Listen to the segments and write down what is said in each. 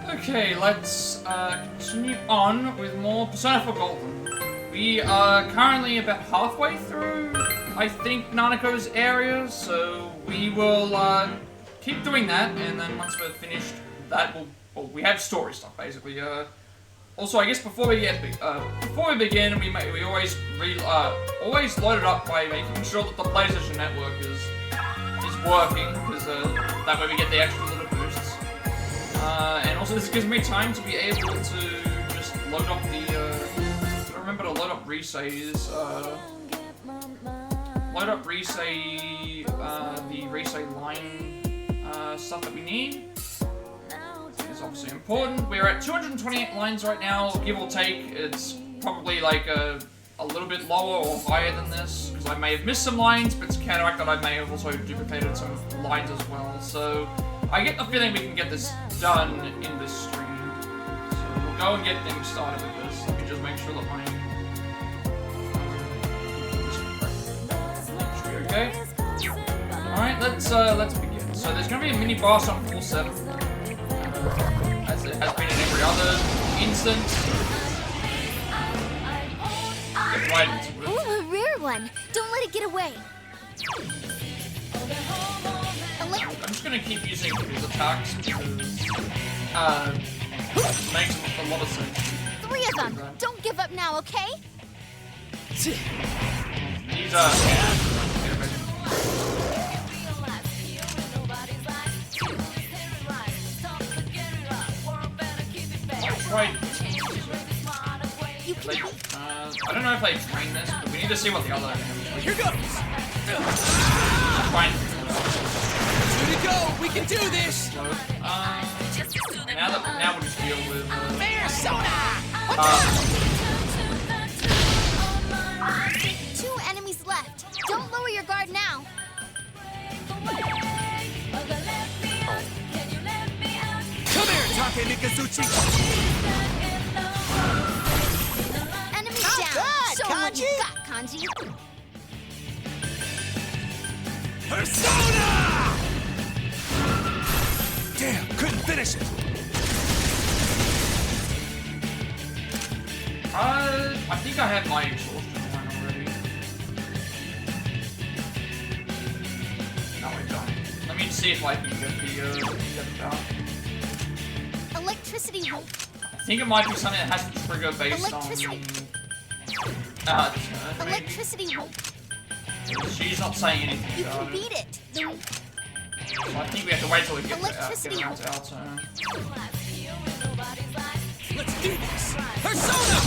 Okay, let's continue on with more Persona 4 Golden. We are currently about halfway through, I think, Nanako's area, so we will keep doing that, and then once we're finished that, we have story stuff basically. Also, I guess before we begin, we always load it up by making sure that the PlayStation Network is working, because that way we get the extra little boosts. And also this gives me time to be able to just load up the. Remember to load up Risei's. Load up Risei, the Risei line stuff that we need. It's obviously important. We're at 228 lines right now, give or take. It's probably like a little bit lower or higher than this, because I may have missed some lines, but to counteract that I may have also duplicated some lines as well. So I get the feeling we can get this done in this stream. So we'll go and get things started with this. Let me just make sure that my... Okay. Alright, let's begin. So there's gonna be a mini boss on floor 7. As it has been in every other instance. Get right into it. Ooh, a rare one. Don't let it get away. I'm just gonna keep using his attacks because it makes a lot of sense. 3 of them. Don't give up now, okay? These right. You can I don't know if I train this, but we need to see what the other enemies are. Here goes! Fine. 2 to go! We can do this! So, now we'll just deal with Persona! 2 enemies left. Don't lower your guard now. Come here, Take Mikazuchi! Enemy down. Show 'em what you got, Kanji. Persona! Damn, couldn't finish it. I think I have my exhaustion one already. No, I don't. Let me see if I can get the down. Electricity won't. I think it might be something that has to trigger based on Electricity won't. She's not saying anything You about can beat it. So I think we have to wait till we get around to our turn. Let's do this! Persona!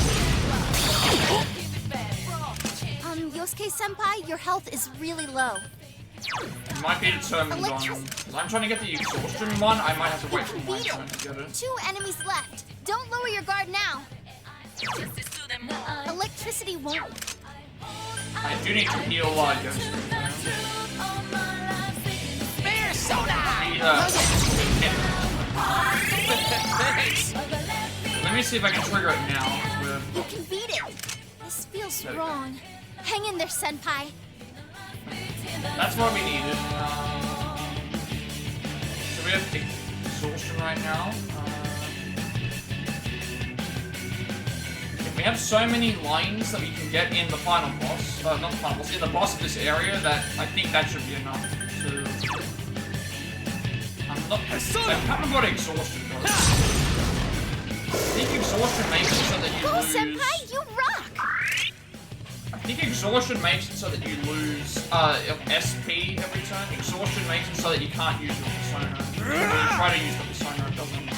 Yosuke-senpai, your health is really low. It might be determined on... Because I'm trying to get the exhaustion one, I might have to wait till my turn to get it. 2 enemies left. Don't lower your guard now. Electricity won't. I do need to heal Yosuke. Thanks! Let me see if I can trigger it now. You can beat it. This feels wrong. Hang in there, senpai. That's what we needed. So we have exhaustion right now. We have so many lines that we can get in the final boss. Not the final boss, in the boss of this area that I think that should be enough to... I can't remember what exhaustion does. I think exhaustion makes it so that you Go, lose... senpai, you rock! I think exhaustion makes it so that you lose SP every turn. Exhaustion makes it so that you can't use your persona. When you try to use the persona, it doesn't. I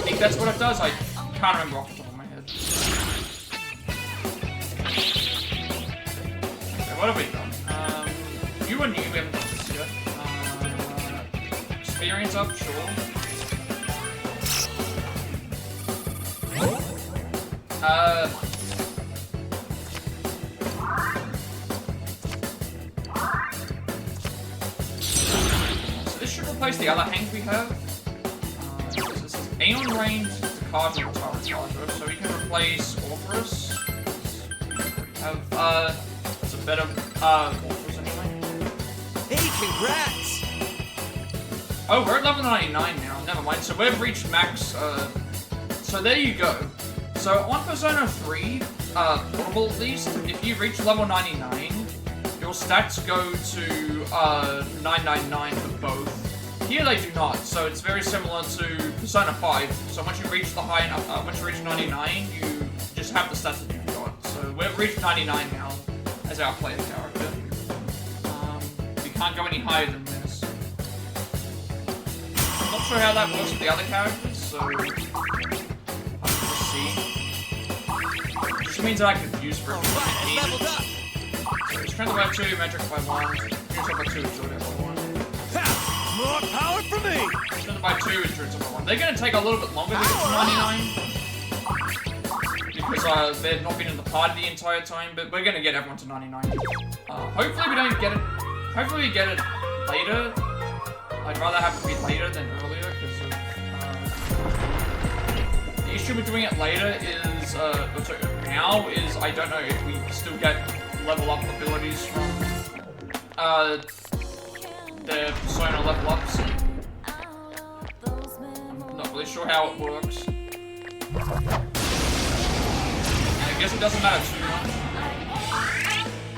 think that's what it does. I can't remember off the top of my head. Okay, what have we done? You and you, we haven't done this yet. Experience up, sure. So this should replace the other hank we have. This is Aeon Range, the card with Tara Charger, so we can replace Orpheus. We have, it's a better, Orpheus anyway. Hey, congrats! Oh, we're at level 99 now. Never mind. So we've reached max. So there you go. So on Persona 3, portable at least, if you reach level 99, your stats go to 999 for both. Here they do not. So it's very similar to Persona 5. So once you reach the high enough, once you reach 99, you just have the stats that you've got. So we've reached 99 now as our player character. You can't go any higher than this. I'm not sure how that works with the other characters, so I'll just see. Which means that I could use for it. Leveled up. So strength by 2, magic by 1, endurance by 2, agility by 1. More power for me! Strength by 2, endurance by 1. They're gonna take a little bit longer to get to 99. Because they've not been in the party the entire time, but we're gonna get everyone to 99. Hopefully we don't get it. Hopefully we get it later. I'd rather have it be later than earlier, because the issue with doing it later is, now is I don't know if we still get level up abilities from the Persona level ups. I'm not really sure how it works. I guess it doesn't matter too much.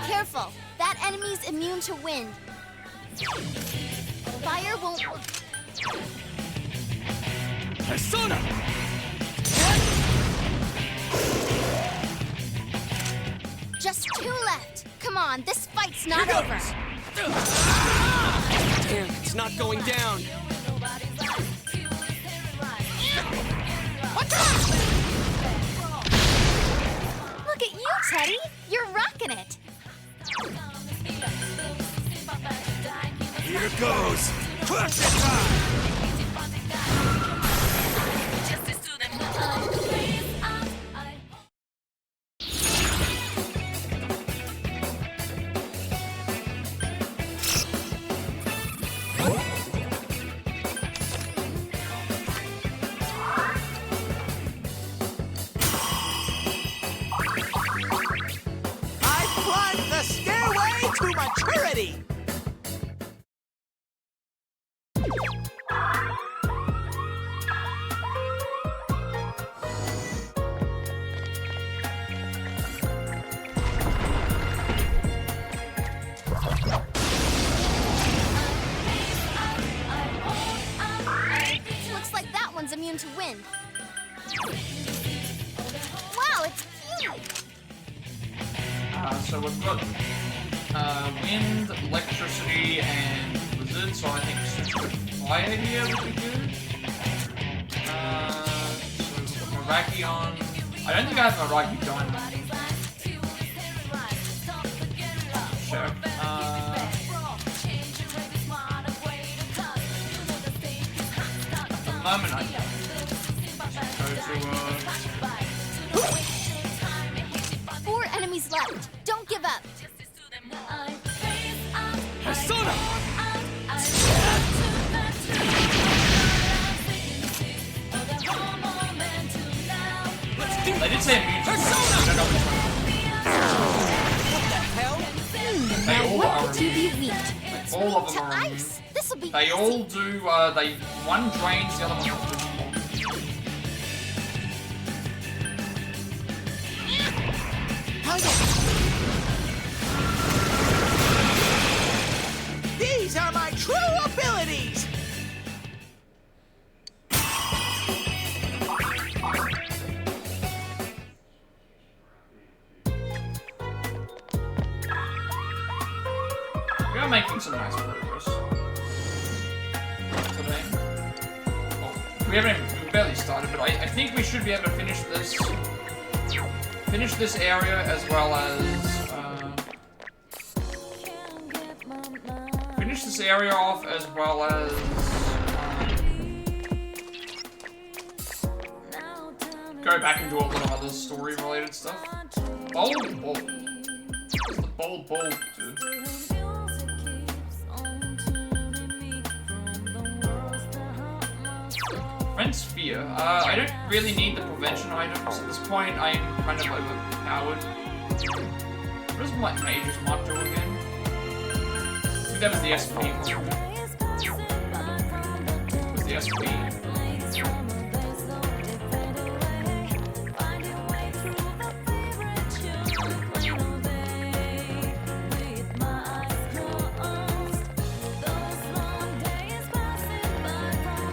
Careful. That enemy's immune to wind. Fire won't work. Persona! Just 2 left. Come on, this fight's not Here over. goes. Damn, it's not going down. What's up? Look at you, Teddy. You're rocking it. Here goes. Crush it time! I've climbed the stairway to maturity! Looks like that one's immune to wind. Wow, it's cute. So we've got wind, electricity, and blizzard, so I think fire here would be good. So we've got Meraki on. I don't think I have Meraki Diamond. Check. At the moment I don't. Go to 4 enemies left. Don't give up. Persona! Let's do They did say immune to Persona! I don't know which one. What the hell? They all What are could you immune. be weak? All of them To are immune. ice. This'll be They easy. all do, one drains, the other one does. These are my true abilities! We are making some nice progress today. Well, we barely started, but I think we should be able to finish this area as well as finish this area off as well as go back and do a lot of other story related stuff. Bold ball. What's the bold ball do? Prevent Sphere. I don't really need the prevention items. At this point, I'm kind of overpowered. What does my Mage's Mark do again? I think that was the SP one. SP.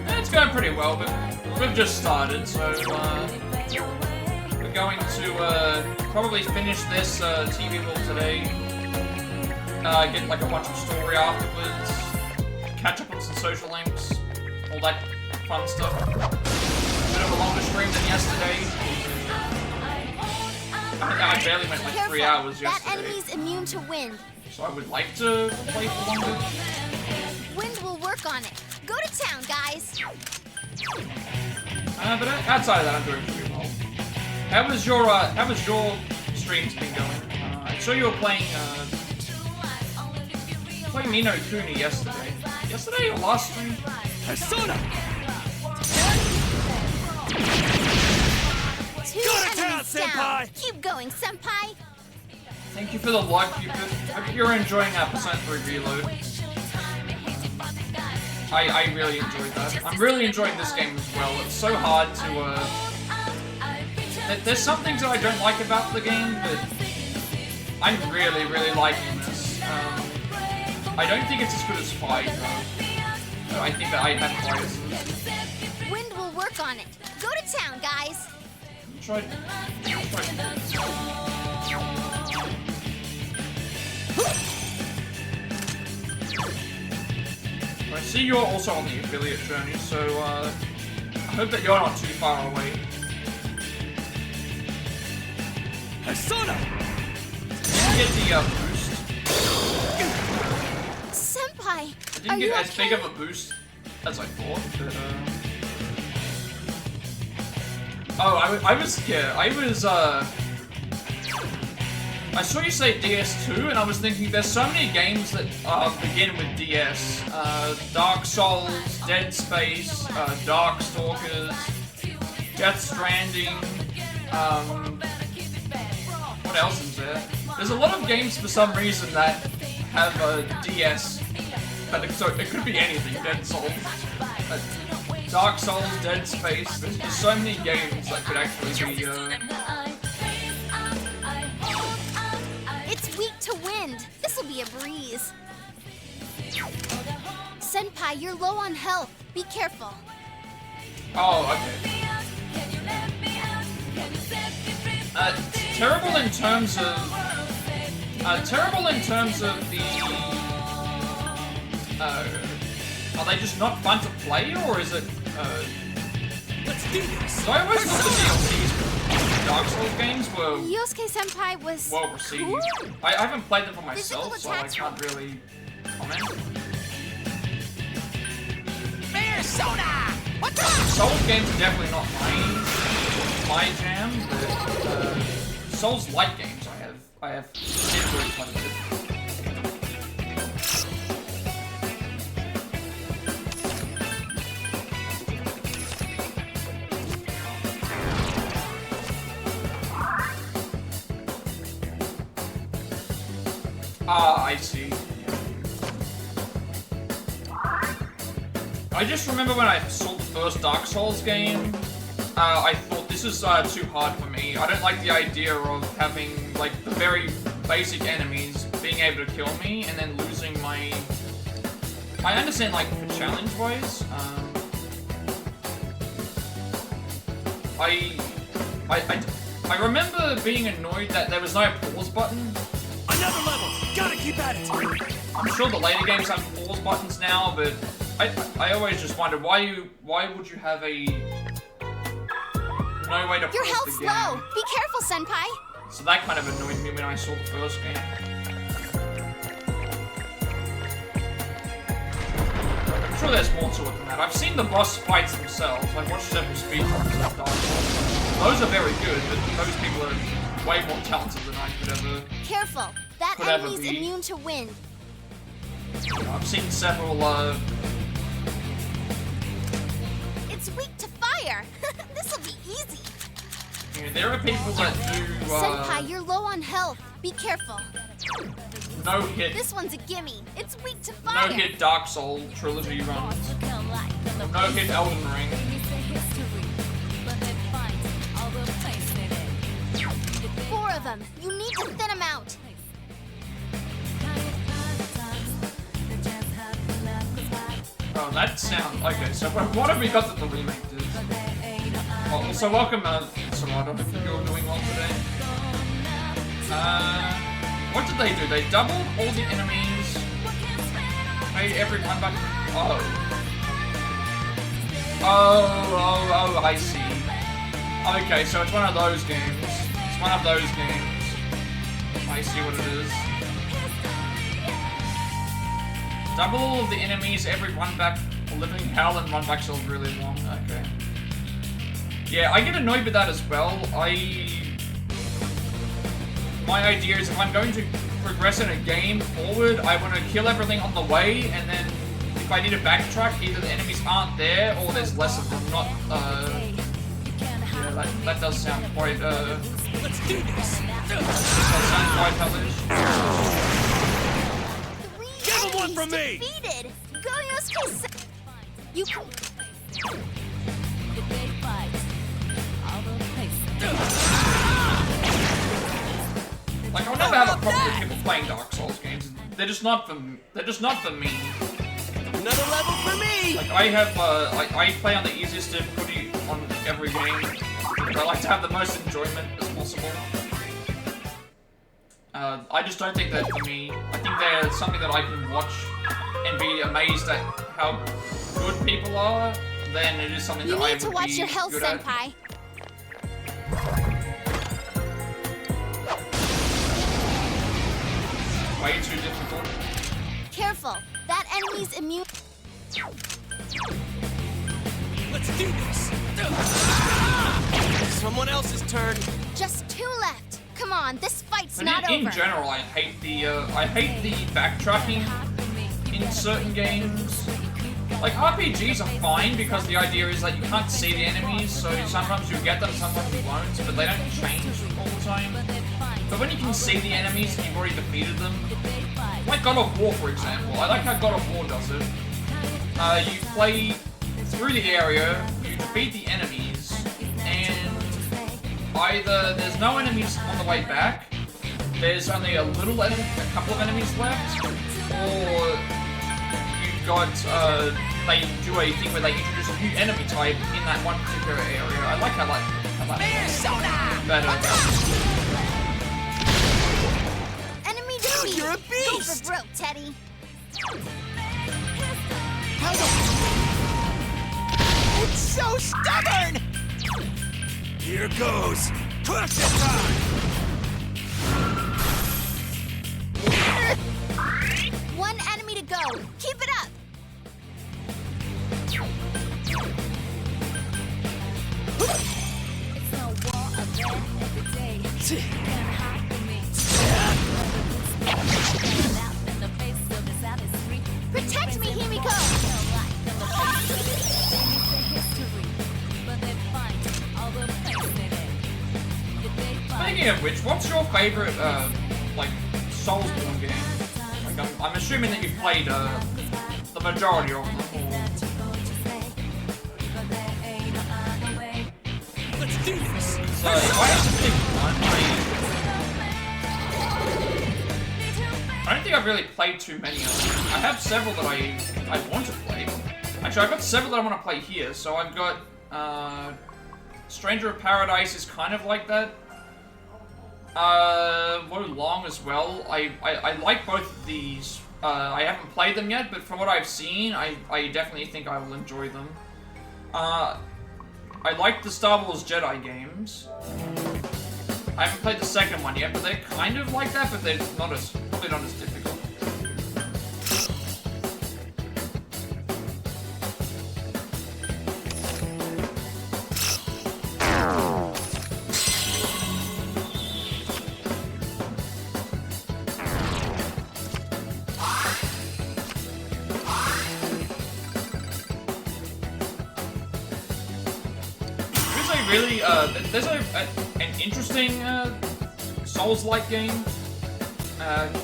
It's going pretty well, but we've just started, so we're going to probably finish this TV world today. Get like a bunch of story afterwards, catch up on some social links, all that fun stuff. A bit of a longer stream than yesterday. I barely went like 3 hours yesterday. That enemy's immune to wind. So I would like to play for longer. Wind will work on it. Go to town, guys. But outside of that, I'm doing pretty well. How was your streams been going? I saw you were playing Ni no Kuni yesterday. Yesterday or last stream? Persona! Two Go to town, enemies down. senpai! Keep going, senpai. Thank you for the like, Cupid. Hope you're enjoying Persona 3 Reload. I really enjoyed that. I'm really enjoying this game as well. It's so hard to, there's some things that I don't like about the game, but I'm really, really liking this. I don't think it's as good as 5, though. So I think that I have biases. Wind will work on it. Go to town, guys. Try. I see you're also on the affiliate journey, so I hope that you're not too far away. Persona! Did you get the boost? Senpai, I are didn't you get as okay? big of a boost as I thought, but oh, I was scared. I saw you say DS2, and I was thinking there's so many games that begin with DS. Dark Souls, Dead Space, Darkstalkers, Death Stranding, what else is there? There's a lot of games for some reason that have a DS, but so it could be anything, Dead Souls. Dark Souls, Dead Space, there's just so many games that could actually be, It's weak to wind. This'll be a breeze. Senpai, you're low on health. Be careful. oh, okay. Terrible in terms of the, are they just not fun to play, or is it, Let's do this! so I always thought the DLCs for Dark Souls games were Yosuke Senpai was well received. cool. I haven't played them for myself, Physical so I attacks can't really comment. Persona! What's up? Souls games are definitely not my jam, but Souls-like games I have enjoyed quite a bit. Ah, I see. I just remember when I saw the first Dark Souls game, I thought this is too hard for me. I don't like the idea of having, like, the very basic enemies being able to kill me and then losing my... I understand, like, the challenge-wise. I remember being annoyed that there was no pause button. Another level! Gotta keep at it! I'm sure the later games have pause buttons now, but I always just wondered why would you have no way to Your pause health's the game? low. Be careful, Senpai. So that kind of annoyed me when I saw the first game. I'm sure there's more to it than that. I've seen the boss fights themselves. I've watched several speedruns of Dark Souls. Those are very good, but those people are way more talented than I could ever. Careful. That Could ever enemy's be. immune to wind. I've seen several. It's weak to fire. This'll be easy. There are people that do Senpai, you're low on health. Be careful. no hit This one's a gimme. It's weak to fire. Dark Soul trilogy runs. No hit Elden Ring. Four of them. You need to thin them out. Oh, that sounds... Okay, so what have we got that the remake did? Oh, so welcome, Sarada. I hope you're doing well today. What did they do? They doubled all the enemies. Made everyone back... Oh. Oh, I see. Okay, so it's one of those games. It's one of those games. I see what it is. Double all of the enemies, every run back, living hell, and run backs are really long. Okay. Yeah, I get annoyed with that as well. My idea is if I'm going to progress in a game forward, I want to kill everything on the way, and then if I need to backtrack, either the enemies aren't there or there's less of them. Not, yeah, that does sound quite, Let's do this. that does sound quite hellish. Give him one from me! Defeated. You can... Like, I'll never have a problem with people playing Dark Souls games. They're just not for me. Another level for me! Like, I have, I play on the easiest difficulty on every game. I like to have the most enjoyment as possible. I just don't think they're for me. I think they're something that I can watch and be amazed at how good people are. Then it is something that I would be You need to watch your health, good at. Senpai. Way too difficult. Careful. That enemy's immune. Let's do this! Someone else's turn. Just 2 left. Come on, this fight's But not in over. general, I hate the backtracking in certain games. Like, RPGs are fine because the idea is that you can't see the enemies, so sometimes you get them, sometimes you won't, but they don't change all the time. But when you can see the enemies and you've already defeated them, like God of War, for example, I like how God of War does it. You play through the area, you defeat the enemies, and either there's no enemies on the way back, there's only a couple of enemies left, or you've got, they do a thing where they introduce a new enemy type in that one particular area. I like how that better. Enemy defeated. You're a Go beast! for broke, Teddy. It's so stubborn! Here goes! Crush it time! One enemy to go. Keep it up. It's no war of red every day. You can't hide from me. Protect me, Himiko! Speaking of which, what's your favorite, like, Soulsborne game? Like, I'm assuming that you've played, the majority of them. Let's do this! So, if I have to pick one, I don't think I've really played too many of them. I have several that I want to play. Actually, I've got several that I want to play here. So I've got, Stranger of Paradise is kind of like that. Wo Long as well. I like both of these. I haven't played them yet, but from what I've seen, I definitely think I will enjoy them. I like the Star Wars Jedi games. I haven't played the second one yet, but they're kind of like that, but they're probably not as difficult. There's an interesting Souls-like game.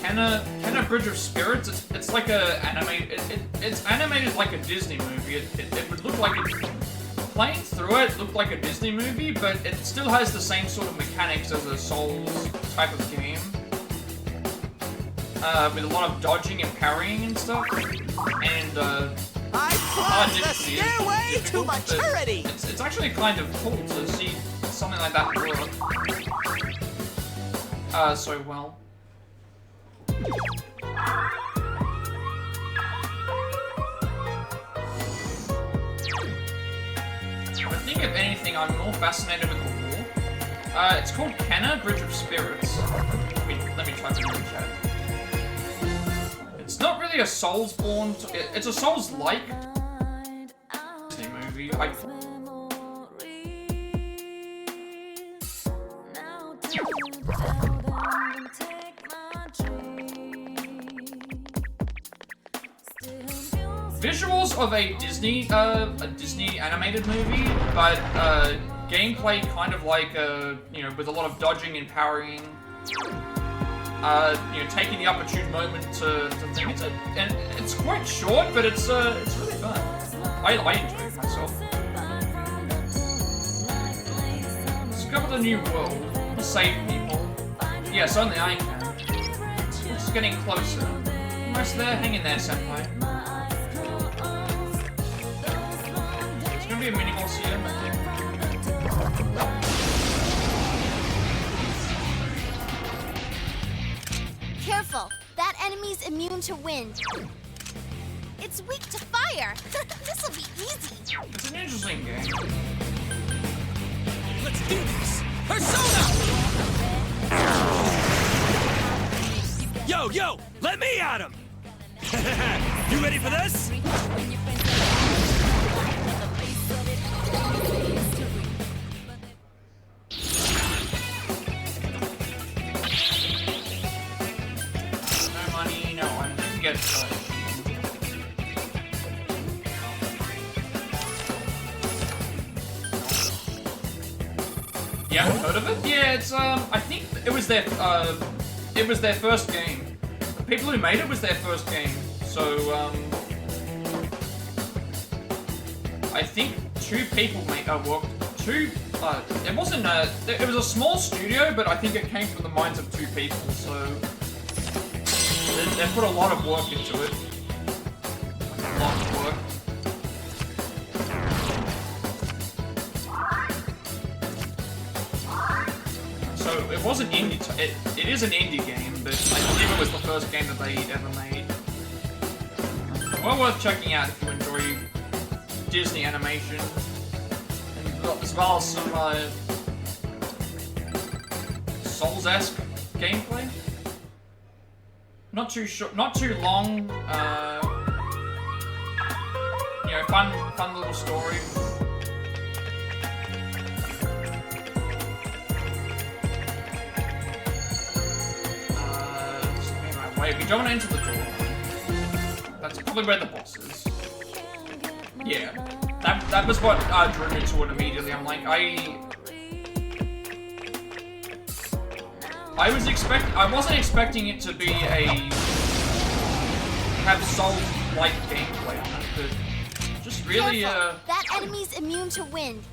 Kenna Bridge of Spirits. It's like a it's animated like a Disney movie. It would look like it, playing through it looked like a Disney movie, but it still has the same sort of mechanics as a Souls type of game. With a lot of dodging and parrying and stuff. And I crossed the stairway to maturity! It's actually kind of cool to see something like that work so well. I think if anything, I'm more fascinated with the lore. It's called Kenna Bridge of Spirits. Let me type it in the chat. It's not really a Soulsborne. It's a Souls-like Disney movie. Visuals of a Disney animated movie, but gameplay kind of like you know, with a lot of dodging and parrying. You know, taking the opportune moment to think and it's quite short, but it's really fun. I enjoy it myself. Discover the new world. Save people. Yes, only I can. It's getting closer. Almost there. Hang in there, senpai. There's gonna be a mini boss here. Careful! That enemy's immune to wind. It's weak to fire. This'll be easy. It's an interesting game. Let's do this! Persona! Yo! Let me at him! You ready for this? Get You haven't heard of it? Yeah, it's I think it was their first game. The people who made it was their first game. So I think two people worked. It wasn't it was a small studio, but I think it came from the minds of two people. So they put a lot of work into it. Like a lot of work. So it wasn't indie. It is an indie game, but I believe it was the first game that they ever made. Well worth checking out if you enjoy Disney animation, and as well as some Souls-esque gameplay. Not too short, not too long. You know, fun little story. Wait, we don't want to enter the door. That's probably where the boss is. Yeah, that was what drew me to it immediately. I'm like, I wasn't expecting it to be have Souls-like gameplay on it, but just really that enemy's immune to wind.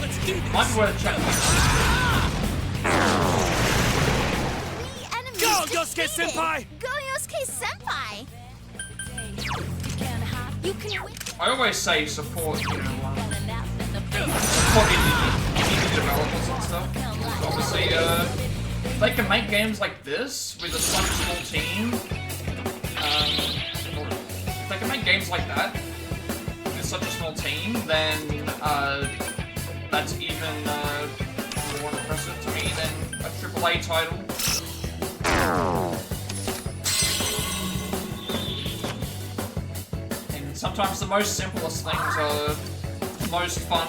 Let's do this. Might be worth checking out. Go, Yosuke-senpai! Go, Yosuke-senpai! You can win. I always say support, you know, support indie developers and stuff. Obviously, they can make games like this with such a small team. If they can make games like that with such a small team, then that's even more impressive to me than a AAA title. And sometimes the most simplest things are the most fun.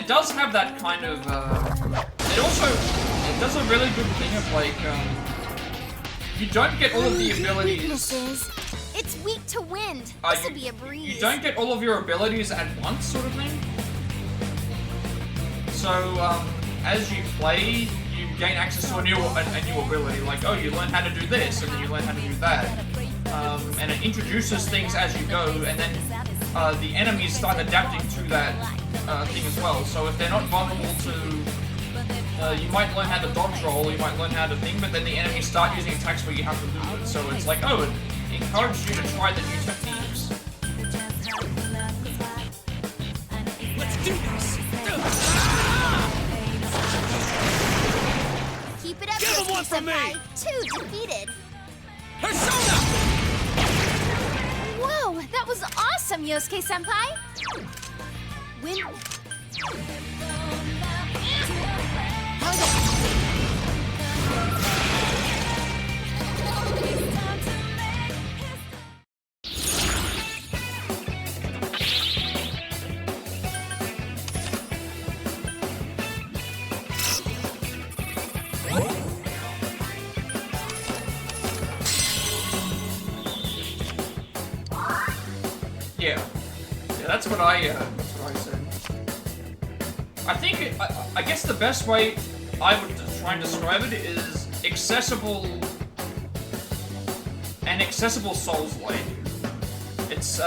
it does have that kind of, it does a really good thing of, like, you don't get all of the abilities. Weaknesses. It's weak to wind. This'll be a breeze. You don't get all of your abilities at once, sort of thing. So, as you play, you gain access to a new ability. Like, oh, you learn how to do this, and then you learn how to do that. And it introduces things as you go, and then the enemies start adapting to that thing as well. So if they're not vulnerable to, you might learn how to dodge roll, you might learn how to thing, but then the enemies start using attacks where you have to do it. So it's like, oh, it encourages you to try the new techniques. Let's do this! Keep it up, Give him one Yosuke from me! Senpai. 2 defeated. Persona! Whoa, that was awesome, Yosuke Senpai. Win. Yeah, that's what I said. I think I guess the best way I would try and describe it is accessible Souls-like. It's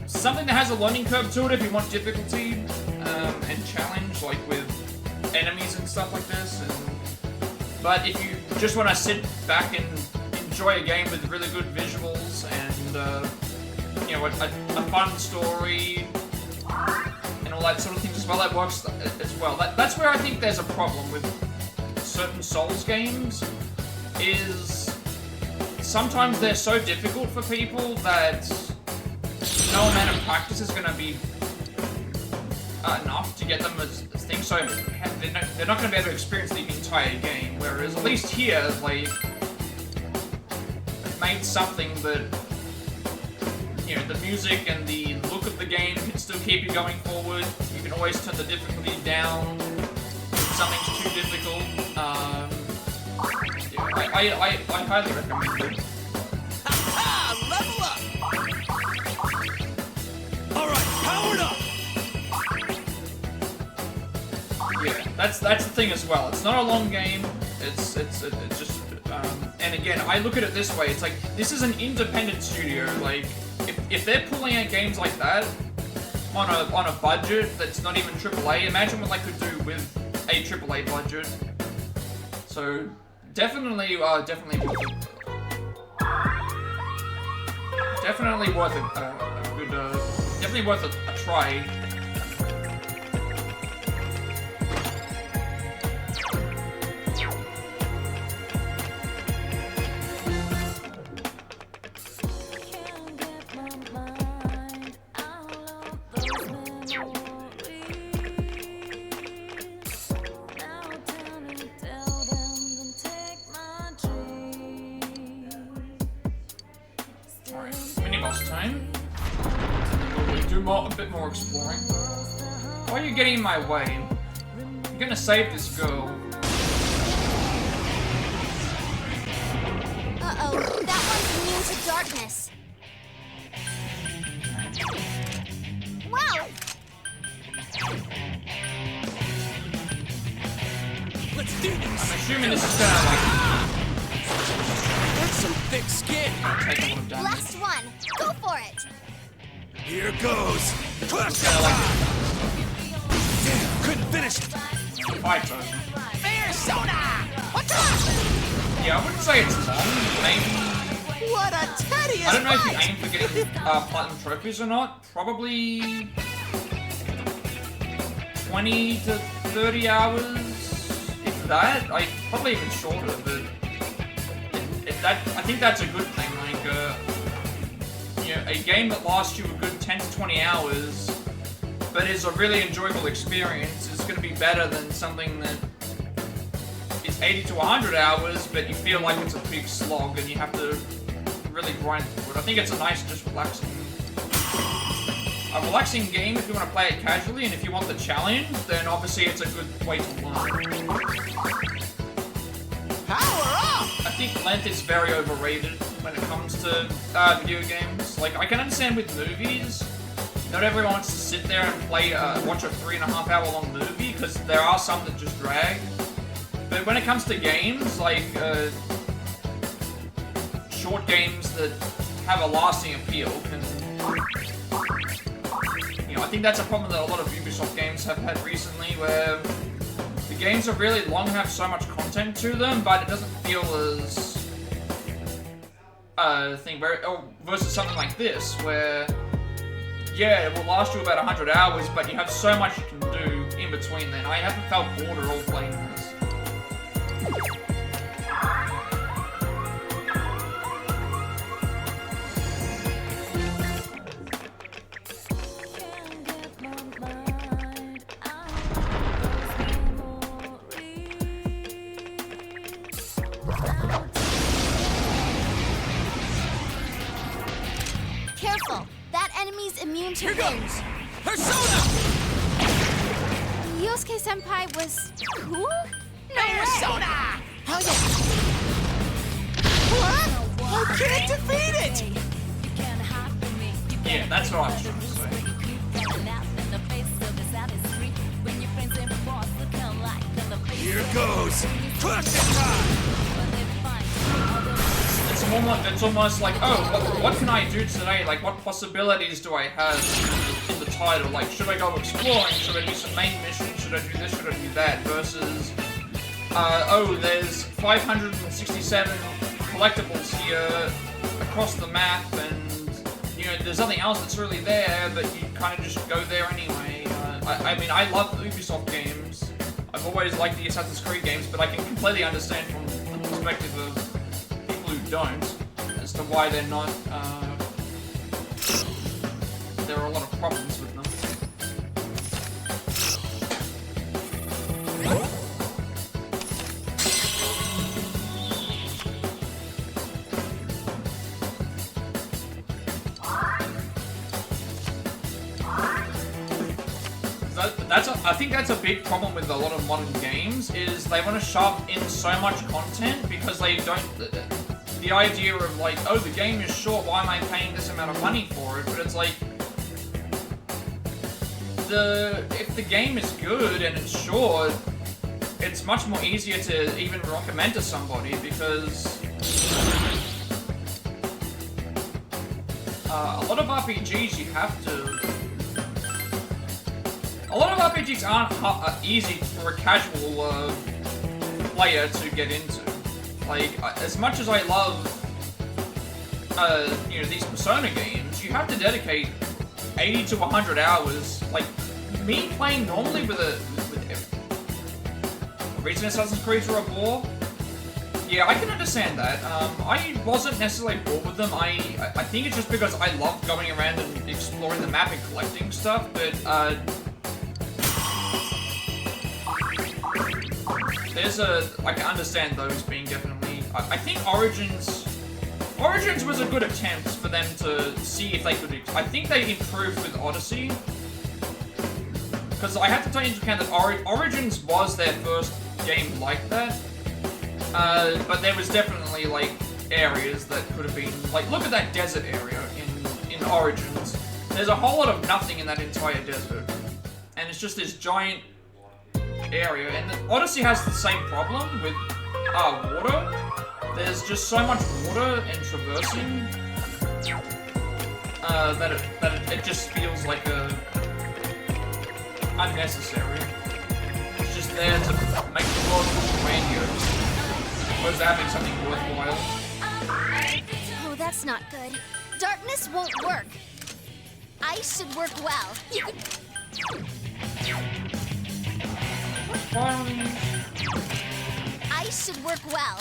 something that has a learning curve to it if you want difficulty and challenge, like with enemies and stuff like this. But if you just want to sit back and enjoy a game with really good visuals and you know, a fun story and all that sort of thing as well, that works as well. That's where I think there's a problem with certain Souls games, is sometimes they're so difficult for people that no amount of practice is going to be enough to get them as things, so they're not going to be able to experience the entire game, whereas at least here, like, they've made something that, you know, the music and the look of the game can still keep you going forward. You can always turn the difficulty down if something's too difficult. Yeah, I highly recommend it. Level up! Alright, powered up! Yeah, that's the thing as well. It's not a long game. It's just and again, I look at it this way. It's like, this is an independent studio. Like, if they're pulling out games like that on a budget that's not even AAA, imagine what they could do with a AAA budget. So definitely worth it. Definitely worth a good. Definitely worth a try. Time. We'll do a bit more exploring. Why are you getting in my way? I'm gonna save this girl. Uh-oh, that one's immune to darkness. Wow! Let's do this! I'm assuming this is gonna, like... That's some thick skin! Take a lot of damage. Last one! Go for it! Here goes! Clash! Damn, couldn't finish it! Fight her. Persona! What's up? Yeah, I wouldn't say it's long, maybe... What a tedious I don't know if you fight! aim for getting platinum trophies or not. Probably... 20 to 30 hours, if that. Probably even shorter, but... I think that's a good thing. Like, you know, a game that lasts you a good 10 to 20 hours, but is a really enjoyable experience, is going to be better than something that is 80 to 100 hours, but you feel like it's a big slog and you have to really grind through it. I think it's a nice, just relaxing a relaxing game if you want to play it casually, and if you want the challenge, then obviously it's a good way to learn. Power up! I think length is very overrated when it comes to video games. Like, I can understand with movies, not everyone wants to sit there and watch a 3.5 hour long movie, because there are some that just drag. But when it comes to games, like, short games that have a lasting appeal can... You know, I think that's a problem that a lot of Ubisoft games have had recently, where the games are really long, have so much content to them, but it doesn't feel as... versus something like this, where... Yeah, it will last you about 100 hours, but you have so much you can do in between then. I haven't felt bored at all playing this. Careful! That enemy's immune to Here wind. goes! Persona! Yosuke-senpai was cool? No way! Persona! Oh yeah! What? I can't defeat it! Yeah, that's what I was trying to say. Here goes! Crush it time! It's almost like, oh, what can I do today? Like, what possibilities do I have in the title? Like, should I go exploring? Should I do some main missions? Should I do this? Should I do that? Versus, oh, there's 567 collectibles here across the map, and, you know, there's nothing else that's really there, but you kind of just go there anyway. I mean, I love Ubisoft games. I've always liked the Assassin's Creed games, but I can completely understand from the perspective of don't, as to why they're not, there are a lot of problems with them. I think that's a big problem with a lot of modern games, is they want to shove in so much content because they don't... The idea of like, oh, the game is short, why am I paying this amount of money for it? But it's like, if the game is good and it's short, it's much more easier to even recommend to somebody, because a lot of RPGs you have to... A lot of RPGs aren't easy for a casual player to get into. Like, as much as I love, you know, these Persona games, you have to dedicate 80 to 100 hours. Like, me playing normally with recent Assassin's Creed were a bore. Yeah, I can understand that. I wasn't necessarily bored with them. I think it's just because I love going around and exploring the map and collecting stuff, but, I can understand those being definitely... I think Origins was a good attempt for them to see if they could... I think they improved with Odyssey. Because I have to take into account that Origins was their first game like that. But there was definitely, like, areas that could have been... Like, look at that desert area in Origins. There's a whole lot of nothing in that entire desert. And it's just this giant... area, and the Odyssey has the same problem with water. There's just so much water and traversing that it just feels like unnecessary. It's just there to make the world grandiose, opposed to having something worthwhile. Oh, that's not good. Darkness won't work. Ice should work well. Ice should work well.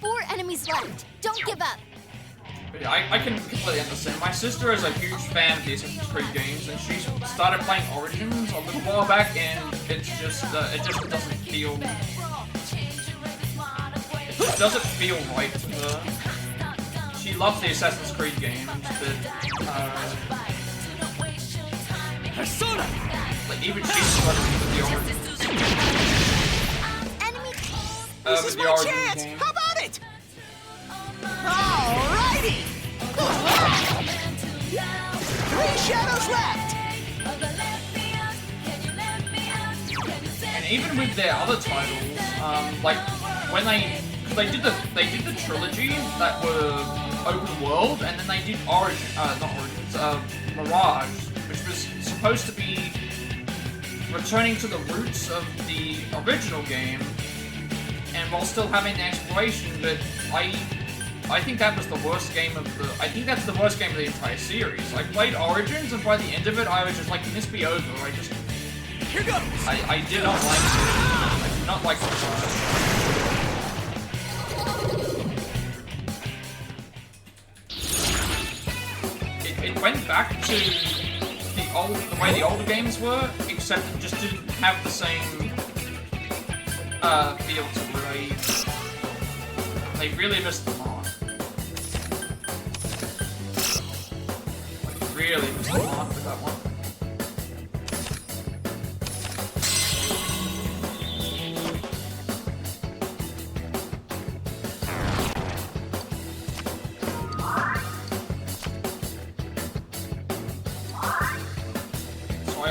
4 enemies left. Don't give up. Yeah, I can completely understand. My sister is a huge fan of the Assassin's Creed games, and she started playing Origins a little while back, and it's just, it just doesn't feel... It doesn't feel right to her. She loves the Assassin's Creed games, but, Persona! Like, even she's struggling with the origins. Enemy. This With is the my origins chance! game. How about it? Alrighty! 3 shadows left! And even with their other titles, like when they did the trilogy that were open world, and then they did Mirage, which was supposed to be returning to the roots of the original game, and while still having the exploration. But I think that was the worst game of the. I think that's the worst game of the entire series. I played Origins, and by the end of it, I was just like, "Can this be over?" Here goes! I did not like it. I did not like the It went back to the way the older games were, except it just didn't have the same feel to it. They really missed the mark. Like, really missed the mark with that one.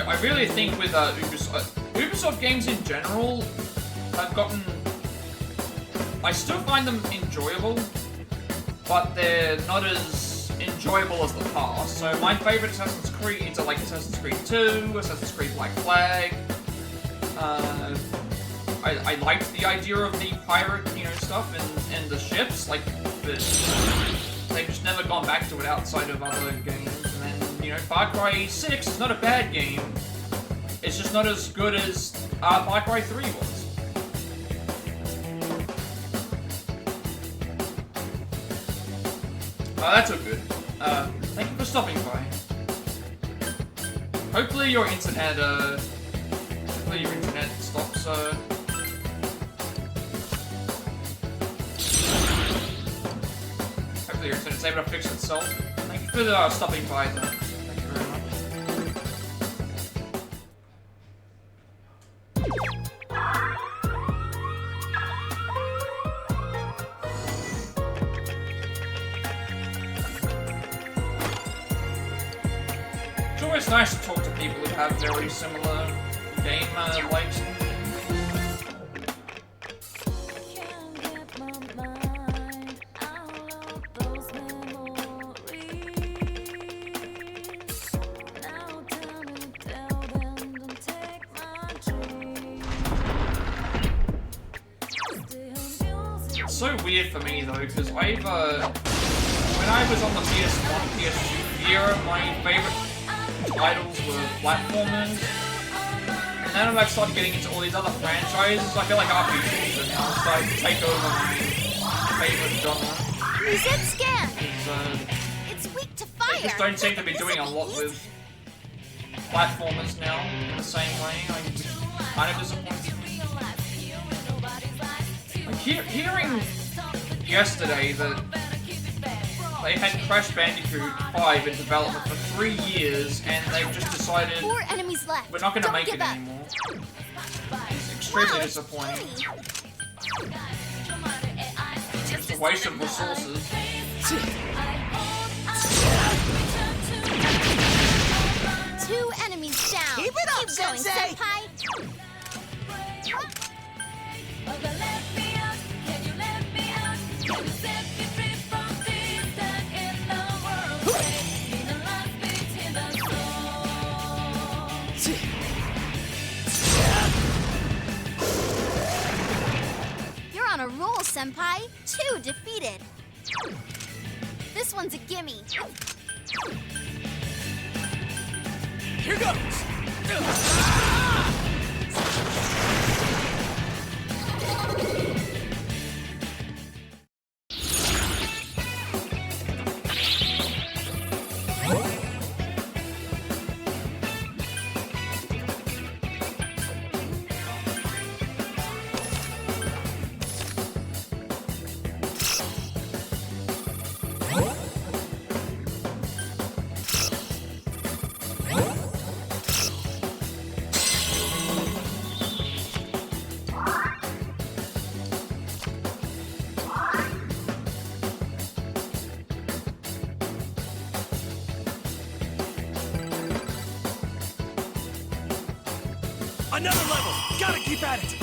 I really think with Ubisoft games in general have gotten. I still find them enjoyable, but they're not as enjoyable as the past. So my favorite Assassin's Creeds are like Assassin's Creed 2, Assassin's Creed Black Flag. I liked the idea of the pirate, stuff and the ships, like, but they've just never gone back to it outside of other games. And then, Far Cry 6 is not a bad game. It's just not as good as Far Cry 3 was. That's all good. Thank you for stopping by. Hopefully your internet stops, hopefully your internet's able to fix itself. Thank you for stopping by, though. Thank you very much. It's always nice to talk to people who have very similar game likes. It's so weird for me though, because when I was on the PS1, PS2 era, my favorite titles were platformers, and then I've started getting into all these other franchises. I feel like RPGs are now starting to take over my favorite genre. Reset scan. It's weak to fire. They just don't seem to be doing a lot with platformers now in the same way. I'm kind of disappointed. Like hearing yesterday that they had Crash Bandicoot 5 in development for 3 years, and they've just decided 4 enemies left. we're not going to make it up. anymore. It's extremely disappointing. It's just a waste of resources. 2 enemies down. Keep it up, Keep going, Sensei. senpai. You're on a roll, senpai. 2 defeated. This one's a gimme. Here goes! Another level! Gotta keep at it!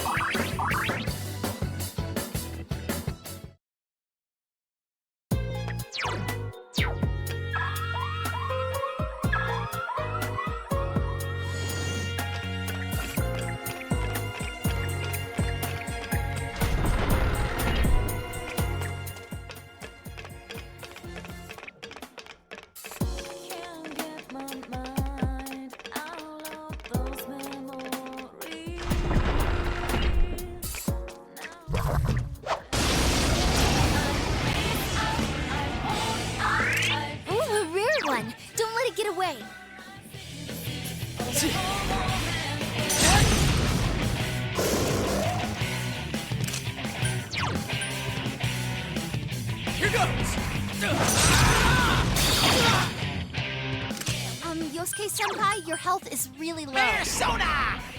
Yosuke-senpai, your health is really low. Soda!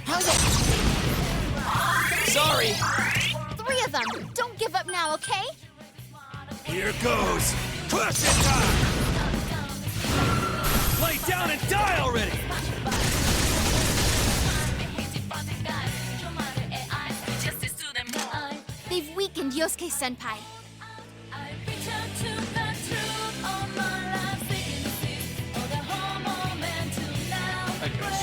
Hell yeah. Sorry! 3 of them! Don't give up now, okay? Here goes! Crush it time! Lay down and die already! They've weakened Yosuke-senpai.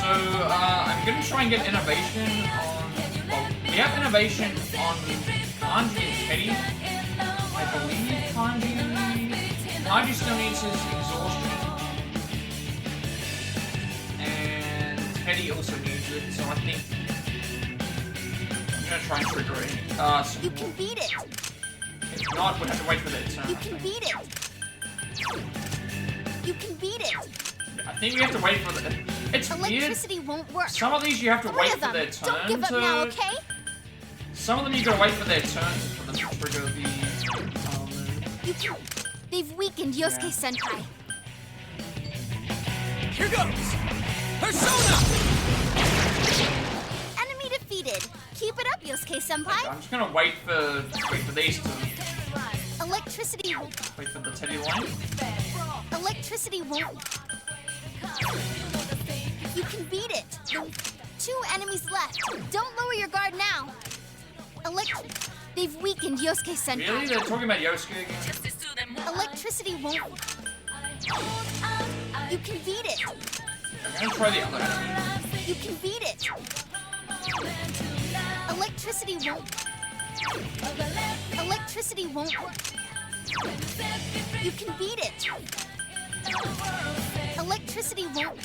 So, I'm gonna try and get innovation on... Well, we have innovation on Kanji and Teddy. I believe Kanji still needs his exhaustion. And Teddy also needs it, so I think... I'm gonna try and trigger it. So You can beat it! if not, we'll have to wait for their turn. You can beat it! You can beat it! I think we have to wait for the... It's Electricity weird. won't work. Some of these you have to 3 wait of for them. their turn Don't give up to... now, okay? Some of them you gotta wait for their turn for them to trigger the... You can... They've weakened Yosuke-senpai. Here goes! Persona! Enemy defeated. Keep it up, Yosuke-senpai. I'm just gonna wait for these to... Electricity... Wait for the Teddy line. Electricity won't... You can beat it. 2 enemies left. Don't lower your guard now. They've weakened Yosuke-senpai. Really? They're talking about Yosuke again? Electricity won't... You can beat it. I'm gonna try the other enemy. You can beat it. Electricity won't... Electricity won't... You can beat it. Electricity won't...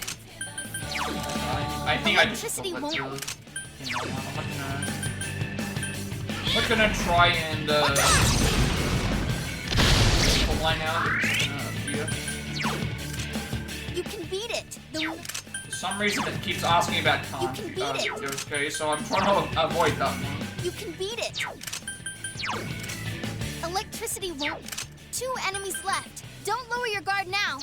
I think I just Electricity got won't... I'm not gonna try and pull line out. You can beat it. For some reason it keeps asking about You can beat it. Yosuke, so I'm trying to avoid that one. You can beat it. Electricity won't... 2 enemies left. Don't lower your guard now.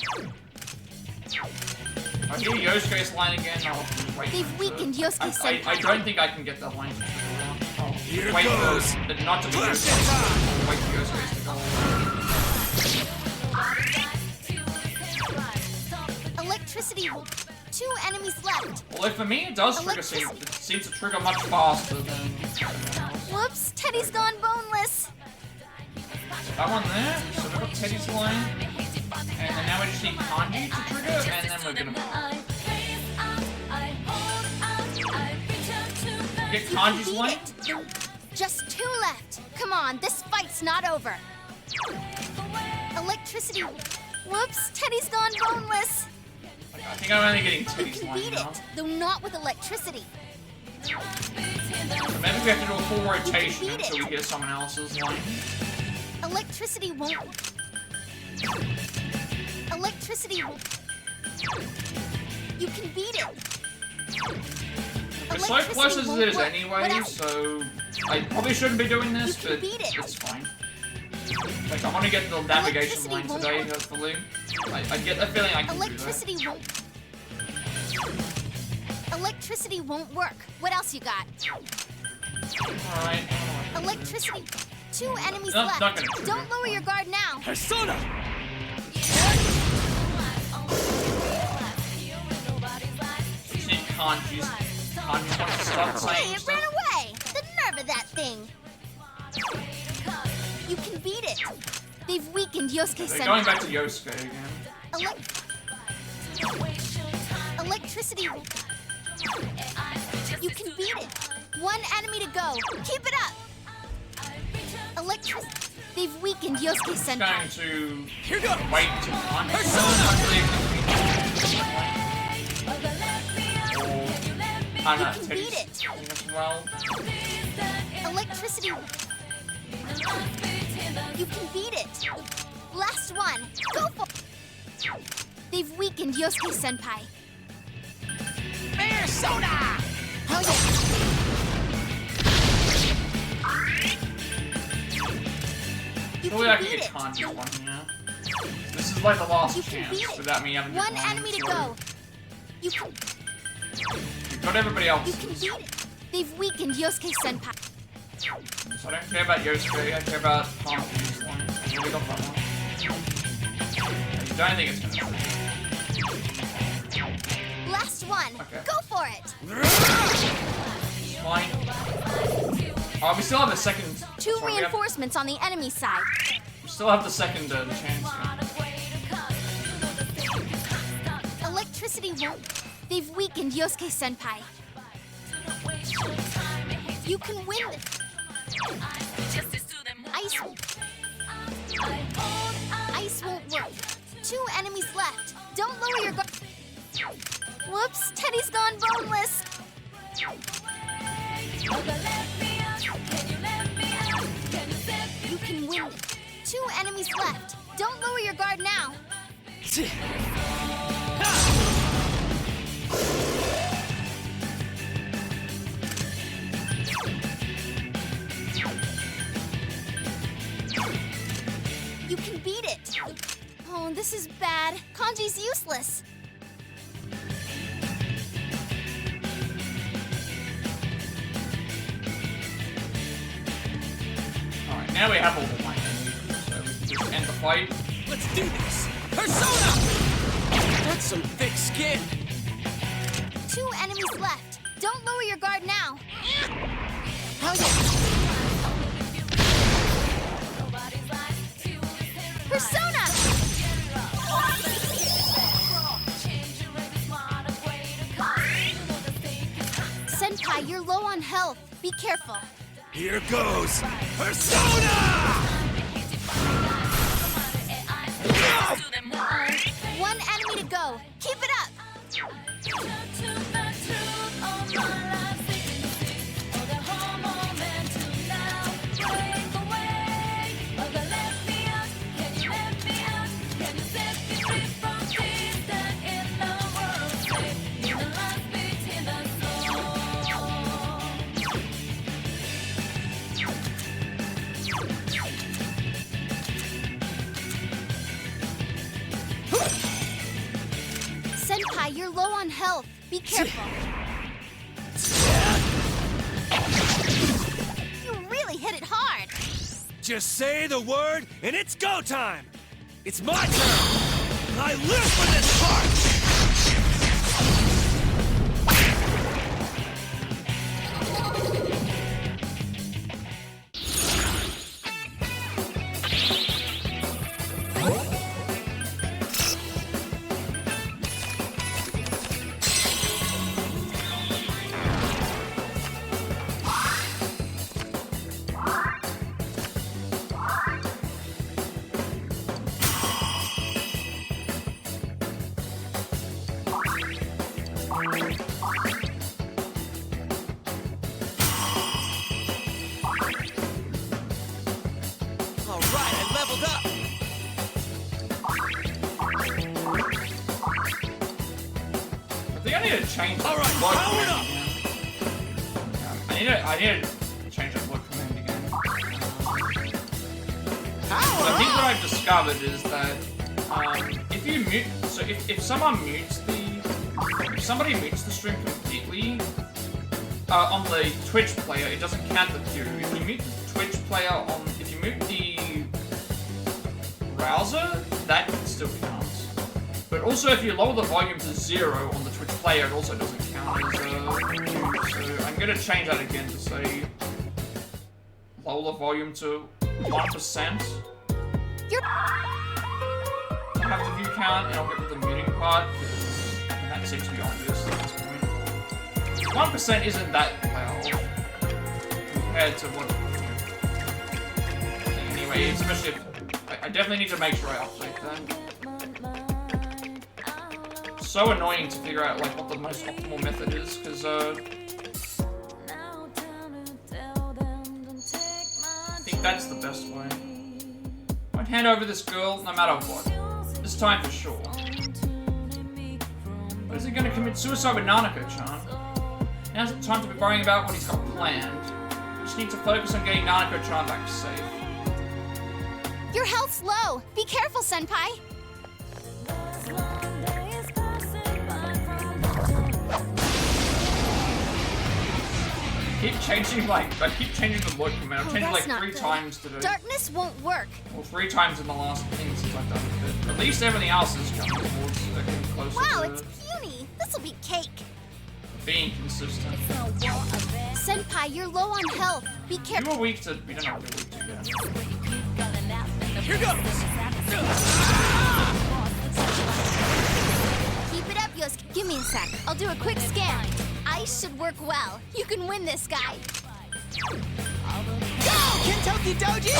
I hear Yosuke's line again. I'll wait. They've weakened Yosuke-senpai. I don't think I can get that line to trigger on. I'll Here wait goes. for it not to be Yosuke. I'll wait for Yosuke's to go. Electricity won't... 2 enemies left. Although for me, it does trigger. It seems to trigger much faster than... Whoops, Teddy's gone boneless. That one there. So we've got Teddy's line. And then now we just need Kanji to trigger, and then we're gonna... Get Kanji's line? Just 2 left. Come on, this fight's not over. Electricity... Whoops, Teddy's gone boneless. I think I'm only getting You Teddy's can line beat now. it, though not with electricity. So maybe we have to do a full rotation beat until it. we get someone else's line. Electricity won't... Electricity won't... You can beat it. We're so close as it is What anyway, else? so I probably shouldn't be doing this, You can but beat it. it's fine. Like, I want to get the navigation Electricity line won't today, work. hopefully. I get the feeling I can Electricity won't... Electricity won't work. What else you got? do that. Alright. Electricity... 2 enemies Not left. gonna trigger. Don't lower your guard now. Persona! Just need Kanji's. Kanji wants to start Hey, saying it stuff. ran away! The nerve of that thing! You can beat it! They've weakened Yosuke They're going back Senpai. to Yosuke again. Electricity. You can beat it! One enemy to go! Keep it up! They've weakened Yosuke Going Senpai. to Here goes. wait to Kanji. I don't know, You can beat it. Teddy's as well. Electricity. You can beat it. Last one. Go for it. They've weakened Yosuke Senpai. Bear soda! Hell yeah. You Surely I can can beat get it. Kanji one here. This is like the last You can beat chance it. without me having to One grind enemy to through. go. You can You've got everybody else. beat it. They've weakened Yosuke Senpai. So I don't care about Yosuke, I care about Kanji's one. I've already got that one. I don't think it's gonna Last one. Okay. Go for it. Fine. Oh, we still have a second. Two sorry, reinforcements on the enemy side. we still have the second chance here. Electricity won't. They've weakened Yosuke Senpai. You can win this. Ice won't work. Two enemies left. Don't lower your guard. Whoops, Teddy's gone boneless. You can win. Two enemies left. Don't lower your guard now. You can beat it. Oh, this is bad. Kanji's useless. Alright, now we have all the money. So we can just end the fight. Let's do this! Persona! That's some thick skin. Two enemies left. Don't lower your guard now. Hell yeah. Persona! Senpai, you're low on health. Be careful. Here goes! Persona! One enemy to go. Keep it up. Senpai, you're low on health. Be careful. You really hit it hard. Just say the word and it's go time! It's my turn! I live for this part! Alright, I leveled up! I think I need to change the Alright, block power command up! again. I need to change the block command again. Power So I think up! what I've discovered is that if you mute, so if someone mutes if somebody mutes the stream completely on the Twitch player, it doesn't count the view. If you mute the Twitch player if you mute the browser, that still counts. But also, if you lower the volume to 0 on the Twitch player, it also doesn't count. count is so I'm gonna change that again to say lower the volume to 1%. I'll have the view count and I'll get rid of the muting part because that seems to be obvious at this point. 1% isn't that well compared to what. Anyway, especially if I definitely need to make sure I update that. So annoying to figure out like what the most optimal method is because I think that's the best way. I'd hand over this girl no matter what. This time for sure. But is he gonna commit suicide with Nanako-chan? Now's the time to be worrying about what he's got planned. We just need to focus on getting Nanako-chan back safe. Your health's low. Be careful, Senpai. I keep changing the look command. I've changed it like 3 times today. Darkness won't work. Well, 3 times in the last thing since I've done it. At least everything else is coming towards getting closer Wow, to it's puny. This'll be cake. being consistent. Senpai, you're low on health. Be careful. You were weak to. We don't have to be weak to again. Here goes! Keep it up, Yosuke. Give me a sec. I'll do a quick scan. Ice should work well. You can win this guy. Go, Kentucky Doji!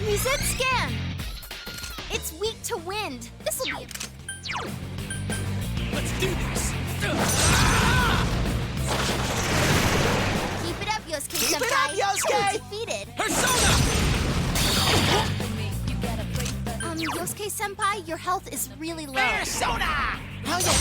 Reset scan. It's weak to wind. This'll be. Let's do this! Keep it up, Yosuke Keep senpai. it up, Yosuke! Defeated. Persona! Yosuke senpai, your health is really low. Persona! Hell yeah!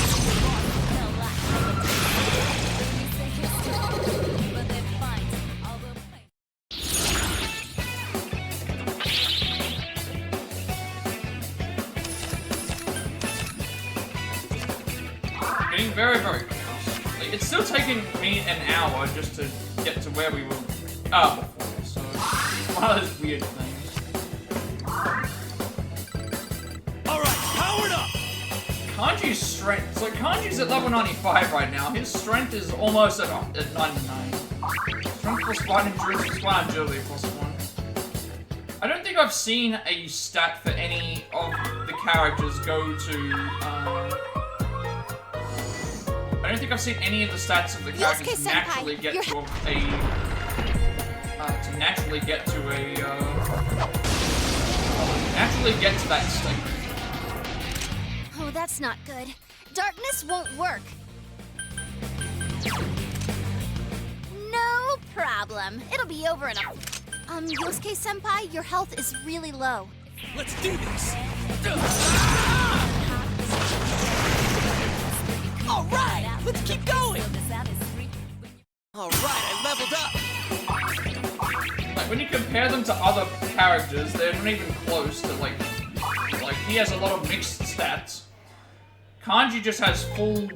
Getting very, very close. Like, it's still taking me an hour just to get to where we were before, so it's one of those weird things. Alright, powered up! Kanji's strength. So Kanji's at level 95 right now. His strength is almost at 99. Strength plus fight endurance plus fight agility plus 1. I don't think I've seen a stat for any of the characters go to, I don't think I've seen any of the stats of the characters Yosuke-senpai, naturally get you're to naturally get to that state. Oh, that's not good. Darkness won't work. No problem. It'll be over in a... Yosuke senpai, your health is really low. Let's do this! Alright, let's keep going! Alright, I leveled up! Like, when you compare them to other characters, they're not even close to, like, he has a lot of mixed stats. Kanji just has full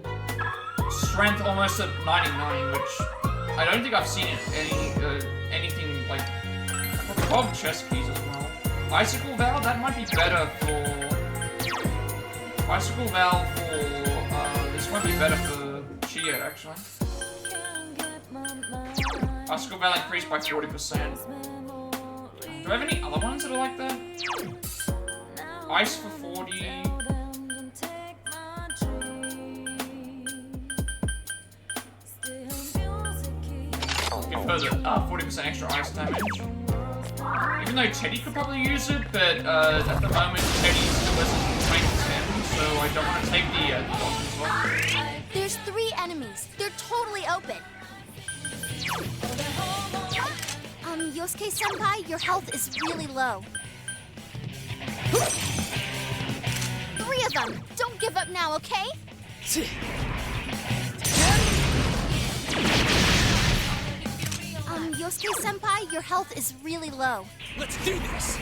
strength almost at 99, which I don't think I've seen anything like 12 chest keys as well. Icicle Val, that might be better for... Icicle Val for this Might be better for Chia, actually. Our skill value increased by 40%. Do I have any other ones that are like that? Ice for 40. Give her the 40% extra ice damage. Even though Teddy could probably use it, but at the moment Teddy still isn't trained as him, so I don't want to take the dodge as well. There's 3 enemies. They're totally open. Yosuke Senpai, your health is really low. 3 of them. Don't give up now, okay? Yosuke Senpai, your health is really low. Let's do this!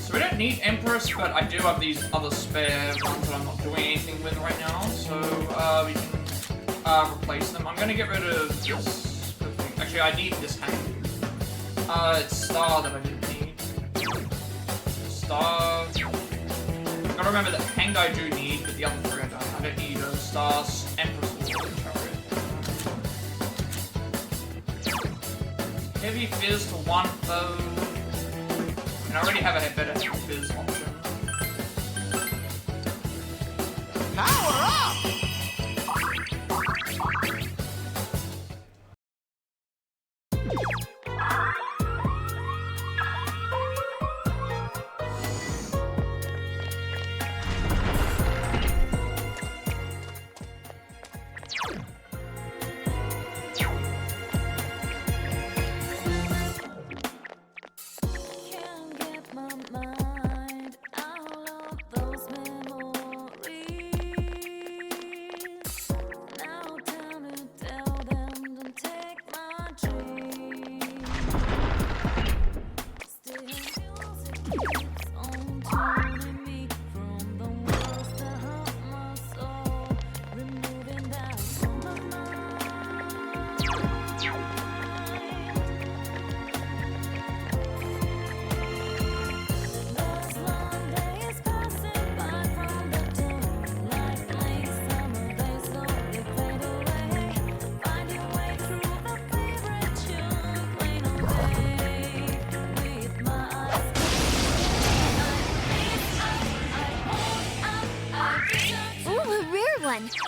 So we don't need Empress, but I do have these other spare ones that I'm not doing anything with right now, so we can replace them. I'm gonna get rid of this. Actually, I need this hang. It's Star that I didn't need. Star. Gotta remember that hang I do need, but the other 3 I don't. I don't need Stars, Empress, or Chariot. Heavy Fizz to 1 foe. And I already have a better Fizz option. Power up!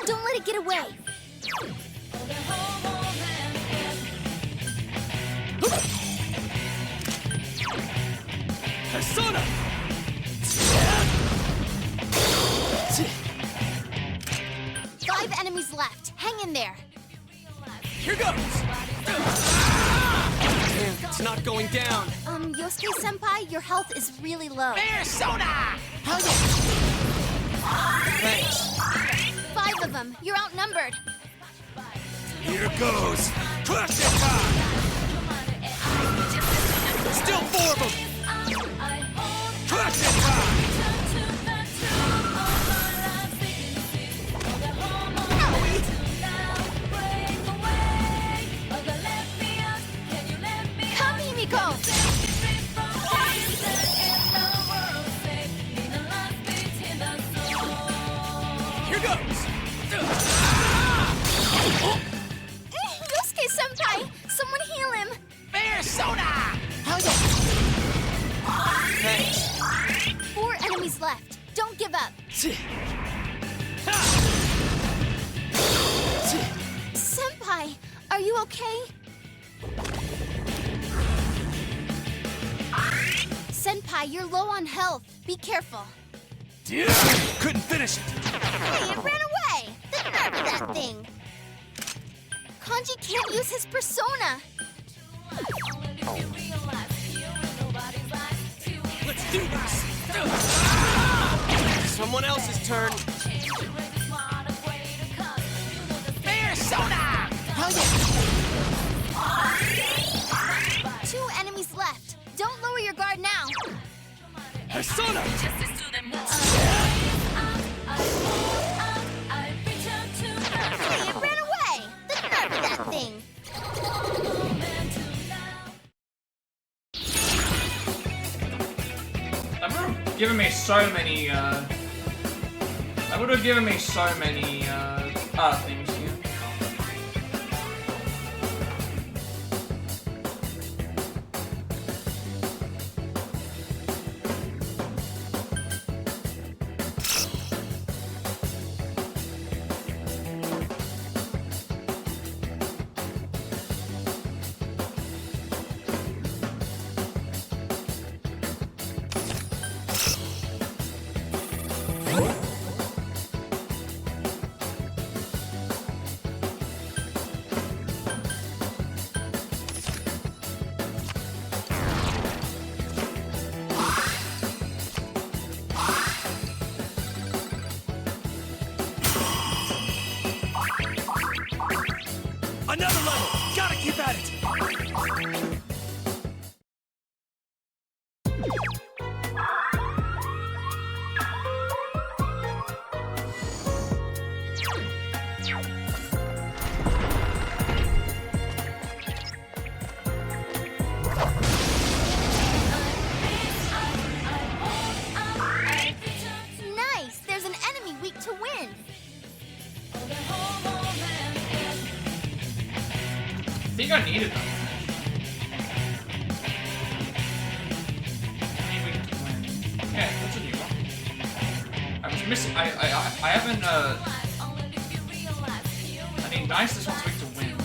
Don't let it get away. Persona! 5 enemies left. Hang in there. Here goes! It's not going down. Yosuke Senpai, your health is really low. Persona! Hell yeah! Thanks. 5 of them. You're outnumbered. Here goes. Crush it time! Still 4 of them! Crush it time! Come, Himiko! Here goes! Yosuke Senpai! Someone heal him! Persona! Hell yeah! Thanks. 4 enemies left. Don't give up. Senpai, are you okay? Senpai, you're low on health. Be careful. Couldn't finish it. Hey, it ran away! The nerve of that thing! Kanji can't use his persona! Let's do this! Someone else's turn. Persona! Hell yeah! Persona! Hey, it ran away! The nerve of that thing! That would have given me so many, things here. Another level! Gotta keep at it! Nice! There's an enemy weak to wind! I think I needed them. Yeah, that's a new one. I was missing. I haven't. I mean, nice. This one's weak to win.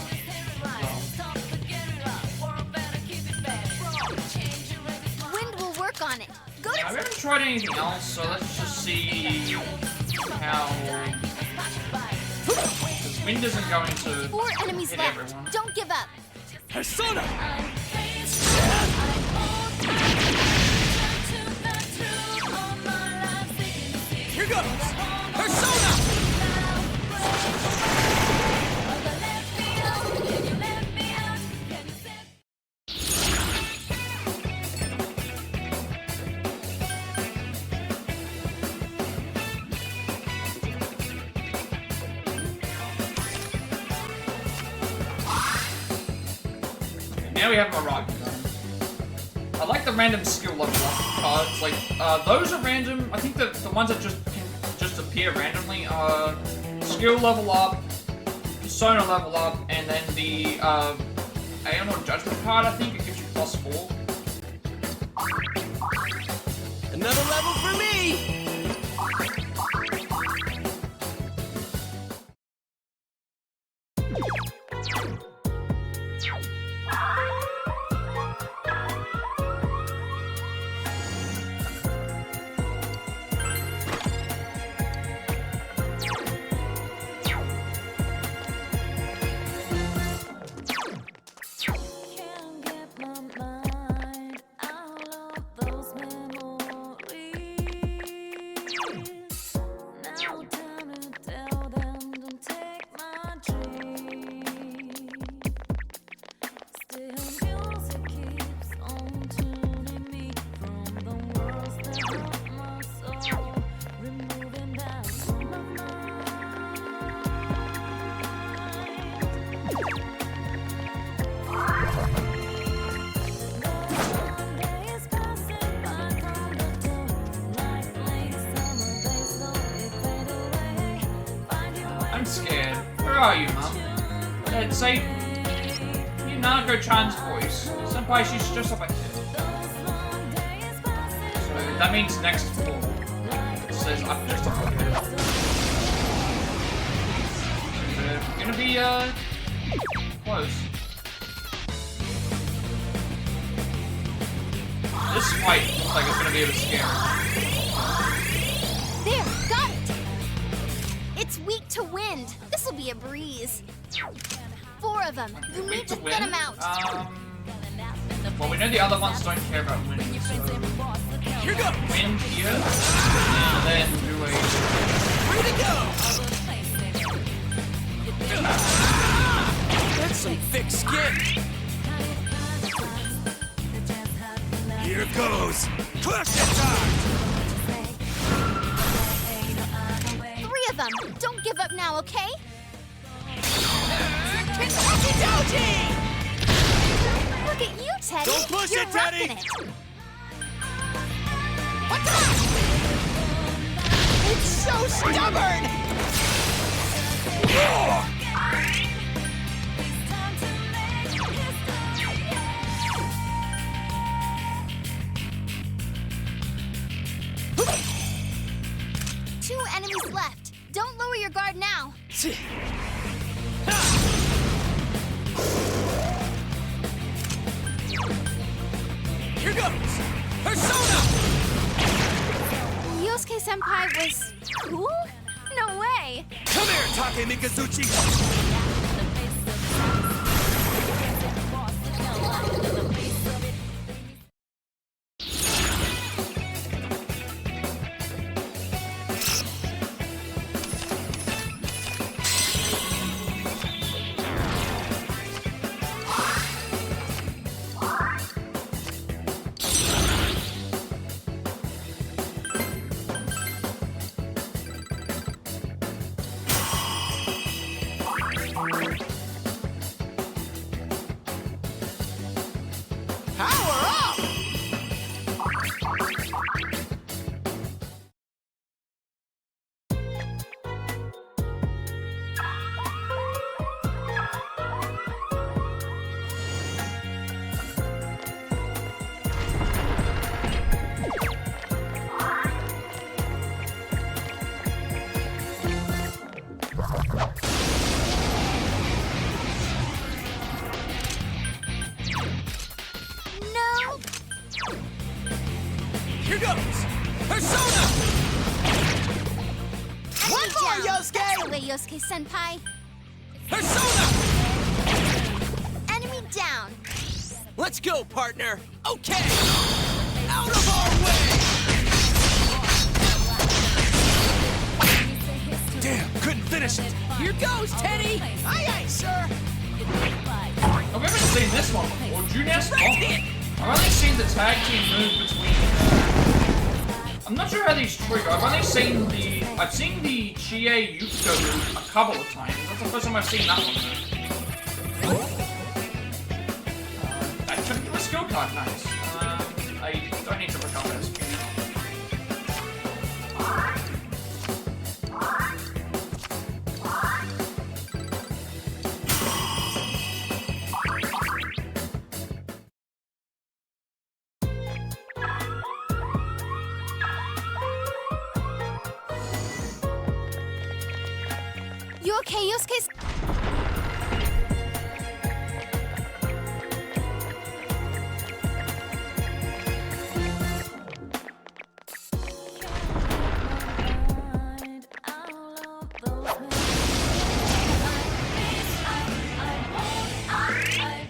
Wind will work on it. Go I to haven't tried anything else, so let's just see how. Because wind isn't going to 4 enemies hit left. everyone. Don't give up. Persona! Here goes! Persona! Now we have a rock gun. I like the random skill level up cards. Like, those are random. I think the ones that just appear randomly are skill level up, persona level up, and then the Aeon or Judgment card. I think it gives you +4. Another level for me! I'm scared. Where are you, Mum? Dad, say... You Nanako-chan's voice. Senpai, she's just up ahead. So that means next floor. It says I'm just up ahead. We're gonna be, close. This fight looks like it's gonna be a bit scary. There, got it! It's weak to wind. This'll be a breeze. 4 of them. You need to win. thin them out. Well, we know the other ones don't care about winning, so... Here goes! Wind here, and then do a... Free to go! That's some thick skin! Here goes! Clutch it time! Don't give up now, okay? Kentucky Doji! Look at you, Teddy. Don't push You're it, Teddy. rocking it. What the? It's so stubborn! Two enemies left. Don't lower your guard now. Here goes! Persona! Yosuke-senpai was cool? No way. Come here, Take Mikazuchi! Power up! No. Here goes! Persona! One Enemy more, down. Yosuke! That's the way, Yosuke-senpai. Persona! Enemy down. Let's go, partner! Okay! Out of our way! Damn, couldn't finish it! Here goes, Teddy! Aye, aye, sir! I've never seen this one before. Junior's I've only seen the tag team move between. I'm not sure how these trigger. I've seen the Chie Yuko move a couple of times. That's the first time I've seen that one move. I took a skill card, nice. I don't need to recover this. You okay, Yosuke?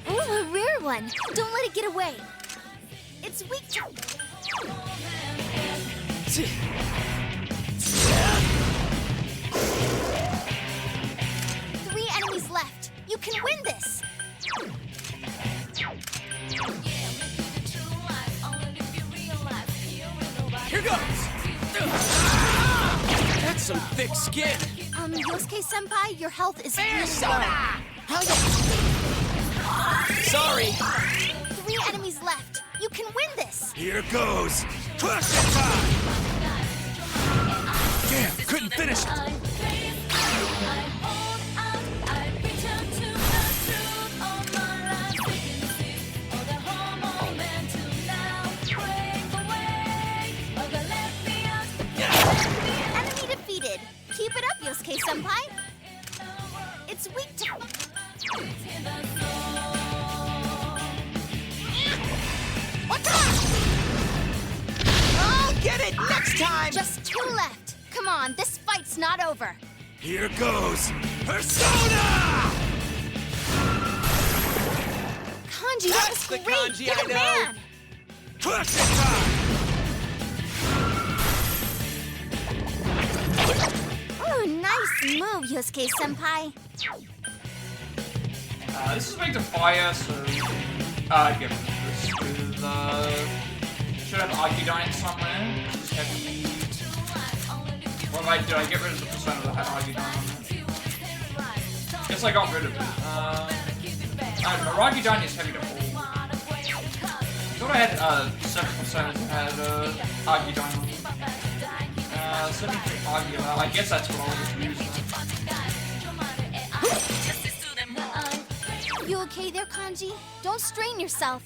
Ooh, a rare one. Don't let it get away. It's weak to... Three enemies left. You can win this. Here goes! That's some thick skin! Yosuke-senpai, your health is Fair really soda! low. How you? Sorry! Three enemies left. You can win this. Here goes! Crush it time! Damn, couldn't finish it! Enemy defeated. Keep it up, Yosuke-senpai. It's weak to... What the? I'll get it next time! Just two left. Come on, this fight's not over. Here goes! Persona! Kanji, that was That's the great. kanji Get I it, know. man. Crush it time! Ooh, nice move, Yosuke-senpai. This is weak to fire, so give this with should have Arcana somewhere. This is heavy. What did I get rid of the persona that had Arcana on it? Guess I got rid of it. Arcana is heavy to pull. I thought I had 7 personas that had Arcana on it. 73 Arcana. I guess that's what I was using. You okay there, Kanji? Don't strain yourself.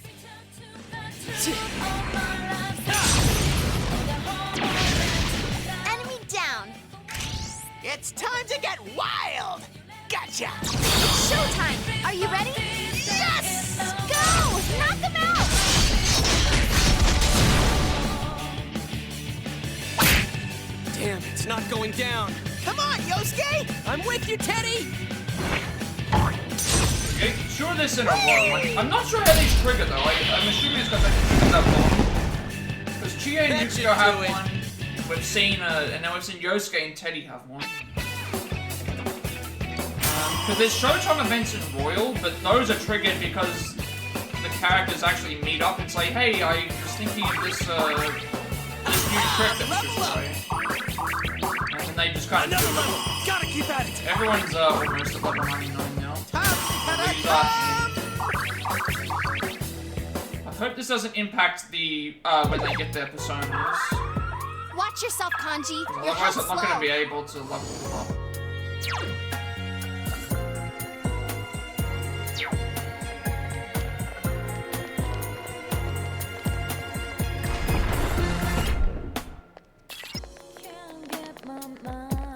Enemy down. It's time to get wild! Gotcha! It's showtime. Are you ready? Yes! Go! Knock them out! Damn, it's not going down. Come on, Yosuke! I'm with you, Teddy! Okay, sure this in a row. Like, I'm not sure how these trigger though. I'm assuming it's because I triggered that one. Because Chie and Yukio have one. We've seen, and now we've seen Yosuke and Teddy have one. Because there's Showtime events in Royal, but those are triggered because the characters actually meet up and say, hey, I was thinking of this, this new trick that we should try. And they just kind of do it. Gotta keep at it! Everyone's almost at level 99 now. I hope this doesn't impact the, when they get their personas. Watch yourself, Kanji. Your Otherwise health's I'm not going to low. be able to level them up.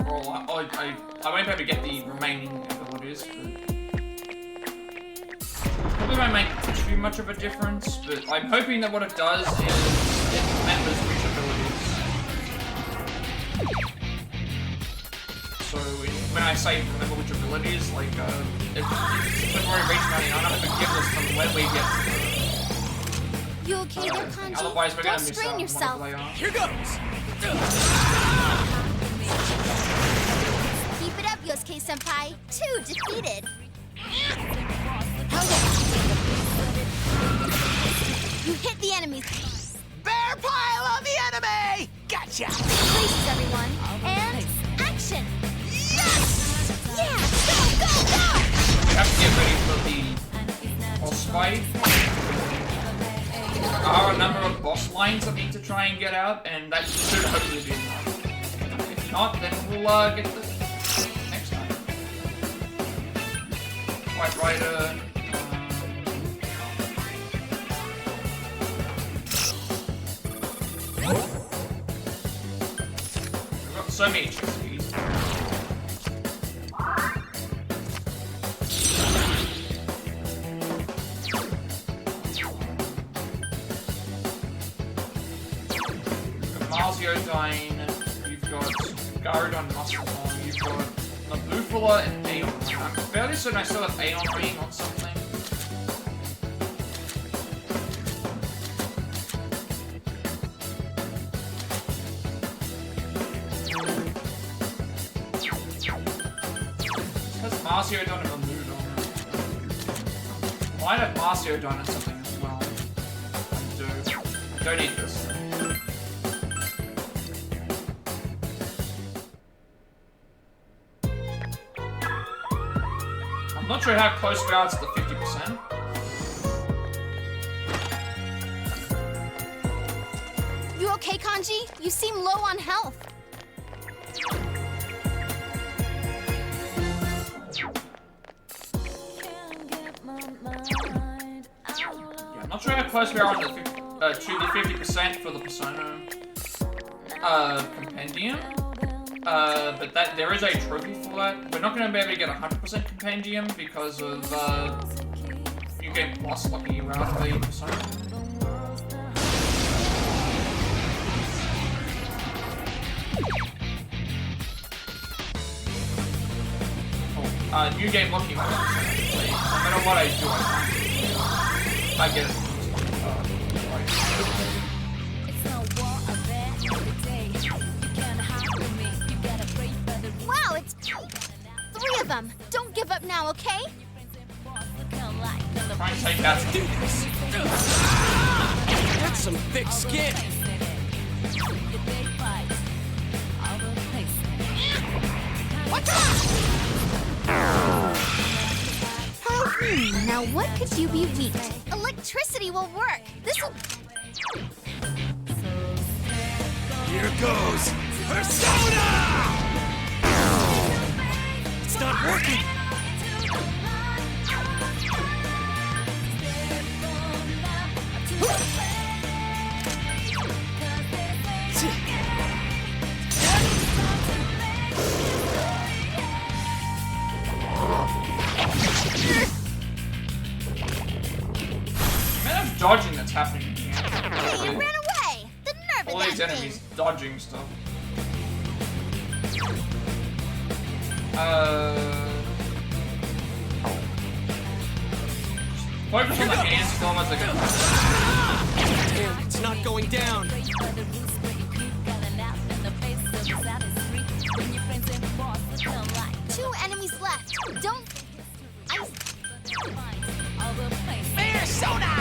Well, I won't be able to get the remaining abilities, but probably won't make too much of a difference, but I'm hoping that what it does is it remembers which abilities. So when I say remember which abilities, like if we've already reached 99, I have to give this from when we get to You okay there, Kanji? otherwise we're Don't gonna miss strain out on yourself. whatever they are. Here goes! Keep it up, Yosuke-senpai. 2 defeated. You hit the enemies. Bear pile on the enemy! Gotcha! Places, everyone. And action. Yes! Yeah, go! We have to get ready for the boss fight. There are a number of boss lines that we need to try and get out, and that should hopefully be enough. If not, then we'll get this next time. White Rider. We've got so many HSPs. Dying, you've got Garudon Mastodon, you've got Nabufula and Aeon. I'm fairly certain I still have Aeon Ring on something. It has Marciodon and Mamudon. Might have Marciodon and something as well. I do. I don't need this. I'm not sure how close we are to the 50%. You okay, Kanji? You seem low on health. Yeah, I'm not sure how close we are on the to the 50% for the Persona compendium. But there is a trophy for that. We're not going to be able to get 100% compendium because of New Game Plus locking you out of the Persona. New Game locking you out of the Persona. No matter what I do, I get it. Wow, it's 3 of them. Don't give up now, okay? Try and take that. Do this! That's some thick skin! Now what could you be weak to? Electricity will work. This'll... Here goes Persona! It's not working! Man, dodging that's happening here. Hey, it ran away! The nerve All of these that enemies thing! dodging stuff. Focus on the hands, it's almost like a... Damn, it's not going down! Two enemies left. Don't... Persona!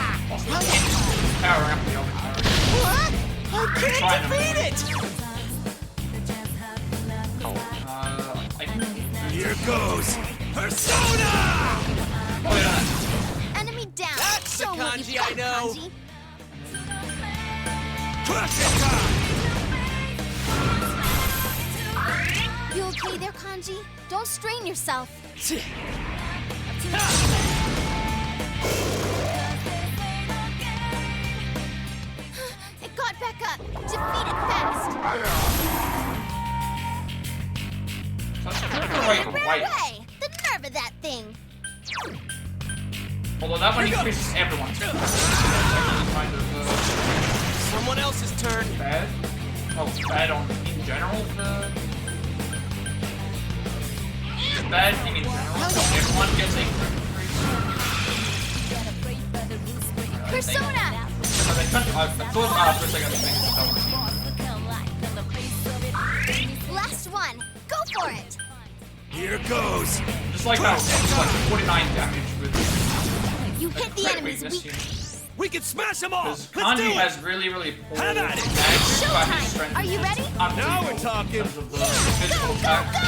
Powering up the other power. What? I can't Trying to defeat it! I can... Here goes Persona! Oh, yeah. Enemy down. That's the Show 'em what kanji you've got, I know. Kanji. Crush it, God! You okay there, Kanji? Don't strain yourself. It got back up. Defeat it fast. That's It the ran right. away. The nerve of that thing. Although that one increases everyone's. That's actually kind of Someone else's turn. bad. Oh, bad on in general for. Bad thing in general. Everyone gets a crit increase. Persona. I thought for a second the Last one. Go for it. Here goes. just like that, it's like 49 damage with You hit the crit enemy's weakness weak. here. We can smash them all. Because Let's do Kanji it. has really poor Have at it. damage, but his Showtime. strength Are you ready? is Now unbelievable we're talking. in terms of the Go, physical go, attack. go!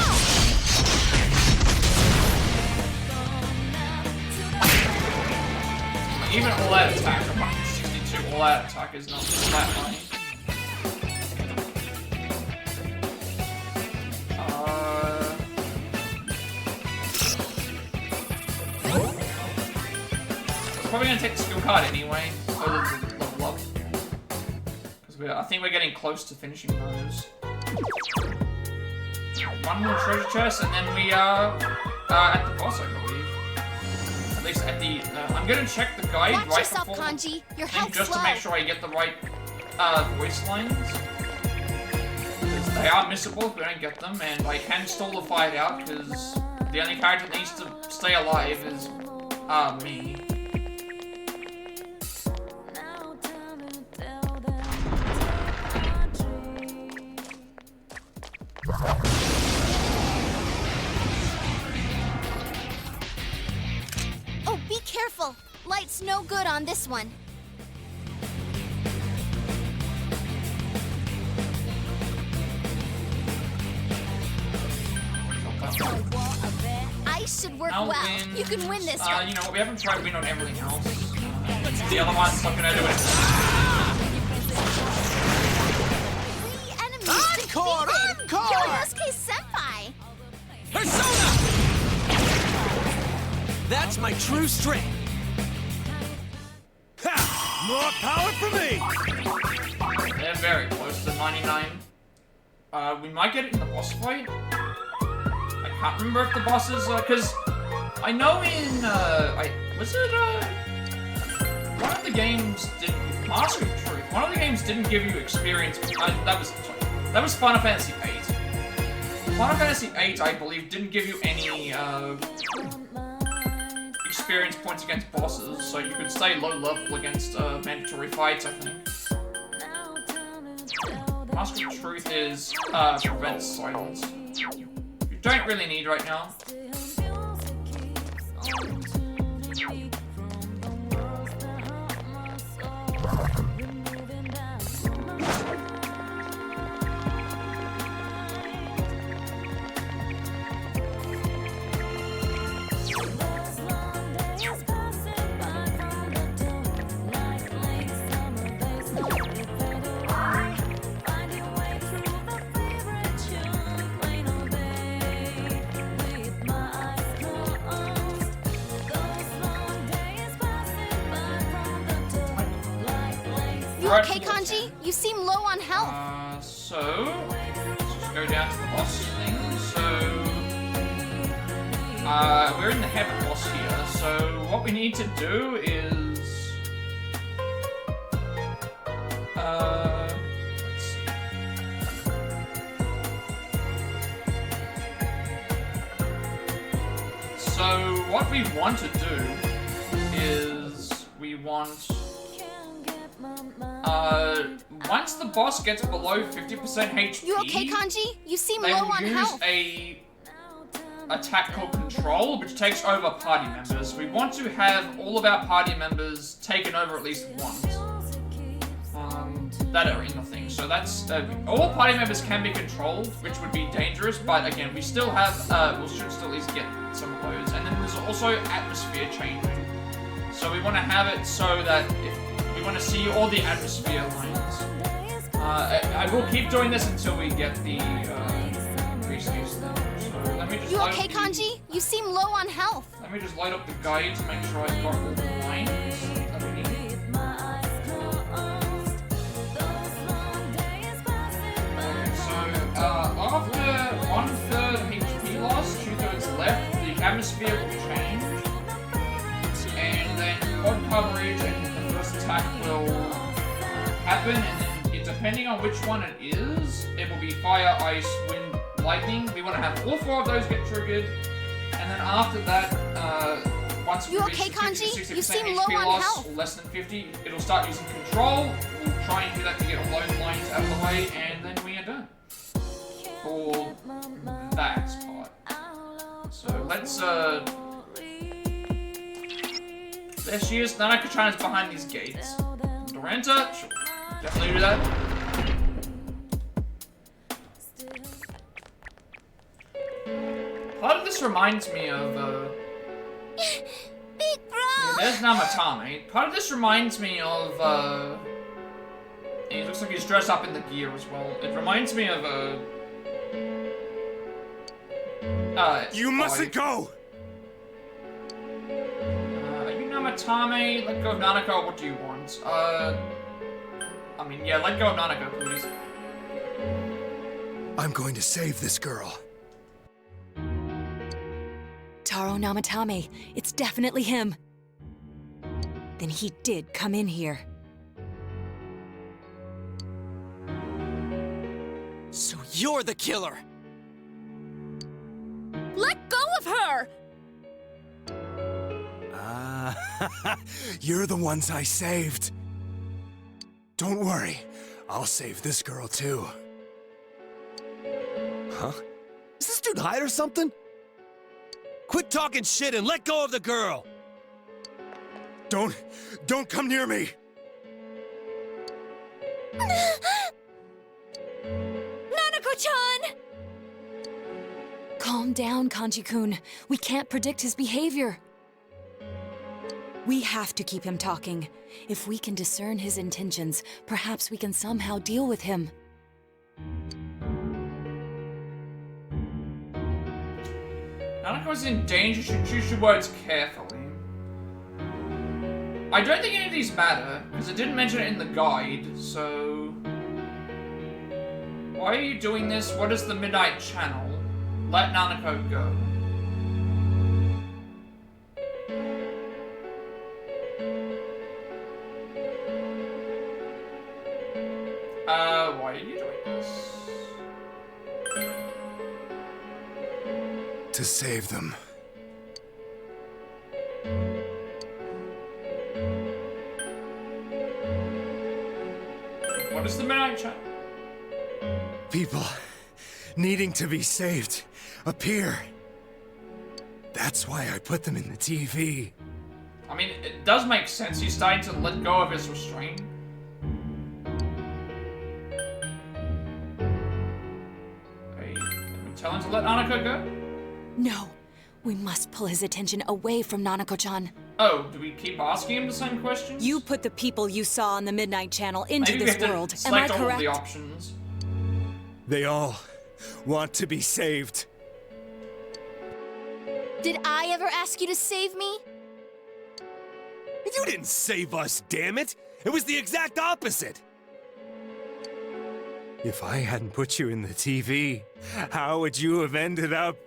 Even all out attack, a buck 62 all out attack is not that high. Probably gonna take the skill card anyway, so that we level up. Because I think we're getting close to finishing those. One more treasure chest, and then we are at the boss, I believe. At least at the. I'm gonna check the guide Watch right yourself, before Kanji. Your thing, health's just low. to make sure I get the right voice lines. Because they are missable if we don't get them, and I can stall the fight out because the only character that needs to stay alive is me. Oh, be careful. Light's no good on this one. Ice should work Now well. win. You can win this You one. know what? We haven't tried win on everything else. The other one's not gonna do it. 3 enemies Encore! defeated. Encore! Yonosuke Senpai. Persona! That's my true strength. Ha! More power for me! They're very close to 99. We might get it in the boss fight. I can't remember if the bosses, cause I know in, one of the games didn't, Master of Truth, one of the games didn't give you experience, that was Final Fantasy VIII. Final Fantasy VIII, I believe, didn't give you any, experience points against bosses, so you could stay low level against, mandatory fights, I think. Master of Truth is, prevents silence. You don't really need right now. You right okay, towards Kanji? him. You seem low on health. So let's just go down to the boss thing. So we're in the heaven boss here. So what we need to do is let's see. So what we want to do is we want once the boss gets below 50% HP, You okay, Kanji? You seem they low will on use health. a attack called Control, which takes over party members. We want to have all of our party members taken over at least once. That are in the thing. So that's all party members can be controlled, which would be dangerous. But again, we still have we should still at least get some of those. And then there's also atmosphere changing. So we want to have it so that if we want to see all the atmosphere lines. I will keep doing this until we get the pre-skills thing. So let me just. You load okay, up the- Kanji? You seem low on health. Let me just load up the guide to make sure I've got all the lines that we need. After 1/3 HP loss, 2/3 left, the atmosphere will change. And then quad coverage and the first attack will happen, and then depending on which one it is, it will be fire, ice, wind, lightning. We want to have all 4 of those get triggered. And then after that, once we You reach okay, 50 to Kanji? 60% You seem HP low on loss, health. or less than 50, it'll start using control. We'll try and do that to get all those lines out of the way, and then we are done. For that part. So let's there she is. Nanako-chan is behind these gates. Doranta, sure. Definitely do that. Part of this reminds me of Big bro! there's Namatame. Part of this reminds me of he looks like he's dressed up in the gear as well. It reminds me of You mustn't go! Are you Namatame? Let go of Nanako, what do you want? I mean, yeah, let go of Nanako, please. I'm going to save this girl. Taro Namatame, it's definitely him. Then he did come in here. So you're the killer! Let go of her! You're the ones I saved. Don't worry, I'll save this girl too. Huh? Is this dude high or something? Quit talking shit and let go of the girl! Don't come near me! Nanako-chan! Calm down, Kanji-kun. We can't predict his behavior. We have to keep him talking. If we can discern his intentions, perhaps we can somehow deal with him. Nanako's in danger, should choose your words carefully. I don't think any of these matter, because it didn't mention it in the guide, so... Why are you doing this? What is the Midnight Channel? Let Nanako go. Why are you doing this? To save them. What is the Midnight Channel? People needing to be saved appear. That's why I put them in the TV. I mean, it does make sense. He's starting to let go of his restraint. Hey, did we tell him to let Nanako go? No, we must pull his attention away from Nanako-chan. Oh, do we keep asking him the same questions? You put the people you saw on the Midnight Channel into Maybe this we have world. to Am I select all of correct? the options. They all want to be saved. Did I ever ask you to save me? You didn't save us, damn it! It was the exact opposite! If I hadn't put you in the TV, how would you have ended up?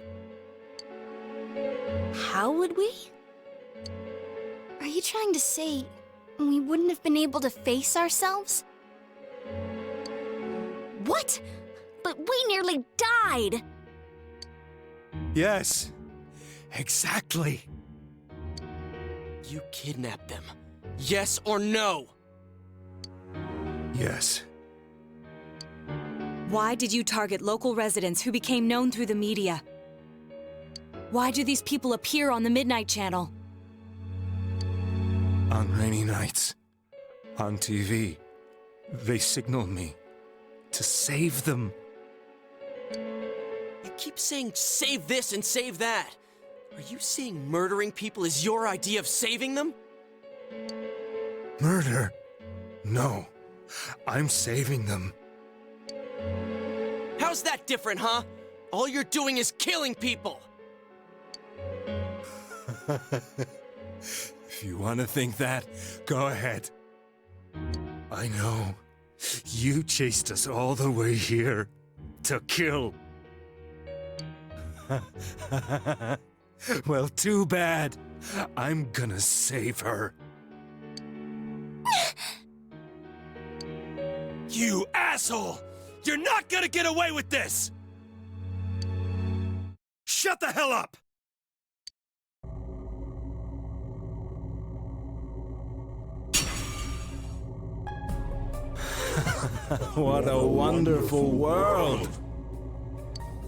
How would we? Are you trying to say we wouldn't have been able to face ourselves? What? But we nearly died! Yes, exactly. You kidnapped them. Yes or no? Yes. Why did you target local residents who became known through the media? Why do these people appear on the Midnight Channel? On rainy nights, on TV, they signal me to save them. You keep saying save this and save that. Are you saying murdering people is your idea of saving them? Murder? No, I'm saving them. How's that different, huh? All you're doing is killing people! If you want to think that, go ahead. I know. You chased us all the way here to kill. Well, too bad. I'm gonna save her. You asshole! You're not gonna get away with this! Shut the hell up! What a wonderful world!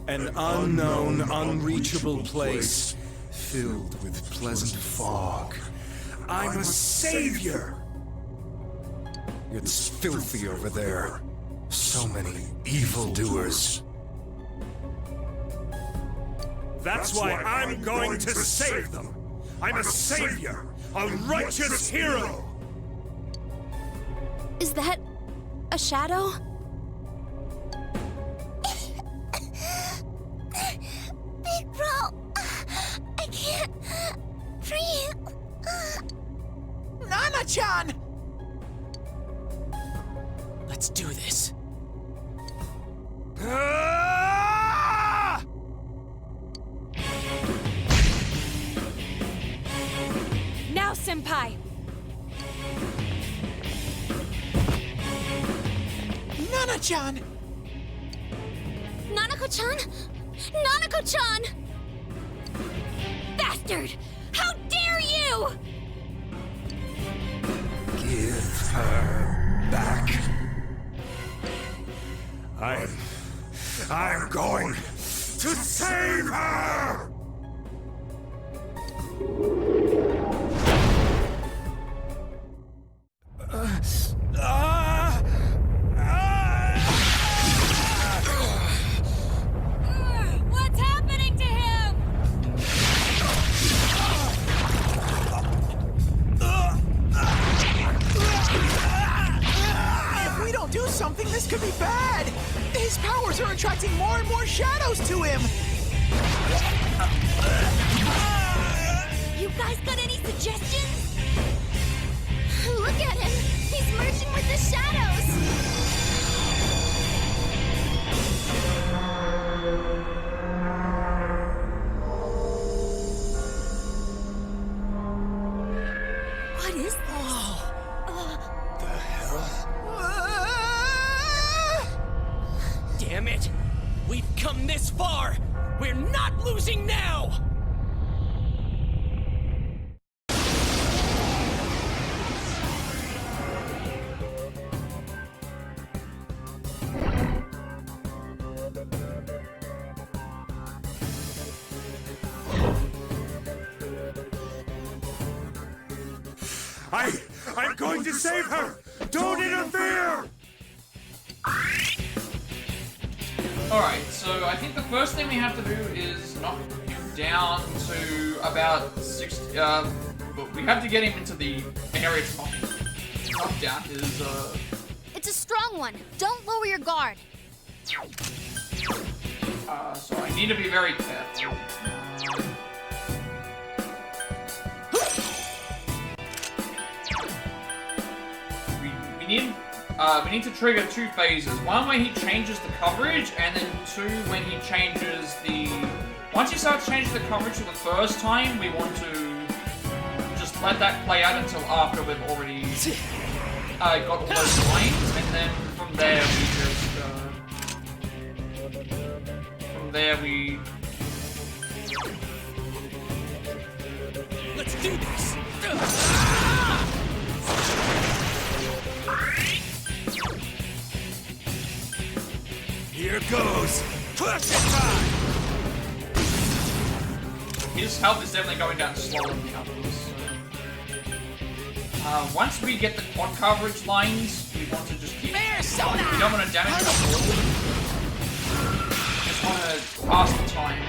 An unknown, unreachable place, filled with pleasant fog. I'm a savior! It's filthy over there. So many evildoers. That's why I'm going to save them! I'm a savior! A righteous hero! Is that a shadow? Big bro, I can't breathe. Nana-chan! Let's do this. Ah! Now, Senpai! Nana-chan! Nanako-chan? Nanako-chan! Bastard! How dare you! Give her back. I'm going to save her! What's happening to him? If we don't do something, this could be bad! His powers are attracting more and more shadows to him! You guys got any suggestions? Look at him! He's merging with the shadows! What is this? The hell? Damn it! We've come this far! We're not losing now! I'm going to save her! Don't interfere! Alright, so I think the first thing we have to do is knock him down to about 60. But we have to get him into the area to knock down his. It's a strong one. Don't lower your guard. So I need to be very careful. we need to trigger 2 phases. One where he changes the coverage, and then 2 when he changes the... Once he starts changing the coverage for the first time, we want to just let that play out until after we've already got all those lines, and then from there we just... from there we... Let's do this! Here goes! Clutch it time! His health is definitely going down slower than the others. So. Once we get the quad coverage lines, we want to just keep going. We don't want to damage them all. Just want to pass the time.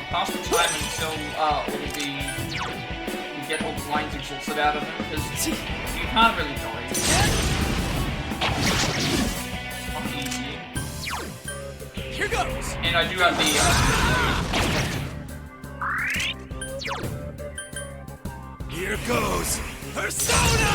Pass the time until we get all the lines exhausted out of him, because you can't really die. Not easy. Here goes! And I do have the Here goes! Persona!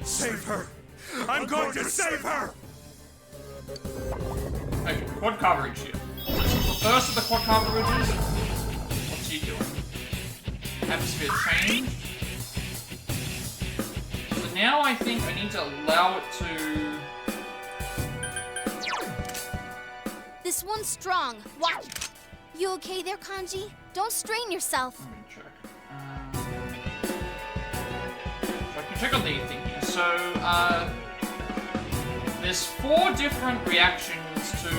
Save her! I'm going to save her! okay, quad coverage here. This is the first of the quad coverages. What's he doing? Atmosphere change. So now I think I need to allow it to... This one's strong. Watch. You okay there, Kanji? Don't strain yourself. Let me check. So I can check on the thing here. So, there's 4 different reactions to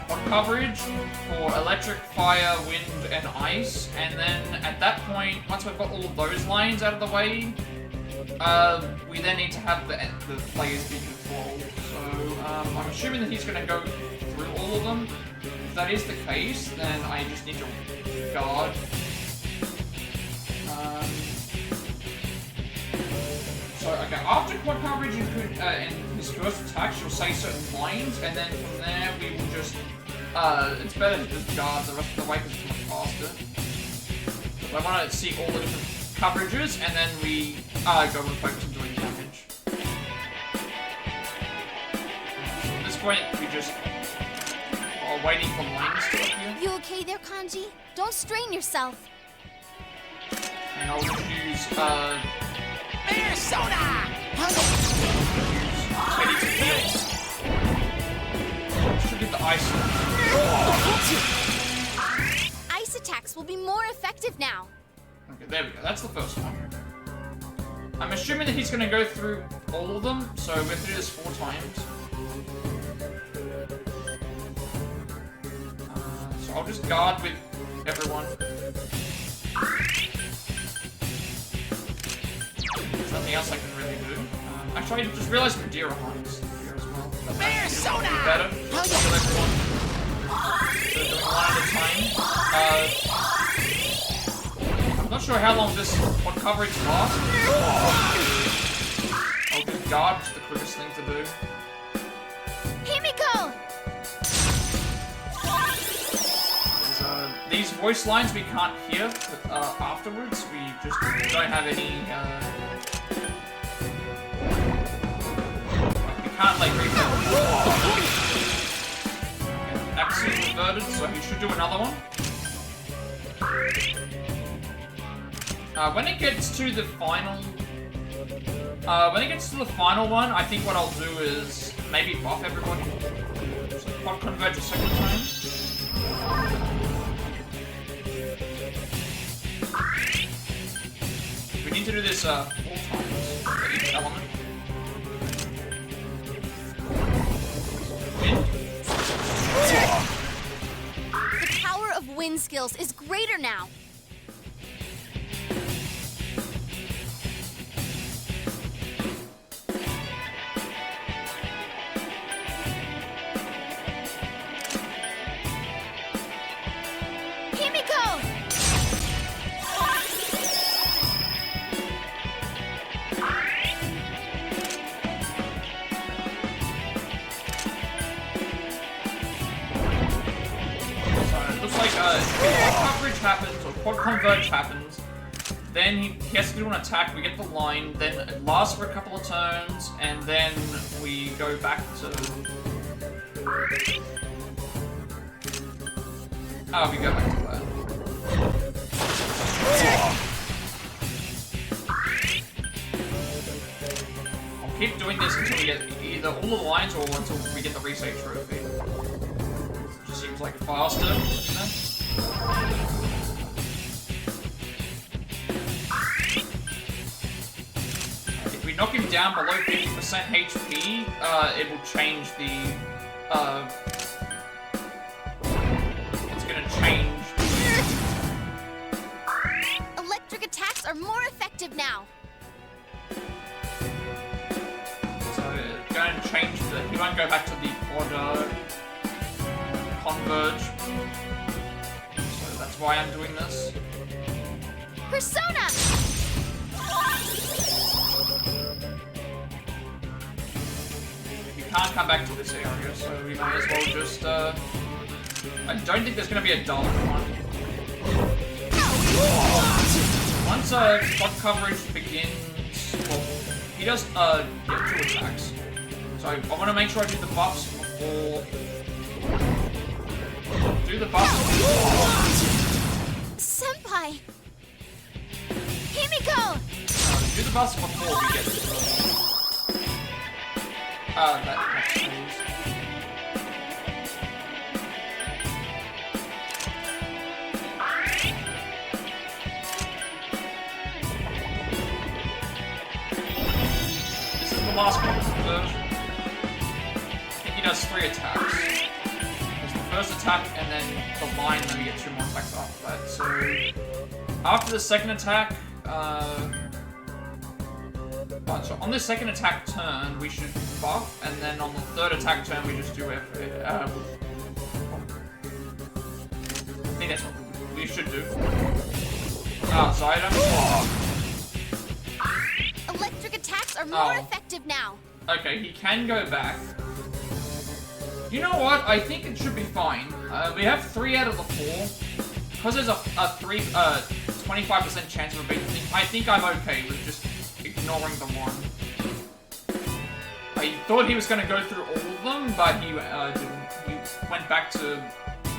quad coverage for electric, fire, wind, and ice. And then at that point, once we've got all of those lines out of the way, we then need to have the players be controlled. So, I'm assuming that he's going to go through all of them. If that is the case, then I just need to guard. So, okay, after quad coverage in his first attack, she'll say certain lines, and then from there we will just, it's better to just guard the rest of the way because it's much faster. So I want to see all the different coverages, and then we go and focus on doing damage. So at this point, we just are waiting for lines to appear. You okay there, Kanji? Don't strain yourself. And I'll just use, Persona! Teddy to heal. Should get the ice. Ice attacks will be more effective now. Okay, there we go. That's the first one. I'm assuming that he's going to go through all of them, so we have to do this 4 times. So I'll just guard with everyone. There's nothing else I can really do. Actually, I just realized Madeira hunts here as well. Persona! Better. Heal everyone. So doing 1 at a time. I'm not sure how long what coverage lasts. I'll do guard, which is the quickest thing to do. Himiko! These voice lines we can't hear afterwards. We just don't have any. We can't like read them. Axe is inverted, so he should do another one. When it gets to the final, one, I think what I'll do is maybe buff everybody. So quad converge a second time. We need to do this 4 times for each element. Win. The power of wind skills is greater now. Himiko! converge happens. Then he has to do an attack, we get the line, then it lasts for a couple of turns, and then we go back to... Oh, we go back to that. I'll keep doing this until we get either all the lines or until we get the reset trophy. It just seems like faster, you know? If we knock him down below 50% HP, it will change the, it's gonna change. Electric attacks are more effective now. So it's gonna change the, he won't go back to the quad, converge. So that's why I'm doing this. Persona! You can't come back to this area, so we might as well just, I don't think there's gonna be a dark one. Once, spot coverage begins, well, he does, yeah, 2 attacks. So I wanna make sure I do the buffs before... Do the buffs before... Senpai! Himiko! Do the buffs before we get to the... that next phase. This is the last one conversion. I think he does 3 attacks. There's the first attack and then the line, then we get 2 more attacks after that. So after the second attack, so on the second attack turn, we should buff, and then on the third attack turn, we just do every, I think that's what we should do. Zyda. Electric attacks are more effective now. Okay, he can go back. You know what? I think it should be fine. We have 3 out of the 4. Because there's a 25% chance of a beat. I think I'm okay with just ignoring the one. I thought he was going to go through all of them, but he didn't. He went back to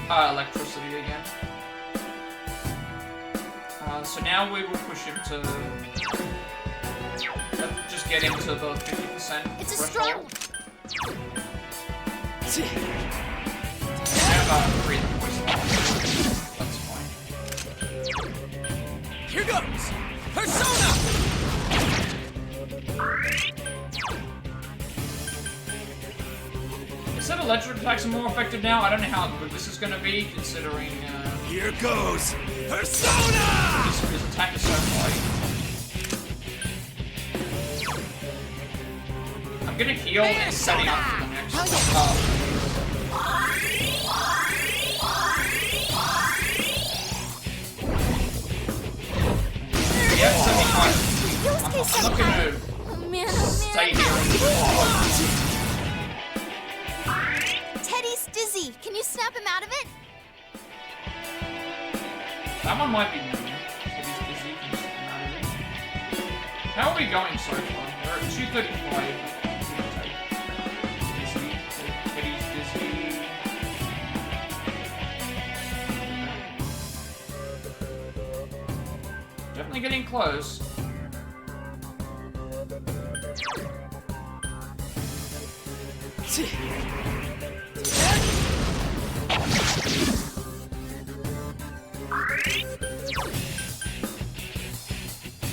electricity again. So now we will push him to... just get him to the 50%. It's a strong... That's fine. Here goes! Persona! Is that electric attacks are more effective now? I don't know how good this is going to be, considering... Here goes! Persona! His attack is so high. I'm going to heal and setting up for the next... Yeah, 75. I'm not going to stay here and... Teddy's dizzy. Can you snap him out of it? That one might be new. Teddy's busy. Can you snap him out of it? How are we going so far? We're at 235. Dizzy. Teddy's dizzy. Definitely getting close.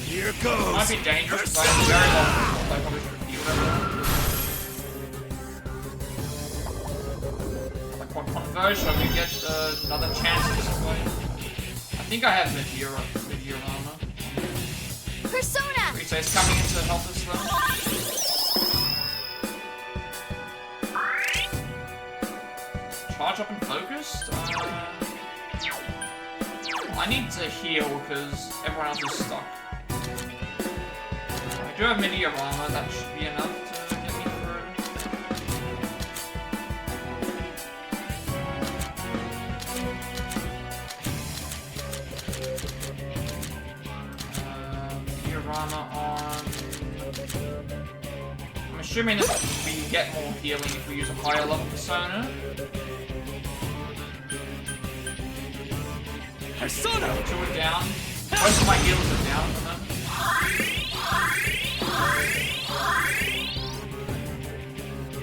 Here goes! Might be dangerous because I have very long control. I probably should have healed everyone. Like, what conversion? We get another chance at this point. I think I have mid-year armor. Persona! Reset's coming in to help us though. Charge up and focused? I need to heal because everyone else is stuck. I do have mid-year armor, that should be enough to get me through. armor on. I'm assuming that we get more healing if we use a higher level persona. Persona! 2 are down. Most of my heals are down for them.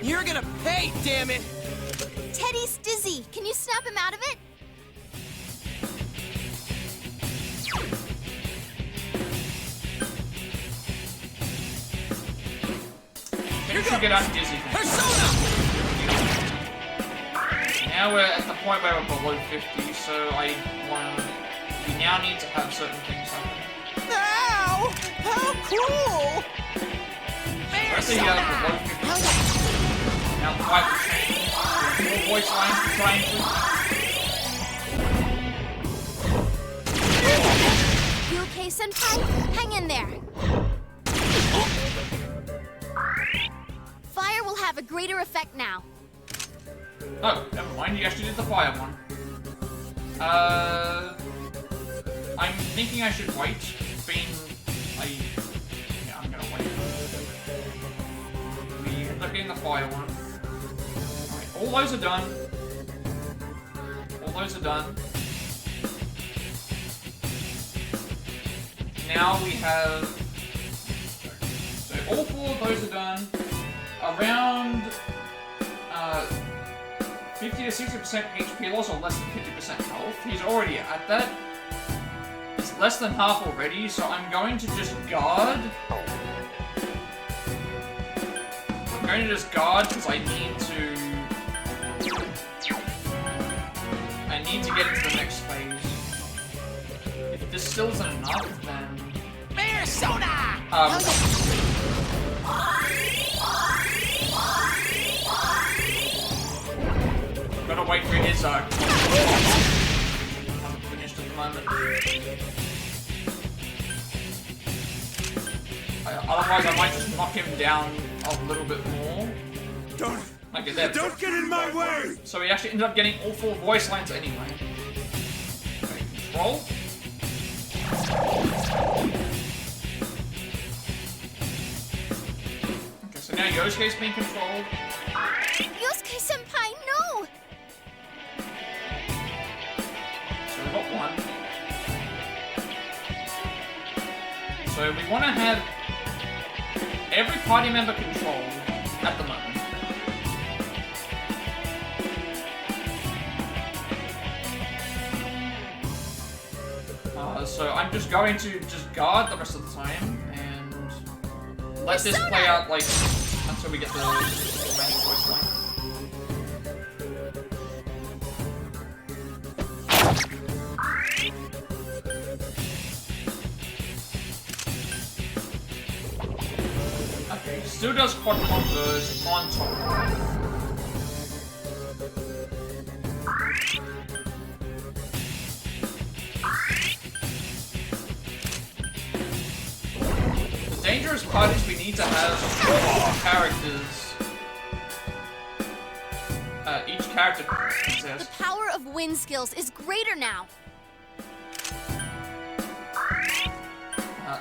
You're gonna pay, damn it! Teddy's dizzy. Can you snap him out of it? Maybe we should get undizzy. Persona! Now we're at the point where we're below 50, so we now need to have certain things happen. Ow! How cool! Let's see below 50. Now the fight will change. More voice lines to try and You okay, Senpai? Hang in there. Fire will have a greater effect now. Oh, never mind, you actually did the fire one. I'm thinking I should wait. Yeah, I'm gonna wait. We end up getting the fire one. Alright, all those are done. All those are done. Now we have... So all 4 of those are done. Around 50 to 60% HP loss or less than 50% health. He's already at that. It's less than half already, so I'm going to just guard. I'm going to just guard because I need to get into the next phase. If this still isn't enough, then... Persona! Gotta wait for his finished at the moment. Otherwise, I might just knock him down a little bit more. Don't get in my way! So we actually ended up getting all 4 voice lines anyway. Okay, control. Okay, so now Yosuke's being controlled. Yosuke-senpai, no! So we got 1. So we want to have every party member controlled at the moment. So I'm just going to just guard the rest of the time and let this play out like until we get the main voice line. Okay, still does quad combos on top of that. The dangerous part is we need to have characters. Each character The power of wind skills is greater now.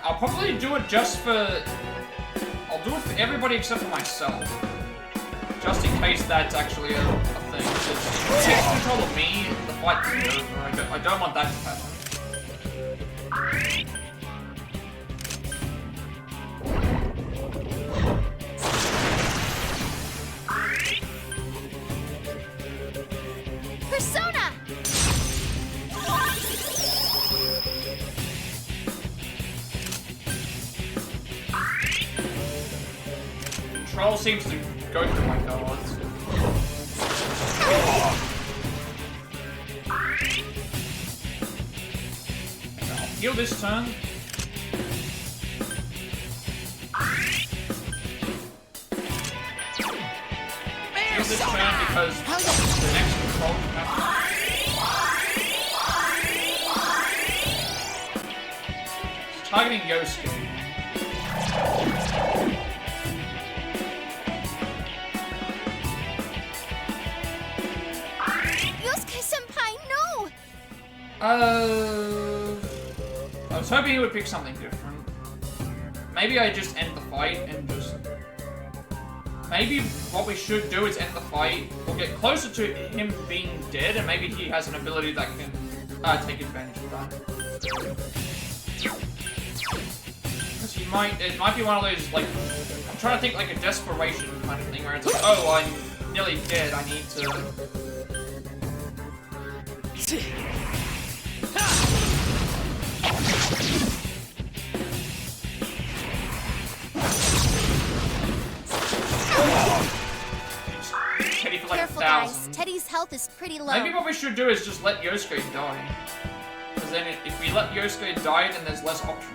I'll probably do it just for... I'll do it for everybody except for myself. Just in case that's actually a thing. If it takes control of me, the fight can be over. I don't want that to happen. Persona! Control seems to go through my cards. I'll heal this turn. Heal this turn because the next control can happen. It's targeting Yosuke. Yosuke-senpai, no! I was hoping he would pick something different. maybe I just end the fight and just... Maybe what we should do is end the fight. We'll get closer to him being dead, and maybe he has an ability that can take advantage of that. Because he might... It might be one of those, like... I'm trying to think like a desperation kind of thing, where it's like, oh, I'm nearly dead, I need to... Teddy for like Careful, 1,000. guys. Teddy's health is pretty low. Maybe what we should do is just let Yosuke die. Because then if we let Yosuke die, then there's less options.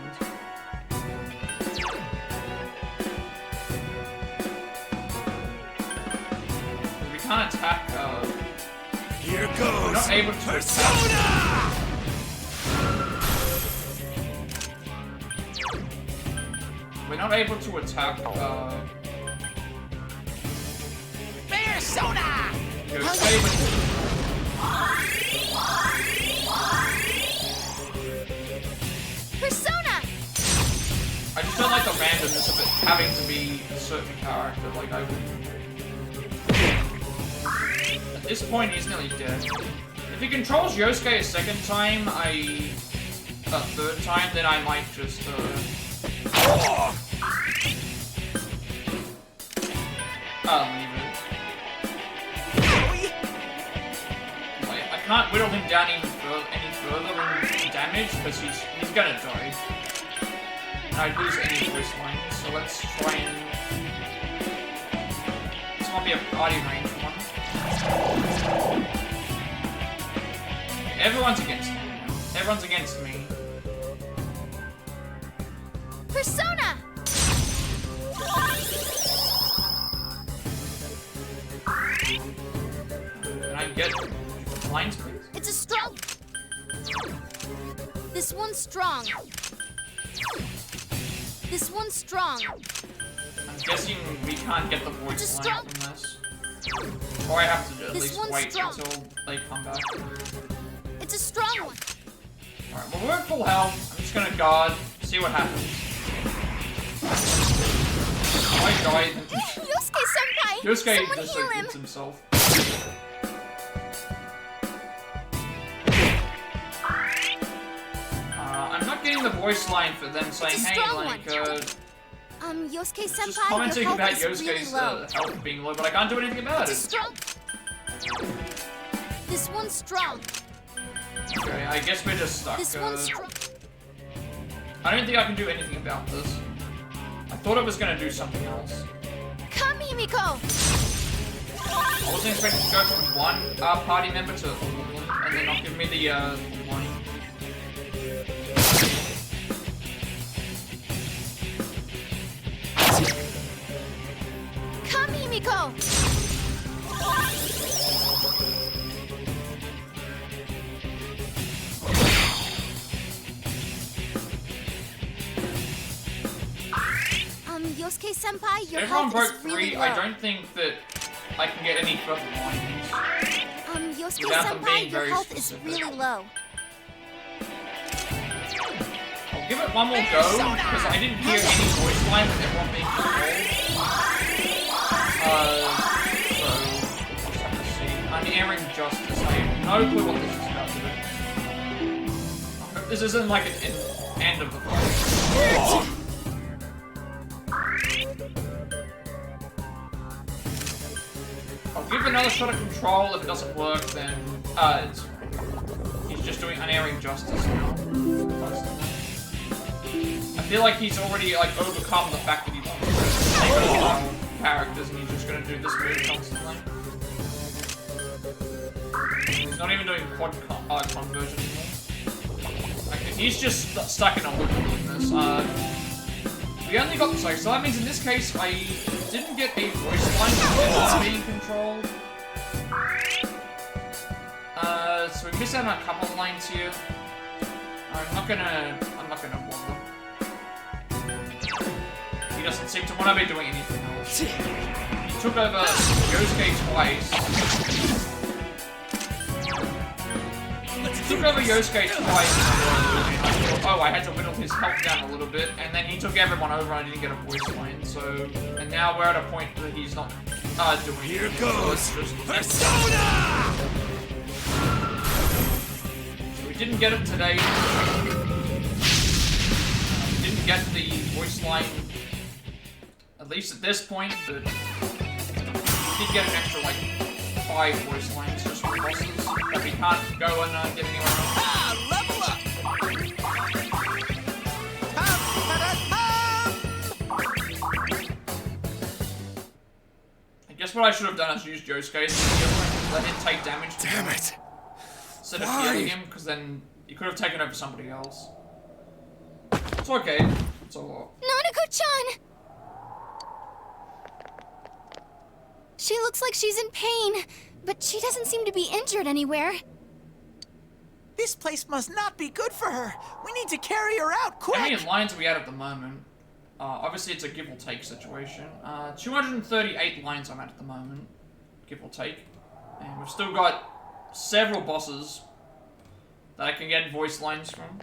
We can't attack, Here we're goes. not able to Persona! We're not able to attack, Persona! Yosuke, but... Persona! I just don't like the randomness of it having to be a certain character, like I would... At this point, he's nearly dead. If he controls Yosuke a second time, a third time, then I might just, leave it. Like, I can't whittle him down even any further in damage, because he's gonna die. And I'd lose any voice lines, so let's try and... This might be a party range one. Everyone's against me. Everyone's against me. Persona! Can I get lines, please? It's a strong... This one's strong. This one's strong. I'm guessing we can't get the voice Just line strong. from this. Or I have to at This least one's wait strong. until they come back. It's a strong one. Alright, well we're at full health. I'm just gonna guard, see what happens. If I die, then... Yosuke-senpai! Yosuke Someone just heal like him! hits himself. I'm not getting the voice line for them saying, It's a hey, strong like, just Yosuke-senpai, commenting your about health is really Yosuke's low. health being low, but I can't do anything about It's a it. strong... This one's strong. Okay, I guess we're just stuck. This one's strong. I don't think I can do anything about this. I thought it was gonna do something else. Come, Himiko! I wasn't expecting to go from one party member to all of them, and then not give me the one. Come, Himiko! Yosuke-senpai, your Everyone health broke is really 3. low. I don't think that I can get any further lines. Without them being Yosuke-senpai, your very health is specific. really low. I'll give it one more go, because I didn't hear any voice line with everyone being controlled. So, we'll just have to see. Unerring Justice. I have no clue what this is about to do. I hope this isn't like an end of the fight. I'll give another shot at control. If it doesn't work, then he's just doing unerring justice now. I feel like he's already like overcome the fact that he wants to take over characters, and he's just gonna do this move constantly. He's not even doing quad conversion anymore. Okay, he's just stuck in a loop doing this. We only got so that means in this case I didn't get a voice line from being controlled. So we missed out on a couple of lines here. I'm not gonna bother. He doesn't seem to want to be doing anything else. He took over Yosuke twice. Let's took over Yosuke twice. Oh, I had to whittle his health down a little bit, and then he took everyone over and I didn't get a voice line, so... And now we're at a point that he's not doing Here anything, goes so it's just... Persona! So we didn't get it today. We didn't get the voice line, at least at this point, but... We did get an extra, like, 5 voice lines just for bosses that we can't go and get anywhere else. Ah, level up! I guess what I should have done is use Yosuke to let him take damage. Damn it! Instead of Why? healing him, because then he could have taken over somebody else. It's okay. It's alright. Nanako-chan! She looks like she's in pain, but she doesn't seem to be injured anywhere. This place must not be good for her. We need to carry her out, quick! How many lines are we at the moment? Obviously it's a give or take situation. 238 lines I'm at the moment, give or take. And we've still got several bosses that I can get voice lines from.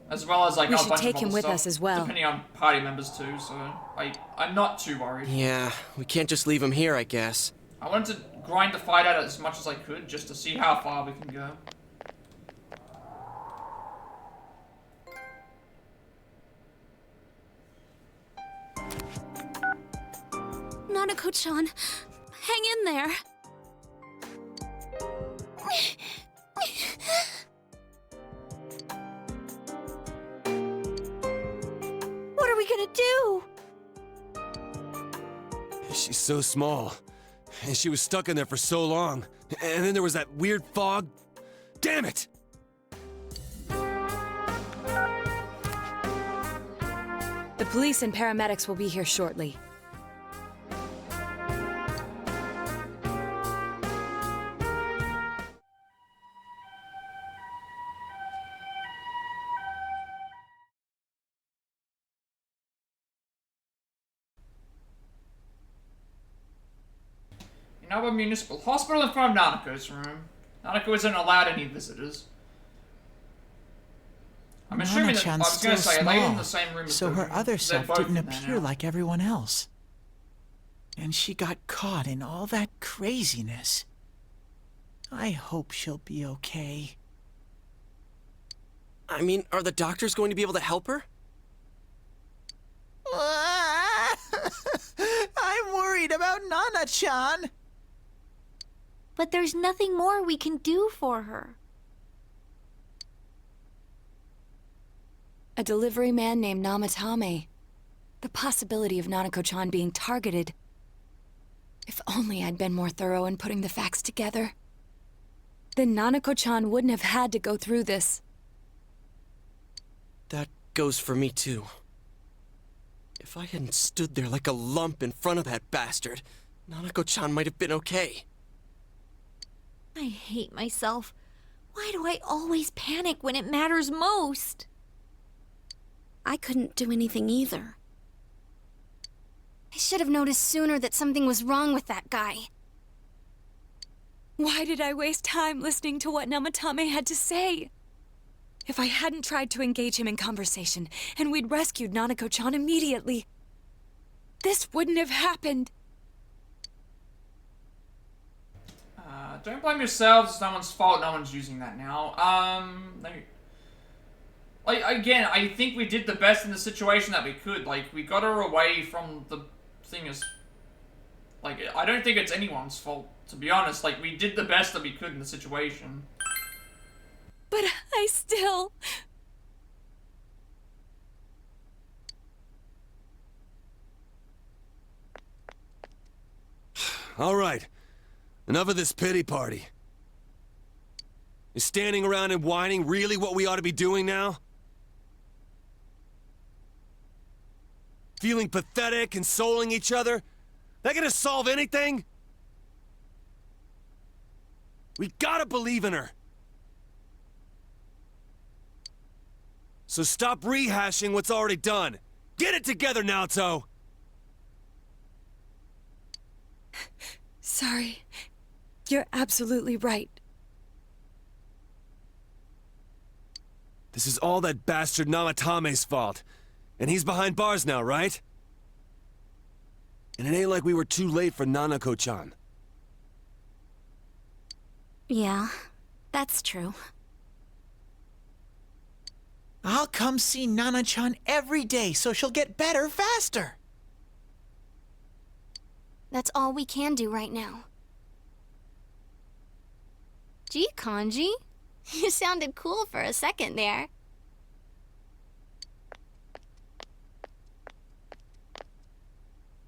As well as like We a should bunch take of him other with stuff, us as well. depending on party members too, so I'm not too worried. Yeah, we can't just leave him here, I guess. I wanted to grind the fight out as much as I could, just to see how far we can go. Nanako-chan, hang in there. What are we gonna do? She's so small. And she was stuck in there for so long. And then there was that weird fog. Damn it! The police and paramedics will be here shortly. Another municipal hospital in front of Nanako's room. Nanako isn't allowed any visitors. I'm assuming that I Nana-chan's was going to still say, are they in small, the same room as so her Dojima? other They're self both didn't in there appear now. like everyone else. And she got caught in all that craziness. I hope she'll be okay. I mean, are the doctors going to be able to help her? I'm worried about Nana-chan. But there's nothing more we can do for her. A delivery man named Namatame. The possibility of Nanako-chan being targeted. If only I'd been more thorough in putting the facts together. Then Nanako-chan wouldn't have had to go through this. That goes for me, too. If I hadn't stood there like a lump in front of that bastard, Nanako-chan might have been okay. I hate myself. Why do I always panic when it matters most? I couldn't do anything either. I should have noticed sooner that something was wrong with that guy. Why did I waste time listening to what Namatame had to say? If I hadn't tried to engage him in conversation, and we'd rescued Nanako-chan immediately, this wouldn't have happened. Don't blame yourselves, it's no one's fault, no one's using that now. Like, again, I think we did the best in the situation that we could. Like, we got her away from the thing as... Like, I don't think it's anyone's fault, to be honest. Like, we did the best that we could in the situation. But I still... All right. Enough of this pity party. Is standing around and whining really what we ought to be doing now? Feeling pathetic, consoling each other? That gonna solve anything? We gotta believe in her. So stop rehashing what's already done. Get it together, Naoto! Sorry. You're absolutely right. This is all that bastard Namatame's fault. And he's behind bars now, right? And it ain't like we were too late for Nanako-chan. Yeah, that's true. I'll come see Nana-chan every day so she'll get better faster. That's all we can do right now. Gee, Kanji, you sounded cool for a second there.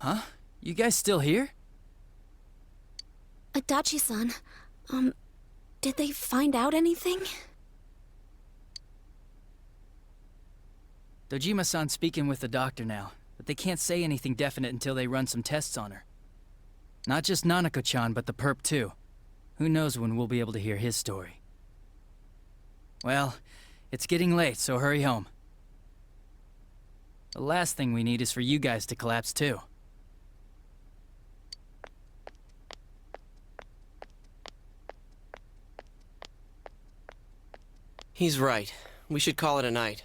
Huh? You guys still here? Adachi-san, did they find out anything? Dojima-san's speaking with the doctor now, but they can't say anything definite until they run some tests on her. Not just Nanako-chan, but the perp too. Who knows when we'll be able to hear his story. Well, it's getting late, so hurry home. The last thing we need is for you guys to collapse too. He's right. We should call it a night.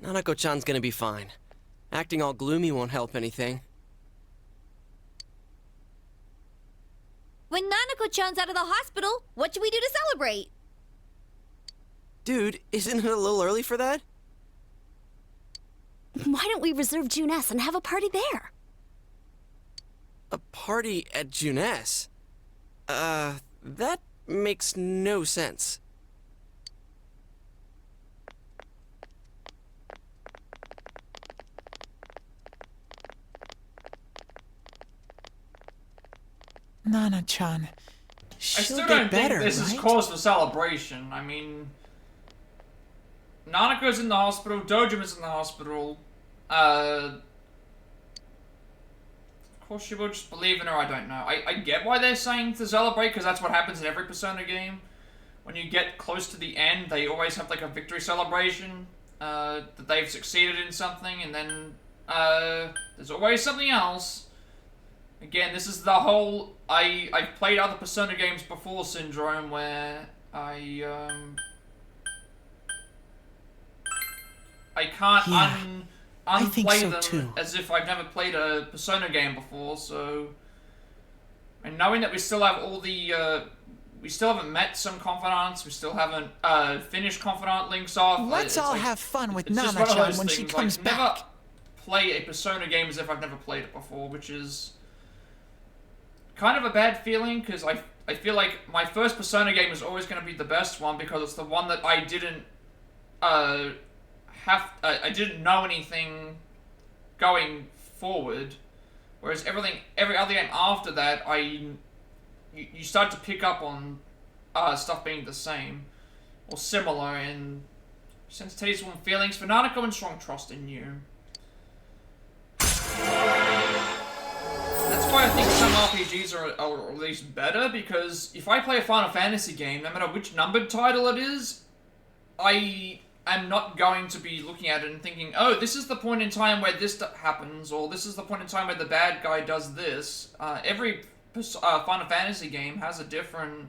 Nanako-chan's gonna be fine. Acting all gloomy won't help anything. When Nanako-chan's out of the hospital, what should we do to celebrate? Dude, isn't it a little early for that? Why don't we reserve June S and have a party there? A party at Juness? That makes no sense. Nana-chan, I she'll still get don't better, think this right? is cause for celebration. I mean, Nanako's in the hospital, Dojima's in the hospital. Of course she will just believe in her, I don't know. I get why they're saying to celebrate, because that's what happens in every Persona game. When you get close to the end, they always have like a victory celebration, that they've succeeded in something, and then, there's always something else. Again, this is the whole, I've played other Persona games before syndrome where I can't Yeah, I think unplay so them too. as if I've never played a Persona game before, so... And knowing that we still have all the, we still haven't met some confidants, we still haven't, finished confidant links off. Let's it's all like, have fun with it's just one of Nana-chan those when she things, comes like, back. Never play a Persona game as if I've never played it before, which is kind of a bad feeling, because I feel like my first Persona game is always going to be the best one, because it's the one that I didn't I didn't know anything going forward, whereas every other game after that, you start to pick up on stuff being the same or similar, and sensitivities and feelings for Nanako and strong trust in you. That's why I think some RPGs are at least better, because if I play a Final Fantasy game, no matter which numbered title it is, I am not going to be looking at it and thinking, oh, this is the point in time where this happens, or this is the point in time where the bad guy does this. Every Final Fantasy game has a different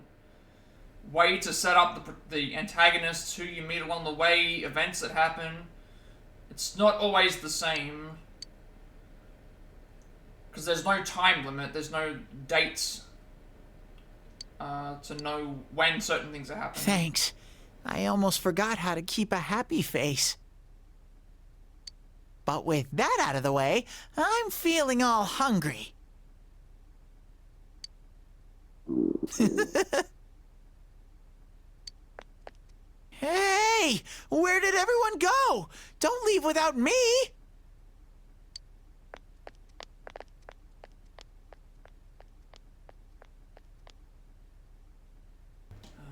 way to set up the antagonists, who you meet along the way, events that happen. It's not always the same. Because there's no time limit, there's no dates to know when certain things are happening. Thanks. I almost forgot how to keep a happy face. But with that out of the way, I'm feeling all hungry. Hey! Where did everyone go? Don't leave without me!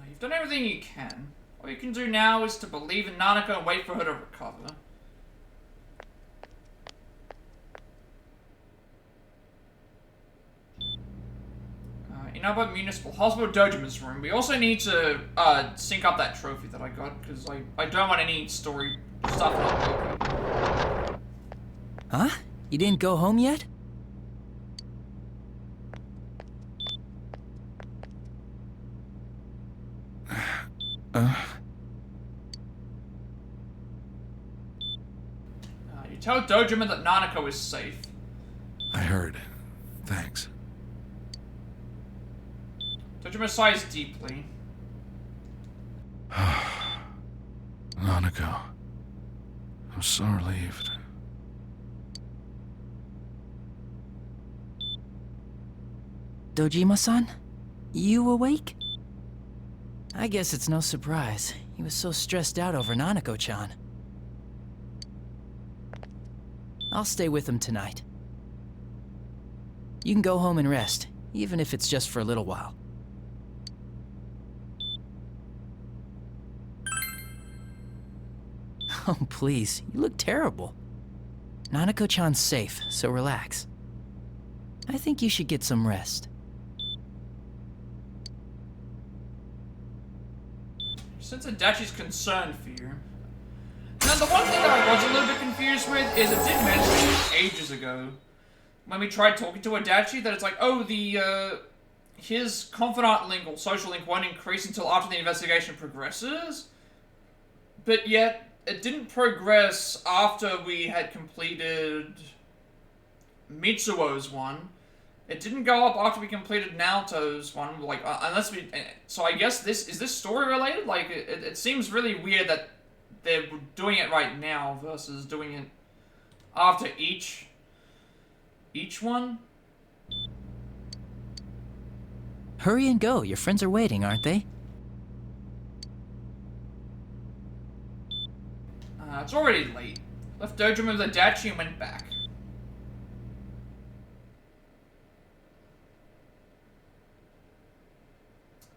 You've done everything you can. All you can do now is to believe in Nanako and wait for her to recover. In our municipal hospital Dojima's room, we also need to sync up that trophy that I got, because I don't want any story stuff not working. Huh? You didn't go home yet? You tell Dojima that Nanako is safe. I heard. Thanks. Dojima sighs deeply. Nanako. I'm so relieved. Dojima-san? You awake? I guess it's no surprise. He was so stressed out over Nanako-chan. I'll stay with him tonight. You can go home and rest, even if it's just for a little while. Oh, please, you look terrible. Nanako-chan's safe, so relax. I think you should get some rest. Since Adachi's concerned for you. Now, the one thing that I was a little bit confused with is it did mention ages ago when we tried talking to Adachi that it's like, oh, his confidant link or social link won't increase until after the investigation progresses. But yet, it didn't progress after we had completed Mitsuo's one. It didn't go up after we completed Naoto's one, like, unless we... So I guess is this story related? Like, it seems really weird that they're doing it right now versus doing it after each one. Hurry and go, your friends are waiting, aren't they? It's already late. Left Dojima with Adachi and went back.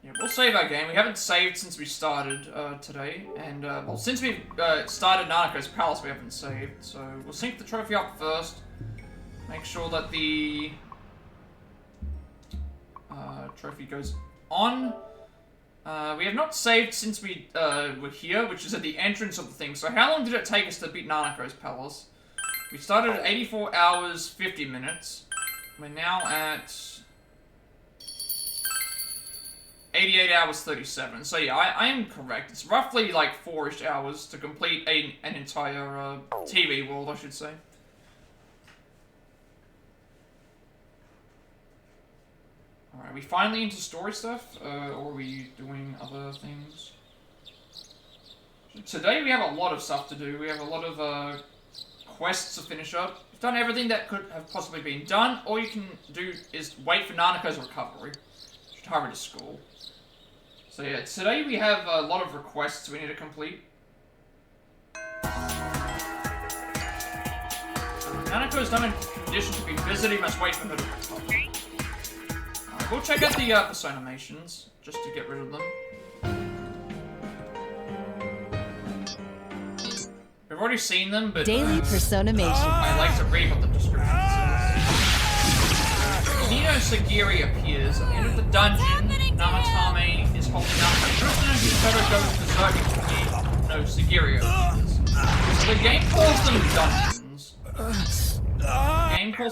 Yeah, we'll save our game. We haven't saved since we started today, and well, since we've started Nanako's Palace, we haven't saved. So we'll sync the trophy up first. Make sure that the trophy goes on. We have not saved since we were here, which is at the entrance of the thing. So how long did it take us to beat Nanako's Palace? We started at 84 hours, 50 minutes. We're now at 88 hours, 37. So yeah, I am correct. It's roughly like 4-ish hours to complete an entire TV world, I should say. Alright, are we finally into story stuff? Or are we doing other things? Today we have a lot of stuff to do. We have a lot of quests to finish up. We've done everything that could have possibly been done. All you can do is wait for Nanako's recovery. Should hurry to school. So yeah, today we have a lot of requests we need to complete. Nanako is not in condition to be visited. We must wait for her to recover. Alright, we'll check out the Personamations, just to get rid of them. We've already seen them, but Daily Personamation. I like to read what the description says. Nino Sagiri appears at the end of the dungeon. Namatame is holding up a prisoner whose photo goes berserk. No, Sagiri appears. So the game calls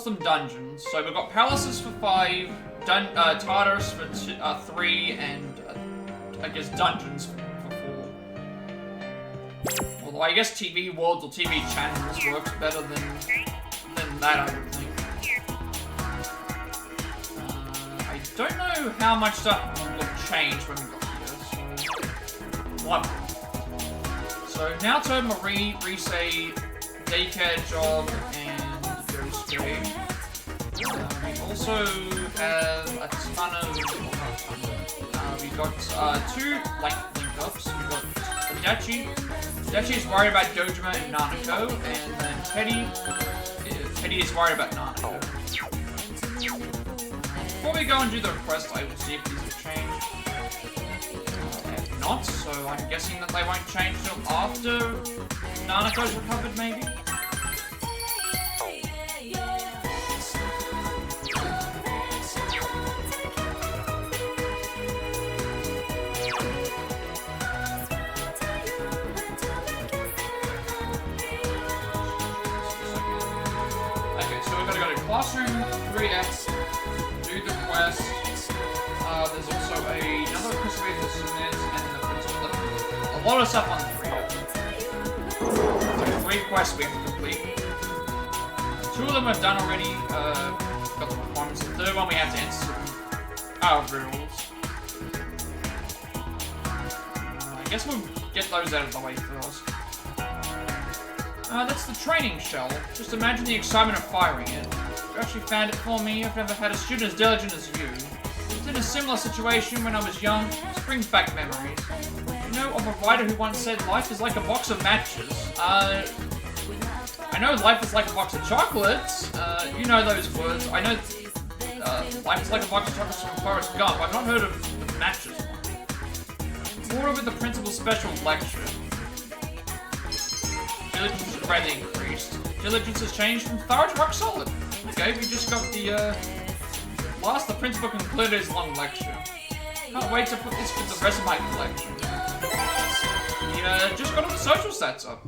them dungeons. So we've got palaces for 5, Tartarus for 3, and I guess dungeons for 4. Although I guess TV worlds or TV channels works better than that, I would think. I don't know how much stuff will change when we got here, so... What? So, Naoto, Marie, Rise, Daycare Job, and Yosuke. We also have a ton of... we got 2 link-ups. We got Adachi. Adachi is worried about Dojima and Nanako, and then Teddy is worried about Nanako. Before we go and do the request, I will see if these have changed. If not, so I'm guessing that they won't change till after Nanako's recovered, maybe? Okay, so we've got to go to Classroom 3X. Do the quest. There's also another quest we have to submit, and the principal lot of stuff on 3 of them. So 3 quests we have to complete. 2 of them I've done already, got the performance. The 3rd one we have to answer some riddles. I guess we'll get those out of the way first. That's the training shell. Just imagine the excitement of firing it. You actually found it for me. I've never had a student as diligent as you. I was in a similar situation when I was young. This brings back memories. You know of a writer who once said life is like a box of matches. I know life is like a box of chocolates. You know those words. I know life is like a box of chocolates from Forrest Gump. I've not heard of the matches one. Order with the principal's special lecture. Diligence is greatly increased. Diligence has changed from thorough to rock solid. Okay, we just got the, last the principal concluded his long lecture. Can't wait to put this with the rest of my collection. Just got all the social stats up.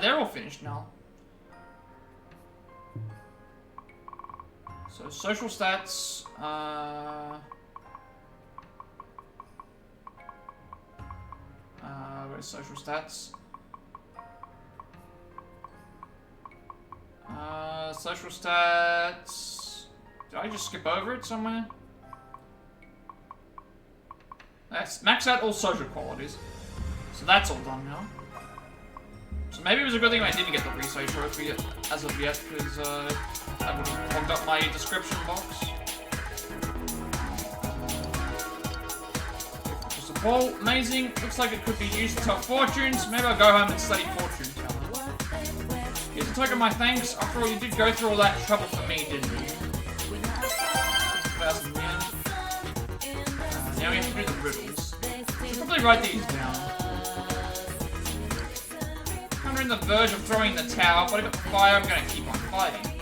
They're all finished now. So, social stats, where's social stats? Social stats... Did I just skip over it somewhere? That's max out all social qualities. So that's all done now. So maybe it was a good thing I didn't get the research trophy as of yet, because that would have clogged up my description box. Just a ball, amazing. Looks like it could be used to tell fortunes. Maybe I'll go home and study fortune telling. Here's a token of my thanks. After all, you did go through all that trouble for me, didn't you? 1,000 yen. Now we have to do the riddles. I'll probably write these down. I'm on the verge of throwing the towel, but I got the fire, I'm gonna keep on fighting.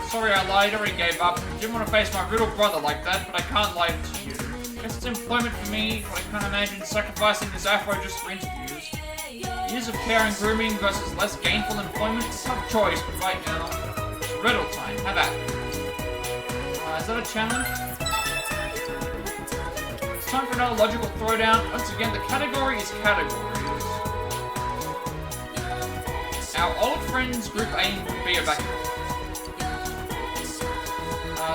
Sorry I lied, I already gave up. I didn't want to face my riddle brother like that, but I can't lie to you. Guess it's employment for me, but I can't imagine sacrificing this afro just for interviews. Years of care and grooming versus less gainful employment? It's a tough choice, but right now, it's riddle time. Have at it. Is that a challenge? It's time for another logical throwdown. Once again, the category is categories. Our old friends, Group A and Group B are back here.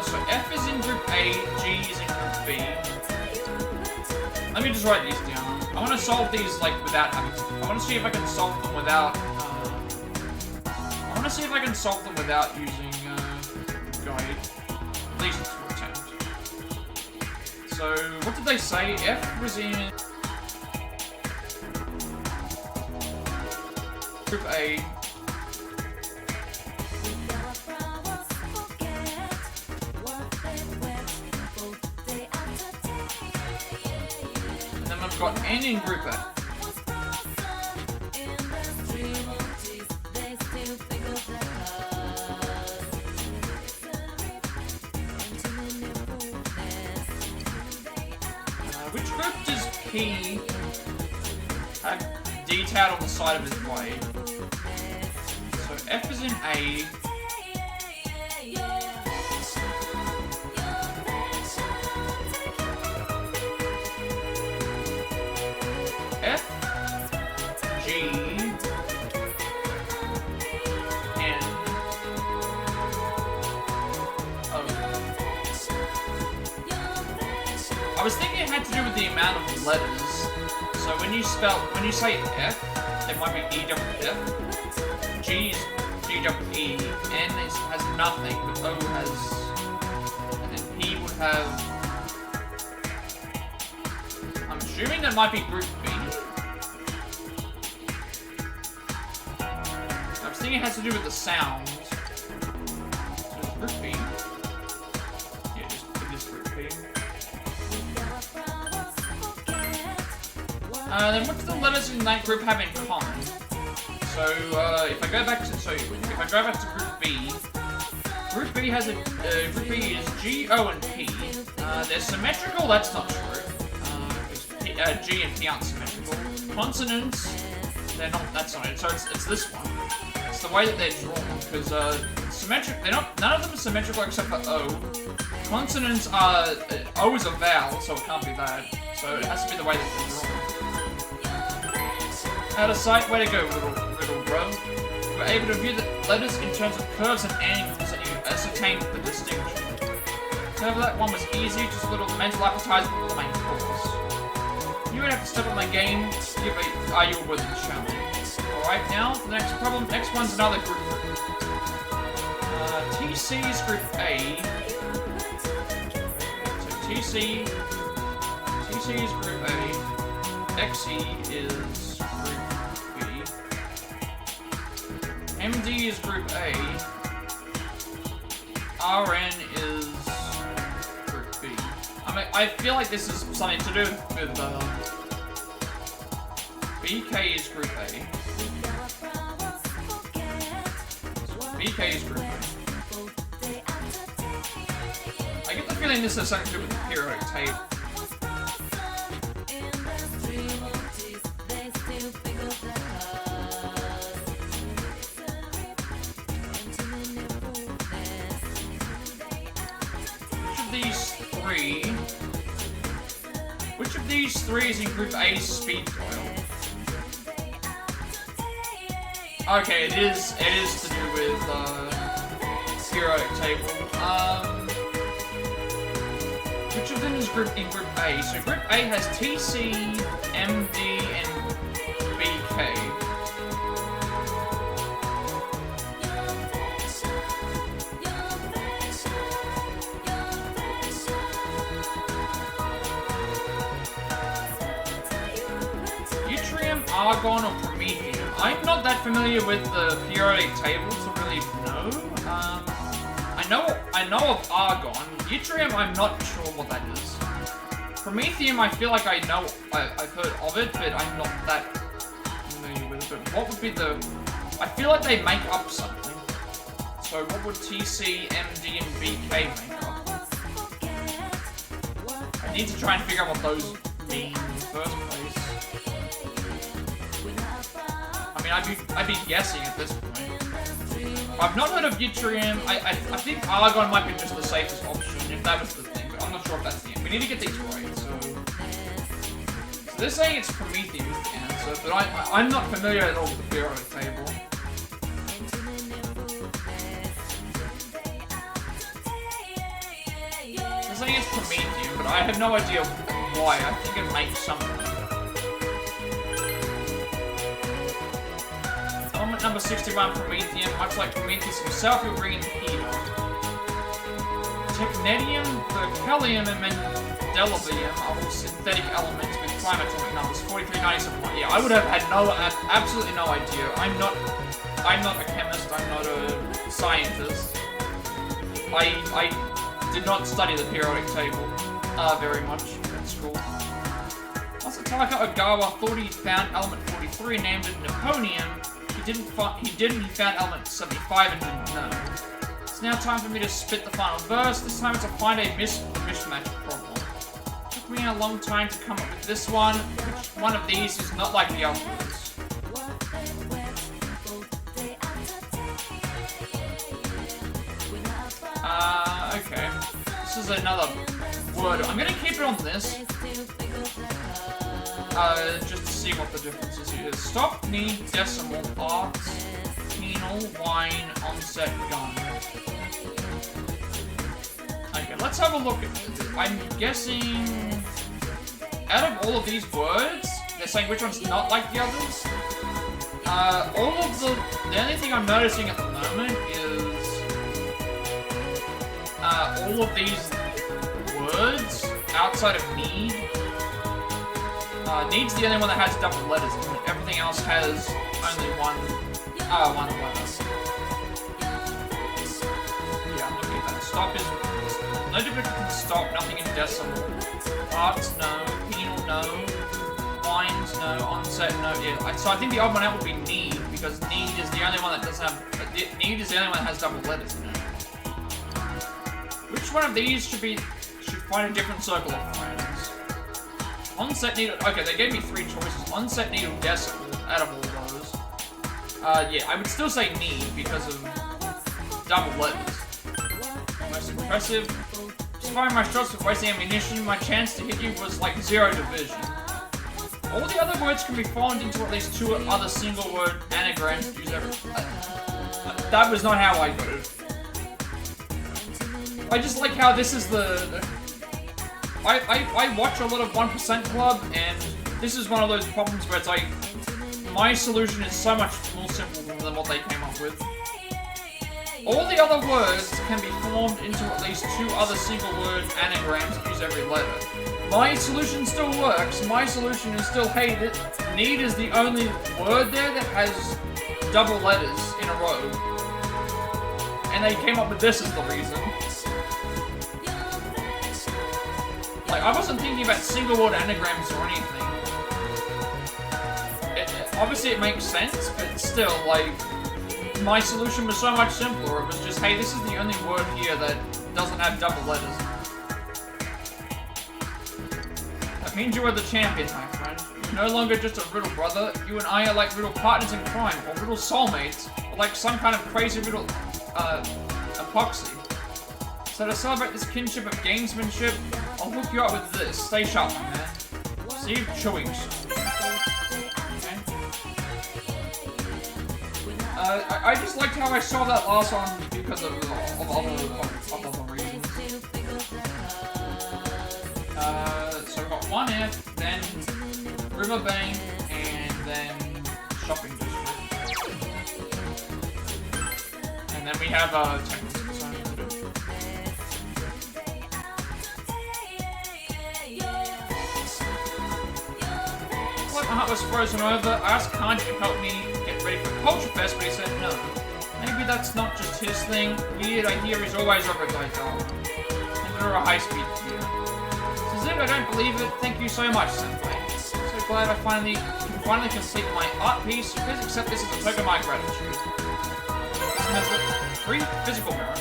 So F is in Group A, G is in Group B. Let me just write these down. I want to solve these, like, without having to... I want to see if I can solve them without... I want to see if I can solve them without using, guide. At least to attempt. So, what did they say? F was in... Group A. And then I've got N in Group A. Which group does P have detailed on the side of his blade? So F is in A. F, G, N, O. I was thinking it had to do with the amount of letters. So when you say F, it might be E double F. G is G double E. N has nothing, but O has, and then P would have. I'm assuming that might be Group B. I was thinking it has to do with the sounds. So it's Group B. Yeah, just pick this Group B. Then what do the letters in that group have in common? So if I go back to Group B has a Group B is G, O, and P. They're symmetrical. That's not true. G and P aren't symmetrical. Consonants, they're not. That's not it. So it's this one. It's the way that they're drawn because symmetric. They're not. None of them are symmetrical except for O. Consonants are O is a vowel, so it can't be that. So it has to be the way that they're drawn. Out of sight, way to go, little bro. You were able to view the letters in terms of curves and angles, and you ascertained the distinction. However, that one was easy, just a little mental appetizer for the main course. You would have to step up my game, are you a worthy challenge? Alright, now, the next problem, next one's another group. TC's group A. So TC is group A. XE is group B. MD is group A. RN is group B. I feel like this is something to do with BK is group A. BK is group A. I get the feeling this has something to do with the periodic table. Which of these three is in group A's speed dial? Okay, it is to do with periodic table. Which of them is in group A? So group A has TC, MD, and BK. Argon or Promethium. I'm not that familiar with the periodic table to really know. I know of Argon. Yttrium, I'm not sure what that is. Promethium, I feel like I've heard of it, but I'm not that familiar with it. But what would be the... I feel like they make up something. So what would TC, MD, and BK make up? I need to try and figure out what those mean in the first place. I mean, I'd be guessing at this point. I've not heard of Yttrium. I think Argon might be just the safest option, if that was the thing, but I'm not sure if that's the end. We need to get these right, so they're saying it's Promethium is the answer, but I'm not familiar at all with the periodic table. They're saying it's Promethium, but I have no idea why. I think it makes something. Element number 61, Promethium. Much like Prometheus himself, he'll bring in the heat on. Technetium, berkelium, and mendelevium are all synthetic elements with prime atomic numbers 43, 97, 1. Yeah, I would have had absolutely no idea. I'm not a chemist. I'm not a scientist. I did not study the periodic table very much at school. Masataka Ogawa thought he found element 43 and named it Neponium. He found element 75 and didn't know. It's now time for me to spit the final verse. This time it's to find a mismatch problem. It took me a long time to come up with this one. Which one of these is not like the others? Okay. This is another word. I'm gonna keep it on this. Just to see what the difference is here. Stop, need, decimal, arts, penal, wine, onset, gun. Okay, let's have a look at this. I'm guessing... out of all of these words, they're saying which one's not like the others. The only thing I'm noticing at the moment is... all of these words outside of need. Need's the only one that has double letters in it. Everything else has only one letter. Yeah, I'm looking at that. Stop is... no difference in stop, nothing in decimal. Arts, no. Penal, no. Wines, no. Onset, no. Yeah, so I think the odd one out would be need, because need is the only one that doesn't have... need is the only one that has double letters in it. Which one of these should find a different circle of friends? Onset needle. Okay, they gave me 3 choices. Onset needle, decimal, out of all those. Yeah, I would still say need because of double letters. Most impressive. Just firing my shots with wasting ammunition, my chance to hit you was like 0 division. All the other words can be formed into at least 2 other single word anagrams used every. That was not how I got it. I just like how this is the. I watch a lot of 1% Club, and this is one of those problems where it's like, my solution is so much more simple than what they came up with. All the other words can be formed into at least 2 other single word anagrams that use every letter. My solution still works. My solution is still, hey, need is the only word there that has double letters in a row. And they came up with this as the reason. Like, I wasn't thinking about single word anagrams or anything. Obviously it makes sense, but still, like, my solution was so much simpler. It was just, hey, this is the only word here that doesn't have double letters. That means you are the champion, my friend. You're no longer just a riddle brother. You and I are like riddle partners in crime, or riddle soulmates, or like some kind of crazy riddle, epoxy. So to celebrate this kinship of gamesmanship, I'll hook you up with this. Stay sharp, my man. See you chewing soon. I just liked how I saw that last one because of other reasons. So we've got 1F, then Riverbank, and then Shopping District. And then we have Technical Design. Like my heart was frozen over, I asked Kanji to help me get ready for Culture Fest, but he said no. Maybe that's not just his thing. Weird, I hear he's always over at Daitama. And we're a high-speed gear. Says if I don't believe it, thank you so much, Senpai. So glad I finally complete my art piece. Please accept this as a token of my gratitude. Method 3, physical mirror.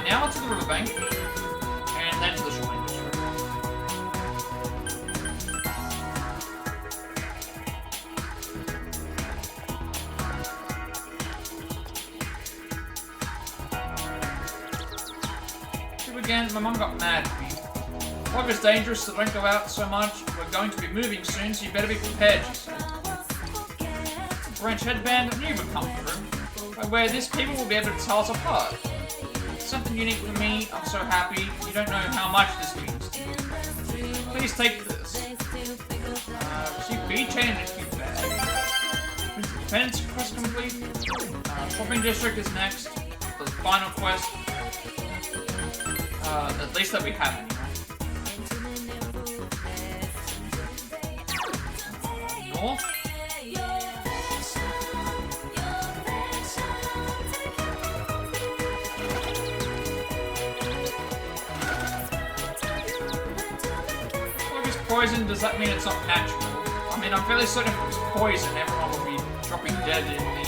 Now to the riverbank, and then to the shopping district. Again, my mum got mad at me. Fog is dangerous, so don't go out so much. We're going to be moving soon, so you better be prepared, she said. Branch headband, I knew you would come through. If I wear this, people will be able to tell us apart. It's something unique for me. I'm so happy. You don't know how much this means to me. Please take this. Receive B-chain and a cute bag. Defense quest complete. Shopping district is next. The final quest. At least that we have anyway. North. If it's poison, does that mean it's not natural? I mean, I'm fairly certain if it was poison, everyone would be dropping dead in the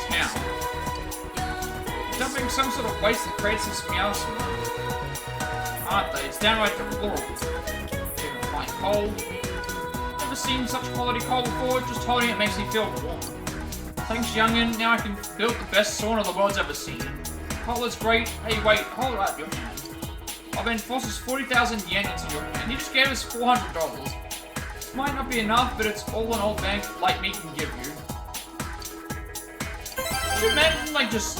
town. Dumping some sort of waste that creates this miasma. Aren't they? It's downright deplorable. Even fine cold. Never seen such quality coal before, just holding it makes me feel warm. Thanks, youngin', now I can build the best sauna the world's ever seen. Coal is great. Hey, wait, hold up your hand. I've enforced this 40,000 yen into your hand. You just gave us $400. This might not be enough, but it's all an old bank like me can give you. Could you imagine, like, just...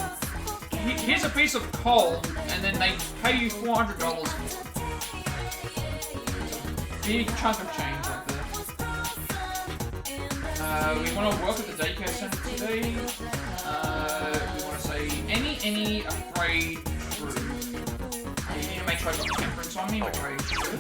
Here's a piece of coal, and then they pay you $400 for it. Big chunk of change right there. We want to work at the daycare center today. We want to say any afraid true. I need to make sure I got temperance on me, like I should.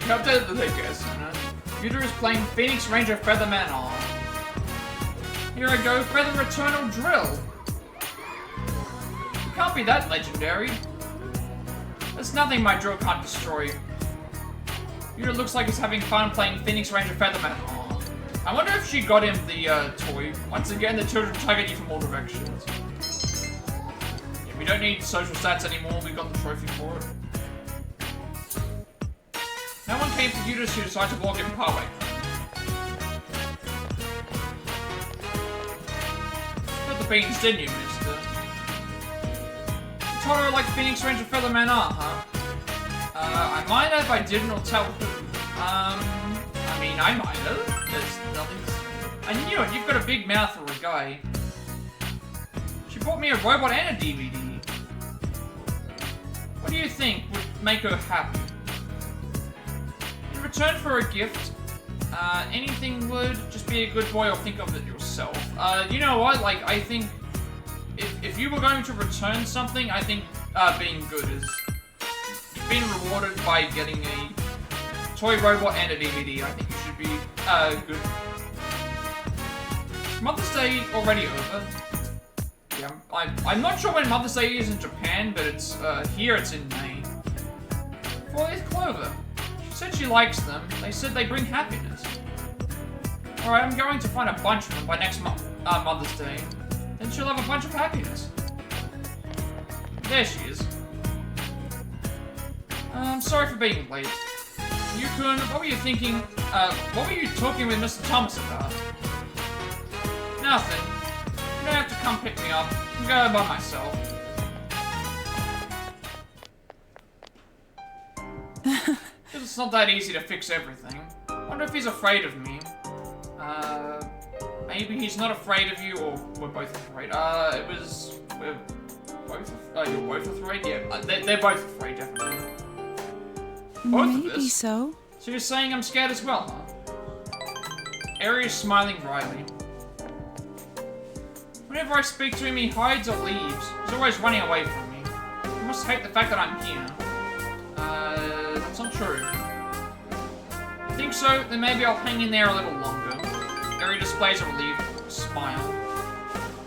updated the guess, you know. Computer is playing Phoenix Ranger Featherman on. Here I go, Feather Eternal Drill. It can't be that legendary. There's nothing my drill can't destroy. Computer looks like he's having fun playing Phoenix Ranger Featherman on. I wonder if she got him the toy. Once again, the children target you from all directions. Yeah, we don't need social stats anymore, we got the trophy for it. No one came for you to decide to walk in Parway. Got the beans, didn't you, mister? You told her I like Phoenix Ranger Featherman art, huh? I might have if I didn't or tell who. I mean, I might have. There's nothing. I knew it, you've got a big mouth for a guy. She bought me a robot and a DVD. What do you think would make her happy? In return for a gift, anything would. Just be a good boy or think of it yourself. You know what? Like, I think if you were going to return something, I think being good is. You've been rewarded by getting a toy robot and a DVD. I think you should be good. Mother's Day already over. Yeah, I'm not sure when Mother's Day is in Japan, but it's here it's in May. Four-leaf clover. She said she likes them. They said they bring happiness. Alright, I'm going to find a bunch of them by next Mother's Day. Then she'll have a bunch of happiness. There she is. I'm sorry for being late. Yukun, what were you thinking? What were you talking with Mr. Thomas about? Nothing. You don't have to come pick me up. I can go by myself. It's not that easy to fix everything. I wonder if he's afraid of me. Maybe he's not afraid of you, or we're both afraid. We're both, you're both afraid? Yeah, they're both afraid, definitely. Both of us? Maybe so. So you're saying I'm scared as well, huh? Aiya is smiling wryly. Whenever I speak to him, he hides or leaves. He's always running away from me. He must hate the fact that I'm here. That's not true. I think so, then maybe I'll hang in there a little longer. Aiya displays a relieved smile.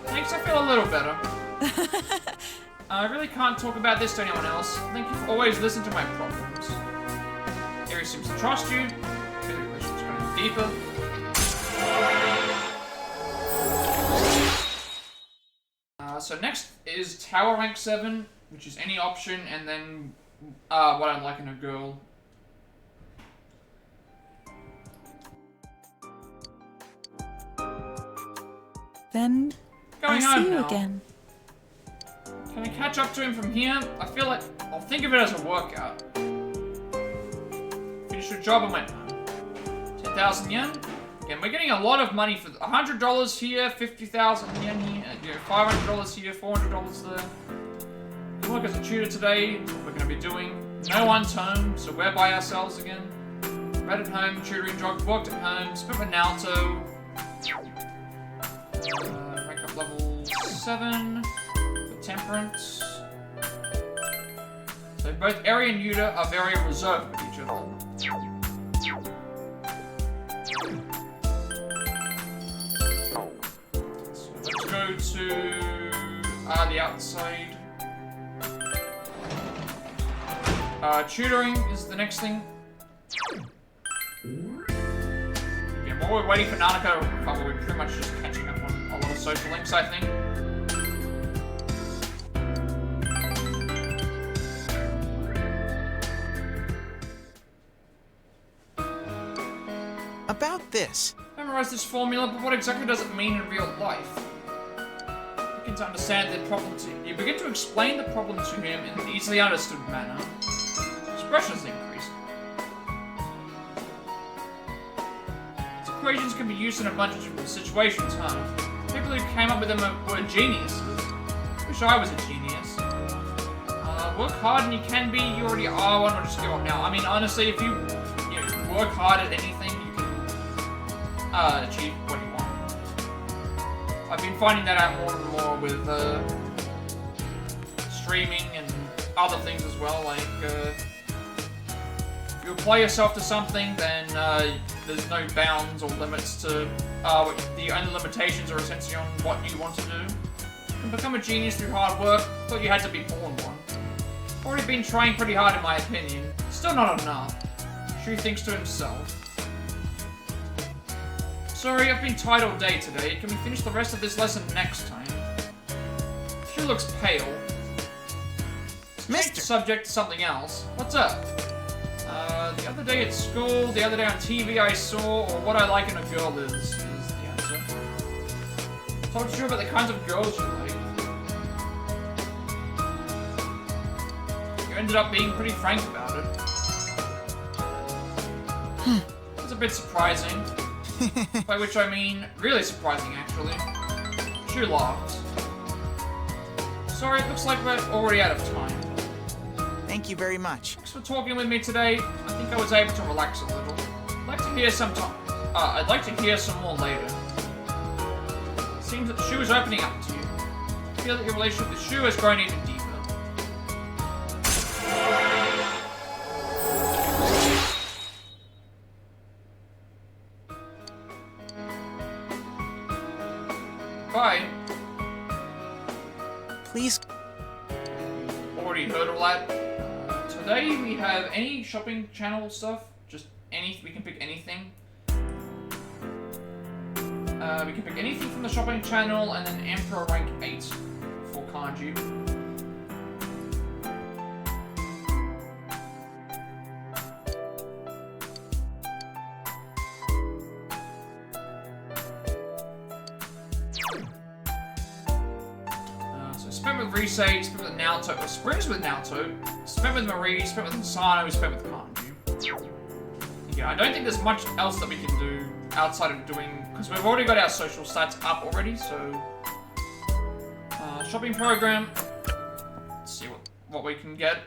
Thanks, I feel a little better. I really can't talk about this to anyone else. I think you've always listened to my problems. Aiya seems to trust you. Maybe the relationship's going deeper. So next is Tower Rank 7, which is any option, and then what I'd like in a girl. Then Going I'll home see you now. again. Can I catch up to him from here? I feel like I'll think of it as a workout. Finished your job and went home. 10,000 yen? Again, we're getting a lot of money for $100 here, 50,000 yen here, $500 here, $400 there. You work as a tutor today, that's what we're going to be doing. No one's home, so we're by ourselves again. Read at home, tutoring job, worked at home, spent with Naoto. Rank up level 7 for Temperance. So both Aiya and Yuta are very reserved with each other. So let's go to the outside. Tutoring is the next thing. Yeah, while we're waiting for Nanako to recover, we're pretty much just catching up on a lot of social links, I think. About this. Memorize this formula, but what exactly does it mean in real life? You begin to understand the problem to you begin to explain the problem to him in an easily understood manner. Expressions increase. These equations can be used in a bunch of different situations, huh? People who came up with them were geniuses. Wish I was a genius. Work hard and you can be, you already are one, or just give up now. I mean, honestly, if you work hard at anything, you can achieve what you want. I've been finding that out more and more with streaming and other things as well, like you apply yourself to something, then there's no bounds or limits to, the only limitations are essentially on what you want to do. You can become a genius through hard work, thought you had to be born one. Already been trying pretty hard in my opinion, still not enough. Shu thinks to himself. Sorry, I've been tired all day today, can we finish the rest of this lesson next time? Shu looks pale. Change the subject to something else. What's up? The other day at school, the other day on TV I saw, or what I like in a girl is the answer. Told you about the kinds of girls you like. You ended up being pretty frank about it. It's a bit surprising. By which I mean, really surprising actually. Shu laughed. Sorry, it looks like we're already out of time. Thank you very much. Thanks for talking with me today. I think I was able to relax a little. I'd like to hear I'd like to hear some more later. Seems that Shu is opening up to you. I feel that your relationship with Shu has grown even deeper. Bye. Please. Already heard all that. Today we have any shopping channel stuff. Just any. We can pick anything. We can pick anything from the shopping channel, and then Emperor rank 8 for kanji. So spent with Rise, spent with Naoto, or Springs with Naoto, spent with Marie, spent with Asano, spent with kanji. Yeah, I don't think there's much else that we can do outside of doing, because we've already got our social stats up already, so shopping program. Let's see what we can get.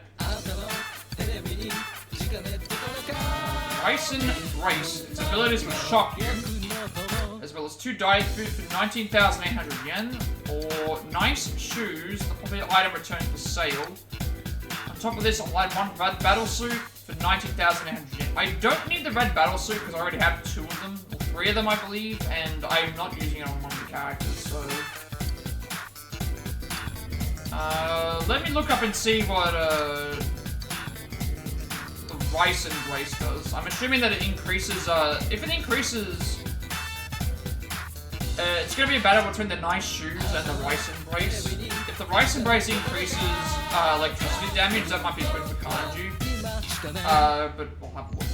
Rice and Grace. Its abilities will shock you, as well as 2 diet food for 19,800 yen, or nice shoes. The popular item returns for sale. On top of this, I'll add 1 red battle suit for 19,800 yen. I don't need the red battle suit because I already have 2 of them, or 3 of them I believe, and I'm not using it on one of the characters, so... let me look up and see what, the Rice and Grace does. I'm assuming that it increases, if it increases... it's gonna be a battle between the nice shoes and the Rice Embrace. If the Rice Embrace increases electricity damage, that might be good for kanji. But we'll have a look.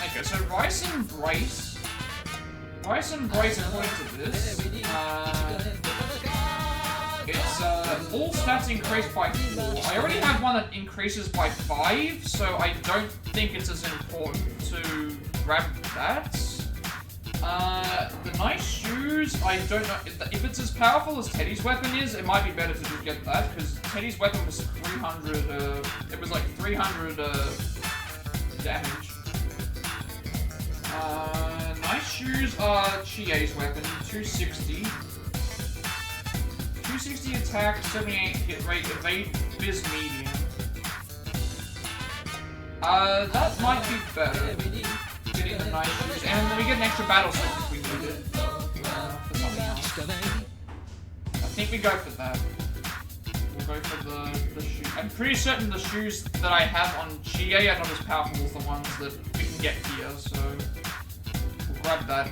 Okay, so Rice and Brace according to this, it's, all stats increased by 4. I already have one that increases by 5, so I don't think it's as important to grab that. The nice shoes, I don't know, if it's as powerful as Teddy's weapon is, it might be better to just get that, because Teddy's weapon was 300, it was like 300, damage. Nice shoes are Chie's weapon, 260. 260 attack, 78 hit rate, evade, biz medium. That might be better. Getting the nice shoes, and then we get an extra battle suit if we need it. For something else. think we go for that. We'll go for the shoe. I'm pretty certain the shoes that I have on Chie are not as powerful as the ones that we can get here, so we'll grab that.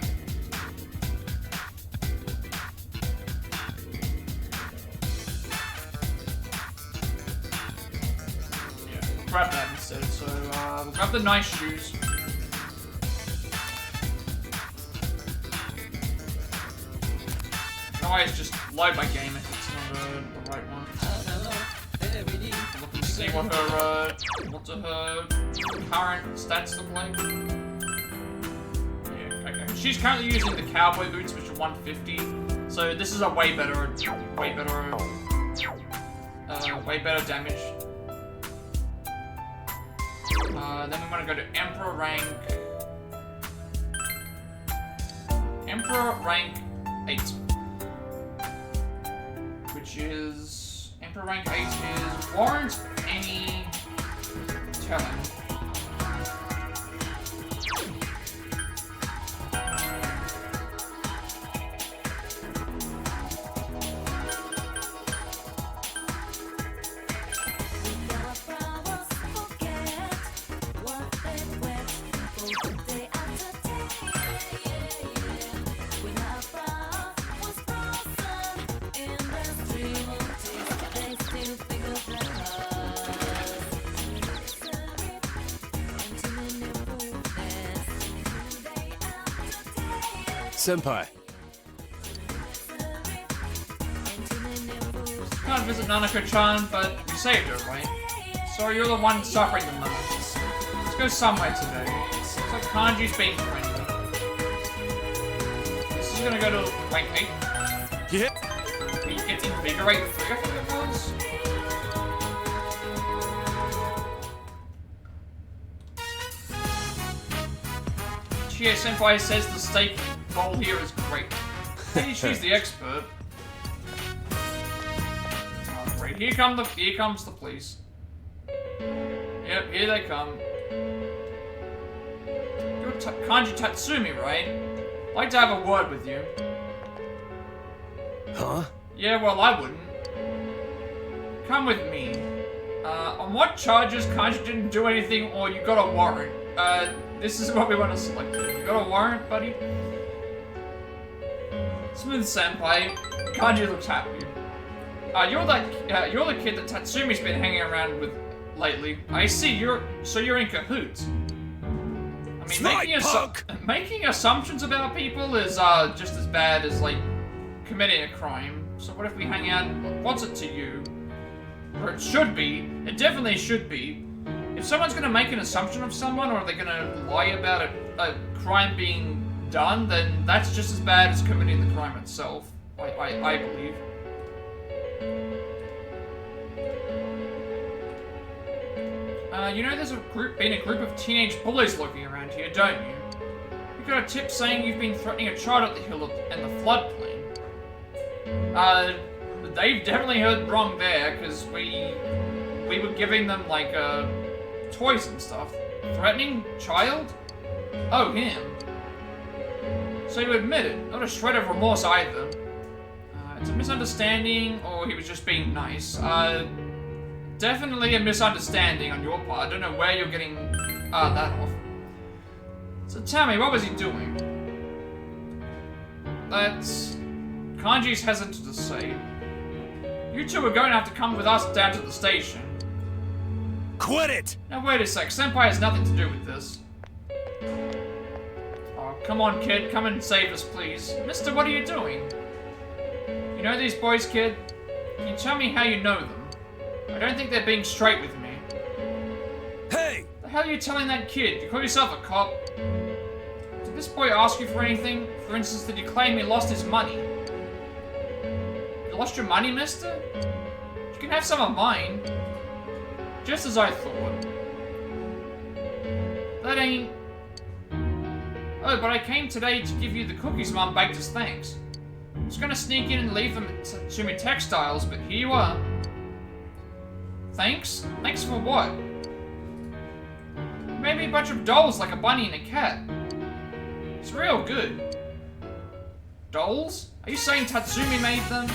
Yeah, we'll grab that instead. So we'll grab the nice shoes. Always just load my game if it's not the right one. Look and see what her current stats look like. Yeah, okay. She's currently using the cowboy boots, which are 150. So this is a way better damage. Then we want to go to Emperor rank 8. Which is... Emperor rank 8 is... warrant any telling. Senpai. Can't visit Nanako-chan, but you saved her, right? So you're the one suffering the most. Let's go somewhere today. Looks like Kanji's being friendly. This is gonna go to rank 8. Yeah. We get Invigorate 3, I think it was. Chie Senpai says the steak bowl here is great. How do you choose the expert? Oh, great. Here comes the police. Yep, here they come. You're Kanji Tatsumi, right? I'd like to have a word with you. Huh? Yeah, well, I wouldn't. Come with me. On what charges Kanji didn't do anything or you got a warrant? This is what we want to select. You got a warrant, buddy? Smooth Senpai. Kanji looks happy. You're the kid that Tatsumi's been hanging around with lately. I see. You're in cahoots. I mean, making assumptions about people is just as bad as like committing a crime. So what if we hang out? What's it to you? Or it should be. It definitely should be. If someone's gonna make an assumption of someone, or they're gonna lie about a crime being done, then that's just as bad as committing the crime itself. I believe. You know there's been a group of teenage bullies lurking around here, don't you? You got a tip saying you've been threatening a child at the hill and the floodplain. They've definitely heard wrong there, because we were giving them, like, toys and stuff. Threatening child? Oh, him. So you admit it. Not a shred of remorse either. It's a misunderstanding, or he was just being nice. Definitely a misunderstanding on your part. I don't know where you're getting that off. So tell me, what was he doing? That's... Kanji's hesitant to say. You two are going to have to come with us down to the station. Quit it! Now wait a sec, Senpai has nothing to do with this. Oh, come on, kid, come and save us, please. Mister, what are you doing? You know these boys, kid? Can you tell me how you know them? I don't think they're being straight with me. Hey! The hell are you telling that kid? You call yourself a cop? Did this boy ask you for anything? For instance, did you claim he lost his money? You lost your money, mister? You can have some of mine. Just as I thought. That ain't... Oh, but I came today to give you the cookies Mom baked as thanks. I was gonna sneak in and leave them at Tatsumi Textiles, but here you are. Thanks? Thanks for what? Maybe a bunch of dolls like a bunny and a cat. It's real good. Dolls? Are you saying Tatsumi made them?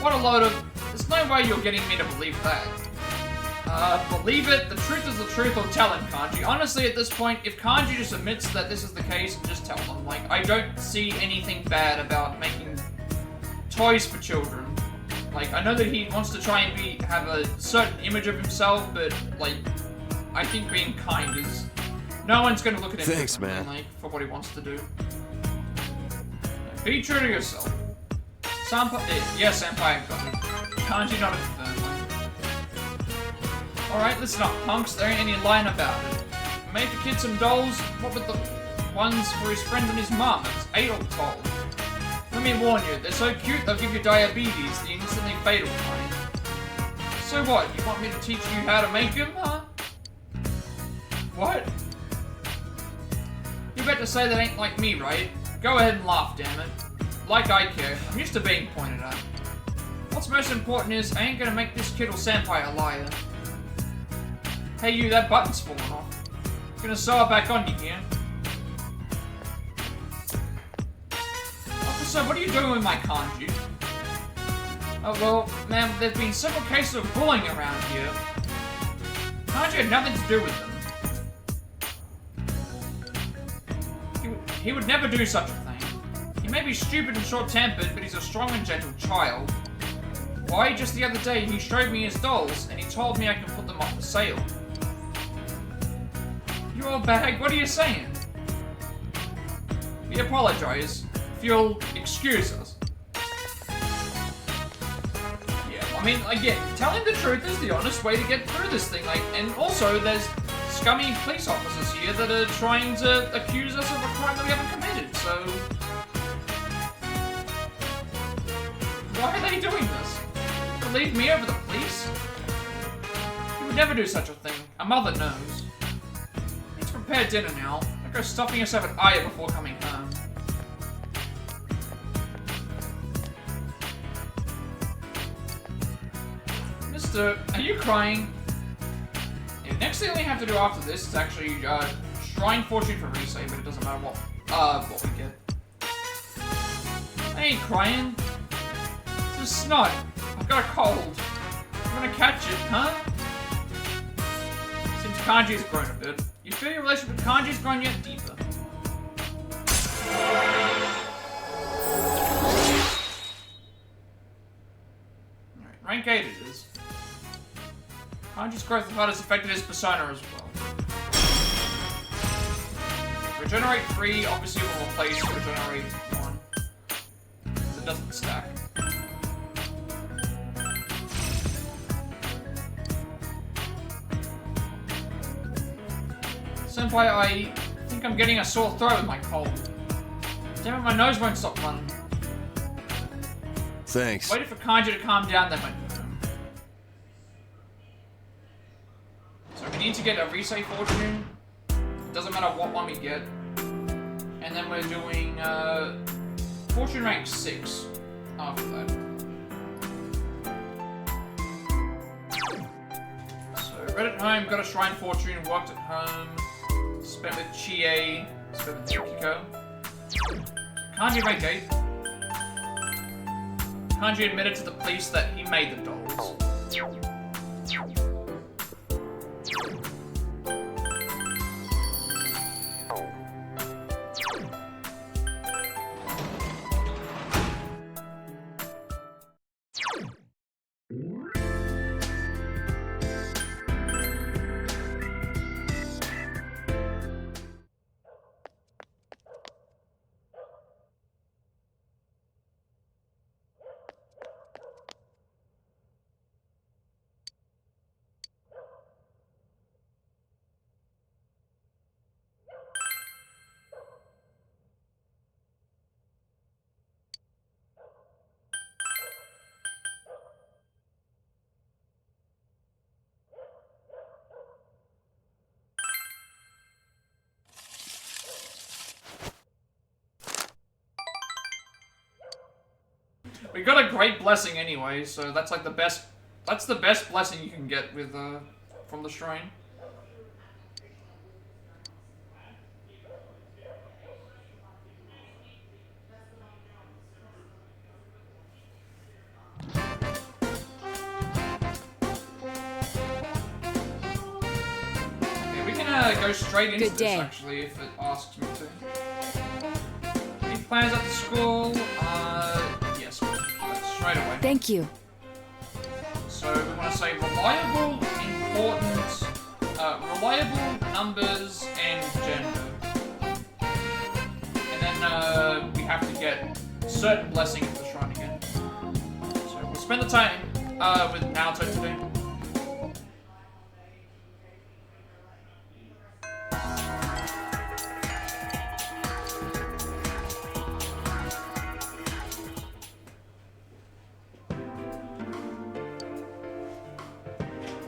What a load of... There's no way you're getting me to believe that. Believe it, the truth is the truth, or tell him, Kanji. Honestly, at this point, if Kanji just admits that this is the case, just tell them. Like, I don't see anything bad about making toys for children. Like, I know that he wants to try and have a certain image of himself, but, like, I think being kind is... No one's gonna look at him differently, like, for what he wants to do. Be true to yourself. Yes, Senpai, I got it. Kanji not a third one. Alright, listen up, punks. There ain't any lying about it. I made the kid some dolls. What with the ones for his friends and his mom? It's 8 all told. Let me warn you, they're so cute they'll give you diabetes, the instantly fatal kind. So what, you want me to teach you how to make them, huh? What? You bet to say that ain't like me, right? Go ahead and laugh, damn it. Like I care. I'm used to being pointed at. What's most important is, I ain't gonna make this kid or senpai a liar. Hey you, that button's falling off. I'm gonna sew it back on you here. Officer, what are you doing with my kanji? Oh well, ma'am, there's been several cases of bullying around here. Kanji had nothing to do with them. He would never do such a thing. He may be stupid and short-tempered, but he's a strong and gentle child. Why, just the other day, he showed me his dolls, and he told me I can put them up for sale. You old bag, what are you saying? We apologize. If you'll excuse us. Yeah, I mean, again, telling the truth is the honest way to get through this thing, like, and also, there's scummy police officers here that are trying to accuse us of a crime that we haven't committed, so... Why are they doing this? To leave me over the police? You would never do such a thing. A mother knows. Need to prepare dinner now. Don't go stuffing yourself at Aiya before coming home. Mister, are you crying? Yeah, next thing we have to do after this is actually, Shrine Fortune for resale, but it doesn't matter what we get. I ain't crying. It's just snot. I've got a cold. I'm gonna catch it, huh? Since Kanji's grown a bit, you feel your relationship with Kanji's grown yet deeper. Alright, rank 8 it is. Kanji's growth of heart has affected his persona as well. Regenerate 3 obviously will replace Regenerate 1. Because it doesn't stack. Senpai, I think I'm getting a sore throat with my cold. Damn it, my nose won't stop running. Thanks. Waited for Kanji to calm down, then went home. So we need to get a Risei Fortune. Doesn't matter what one we get. And then we're doing Fortune rank 6 after that. So read at home, got a Shrine Fortune, worked at home, spent with Chie, spent with Yukiko. Kanji rank 8. Kanji admitted to the police that he made the dolls. We got a great blessing anyway, so that's like the best. That's the best blessing you can get with from the shrine. gonna go straight into Good this, day. actually, if it asks me to. Any plans at the school? Yes, straight away. Thank you. So we want to say reliable, important, reliable, numbers, and gender. And then we have to get certain blessing at the shrine again. So we'll spend the time with Naruto today.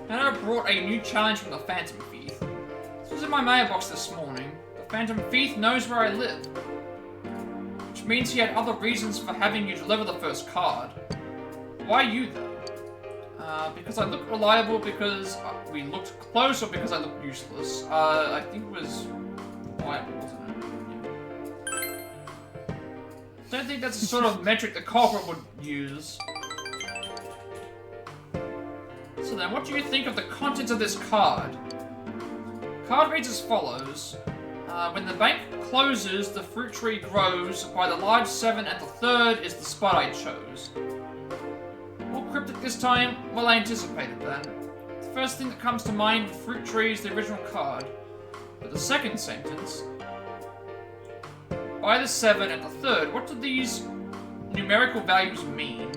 Nano brought a new challenge from the Phantom Thief. This was in my mailbox this morning. The Phantom Thief knows where I live. Which means he had other reasons for having you deliver the first card. Why you, though? Because I looked reliable, because we looked close, or because I looked useless? I think it was reliable, wasn't it? Yeah. Don't think that's the sort of metric the culprit would use. So then, what do you think of the contents of this card? The card reads as follows. When the bank closes, the fruit tree grows. By the large 7 and the 3rd is the spot I chose. More cryptic this time? Well, I anticipated that. The first thing that comes to mind with fruit tree is the original card. But the second sentence... By the 7 and the 3rd, what do these numerical values mean?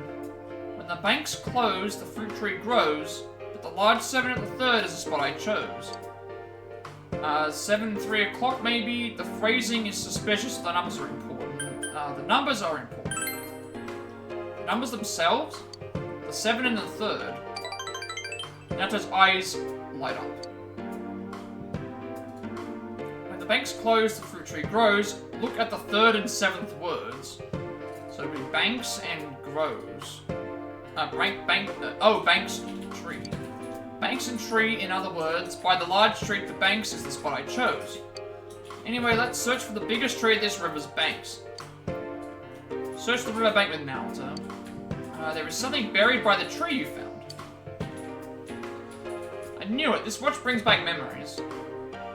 When the banks close, the fruit tree grows, but the large 7 at the 3rd is the spot I chose. 7 and 3 o'clock maybe. The phrasing is suspicious, the numbers are important. The numbers are important. The numbers themselves? The 7 and the 3rd. Naoto's eyes light up. When the banks close, the fruit tree grows. Look at the 3rd and 7th words. So it'll be banks and grows. Banks tree. Banks and tree, in other words. By the large tree, the banks is the spot I chose. Anyway, let's search for the biggest tree of this river's banks. Search the riverbank with Naruto. There is something buried by the tree you found. I knew it. This watch brings back memories.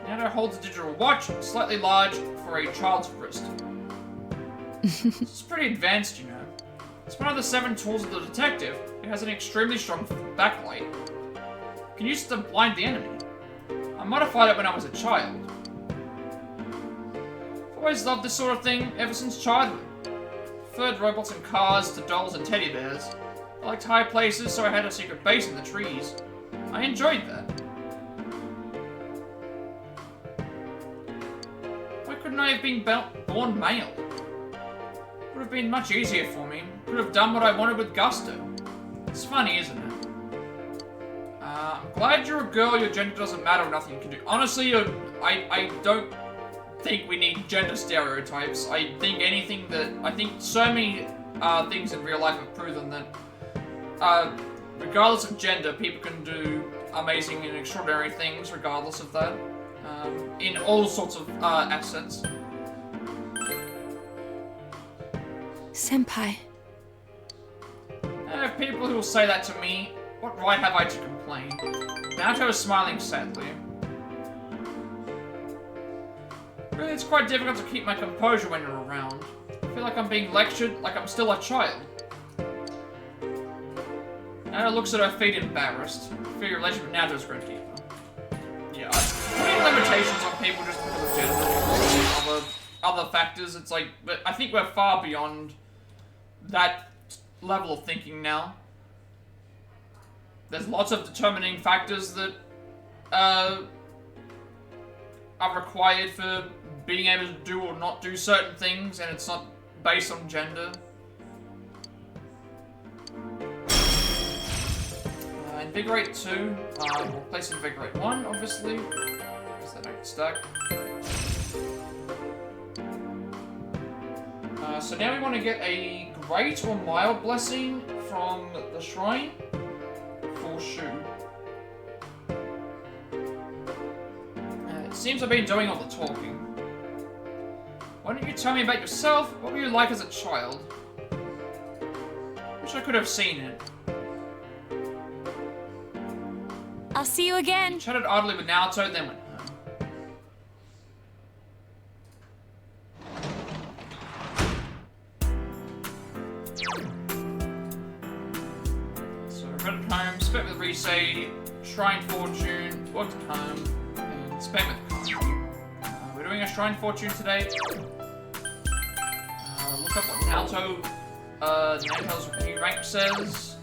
Naruto holds a digital watch, slightly large for a child's wrist. This is pretty advanced, you know. It's one of the 7 tools of the detective. It has an extremely strong backlight. It can use it to blind the enemy. I modified it when I was a child. I've always loved this sort of thing ever since childhood. Preferred robots and cars to dolls and teddy bears. I liked high places, so I had a secret base in the trees. I enjoyed that. Why couldn't I have been born male? Would have been much easier for me. Could have done what I wanted with gusto. It's funny, isn't it? I'm glad you're a girl, your gender doesn't matter or nothing you can do. Honestly, I don't think we need gender stereotypes. I think so many things in real life have proven that regardless of gender, people can do amazing and extraordinary things regardless of that. In all sorts of assets. Senpai. I have people who will say that to me. What right have I to complain? Naruto is smiling sadly. Really, it's quite difficult to keep my composure when you're around. I feel like I'm being lectured, like I'm still a child. Naruto looks at her feet embarrassed. I feel your relationship with Naruto is growing deeper. Yeah, putting limitations on people just because of gender and other factors, it's like, but I think we're far beyond that level of thinking now. There's lots of determining factors that are required for being able to do or not do certain things, and it's not based on gender. Invigorate 2, we'll place Invigorate 1, obviously. Because they don't stack. So now we want to get a Great or Mild Blessing from the Shrine for Shu. It seems I've been doing all the talking. Why don't you tell me about yourself? What were you like as a child? Wish I could have seen it. I'll see you again. Chatted idly with Naruto, then went home. So, read at home, spent with Risei, Shrine Fortune, worked at home, and spent with Kanye. We're doing a Shrine Fortune today. Look up what Naoto's new rank says.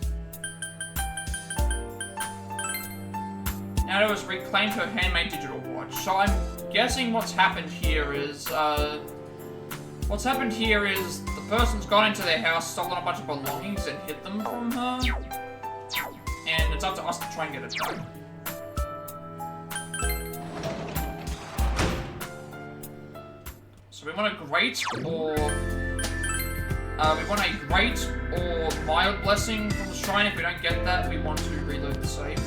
Naoto has reclaimed her handmade digital watch. So I'm guessing what's happened here is, the person's gone into their house, stolen a bunch of belongings, and hid them from her. And it's up to us to try and get it back. So we want a great or mild blessing from the shrine. If we don't get that, we want to reload the save.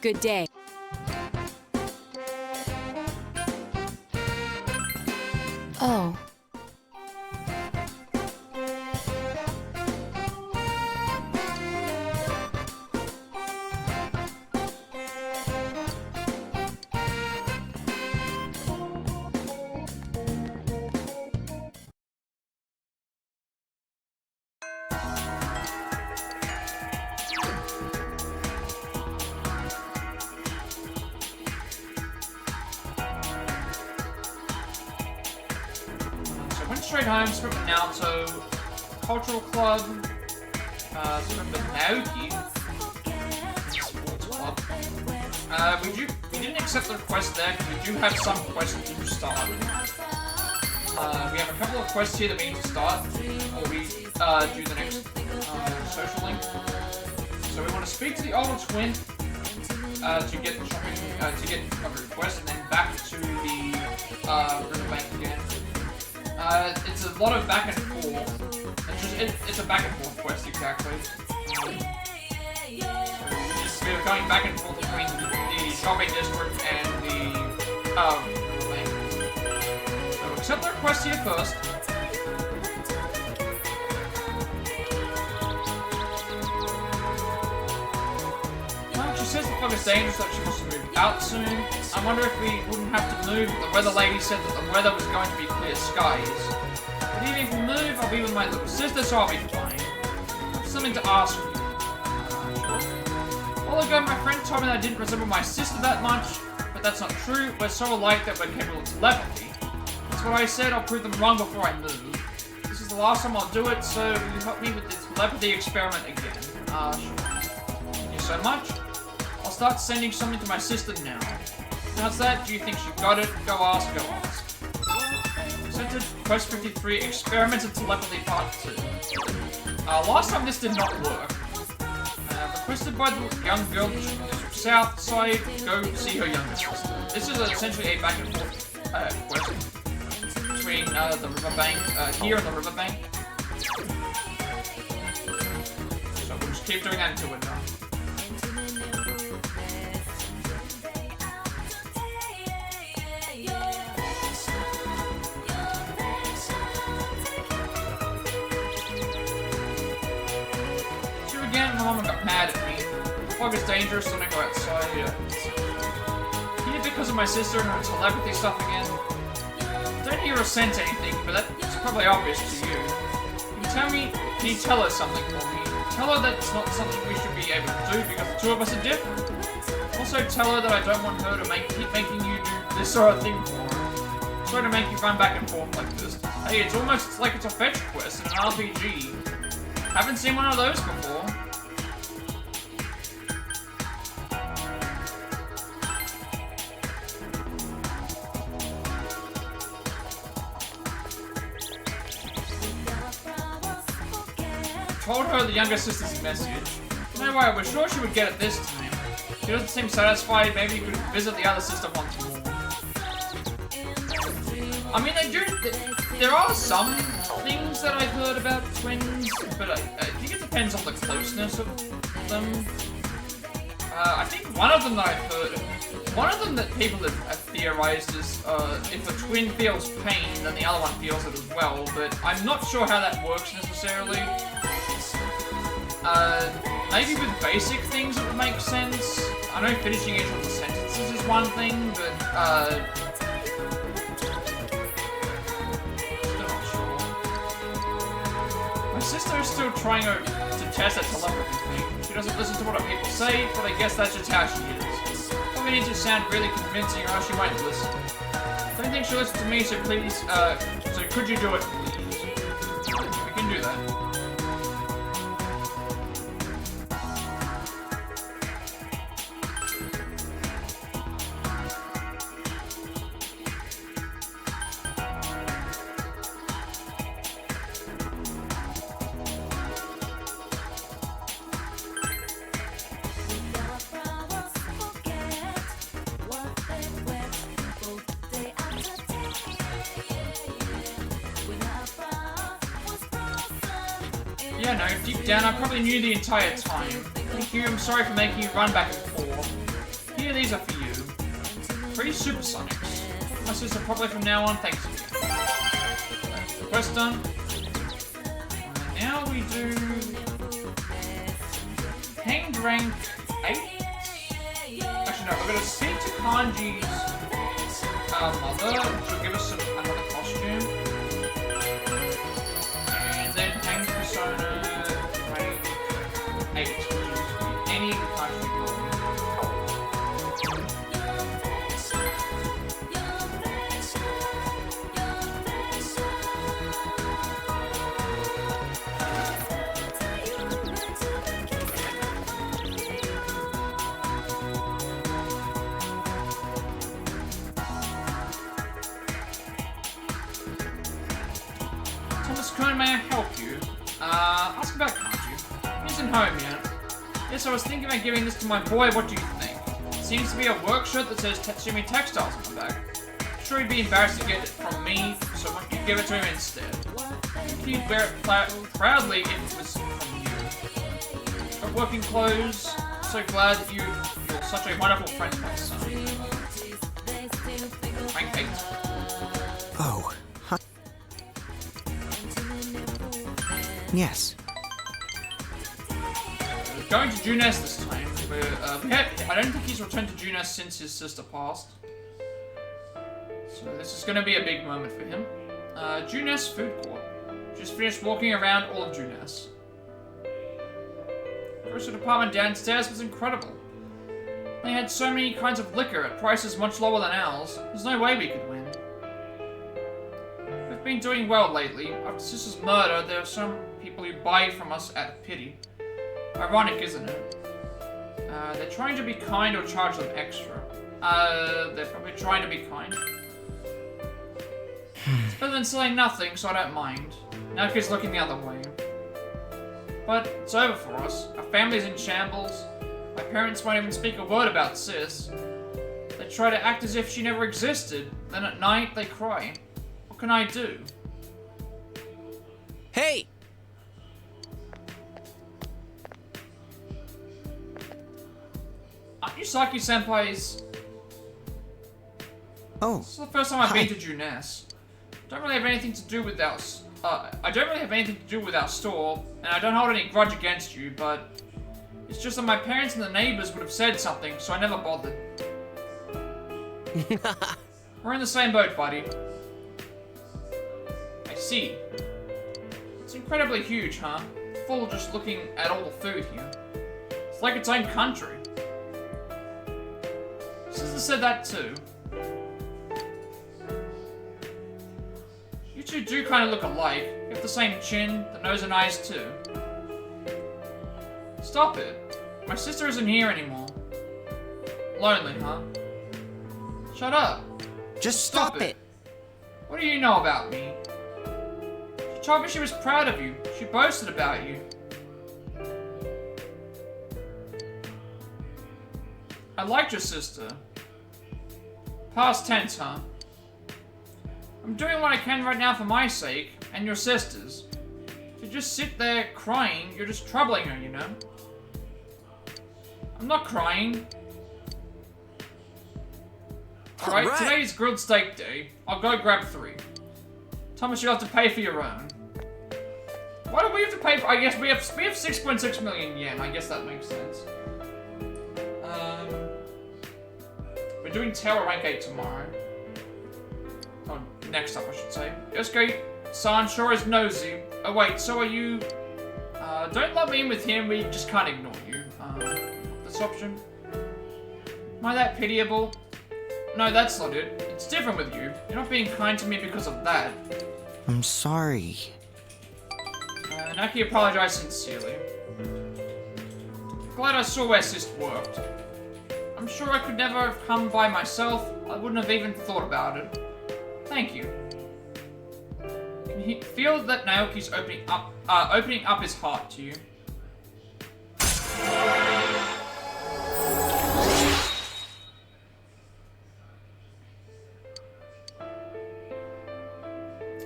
Good day. Oh. Straight home, script with Naoto, Cultural Club, script with Naoki, Sports Club. We didn't accept the request there because we do have some quests to start. We have a couple of quests here that we need to start, or we do the next social link. So we want to speak to the older twin to get a request, and then back to the riverbank again. It's a lot of back and forth. It's a back and forth quest, exactly. We're going back and forth between the shopping district and the riverbank. So accept the request here first. She says the fog is dangerous, that she wants to move out soon. I wonder if we wouldn't have to move. The weather lady said that the weather was going to be clear skies. But even if we move, I'll be with my little sister, so I'll be fine. I have something to ask you. A while ago, my friend told me that I didn't resemble my sister that much, but that's not true. We're so alike that we're capable of telepathy. That's what I said. I'll prove them wrong before I move. This is the last time I'll do it, so will you help me with this telepathy experiment again? Sure. Thank you so much. I'll start sending something to my sister now. How's that? Do you think she got it? Go ask, go ask. Sent to Quest 53, Experiment of Telepathy Part 2. Last time this did not work. Requested by the young girl from south side, go see her younger sister. This is essentially a back and forth quest between the riverbank, here and the riverbank. So we'll just keep doing that until we're done. My mama got mad at me. The fog is dangerous, so I go outside. Here because of my sister and her telepathy stuff again. Don't hear or sense anything, but that's probably obvious to you. Can you tell her something for me? Tell her that it's not something we should be able to do because the two of us are different. Also tell her that I don't want her to keep making you just saw a thing for it. Sorry to make you run back and forth like this. Hey, it's almost like it's a fetch quest in an RPG. Haven't seen one of those before. Told her the younger sister's message. No way, I was sure she would get it this time. She doesn't seem satisfied, maybe you could visit the other sister once more. I mean, there are some things that I've heard about twins, but I think it depends on the closeness of them. I think one of them that I've heard, one of them that people have theorized is if a twin feels pain, then the other one feels it as well, but I'm not sure how that works necessarily. Maybe with basic things it would make sense. I know finishing each of the sentences is one thing, but, still not sure. My sister is still trying to test that telepathy thing. She doesn't listen to what people say, but I guess that's just how she is. Probably need to sound really convincing or else she won't listen. I don't think she'll listen to me, so please, so could you do it, please? We can do that. Yeah, no, deep down I probably knew the entire time. Thank you, I'm sorry for making you run back and forth. Here, these are for you. 3 supersonics. My sister probably from now on, thanks to you. Quest done. And now we do... Hanged rank 8? Actually no, we're gonna speak to Kanji's mother. She'll give us another costume. And then hanged persona rank 8, which is any of the costume. May I help you? Ask about Kanji. He isn't home yet. Yes, I was thinking about giving this to my boy, what do you think? It seems to be a work shirt that says Tatsumi Textiles on the back. I'm sure he'd be embarrassed to get it from me, so why don't you give it to him instead? He'd wear it proudly if it was from you. Got working clothes. I'm so glad that you're such a wonderful friend, my son. Rank 8. Oh. Yes. We're going to Junes this time. I don't think he's returned to Junes since his sister passed. So this is going to be a big moment for him. Junes Food Court. Just finished walking around all of Junes. The grocery department downstairs was incredible. They had so many kinds of liquor at prices much lower than ours. There's no way we could win. We've been doing well lately. After Sister's murder, there are some people who buy from us out of pity. Ironic, isn't it? They're trying to be kind or charge them extra. They're probably trying to be kind. It's better than saying nothing, so I don't mind. Now kid's looking the other way. But it's over for us. Our family's in shambles. My parents won't even speak a word about Sis. They try to act as if she never existed. Then at night, they cry. What can I do? Hey! Aren't you Saki-senpai's... Oh. This is the first time I've been to Junes. Don't really have anything to do with our... I don't really have anything to do with our store, and I don't hold any grudge against you, but... It's just that my parents and the neighbors would have said something, so I never bothered. We're in the same boat, buddy. I see. It's incredibly huge, huh? Full just looking at all the food here. It's like its own country. Sister said that too. two do kind of look alike. You have the same chin, the nose and eyes too. Stop it. My sister isn't here anymore. Lonely, huh? Shut up. Just stop it. What do you know about me? She told me she was proud of you. She boasted about you. I liked your sister. Past tense, huh? I'm doing what I can right now for my sake, and your sister's. If you just sit there crying, you're just troubling her, you know? I'm not crying. Alright, today's grilled steak day. I'll go grab 3. Thomas, you have to pay for your own. Why do we have to pay for... I guess we have 6.6 million yen. I guess that makes sense. We're doing Tower Rank 8 tomorrow. Oh, next up, I should say. Yosuke-san sure is nosy. Oh wait, so are you... don't let me in with him, we just can't ignore you. This option. Am I that pitiable? No, that's not it. It's different with you. You're not being kind to me because of that. I'm sorry. Naki apologized sincerely. Glad I saw where Sis worked. I'm sure I could never have come by myself. I wouldn't have even thought about it. Thank you. Can you feel that Naoki's opening up his heart to you?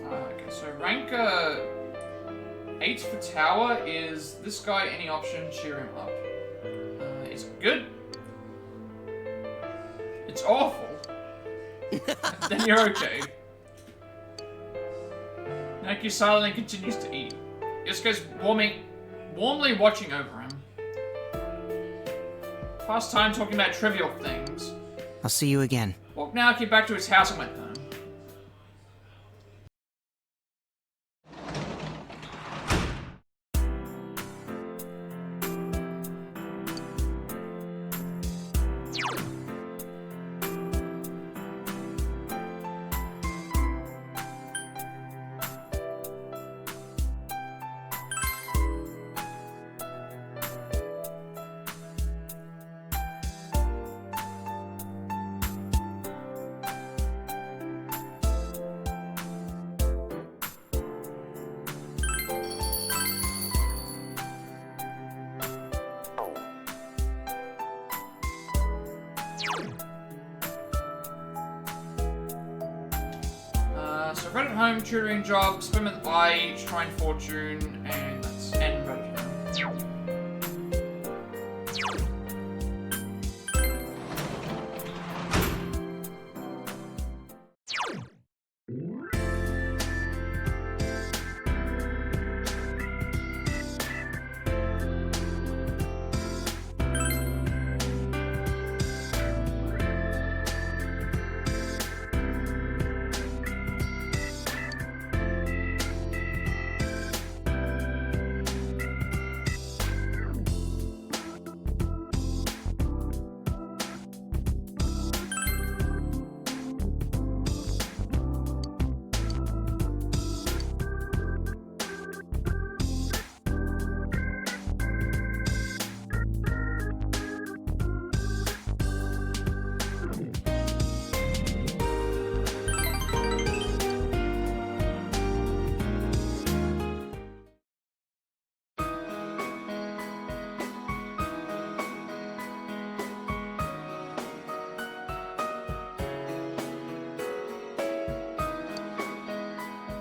Okay, so rank 8 for Tower is this guy, any option, cheer him up. Is it good? It's awful. Then you're okay. Naoki silently continues to eat. Yosuke's warmly watching over him. Past time talking about trivial things. I'll see you again. Walked Naoki back to his house and went home. So Reddit home, tutoring job, swim at the beach, trying fortune, and that's end Reddit home.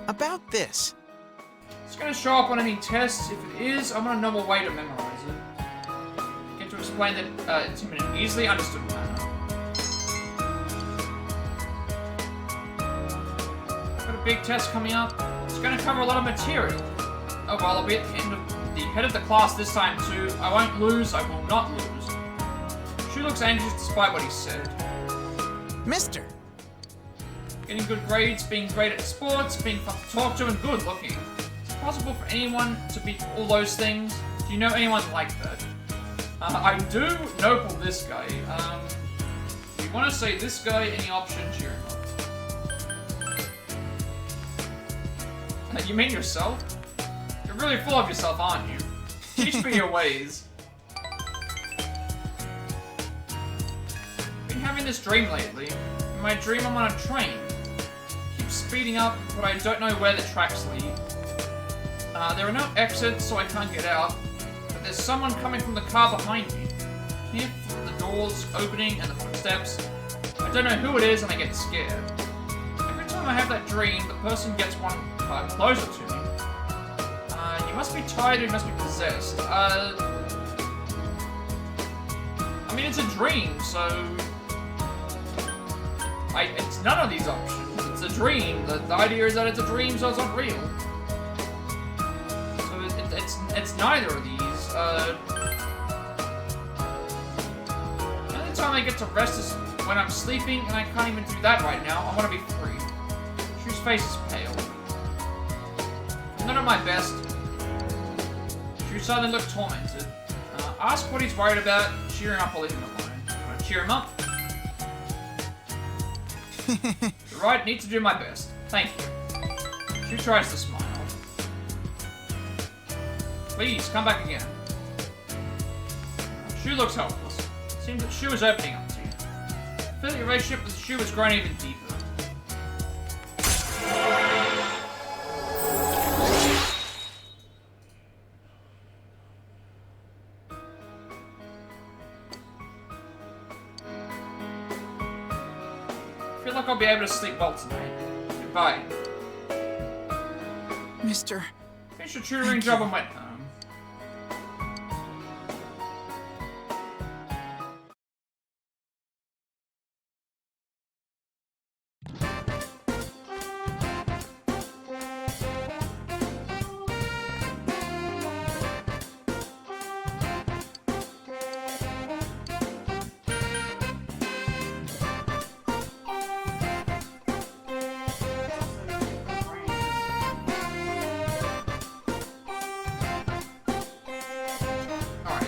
About this. It's going to show up on any tests. If it is, I'm going to know a way to memorize it. Get to explain that it's in an easily understood manner. Got a big test coming up. It's going to cover a lot of material. Oh well, I'll be at the head of the class this time too. I won't lose. I will not lose. Shu looks anxious despite what he said. Mister. Getting good grades, being great at sports, being fun to talk to, and good looking. Is it possible for anyone to be all those things? Do you know anyone like that? I do know this guy. If you want to say this guy, any option, cheer him up. You mean yourself? You're really full of yourself, aren't you? Teach me your ways. Been having this dream lately. In my dream, I'm on a train. Keeps speeding up, but I don't know where the tracks lead. There are no exits, so I can't get out. But there's someone coming from the car behind me. I hear the doors opening and the footsteps. I don't know who it is, and I get scared. Every time I have that dream, the person gets one closer to me. You must be tired, you must be possessed. I mean, it's a dream, so... it's none of these options. It's a dream. The idea is that it's a dream, so it's not real. So it's neither of these. The only time I get to rest is when I'm sleeping, and I can't even do that right now. I want to be free. Shu's face is pale. Not at my best. Shu suddenly looked tormented. Ask what he's worried about, cheer him up or leave him alone. I'm gonna cheer him up. You're right, need to do my best. Thank you. Shu tries to smile. Please, come back again. Shu looks helpless. Seems that Shu is opening up to you. I feel that your relationship with Shu has grown even deeper. I feel like I'll be able to sleep well tonight. Goodbye. Mr. Finish your tutoring job and went home.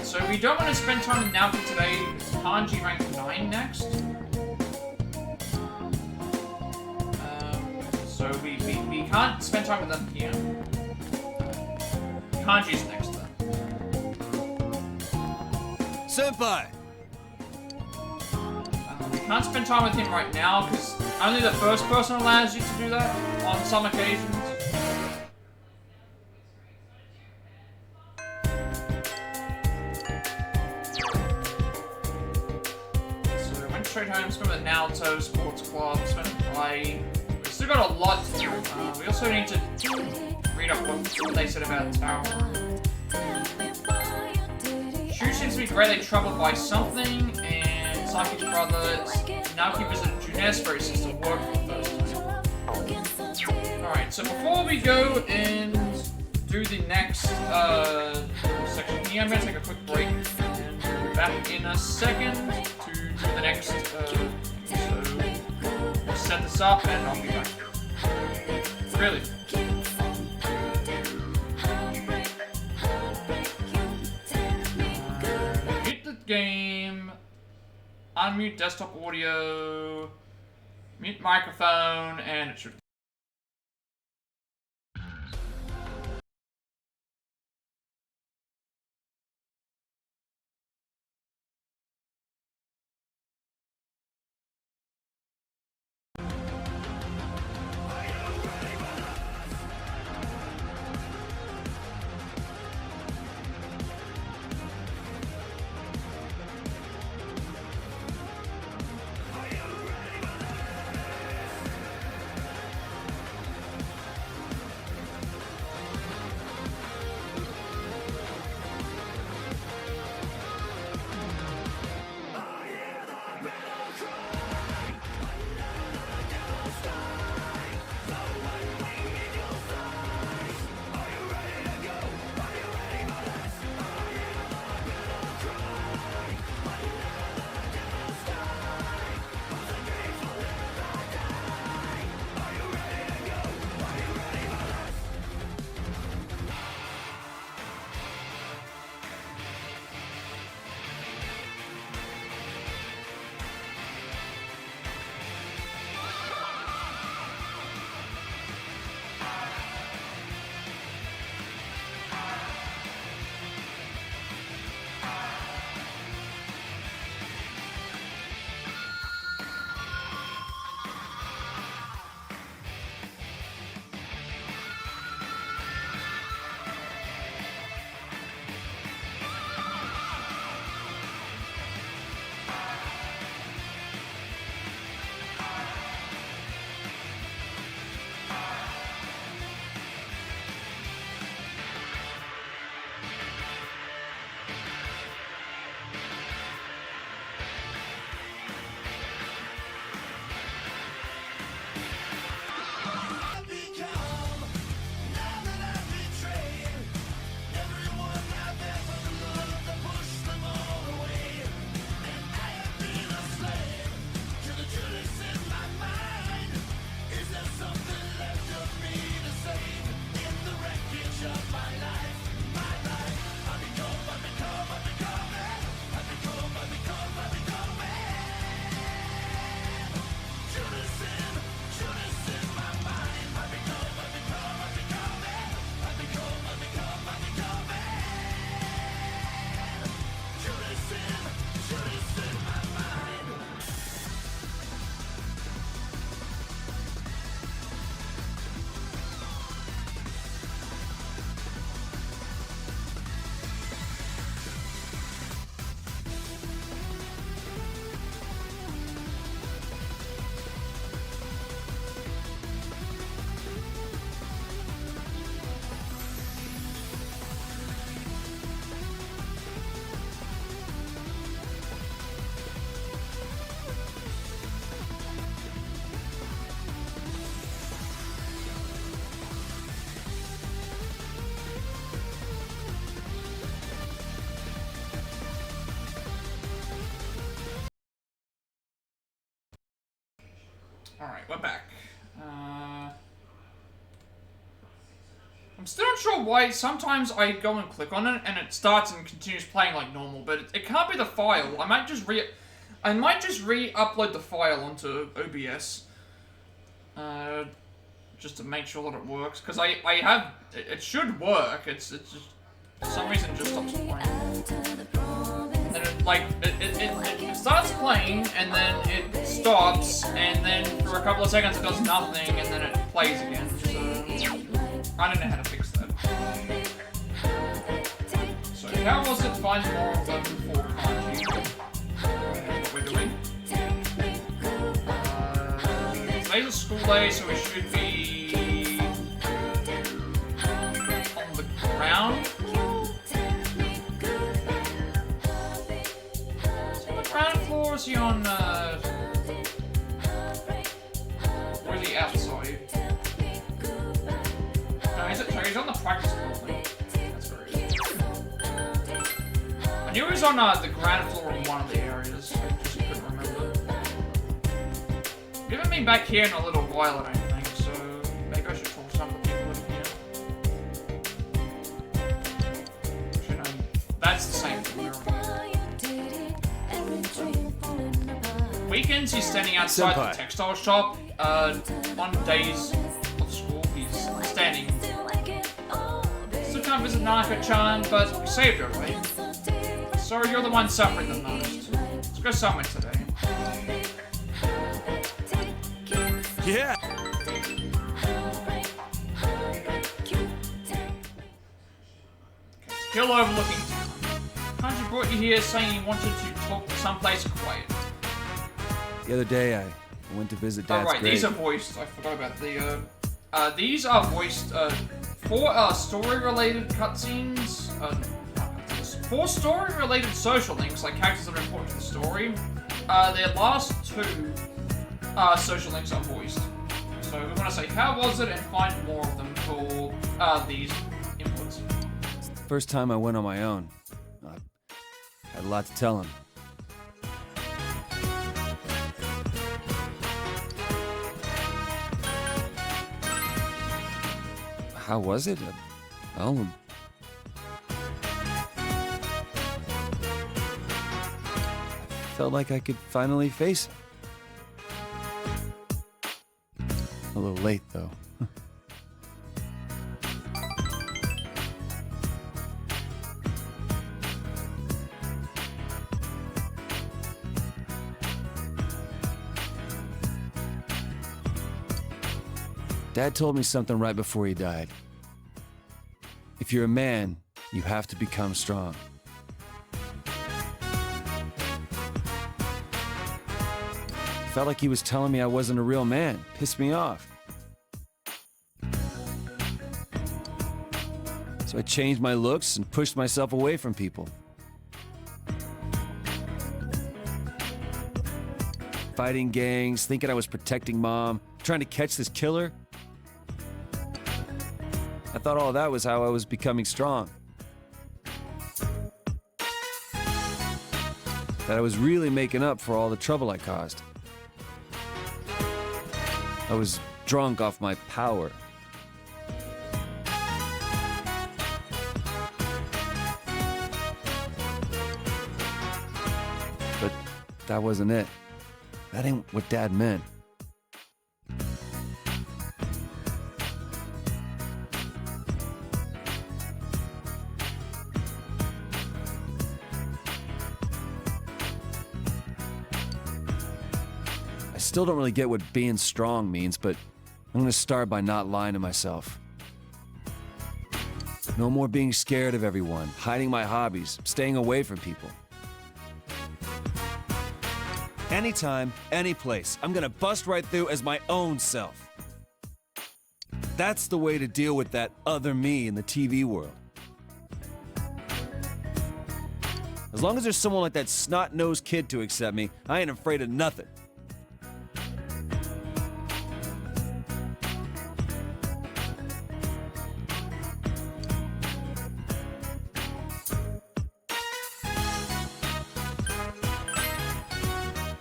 So we don't want to spend time with Naoki today. It's Kanji rank 9 next. So we can't spend time with them here. Kanji's next then. Senpai! We can't spend time with him right now because only the first person allows you to do that on some occasions. Straight home, spend with Naoto, Sports Club, spend with play. We've still got a lot to do. We also need to read up what they said about Tower. Shu seems to be greatly troubled by something, and Saki's brother Naoki visited Junes for his sister work for the first time. Alright, so before we go and do the next section here, I'm going to take a quick break and be back in a second to do the next so we'll set this up and I'll be back. Really. Mute the game, unmute desktop audio, mute microphone, and it should. Alright, we're back. I'm still not sure why sometimes I go and click on it and it starts and continues playing like normal, but it can't be the file. I might just re-upload the file onto OBS. Just to make sure that it works, because I have, it should work, it's just, for some reason it just stops playing. And it starts playing, and then it stops, and then for a couple of seconds it does nothing, and then it plays again, so I don't know how to fix that. So how was it finding more of them for kanji? What we're doing? Today's a school day, so we should be on the ground. So the ground floor, is he on, really outside? No, he's on the practice building. That's very good. I knew he was on, the ground floor in one of the areas. I just couldn't remember. We haven't been back here in a little while, I don't think, so maybe I should talk to some of the people in here. Actually, no, that's the same thing. Weekends, he's standing outside the textile shop. On days of school, he's standing. Still can't visit Nanako-chan, but we saved her, right? So you're the one suffering the most. Let's go somewhere today. Yeah! Hill overlooking town. Kanji brought you here saying he wanted to talk to someplace quiet. The other day, I went to visit Dad's right, grave. these are voiced. I forgot about the, these are voiced, for, story-related cutscenes, for story-related social links, like characters that are important to the story. Their last two, social links are voiced. So we want to say, how was it, and find more of them for, these inputs. It's the first time I went on my own. I had a lot to tell him. How was it? Well, I felt like I could finally face him. A little late, though. Dad told me something right before he died. If you're a man, you have to become strong. Felt like he was telling me I wasn't a real man. Pissed me off. So I changed my looks and pushed myself away from people. Fighting gangs, thinking I was protecting Mom, trying to catch this killer. I thought all that was how I was becoming strong. That I was really making up for all the trouble I caused. I was drunk off my power. But that wasn't it. That ain't what Dad meant. I still don't really get what being strong means, but I'm gonna start by not lying to myself. No more being scared of everyone, hiding my hobbies, staying away from people. Anytime, any place, I'm gonna bust right through as my own self. That's the way to deal with that other me in the TV world. As long as there's someone like that snot-nosed kid to accept me, I ain't afraid of nothing.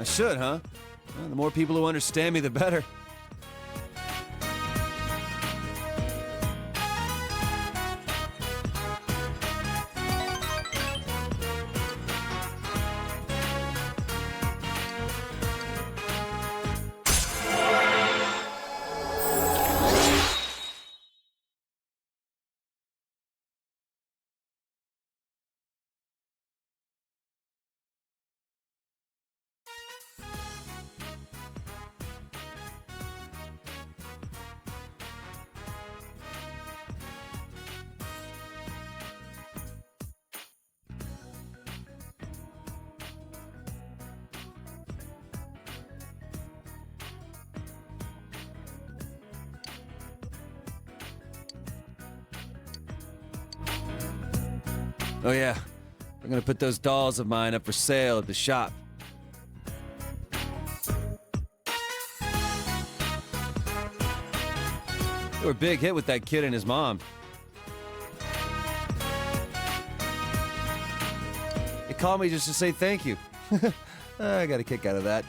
I should, huh? Well, the more people who understand me, the better. Oh yeah, I'm gonna put those dolls of mine up for sale at the shop. They were a big hit with that kid and his mom. They called me just to say thank you. I got a kick out of that.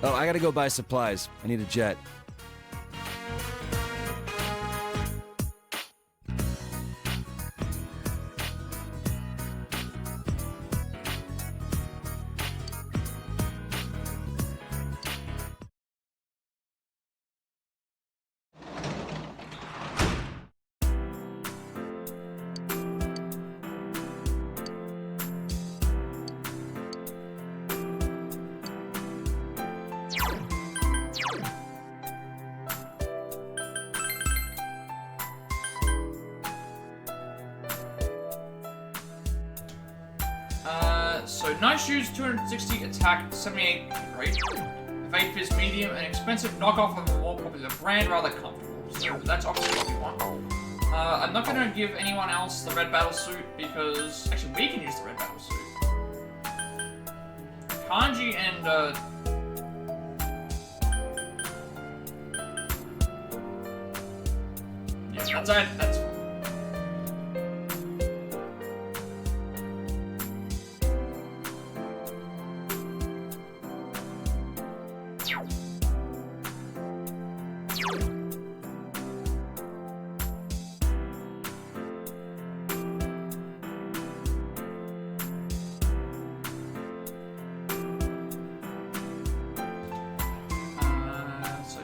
Oh, I gotta go buy supplies. I need a jet. So nice shoes, 260 attack, 78 rate. Evade fizz medium, an expensive knockoff of a more popular brand, rather comfortable. So that's obviously what we want. I'm not gonna give anyone else the red battle suit because actually we can use the red battle suit. Kanji and yeah, that's fine.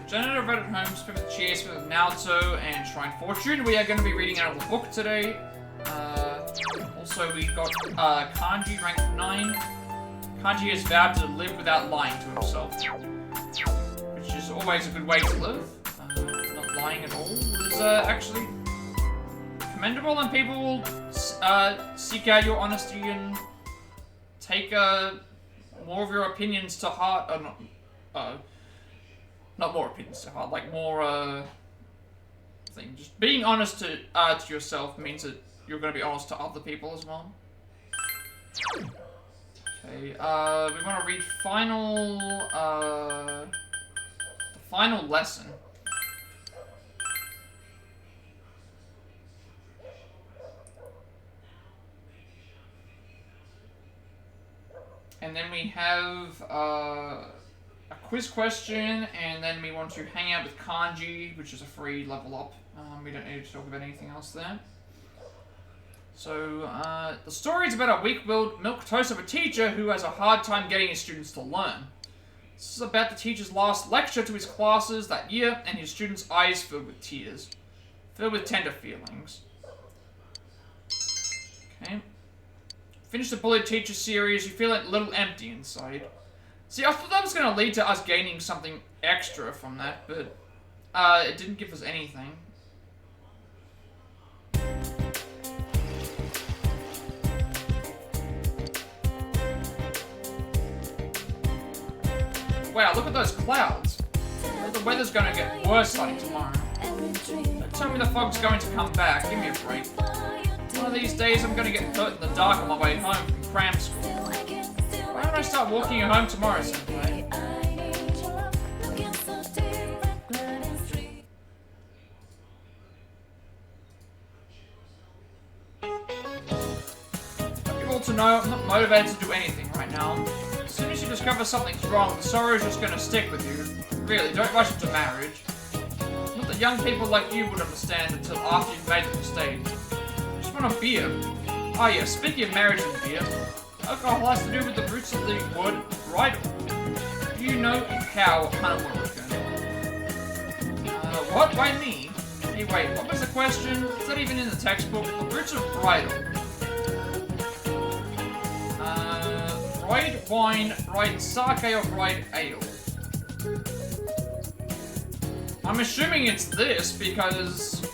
Janitor of Red Homes, Fifth Cheers with Naruto and Shrine Fortune. We are going to be reading out of the book today. Also, we got Kanji, rank 9. Kanji has vowed to live without lying to himself, which is always a good way to live. Not lying at all is actually commendable, and people will seek out your honesty and take more of your opinions to heart. Not more opinions to heart, like more thing. Just being honest to yourself means that you're going to be honest to other people as well. Okay, we want to read the final lesson. And then we have a quiz question, and then we want to hang out with Kanji, which is a free level up. We don't need to talk about anything else there. So, the story is about a weak-willed milquetoast of a teacher who has a hard time getting his students to learn. This is about the teacher's last lecture to his classes that year, and his students' eyes filled with tears. Filled with tender feelings. Okay. Finish the Bullied Teacher series, you feel a little empty inside. See, I thought that was going to lead to us gaining something extra from that, but it didn't give us anything. Wow, look at those clouds. The weather's going to get worse starting tomorrow. Don't tell me the fog's going to come back. Give me a break. One of these days I'm going to get hurt in the dark on my way home from cram school. Why don't I start walking you home tomorrow, Senpai? I want you all to know I'm not motivated to do anything right now. As soon as you discover something's wrong, the sorrow's just gonna stick with you. Really, don't rush into marriage. Not that young people like you would understand until after you've made the mistake. Just want a beer. Oh yeah, speaking of marriage and beer, alcohol has to do with the roots of the word bridal. Do you know how kind of word what? Why me? Hey wait, what was the question? Is that even in the textbook? The roots of bridal. Bright wine, bright sake, or bright ale? I'm assuming it's this because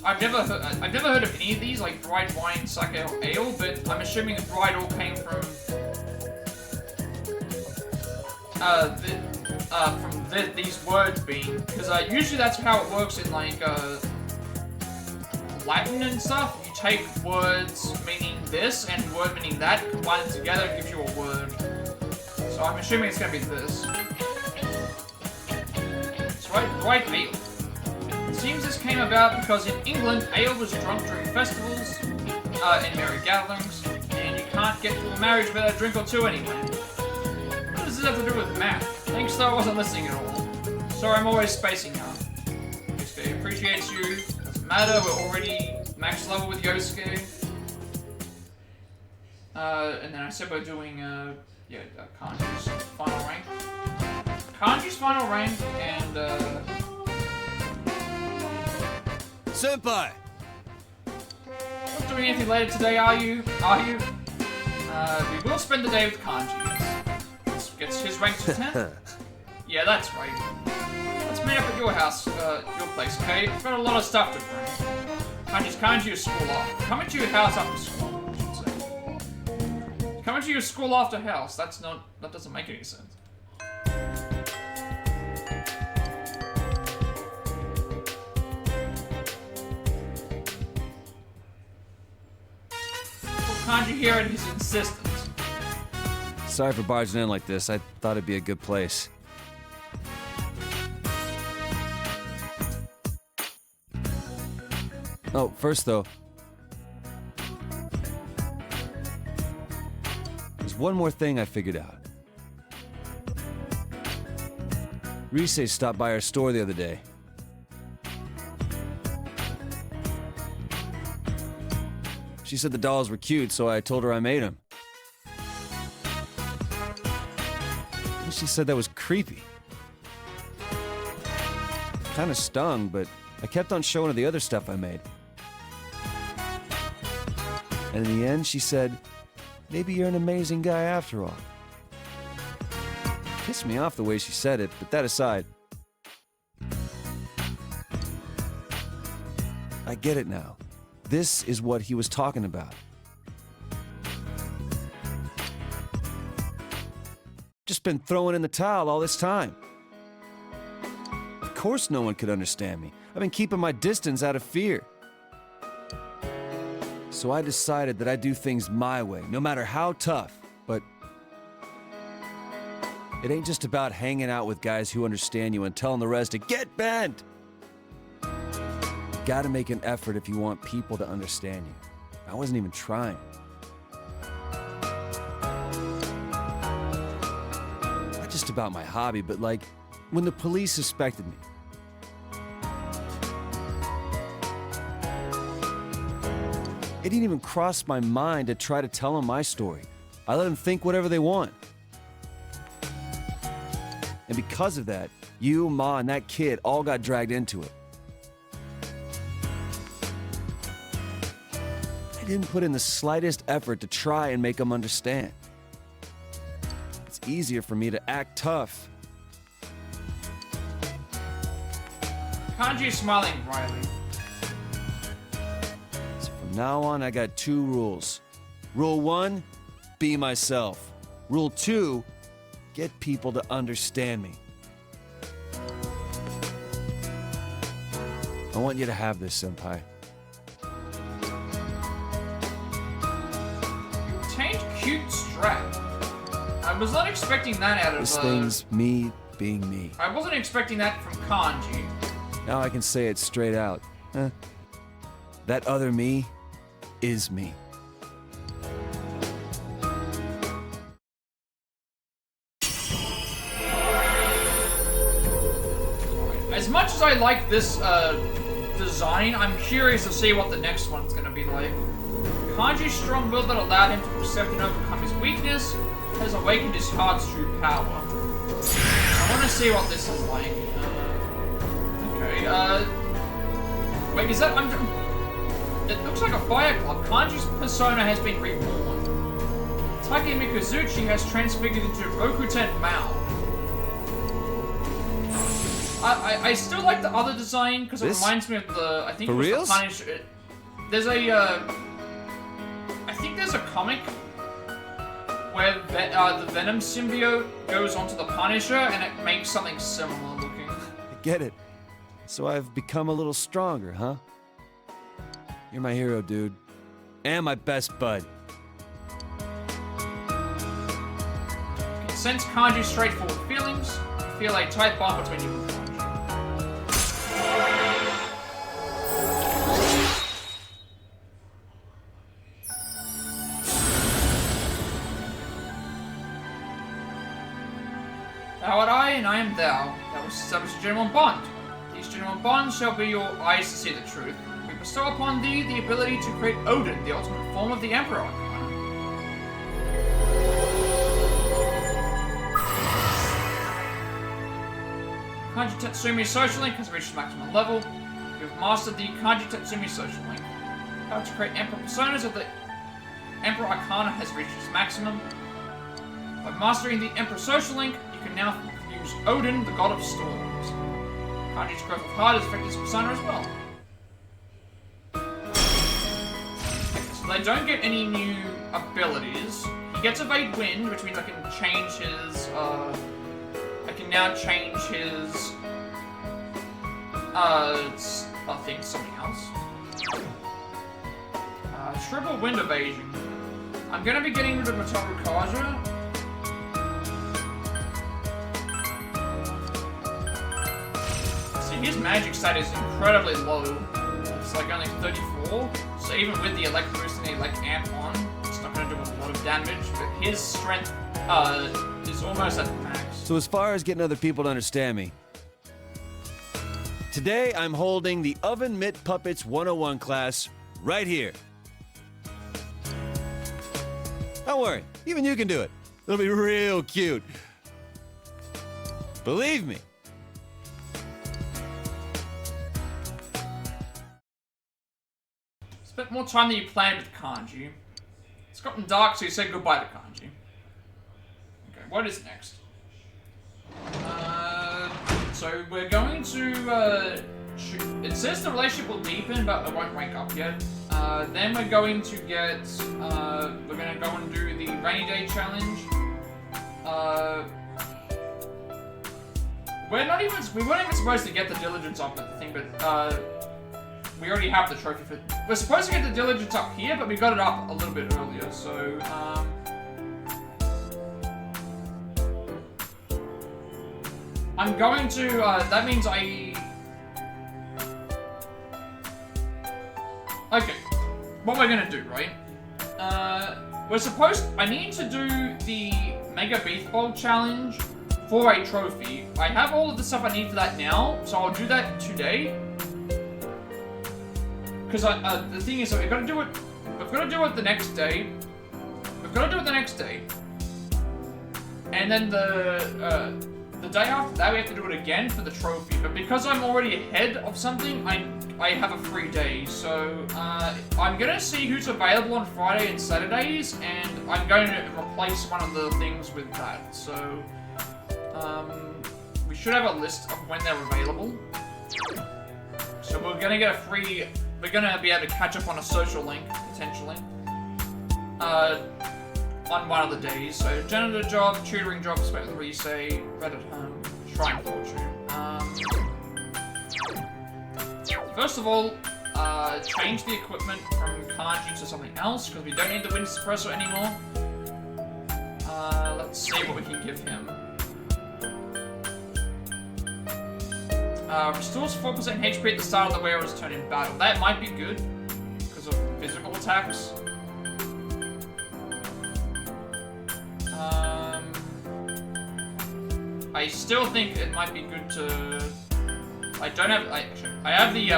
I've never heard of any of these, like bright wine, sake, or ale, but I'm assuming the bridal came from these words being, because usually that's how it works in like Latin and stuff. You take words meaning this and word meaning that, combine it together, it gives you a word. So I'm assuming it's gonna be this. That's right, bright ale. It seems this came about because in England, ale was drunk during festivals and merry gatherings, and you can't get to a marriage without a drink or two anyway. What does this have to do with math? Thanks though, I wasn't listening at all. Sorry, I'm always spacing out. Yosuke appreciates you. Doesn't matter, we're already max level with Yosuke. And then I said we're doing, Kanji's final rank. Kanji's final rank, and, Senpai! Not doing anything later today, are you? We will spend the day with Kanji. Gets his rank to 10? Yeah, that's right. Let's meet up at your house, your place, okay? I've got a lot of stuff to bring. Kanji is school off. Coming to your house after school, I should say. Coming to your school after house, that doesn't make any sense. Kanji here and his insistence. Sorry for barging in like this. I thought it'd be a good place. Oh, first though, there's one more thing I figured out. Rise stopped by our store the other day. She said the dolls were cute, so I told her I made them. And she said that was creepy. Kinda stung, but I kept on showing her the other stuff I made. And in the end, she said, maybe you're an amazing guy after all. Pissed me off the way she said it, but that aside, I get it now. This is what he was talking about. Just been throwing in the towel all this time. Of course no one could understand me. I've been keeping my distance out of fear. So I decided that I'd do things my way, no matter how tough, but it ain't just about hanging out with guys who understand you and telling the rest to get bent. You gotta make an effort if you want people to understand you. I wasn't even trying. Not just about my hobby, but like when the police suspected me. It didn't even cross my mind to try to tell them my story. I let them think whatever they want. And because of that, you, Ma, and that kid all got dragged into it. I didn't put in the slightest effort to try and make them understand. It's easier for me to act tough. Kanji is smiling brightly. From now on, I got 2 rules. Rule 1, be myself. Rule 2, get people to understand me. I want you to have this, Senpai. Taint cute strap. I was not expecting that out of This thing's me being me. I wasn't expecting that from Kanji. Now I can say it straight out. That other me is me. as much as I like this design, I'm curious to see what the next one's gonna be like. Kanji's strong will that allowed him to accept and overcome his weakness has awakened his heart's true power. I want to see what this is like. Okay, wait, is that under... It looks like a fire club. Kanji's persona has been reborn. Take Mikazuchi has transfigured into Rokuten Mao. I still like the other design because it reminds me of the... I think it was the Punisher. There's a... I think there's a comic where the Venom symbiote goes onto the Punisher and it makes something similar looking. I get it. So I've become a little stronger, huh? You're my hero, dude. And my best bud. You can sense Kanji's straightforward feelings. You feel a tight bond between you and Kanji. Thou art I, and I am thou. Thou hast established a genuine bond. These genuine bonds shall be your eyes to see the truth. We bestow upon thee the ability to create Odin, the ultimate form of the Emperor Arcana. Kanji Tatsumi Social Link has reached maximum level. You have mastered the Kanji Tatsumi Social Link. Power to create Emperor Personas of the Emperor Arcana has reached its maximum. By mastering the Emperor Social Link, you can now use Odin, the God of Storms. Kanji's growth of heart has affected his persona as well. So they don't get any new abilities. He gets Evade Wind, which means I can change his, I can now change his, I think something else. Triple Wind Evasion. I'm gonna be getting rid of Matoru Kaja. His magic stat is incredibly low. It's like only 34. So even with the elect boost and the elect amp on, it's not going to do a lot of damage. But his strength is almost at max. So as far as getting other people to understand me, today I'm holding the Oven Mitt Puppets 101 class right here. Don't worry, even you can do it. It'll be real cute. Believe me. Spent more time than you planned with Kanji. It's gotten dark, so you say goodbye to Kanji. Okay, what is next? So we're going to, it says the relationship will deepen, but it won't rank up yet. Then we're going to get, we're going to go and do the Rainy Day Challenge. We weren't even supposed to get the Diligence up at the thing, but, we already have the trophy for... We're supposed to get the Diligence up here, but we got it up a little bit earlier, so, I'm going to, that means okay. What we're gonna do, right? I need to do the Mega Beef Bowl Challenge for a trophy. I have all of the stuff I need for that now, so I'll do that today. Because the thing is, we've got to do it the next day. And then the day after that, we have to do it again for the trophy. But because I'm already ahead of something, I have a free day. So I'm gonna see who's available on Friday and Saturdays, and I'm going to replace one of the things with that. So we should have a list of when they're available. So we're gonna get a free. We're gonna be able to catch up on a social link, potentially. On one of the days. So, janitor job, tutoring job, spent with Resay, Red at Home, Shrine Fortune. First of all, change the equipment from Kanji to something else, because we don't need the wind suppressor anymore. Let's see what we can give him. Restores 4% HP at the start of the wearer's turn in battle. That might be good, because of physical attacks. I still think it might be good to I don't have. I have the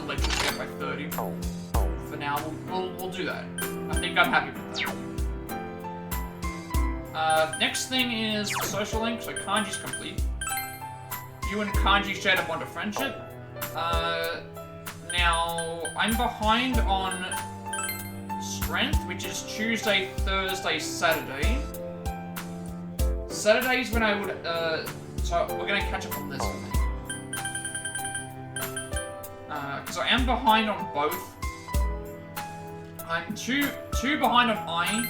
electricity up by 30. For now, we'll do that. I think I'm happy with that. Next thing is the social link. So Kanji's complete. You and Kanji shared a bond of friendship. Now I'm behind on strength, which is Tuesday, Thursday, Saturday. Saturday's when I would. So we're gonna catch up on this one. Because I am behind on both. I'm two behind on I,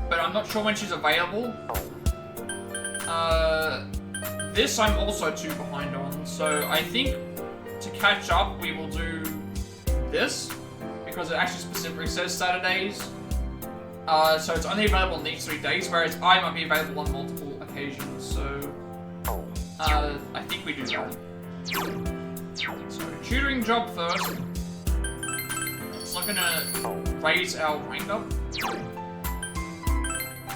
but I'm not sure when she's available. This I'm also 2 behind on, so I think to catch up we will do this, because it actually specifically says Saturdays. So it's only available on these 3 days, whereas I might be available on multiple occasions, so I think we do that. So tutoring job first. It's not gonna raise our rank up.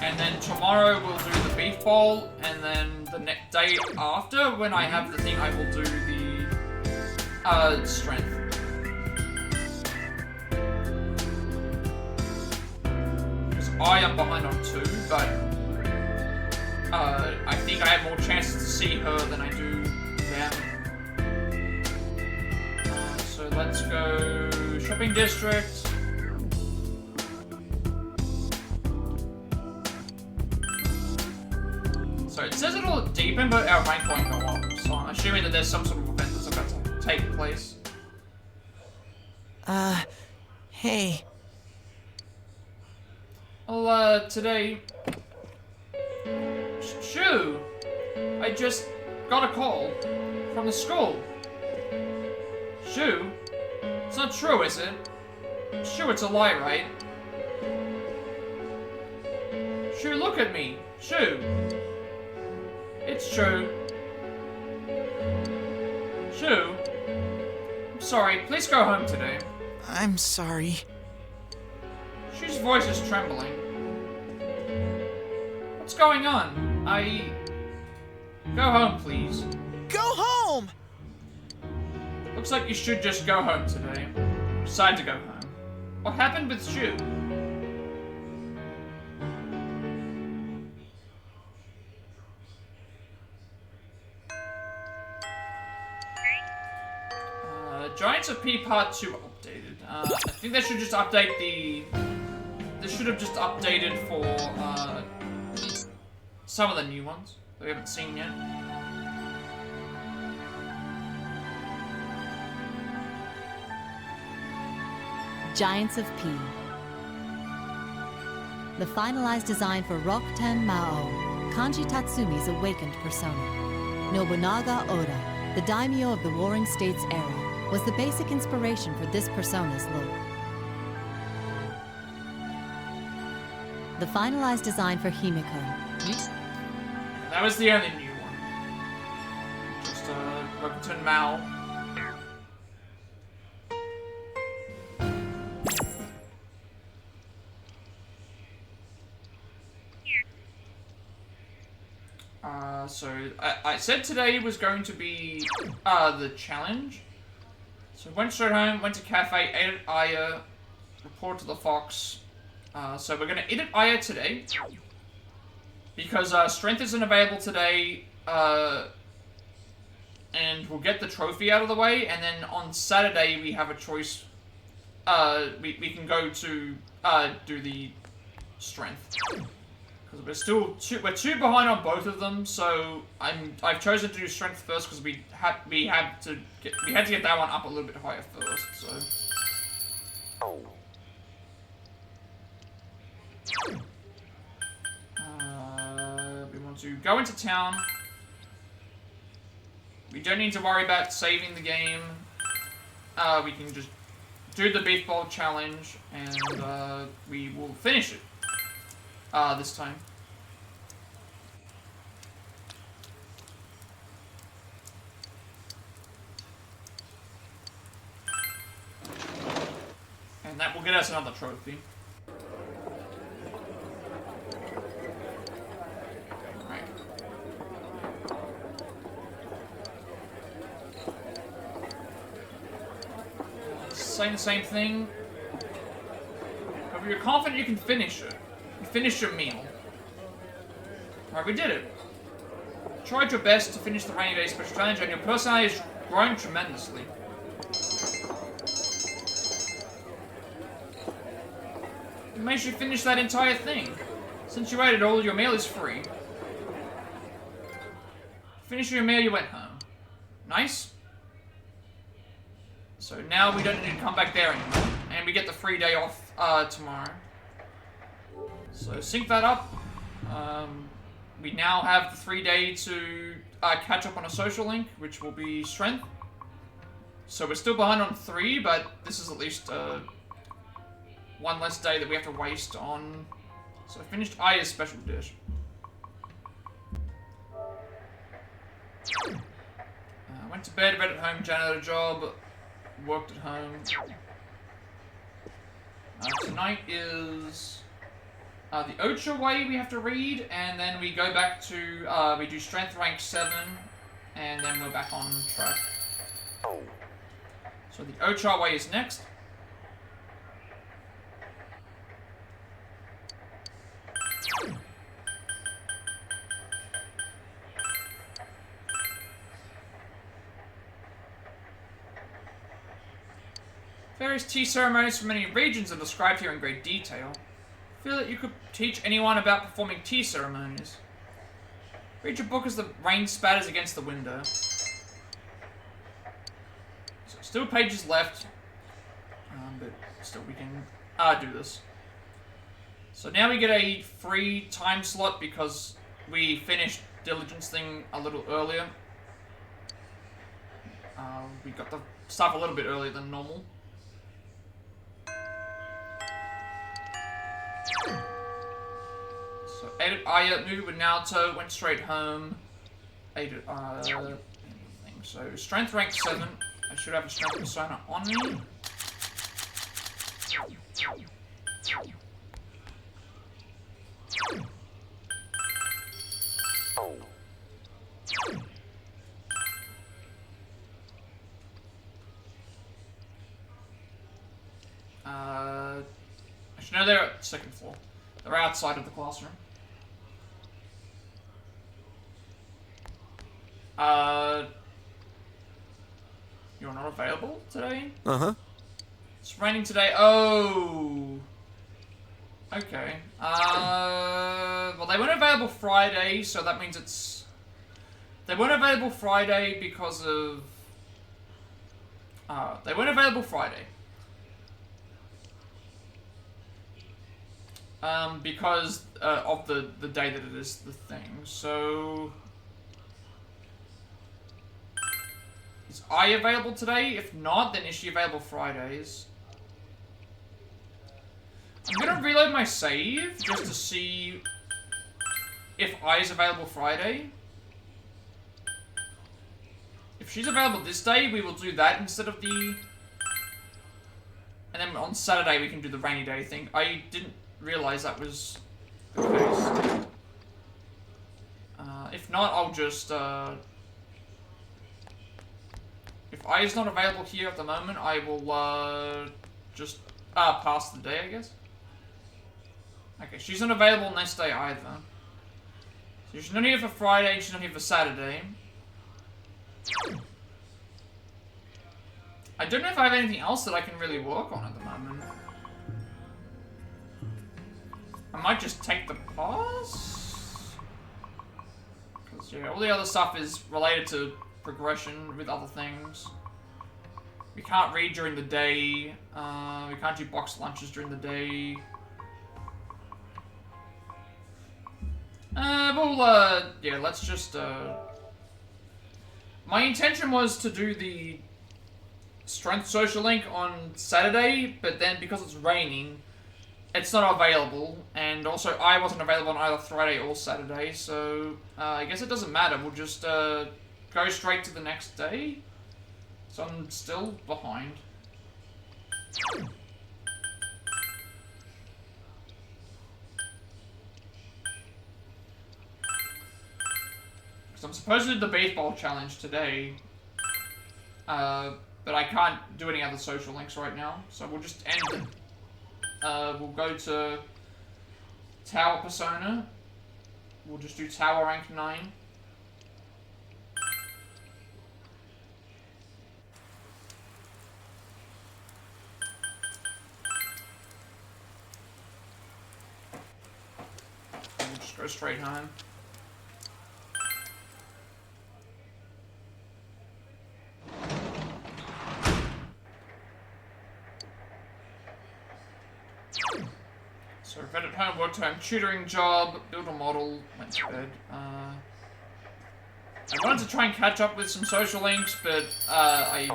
And then tomorrow we'll do the beef bowl, and then the next day after, when I have the thing, I will do the strength. Because I am behind on 2, but I think I have more chances to see her than I do them. So let's go shopping district. So it says it'll deepen, but our rank won't go up. So I'm assuming that there's some sort of event that's about to take place. Hey. Well, today... Shoo! I just got a call from the school. Shoo? It's not true, is it? Shoo, it's a lie, right? Shoo, look at me. Shoo. It's true. Shoo. I'm sorry, please go home today. I'm sorry. Shoo's voice is trembling. What's going on? Go home, please. Go home! Looks like you should just go home today. Decide to go home. What happened with Shoo? Giants of P Part 2 updated. I think they should just update the... This should have just updated for, some of the new ones that we haven't seen yet. Giants of P. The finalized design for Rokuten Mao, Kanji Tatsumi's awakened persona. Nobunaga Oda, the daimyo of the Warring States era, was the basic inspiration for this persona's look. The finalized design for Himiko. That was the only new one. Just, Rokuten Mao. So I said today was going to be the challenge. So went straight home, went to cafe, ate at Aiya, report to the Fox. So we're gonna eat at Aiya today because strength isn't available today, and we'll get the trophy out of the way. And then on Saturday we have a choice. We can go to do the strength. Because we're two behind on both of them, so I've chosen to do strength first because we had to get that one up a little bit higher first. So we want to go into town. We don't need to worry about saving the game. We can just do the beef bowl challenge, and we will finish it. This time. And that will get us another trophy. Right. saying the same thing. However, you're confident you can finish it. You finished your meal. Alright, we did it. Tried your best to finish the rainy day special challenge, and your personality has grown tremendously. It makes you finish that entire thing. Since you ate it all, your meal is free. Finish your meal, you went home. Nice. So now we don't need to come back there anymore. And we get the free day off tomorrow. So sync that up. We now have the 3 day to catch up on a social link, which will be strength. So we're still behind on 3, but this is at least one less day that we have to waste on. So I finished Aiya's special dish. Went to bed, read at home, janitor job, worked at home. Tonight is the Ocha way we have to read, and then we go back to, we do strength rank 7, and then we're back on track. So the Ocha way is next. Various tea ceremonies from many regions are described here in great detail. Feel that you could teach anyone about performing tea ceremonies. Read your book as the rain spatters against the window. So still pages left, but still we can do this. So now we get a free time slot because we finished Diligence thing a little earlier. We got the stuff a little bit earlier than normal. So, ate at Aiya, moved with Naoto, went straight home. Ate at anything. So, strength rank 7. I should have a strength persona on me. Actually, no, they're at the 2nd floor. They're outside of the classroom. You're not available today? Uh-huh. It's raining today. Oh. Okay. Well, they weren't available Friday, so that means it's... They weren't available Friday because of... they weren't available Friday. Because of the day that it is the thing. So... Is Aiya available today? If not, then is she available Fridays? I'm gonna reload my save just to see if Aiya's available Friday. If she's available this day, we will do that instead of the... And then on Saturday we can do the rainy day thing. I didn't realize that was the case. If not, I'll just... If Aiya's not available here at the moment, I will just pass the day, I guess. Okay, she's not available next day either. So she's not here for Friday, she's not here for Saturday. I don't know if I have anything else that I can really work on at the moment. I might just take the pass? Because, yeah, all the other stuff is related to progression with other things. We can't read during the day. We can't do box lunches during the day. Yeah, let's just, My intention was to do the strength social link on Saturday, but then because it's raining, it's not available, and also I wasn't available on either Friday or Saturday, so I guess it doesn't matter. We'll just go straight to the next day. So I'm still behind. Because I'm supposed to do the baseball challenge today. but I can't do any other social links right now, so we'll just end it. We'll go to Tower Persona. We'll just do Tower rank 9. We'll just go straight home. So read at home, worked home, tutoring job, built a model, went to bed. I wanted to try and catch up with some social links, but I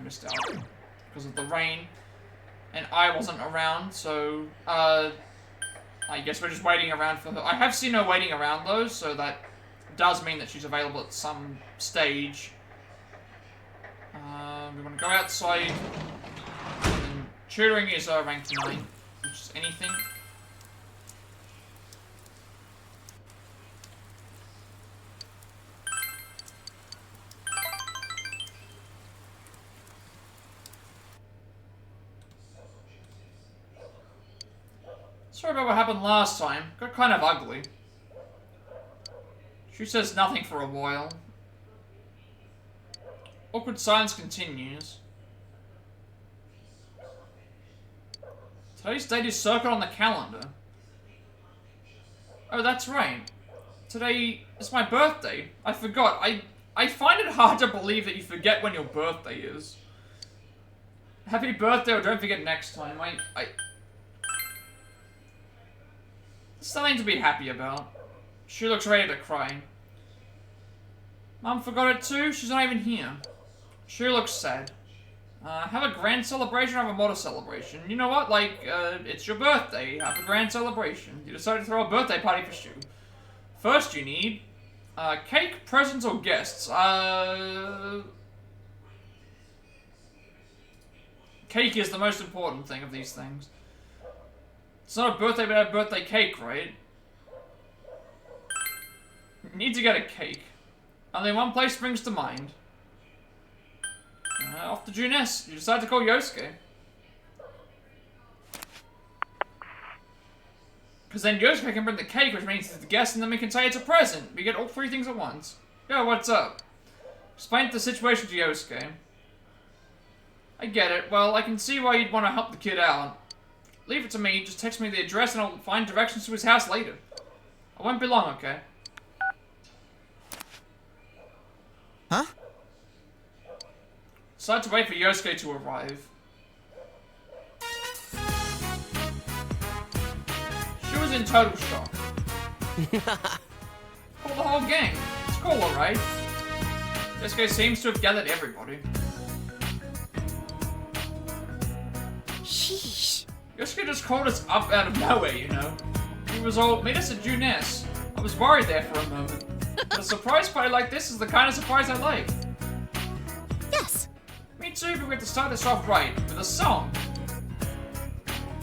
missed out because of the rain, and I wasn't around, so I guess we're just waiting around for her. I have seen her waiting around though, so that does mean that she's available at some stage. We want to go outside. And tutoring is rank 9, which is anything. Sorry about what happened last time. Got kind of ugly. She says nothing for a while. Awkward silence continues. Today's date is circled on the calendar. Oh, that's right. Today is my birthday. I forgot. I find it hard to believe that you forget when your birthday is. Happy birthday, or don't forget next time. Something to be happy about. She looks ready to cry. Mum forgot it too? She's not even here. She looks sad. Have a grand celebration or have a modest celebration? You know what? Like, it's your birthday. Have a grand celebration. You decided to throw a birthday party for Shu. First you need, cake, presents, or guests. Cake is the most important thing of these things. It's not a birthday, but a birthday cake, right? You need to get a cake. Only one place springs to mind. Off to Junes. You decide to call Yosuke. Because then Yosuke can bring the cake, which means it's the guest, and then we can say it's a present. We get all three things at once. Yo, what's up? Explain the situation to Yosuke. I get it. Well, I can see why you'd want to help the kid out. Leave it to me. Just text me the address and I'll find directions to his house later. I won't be long, okay? Huh? Decide to wait for Yosuke to arrive. She was in total shock. Call the whole gang. It's cool, alright. Yosuke seems to have gathered everybody. Sheesh. Yosuke just called us up out of nowhere, you know. He was all, meet us at Junes. I was worried there for a moment. But a surprise party like this is the kind of surprise I like. Yes. Me too, but we have to start this off right, with a song.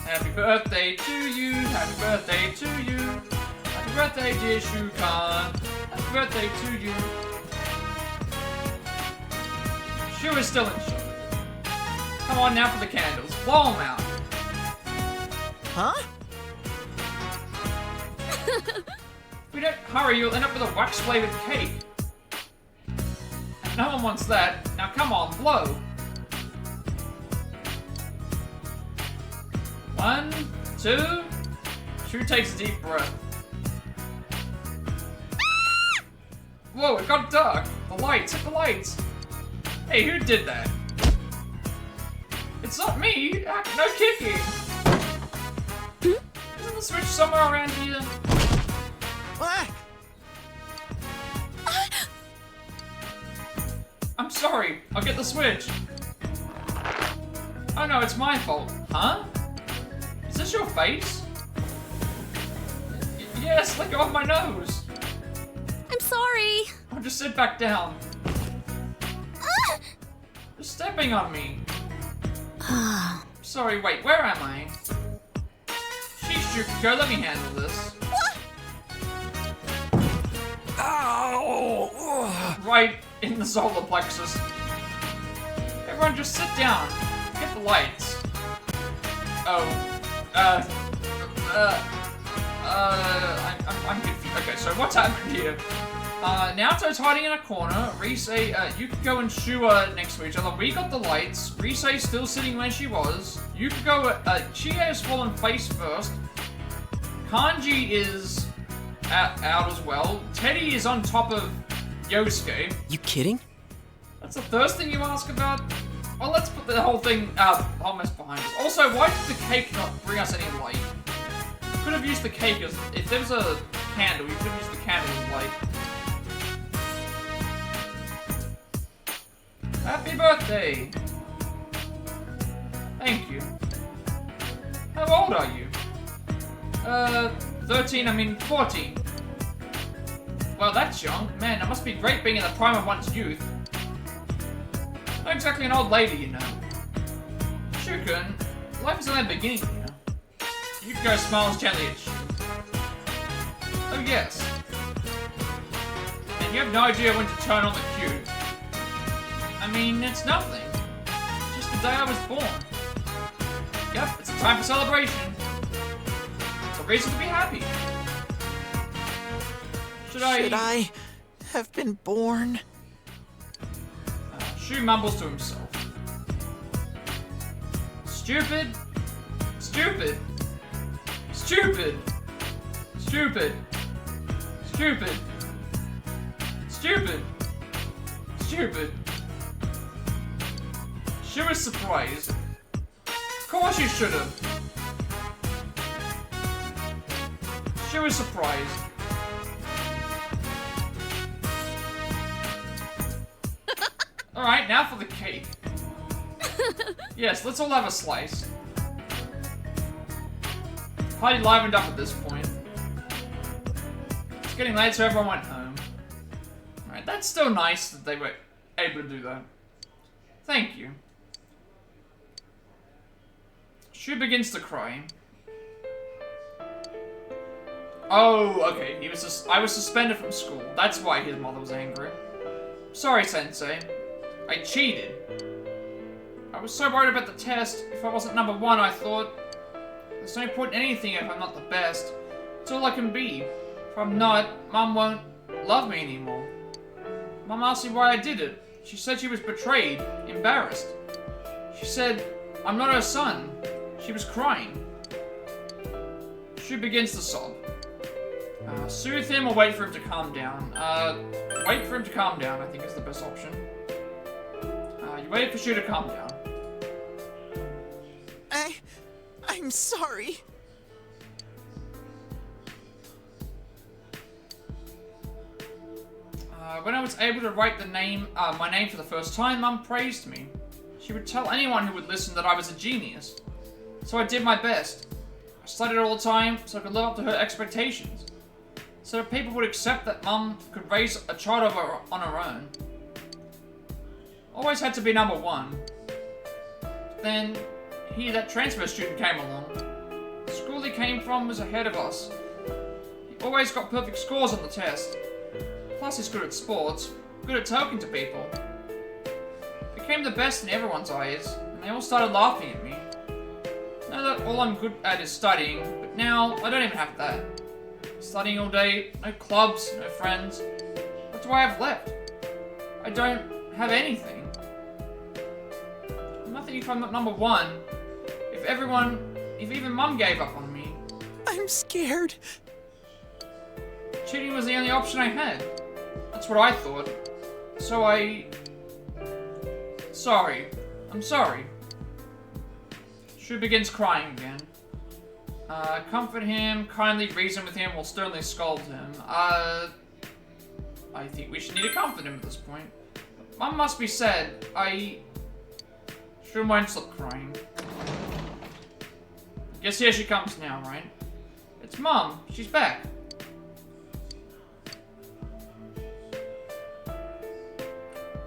Happy birthday to you, happy birthday to you. Happy birthday, dear Shukan. Happy birthday to you. Shu is still in shock. Come on now for the candles. Blow them out. Huh? If we don't hurry, you'll end up with a wax-flavored cake. No one wants that. Now come on, blow. 1, 2. Shu takes a deep breath. Whoa, it got dark. The lights, hit the lights. Hey, who did that? It's not me. No kicking. Isn't the switch somewhere around here? What? I'm sorry. I'll get the switch. Oh no, it's my fault. Huh? Is this your face? Yes, let go of my nose. I'm sorry. I'll just sit back down. You're stepping on me. Sorry, wait, where am I? Sheesh, Yukiko, let me handle this. Ow! Right in the solar plexus. Everyone just sit down. Get the lights. Oh. I'm confused. Okay, so what's happened here? Naoto's hiding in a corner. Risei, you could go and Shu next to each other. We got the lights. Risei's still sitting where she was. You could go, Chie has fallen face first. Kanji is out as well. Teddy is on top of Yosuke. You kidding? That's the first thing you ask about? Well, let's put the whole thing, whole mess behind us. Also, why did the cake not bring us any light? You could have used the cake as, if there was a candle, you could have used the candle as light. Happy birthday! Thank you. How old are you? 14. Well, that's young. Man, it must be great being in the prime of one's youth. Not exactly an old lady, you know. Shukun, life is only the beginning, you know. Yukiko smiles gently at Shu. Oh, yes. And you have no idea when to turn on the cue. I mean, it's nothing. It's just the day I was born. Yep, it's a time for celebration. It's a reason to be happy. Should I have been born? Shu mumbles to himself. Stupid. Stupid. Stupid. Stupid. Stupid. Stupid. Stupid. Shu is surprised. Of course you should have. Shu is surprised. Alright, now for the cake. Yes, let's all have a slice. Party livened up at this point. It's getting late, so everyone went home. Alright, that's still nice that they were able to do that. Thank you. Shu begins to cry. Oh, okay. I was suspended from school. That's why his mother was angry. Sorry, Sensei. I cheated. I was so worried about the test. If I wasn't number 1, I thought, there's no point in anything if I'm not the best. It's all I can be. If I'm not, Mum won't love me anymore. Mum asked me why I did it. She said she was betrayed, embarrassed. She said, I'm not her son. She was crying. Shu begins to sob. Soothe him or wait for him to calm down. Wait for him to calm down, I think is the best option. You wait for Shu to calm down. I'm sorry. When I was able to write my name for the first time, Mum praised me. She would tell anyone who would listen that I was a genius. So I did my best. I studied all the time so I could live up to her expectations. So that people would accept that Mum could raise a child on her own. Always had to be number 1. Then, that transfer student came along. The school he came from was ahead of us. He always got perfect scores on the test. Plus he's good at sports, good at talking to people. Became the best in everyone's eyes, and they all started laughing at me. Now that all I'm good at is studying, but now I don't even have that. Studying all day, no clubs, no friends. What do I have left? I don't have anything. Nothing if I'm not number 1. If even Mum gave up on me. I'm scared. Cheating was the only option I had. That's what I thought. So Sorry. I'm sorry. Shu begins crying again. Comfort him, kindly reason with him, or sternly scold him. I think we should need to comfort him at this point. Mum must be sad. Shu won't stop crying. Guess here she comes now, right? It's Mum. She's back.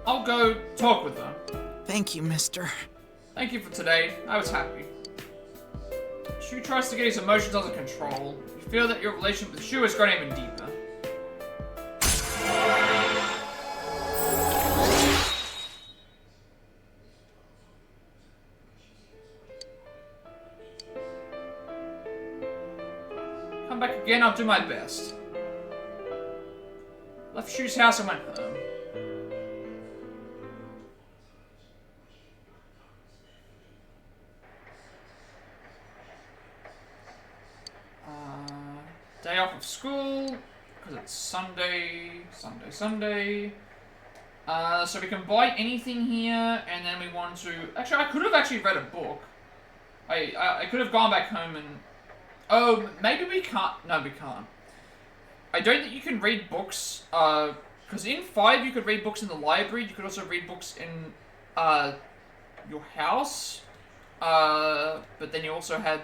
I'll go talk with her. Thank you, mister. Thank you for today. I was happy. Shu tries to get his emotions under control. You feel that your relationship with Shu has gone even deeper. Again, I'll do my best. Left Shu's house and went home. Day off of school, because it's Sunday. So we can buy anything here, and then we want to... Actually, I could have actually read a book. I could have gone back home and... Oh, maybe we can't. No, we can't. I don't think you can read books, because in 5 you could read books in the library. You could also read books in, your house. But then you also had...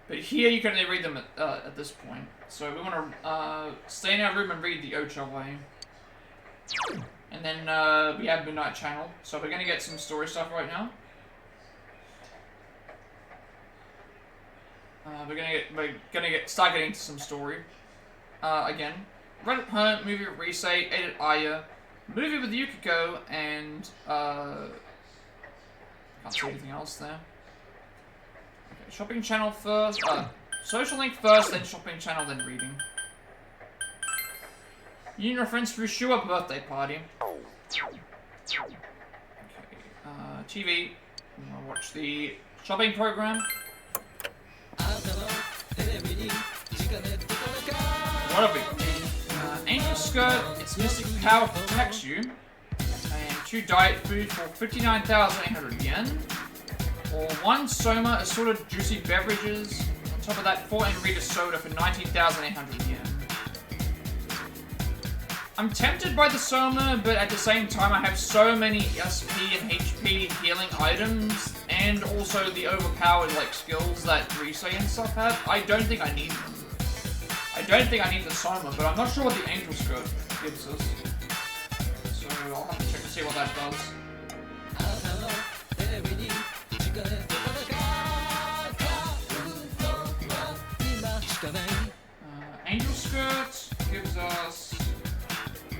But here you can only read them at this point. So we want to stay in our room and read the Ocha way. And then we have Midnight Channel. So we're going to get some story stuff right now. We're gonna start getting into some story. Again. Reddit Home, movie with Risei, Edit Aiya, movie with Yukiko, and can't see anything else there. Shopping channel first, social link first, then shopping channel, then reading. Union reference for Shua birthday party. Okay, TV. I'm gonna watch the shopping program. What have we got? Angel skirt, its mystic power protects you. And 2 diet food for 59,800 yen. Or 1 Soma assorted juicy beverages. On top of that, 4 Enrita soda for 19,800 yen. I'm tempted by the Soma, but at the same time I have so many SP and HP healing items, and also the overpowered like skills that Risei and stuff have. I don't think I need them. I don't think I need the Soma, but I'm not sure what the Angel Skirt gives us. So I'll have to check to see what that does. Angel Skirt gives us...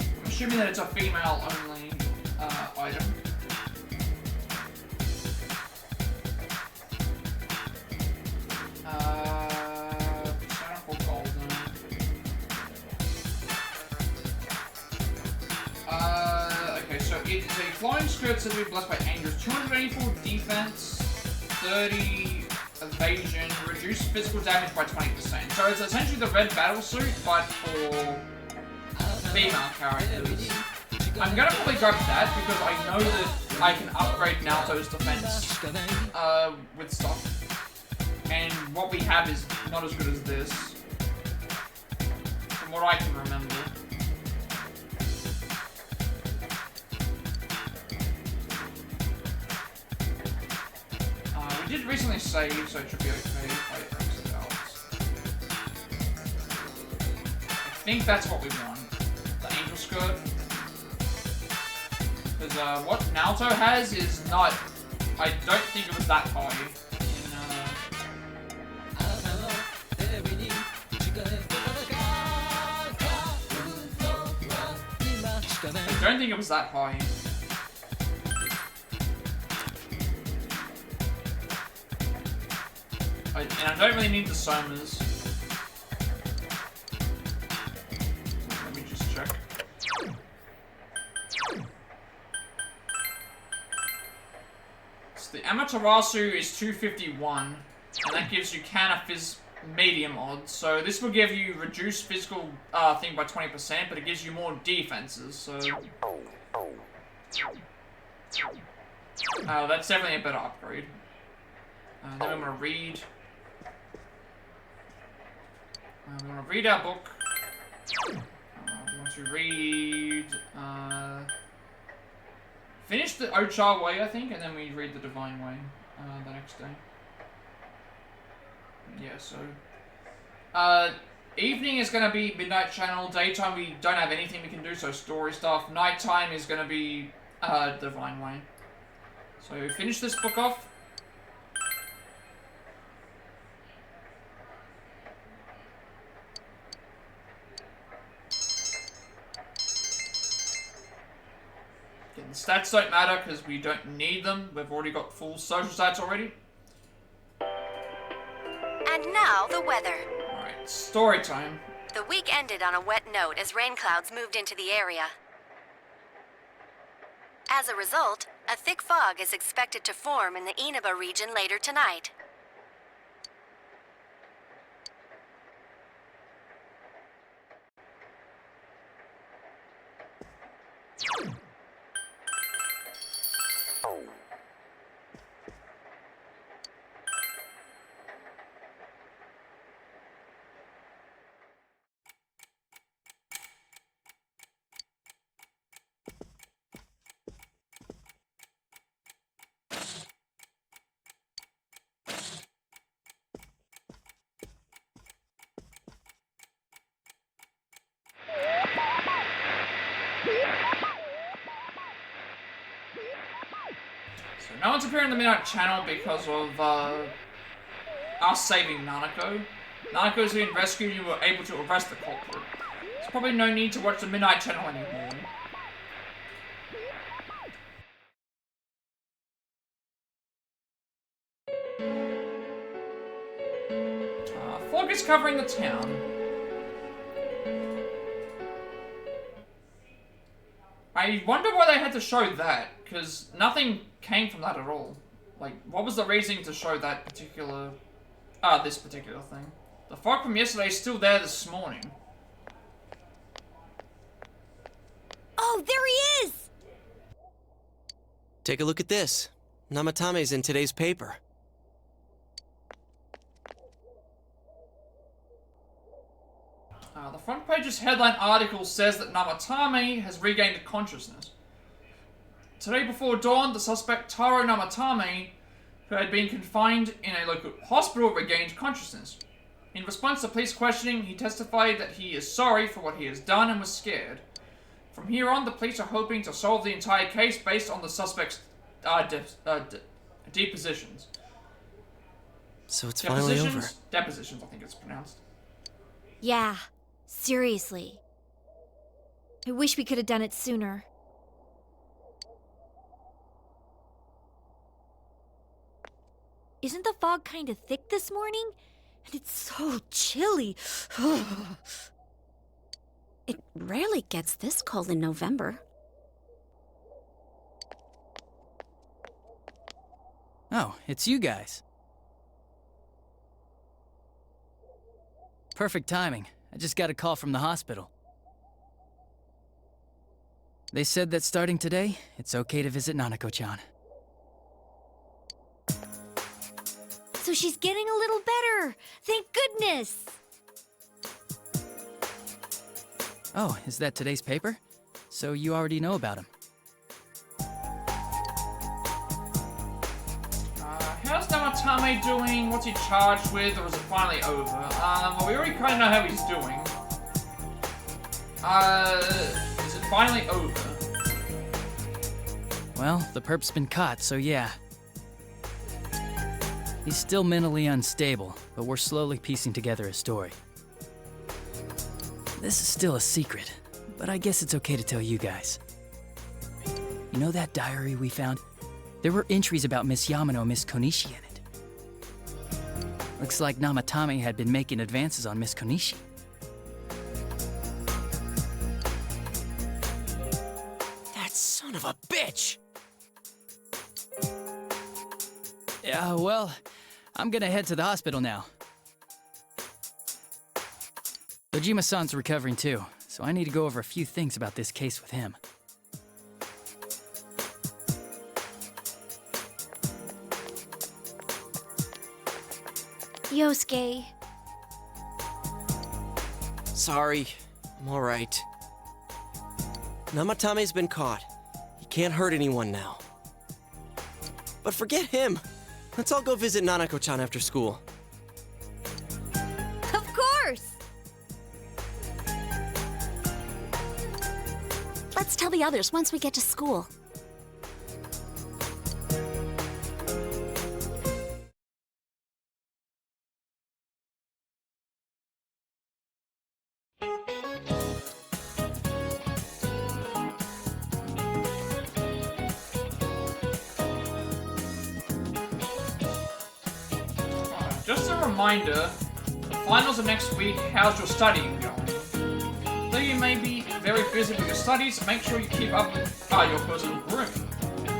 I'm assuming that it's a female only item. Persona for Golden. Okay, so it's a flying skirt said to be blessed by angels. 284 defense, 30 evasion, reduce physical damage by 20%. So it's essentially the red battle suit, but for female characters. I'm gonna probably grab that because I know that I can upgrade Naoto's defense with stuff. And what we have is not as good as this. From what I can remember. We did recently save, so it should be okay if I exit out. I think that's what we want. The Angel Skirt. Because what Naoto has is not... I don't think it was that high. I don't think it was that high. And I don't really need the Somas. Let me just check. So the Amaterasu is 251, and that gives you Kana Phys medium odds. So this will give you reduced physical thing by 20%, but it gives you more defenses, so... that's definitely a better upgrade. Then I'm gonna read... we want to read our book. We want to read... finish the Ocha Way, I think, and then we read the Divine Way the next day. Yeah, so... evening is going to be Midnight Channel. Daytime we don't have anything we can do, so story stuff. Nighttime is going to be Divine Way. So finish this book off. The stats don't matter because we don't need them. We've already got full social stats already. And now the weather. Alright, Story time. The week ended on a wet note as rain clouds moved into the area. As a result, a thick fog is expected to form in the Inaba region later tonight. So no one's appearing in the Midnight Channel because of us saving Nanako. Nanako's been rescued and you were able to arrest the culprit. There's probably no need to watch the Midnight Channel anymore. Fog is covering the town. I wonder why they had to show that, because nothing came from that at all. Like, what was the reasoning to show that particular... this particular thing? The fog from yesterday is still there this morning. Oh, there he is! Take a look at this. Namatame's in today's paper. The front page's headline article says that Namatame has regained consciousness. Today before dawn, the suspect Taro Namatame, who had been confined in a local hospital, regained consciousness. In response to police questioning, he testified that he is sorry for what he has done and was scared. From here on, the police are hoping to solve the entire case based on the suspect's depositions. So it's finally over. Depositions, I think it's pronounced. Yeah, seriously. I wish we could have done it sooner. Isn't the fog kind of thick this morning? And it's so chilly. It rarely gets this cold in November. Oh, it's you guys. Perfect timing. I just got a call from the hospital. They said that starting today, it's okay to visit Nanako-chan. So she's getting a little better. Thank goodness. Oh, is that today's paper? So you already know about him. How's Namatame doing? What's he charged with? Or is it finally over? Well, we already kind of know how he's doing. Is it finally over? Well, the perp's been caught, so yeah. He's still mentally unstable, but we're slowly piecing together a story. This is still a secret, but I guess it's okay to tell you guys. You know that diary we found? There were entries about Miss Yamano and Miss Konishi in it. Looks like Namatame had been making advances on Miss Konishi. That son of a bitch! Yeah, well, I'm gonna head to the hospital now. Dojima-san's recovering too, so I need to go over a few things about this case with him. Yosuke. Sorry, I'm alright. Namatame's been caught. He can't hurt anyone now. But forget him. Let's all go visit Nanako-chan after school. Of course! Let's tell the others once we get to school. Just a reminder, the finals are next week. How's your studying going? Though you may be very busy with your studies, make sure you keep up with your personal grooming.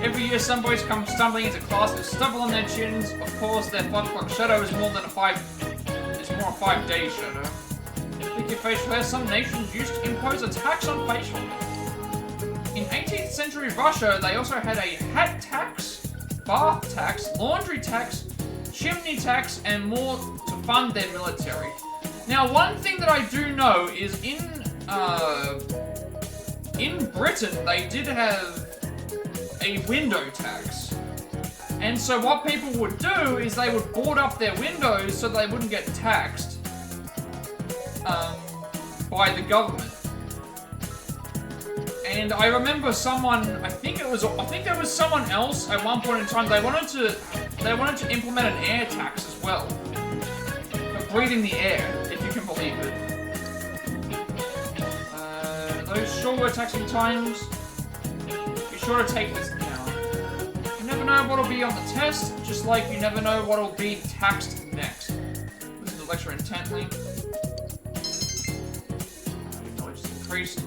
Every year some boys come stumbling into class with stubble on their chins. Of course, their 5 o'clock shadow is more a 5-day shadow. With your facial hair, some nations used to impose a tax on facial hair. In 18th century Russia, they also had a hat tax, bath tax, laundry tax, chimney tax, and more to fund their military. Now, one thing that I do know is in Britain, they did have a window tax. And so what people would do is they would board up their windows so they wouldn't get taxed by the government. And I remember someone, I think there was someone else at one point in time, they wanted to implement an air tax as well. For breathing the air, if you can believe it. Those sure were taxing times. Be sure to take this now. You never know what'll be on the test, just like you never know what'll be taxed next. Listen to the lecture intently. Knowledge is increased.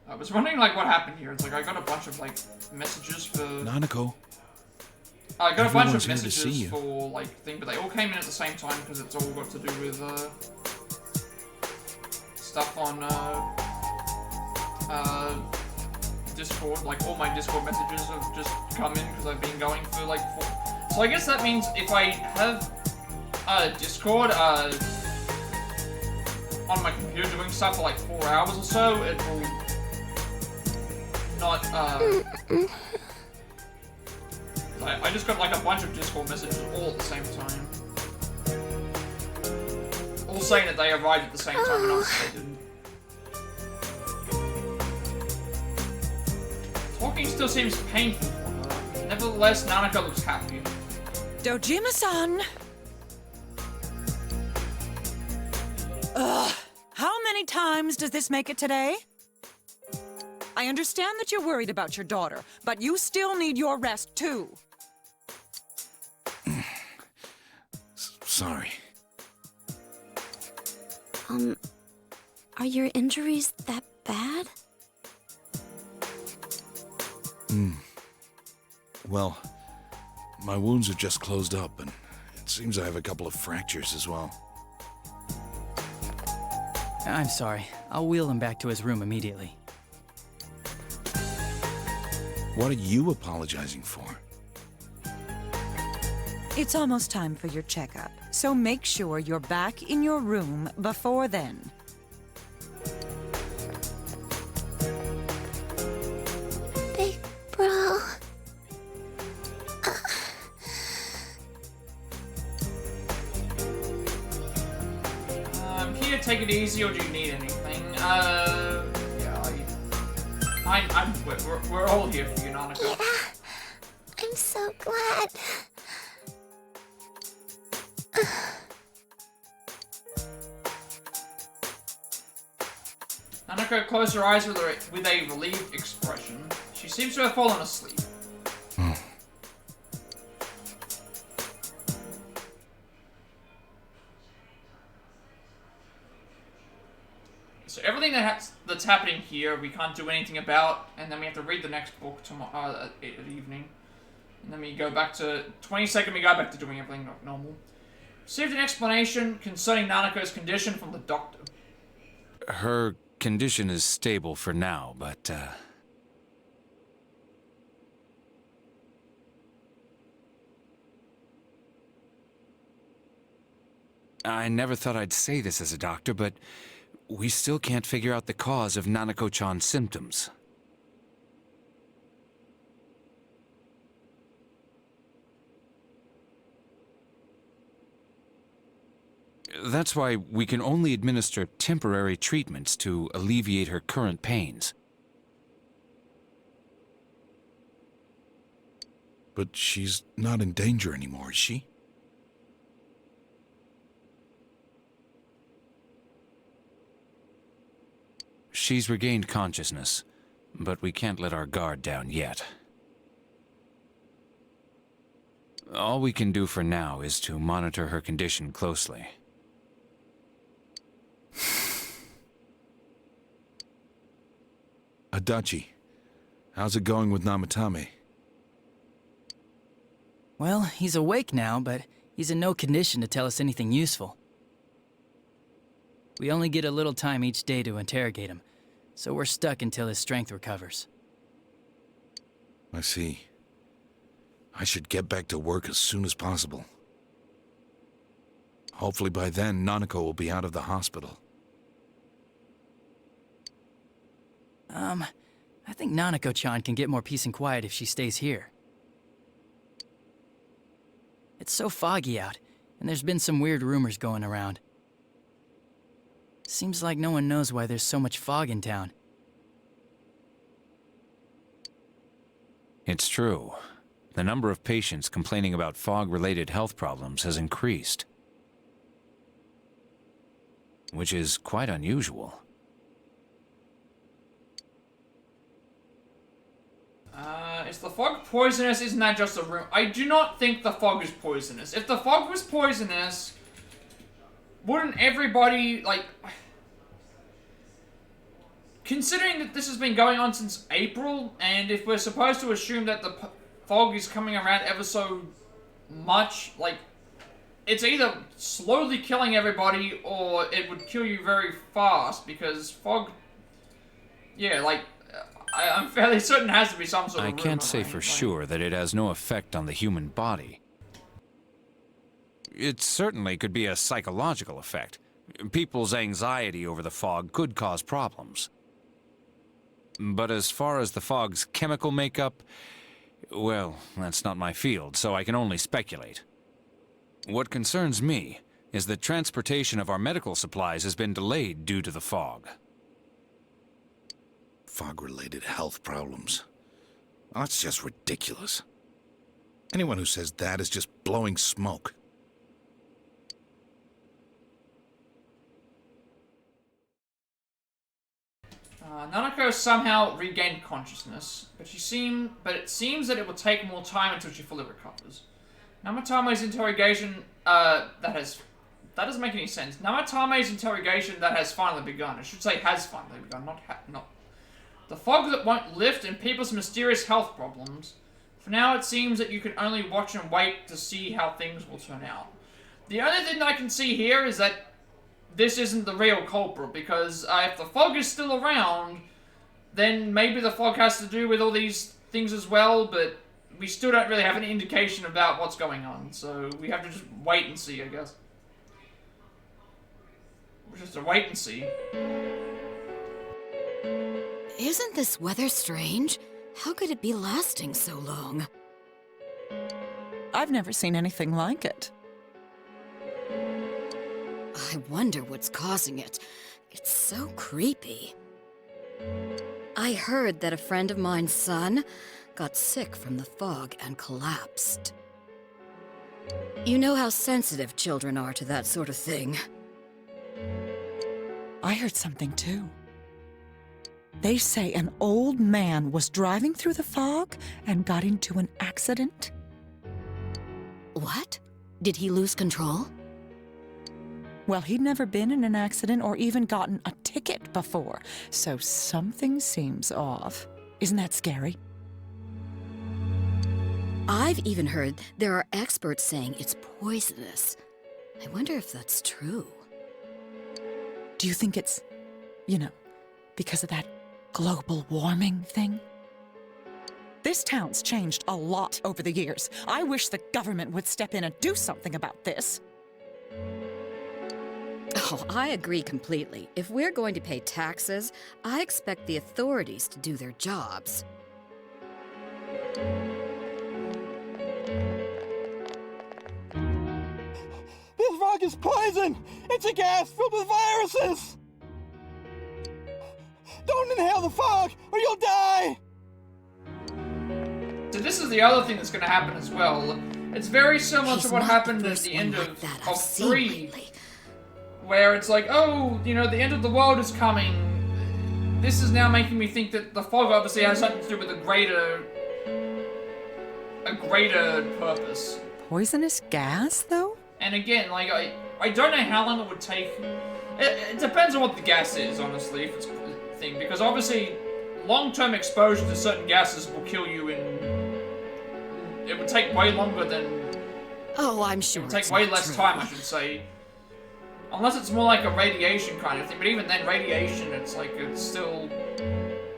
I was wondering, like, what happened here. It's like, I got a bunch of, like, messages for... Nanako. I got a bunch of Everyone's here to see messages you. for, like, thing, but they all came in at the same time, because it's all got to do with, stuff on, Discord. Like, all my Discord messages have just come in, because I've been going for, like, 4... So I guess that means if I have, Discord, on my computer doing stuff for, like, 4 hours or so, it will... not, I just got like a bunch of Discord messages all at the same time. All saying that they arrived at the same time and obviously they didn't. Talking still seems painful for her. Nevertheless, Nanako looks happy. Dojima-san! Ugh. How many times does this make it today? I understand that you're worried about your daughter, but you still need your rest, too. Sorry. Are your injuries that bad? Well, my wounds are just closed up, and it seems I have a couple of fractures as well. I'm sorry. I'll wheel him back to his room immediately. What are you apologizing for? It's almost time for your checkup, so make sure you're back in your room before then. Big bro. Here, take it easy, or do you need anything? Yeah, we're all here for you, Nanako. Yeah, I'm so glad. Nanako closed her eyes with a relieved expression. She seems to have fallen asleep. So everything that's happening here, we can't do anything about, and then we have to read the next book tomorrow at evening. And then we go back to 22nd. We go back to doing everything normal. Received an explanation concerning Nanako's condition from the doctor. Her condition is stable for now, but, I never thought I'd say this as a doctor, but we still can't figure out the cause of Nanako-chan's symptoms. That's why we can only administer temporary treatments to alleviate her current pains. But she's not in danger anymore, is she? She's regained consciousness, but we can't let our guard down yet. All we can do for now is to monitor her condition closely. Adachi, how's it going with Namatame? Well, he's awake now, but he's in no condition to tell us anything useful. We only get a little time each day to interrogate him, so we're stuck until his strength recovers. I see. I should get back to work as soon as possible. Hopefully by then, Nanako will be out of the hospital. I think Nanako-chan can get more peace and quiet if she stays here. It's so foggy out, and there's been some weird rumors going around. Seems like no one knows why there's so much fog in town. It's true. The number of patients complaining about fog-related health problems has increased. Which is quite unusual. Is the fog poisonous? Isn't that just a rumor? I do not think the fog is poisonous. If the fog was poisonous, wouldn't everybody, like... Considering that this has been going on since April, and if we're supposed to assume that the fog is coming around ever so much, like, it's either slowly killing everybody, or it would kill you very fast, because fog... Yeah, like... I'm fairly certain it has to be some sort of I can't say for sure that it has no effect on the human body. It certainly could be a psychological effect. People's anxiety over the fog could cause problems. But as far as the fog's chemical makeup, well, that's not my field, so I can only speculate. What concerns me is that transportation of our medical supplies has been delayed due to the fog. Fog-related health problems. That's just ridiculous. Anyone who says that is just blowing smoke. Nanako somehow regained consciousness, but it seems that it will take more time until she fully recovers. Namatame's interrogation, that doesn't make any sense. Namatame's interrogation that has finally begun. I should say has finally begun, not. The fog that won't lift and people's mysterious health problems. For now, it seems that you can only watch and wait to see how things will turn out. The only thing I can see here is that this isn't the real culprit, because if the fog is still around, then maybe the fog has to do with all these things as well, but we still don't really have any indication about what's going on, so we have to just wait and see, I guess. We're just to wait and see. Isn't this weather strange? How could it be lasting so long? I've never seen anything like it. I wonder what's causing it. It's so creepy. I heard that a friend of mine's son got sick from the fog and collapsed. You know how sensitive children are to that sort of thing. I heard something too. They say an old man was driving through the fog and got into an accident. What? Did he lose control? Well, he'd never been in an accident or even gotten a ticket before, so something seems off. Isn't that scary? I've even heard there are experts saying it's poisonous. I wonder if that's true. Do you think it's, because of that global warming thing? This town's changed a lot over the years. I wish the government would step in and do something about this. Oh, I agree completely. If we're going to pay taxes, I expect the authorities to do their jobs. This fog is poison! It's a gas filled with viruses! Don't inhale the fog, or you'll die! So this is the other thing that's going to happen as well. It's very similar to what happened at the end of 3, where it's like, oh, the end of the world is coming. This is now making me think that the fog obviously has something to do with a greater purpose. poisonous gas, though? And again, like, I don't know how long it would take. It depends on what the gas is, honestly, if it's a thing. Because obviously, long-term exposure to certain gases will kill you in... It would take way longer than... Oh, I'm sure. It would take way less time, I should say. Unless it's more like a radiation kind of thing. But even then, radiation, it's like, it's still...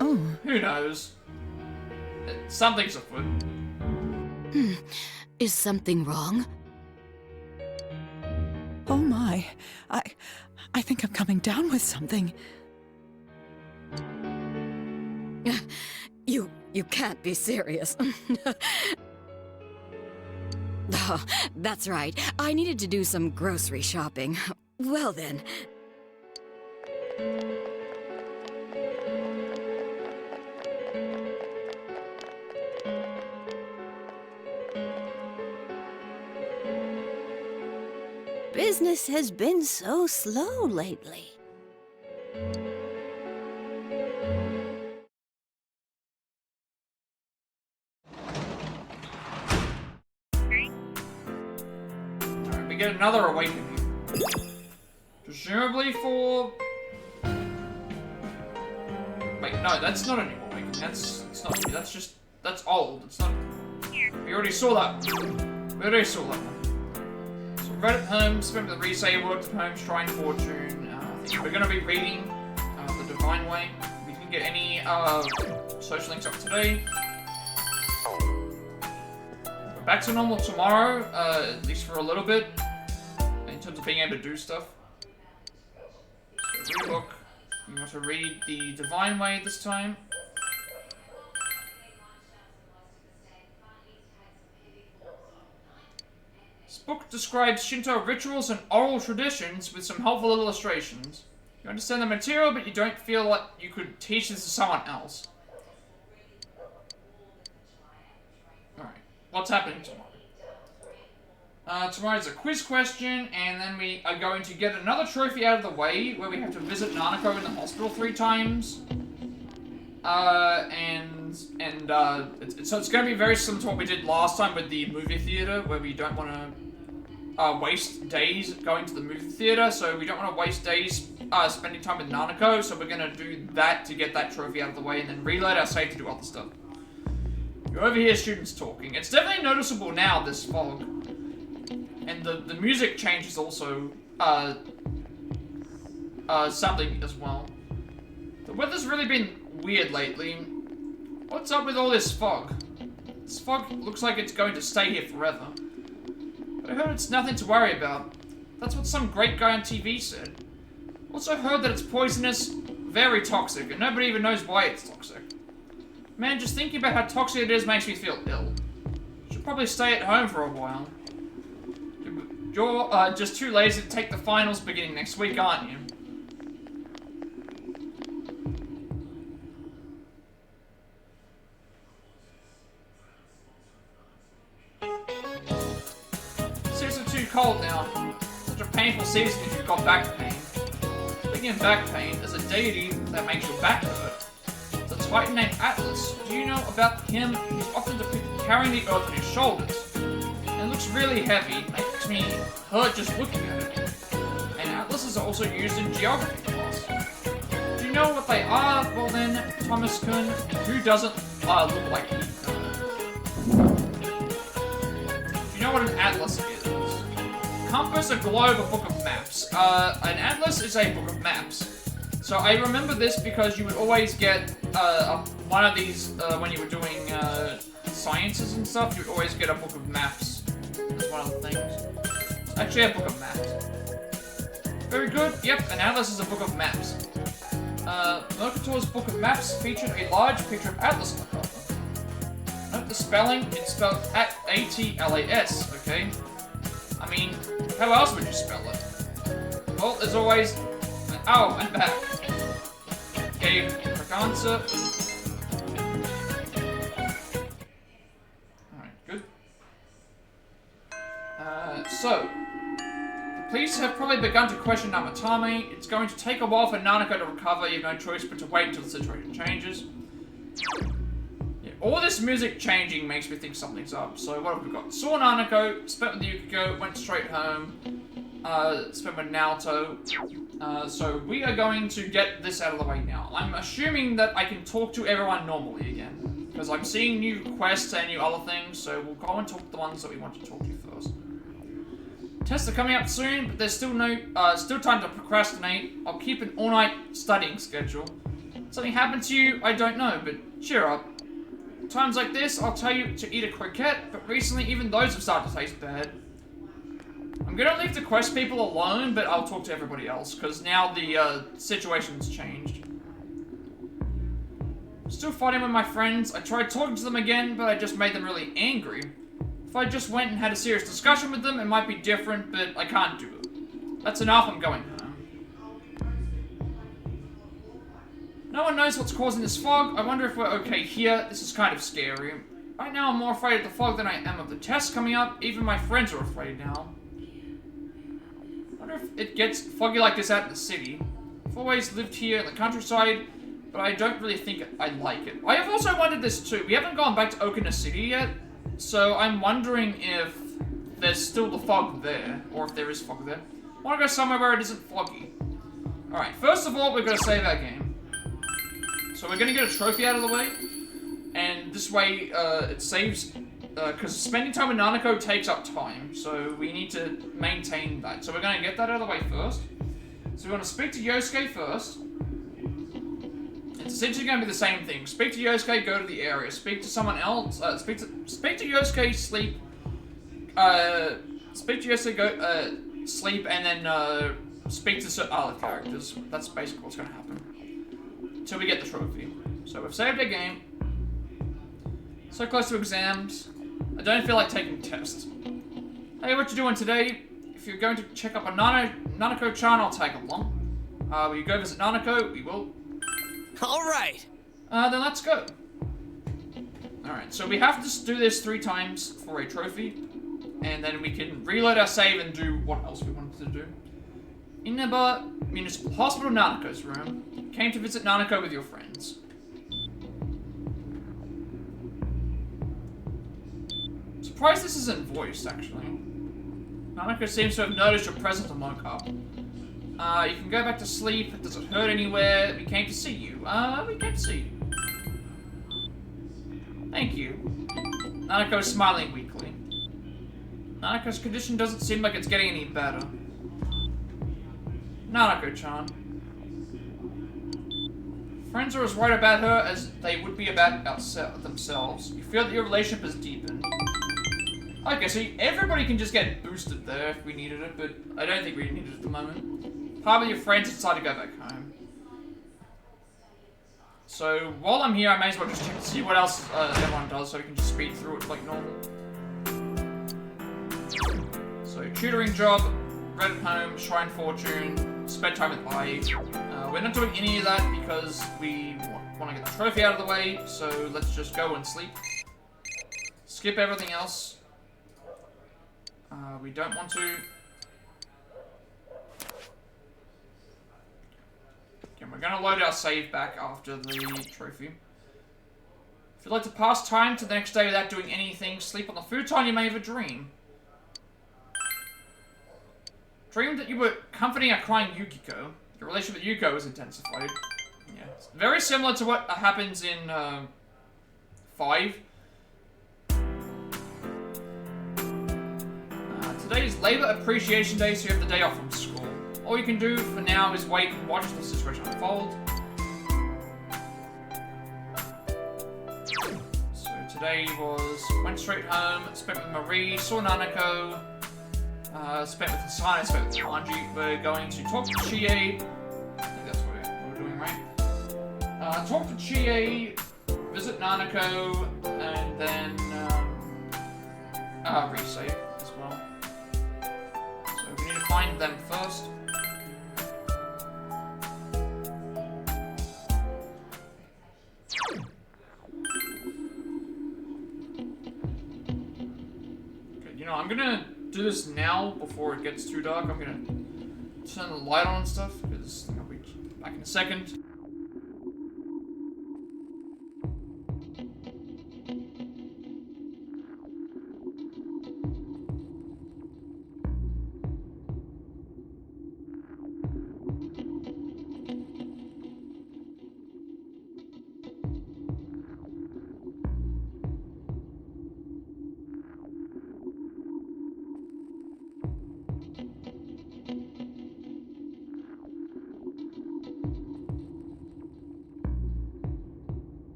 Oh. Who knows? Something's afoot. Is something wrong? Oh my. I think I'm coming down with something. You can't be serious. Oh, that's right. I needed to do some grocery shopping. Well then. Business has been so slow lately. Alright, we get another awakening. Presumably for... Wait, no, that's not a new awakening. That's not new. That's just... That's old. It's not... We already saw that. We already saw that one. So read at home, spent with the resay, worked at home, shrine fortune. We're gonna be reading The Divine Way. We didn't get any social links up today. We're back to normal tomorrow, at least for a little bit, in terms of being able to do stuff. So relook. We want to read The Divine Way this time. This book describes Shinto rituals and oral traditions with some helpful illustrations. You understand the material, but you don't feel like you could teach this to someone else. Alright, what's happening tomorrow? Tomorrow's a quiz question, and then we are going to get another trophy out of the way, where we have to visit Nanako in the hospital 3 times. So it's going to be very similar to what we did last time with the movie theater, where we don't want to waste days going to the movie theater, so we don't want to waste days spending time with Nanako, so we're going to do that to get that trophy out of the way, and then reload our save to do other stuff. You overhear students talking. It's definitely noticeable now, this fog. And the music changes also something as well. The weather's really been weird lately. What's up with all this fog? This fog looks like it's going to stay here forever. But I heard it's nothing to worry about. That's what some great guy on TV said. Also heard that it's poisonous, very toxic, and nobody even knows why it's toxic. Man, just thinking about how toxic it is makes me feel ill. Should probably stay at home for a while. You're just too lazy to take the finals beginning next week, aren't you? Seriously too cold now. Such a painful season if you've got back pain. Speaking of back pain, there's a deity that makes your back hurt. It's a titan named Atlas. Do you know about him? He's often depicted carrying the earth on his shoulders. And it looks really heavy. Makes me hurt just looking at it. And Atlas is also used in geography class. Do you know what they are? Well then, Thomas-kun, who doesn't look like he does? Do you know what an atlas is? Compass, a globe, a book of maps. An atlas is a book of maps. So I remember this because you would always get one of these when you were doing sciences and stuff. You would always get a book of maps. That's one of the things. It's actually a book of maps. Very good. Yep, an atlas is a book of maps. Mercator's book of maps featured a large picture of Atlas on the cover. Note the spelling. It's spelled A-T-L-A-S, okay? I mean, how else would you spell it? Well, there's always an ow and back. Gave the correct answer. Alright, good. So, the police have probably begun to question Namatame. It's going to take a while for Nanako to recover. You have no choice but to wait until the situation changes. Yeah, all this music changing makes me think something's up. So what have we got? Saw Nanako, spent with Yukiko, went straight home, spent with Naoto. So we are going to get this out of the way now. I'm assuming that I can talk to everyone normally again, because I'm seeing new quests and new other things, so we'll go and talk to the ones that we want to talk to first. Tests are coming up soon, but there's still time to procrastinate. I'll keep an all-night studying schedule. Something happened to you, I don't know, but cheer up. Times like this, I'll tell you to eat a croquette, but recently even those have started to taste bad. I'm gonna leave the quest people alone, but I'll talk to everybody else, because now the situation's changed. Still fighting with my friends. I tried talking to them again, but I just made them really angry. If I just went and had a serious discussion with them, it might be different, but I can't do it. That's enough, I'm going home. No one knows what's causing this fog. I wonder if we're okay here. This is kind of scary. Right now I'm more afraid of the fog than I am of the tests coming up. Even my friends are afraid now. I wonder if it gets foggy like this out in the city. I've always lived here in the countryside, but I don't really think I like it. I have also wondered this too. We haven't gone back to Okina City yet, so I'm wondering if there's still the fog there, or if there is fog there. I want to go somewhere where it isn't foggy. Alright, first of all, we're going to save our game. So we're going to get a trophy out of the way, and this way it saves, because spending time with Nanako takes up time, so we need to maintain that. So we're going to get that out of the way first. So we want to speak to Yosuke first. It's essentially going to be the same thing. Speak to Yosuke, go to the area. Speak to someone else. Speak to Yosuke, sleep. Speak to Yosuke, go sleep, and then speak to other characters. That's basically what's going to happen until we get the trophy. So we've saved our game. So close to exams. I don't feel like taking tests. Hey, what you doing today? If you're going to check up on Nanako-chan, I'll tag along. Will you go visit Nanako? We will. Alright! Then let's go. Alright, so we have to do this 3 times for a trophy, and then we can reload our save and do what else we wanted to do. Inaba Municipal Hospital, Nanako's room. Came to visit Nanako with your friends. Surprised this isn't voiced, actually. Nanako seems to have noticed your presence and woke up. You can go back to sleep. Does it hurt anywhere? We came to see you. We came to see you. Thank you. Nanako is smiling weakly. Nanako's condition doesn't seem like it's getting any better. Nanako-chan. Friends are as worried about her as they would be about themselves. You feel that your relationship has deepened. Okay, so everybody can just get boosted there if we needed it, but I don't think we need it at the moment. Part of your friends decide to go back home. So while I'm here, I may as well just check to see what else everyone does, so we can just speed through it like normal. So tutoring job, read at home, shrine fortune, spend time with Aiya. We're not doing any of that because we want to get the trophy out of the way, so let's just go and sleep. Skip everything else. We don't want to. Okay, we're gonna load our save back after the trophy. If you'd like to pass time to the next day without doing anything, sleep on the futon, you may have a dream. Dreamed that you were comforting a crying Yukiko. Your relationship with Yukiko was intensified. Yeah, it's very similar to what happens in 5. Today is Labor Appreciation Day, so you have the day off from school. All you can do for now is wait and watch the situation unfold. So today went straight home, spent with Marie, saw Nanako, spent with Hassan, spent with Kanji. We're going to talk to Chie. I think that's what we're doing, right? Talk to Chie, visit Nanako, and then resave as well. So we need to find them first. Okay, you know, I'm gonna do this now before it gets too dark. I'm gonna turn the light on and stuff, because I'll be back in a second.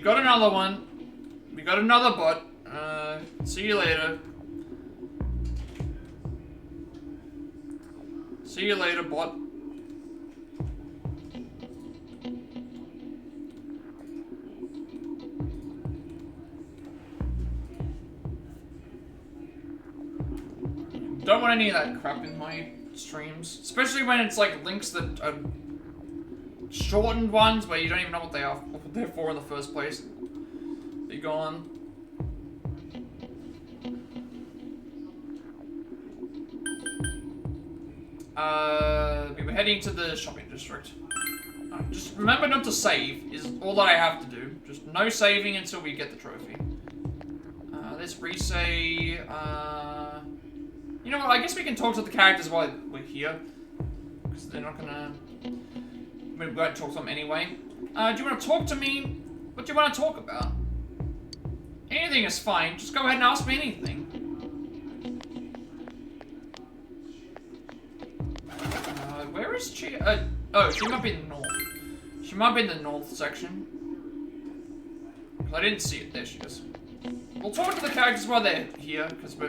got another one. We got another bot. See you later. See you later, bot. Don't want any of that crap in my streams. Especially when it's like links that are shortened ones where you don't even know what they are, what they're for in the first place. Be gone. We were heading to the shopping district. Just remember not to save is all that I have to do. Just no saving until we get the trophy. Let's resay. You know what? I guess we can talk to the characters while we're here, because they're not gonna. We won't talk to them anyway. Do you want to talk to me? What do you want to talk about? Anything is fine. Just go ahead and ask me anything. Where is she? Oh, she might be in the north. She might be in the north section. I didn't see it. There she is. We'll talk to the characters while they're here, because we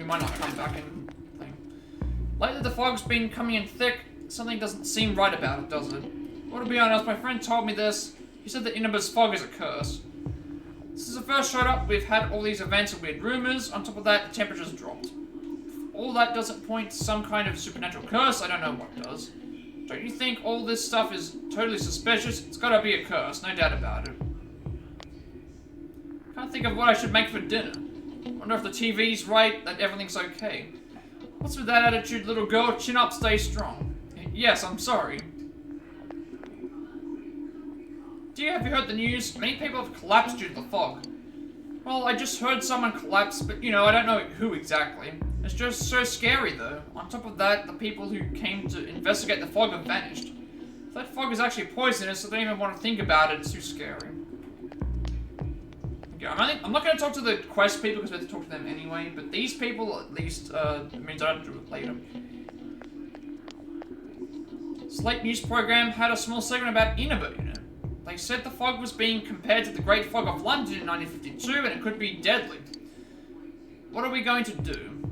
might not come back and thing. Lately, the fog's been coming in thick. Something doesn't seem right about it, does it? Well, to be honest, my friend told me this. He said that Inaba's fog is a curse. Since it first showed up, we've had all these events and weird rumors. On top of that, the temperature's dropped. If all that doesn't point to some kind of supernatural curse, I don't know what does. Don't you think all this stuff is totally suspicious? It's gotta be a curse, no doubt about it. Can't think of what I should make for dinner. Wonder if the TV's right, that everything's okay. What's with that attitude, little girl? Chin up, stay strong. Yes, I'm sorry. Have you heard the news? Many people have collapsed due to the fog. Well, I just heard someone collapse, but you know, I don't know who exactly. It's just so scary though. On top of that, the people who came to investigate the fog have vanished. If that fog is actually poisonous, I don't even want to think about it. It's too scary. Okay, I'm not going to talk to the quest people because we have to talk to them anyway, but these people at least means I don't do it later. Slate News program had a small segment about Inaba, you know. They said the fog was being compared to the Great Fog of London in 1952 and it could be deadly. What are we going to do?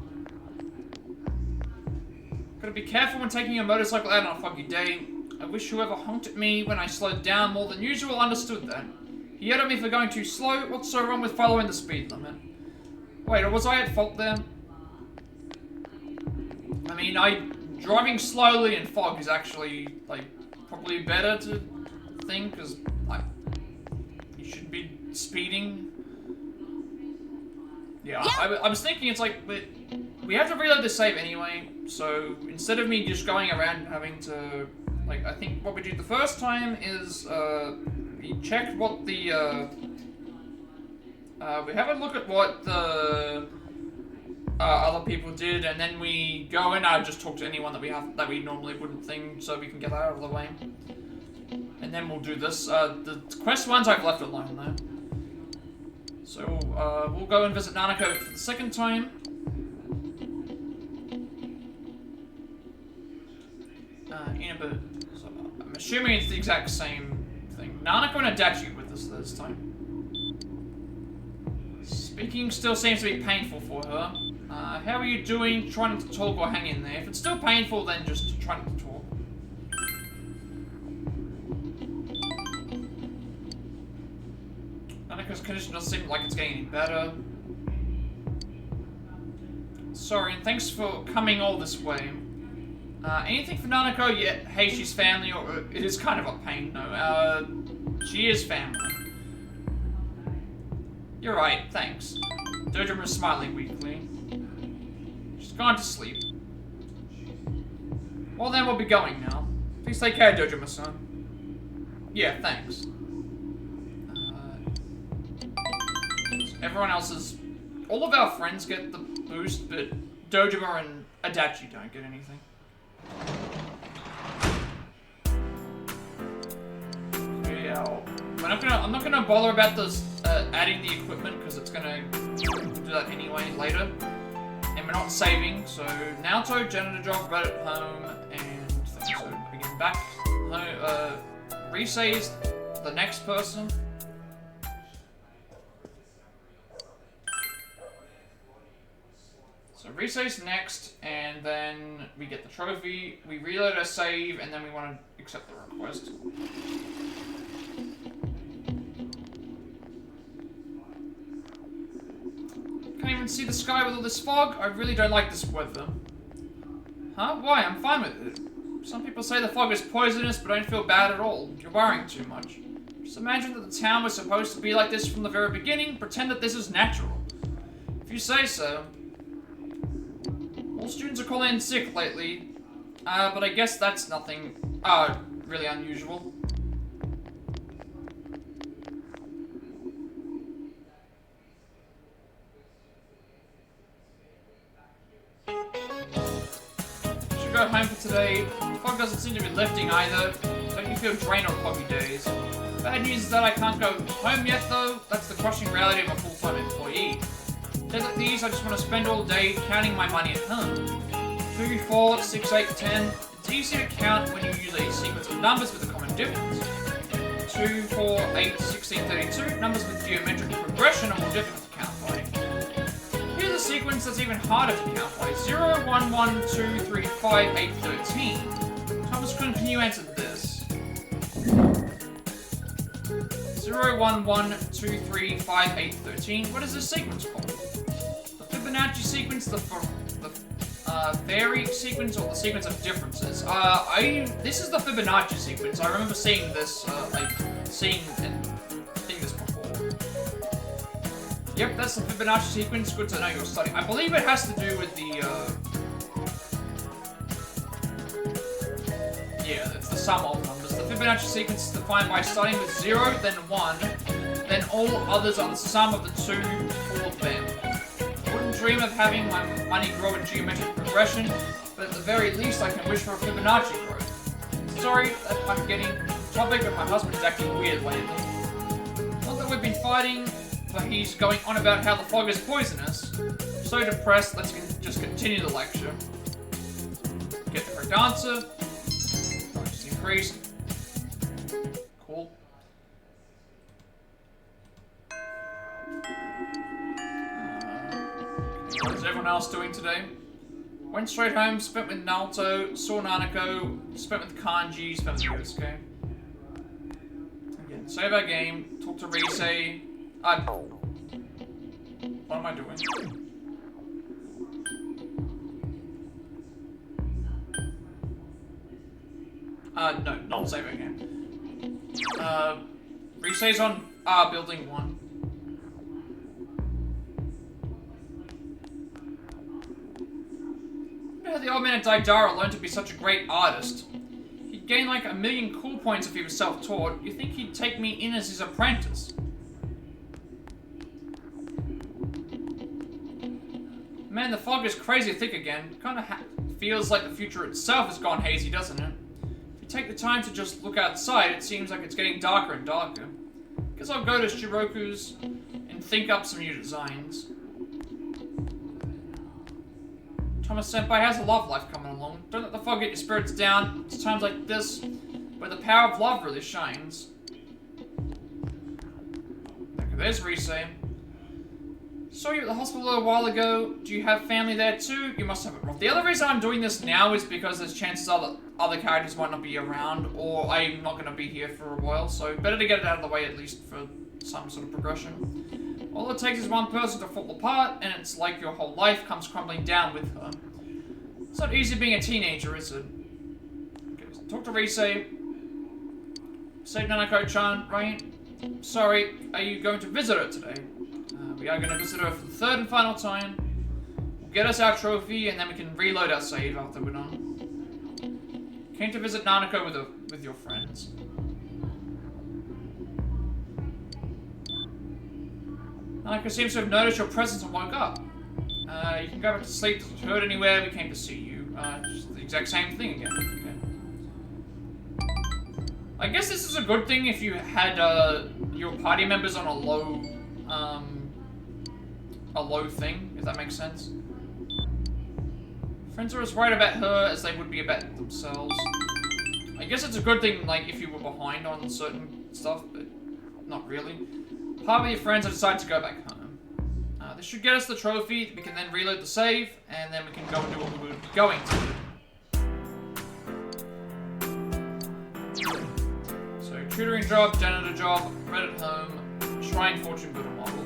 Gotta be careful when taking a motorcycle out on a foggy day. I wish whoever honked at me when I slowed down more than usual understood that. He yelled at me for going too slow. What's so wrong with following the speed limit? Wait, or was I at fault there? I mean, driving slowly in fog is actually, like, probably better to think, because, like, you should be speeding. Yeah, I was thinking it's like, we have to reload the save anyway, so instead of me just going around having to, like, I think what we did the first time is, we checked what the, we have a look at what the other people did, and then we go in and just talk to anyone that we normally wouldn't think, so we can get that out of the way. And then we'll do this. The quest ones I've left alone though. So we'll go and visit Nanako for the second time. Inaba. So I'm assuming it's the exact same thing. Nanako and Adachi with us this time. Speaking still seems to be painful for her. How are you doing? Trying to talk or hang in there. If it's still painful, then just try not to talk. Nanako's condition doesn't seem like it's getting any better. Sorry, and thanks for coming all this way. Anything for Nanako? Yeah, hey, she's family, or it is kind of a pain, no. She is family. You're right, thanks. Dojima's smiling weakly. She's gone to sleep. Well then, we'll be going now. Please take care, Dojima-san. Yeah, thanks. Everyone else's... All of our friends get the boost, but Dojima and Adachi don't get anything. Yeah, I'm not gonna bother about this adding the equipment because it's gonna do that anyway later, and we're not saving. So Naoto, janitor job, right at home, and so begin back home. Resays the next person. So Rise's next, and then we get the trophy, we reload our save, and then we want to accept the request. Can't even see the sky with all this fog. I really don't like this weather. Huh? Why? I'm fine with it. Some people say the fog is poisonous, but I don't feel bad at all. You're worrying too much. Just imagine that the town was supposed to be like this from the very beginning. Pretend that this is natural. If you say so. All students are calling in sick lately, but I guess that's nothing, really unusual. Should go home for today. The fog doesn't seem to be lifting either. Don't you feel drained on foggy days? Bad news is that I can't go home yet though. That's the crushing reality of a full-time employee. Days like these, I just want to spend all day counting my money at home. 2, 4, 6, 8, 10. It's easy to count when you use a sequence of numbers with a common difference. 2, 4, 8, 16, 32. Numbers with geometric progression are more difficult to count by. Here's a sequence that's even harder to count by. 0, 1, 1, 2, 3, 5, 8, 13. Thomas, can you answer this? 0, 1, 1, 2, 3, 5, 8, 13. What is this sequence called? The Fibonacci sequence, the vary sequence, or the sequence of differences? This is the Fibonacci sequence. I remember seeing this, seeing this before. Yep, that's the Fibonacci sequence. Good to know you're studying. I believe it has to do with the, yeah, it's the sum of numbers. The Fibonacci sequence is defined by starting with 0, then 1, then all others are the sum of the 2 for them. I wouldn't dream of having my money grow in geometric progression, but at the very least I can wish for a Fibonacci growth. Sorry that I'm getting topic, but my husband is acting weird lately. Not that we've been fighting, but he's going on about how the fog is poisonous. I'm so depressed, let's just continue the lecture. Get the correct answer. Just increased. Cool. What is everyone else doing today? Went straight home, spent with Naruto, saw Nanako, spent with Kanji, spent with Yosuke. Again, save our game, talk to Rise. What am I doing? No, not save our game. Rise's on building 1. How the old man at Daidara learned to be such a great artist. He'd gain like 1,000,000 cool points if he was self-taught. You think he'd take me in as his apprentice? Man, the fog is crazy thick again. Kinda feels like the future itself has gone hazy, doesn't it? If you take the time to just look outside, it seems like it's getting darker and darker. Guess I'll go to Shiroku's and think up some new designs. Thomas Senpai, how's the love life coming along? Don't let the fog get your spirits down. It's times like this where the power of love really shines. Okay, there's Rise. Saw you at the hospital a while ago. Do you have family there too? You must have it wrong. The other reason I'm doing this now is because there's chances are that other characters might not be around, or I'm not going to be here for a while, so better to get it out of the way at least for some sort of progression. All it takes is one person to fall apart, and it's like your whole life comes crumbling down with her. It's not easy being a teenager, is it? Okay, so talk to Rise. Say Nanako-chan, right? Sorry, are you going to visit her today? We are going to visit her for the 3rd and final time. We'll get us our trophy, and then we can reload our save after we're done. Came to visit Nanako with your friends. Nanako seems to have noticed your presence and woke up. You can go back to sleep. If you heard anywhere, we came to see you. Just the exact same thing again. Okay. I guess this is a good thing if you had your party members on a low thing, if that makes sense. Friends are as worried about her as they would be about themselves. I guess it's a good thing, like, if you were behind on certain stuff, but not really. Part of your friends have decided to go back home. This should get us the trophy. We can then reload the save, and then we can go and do what we were going to do. So, tutoring job, janitor job, red at home, shrine fortune builder model.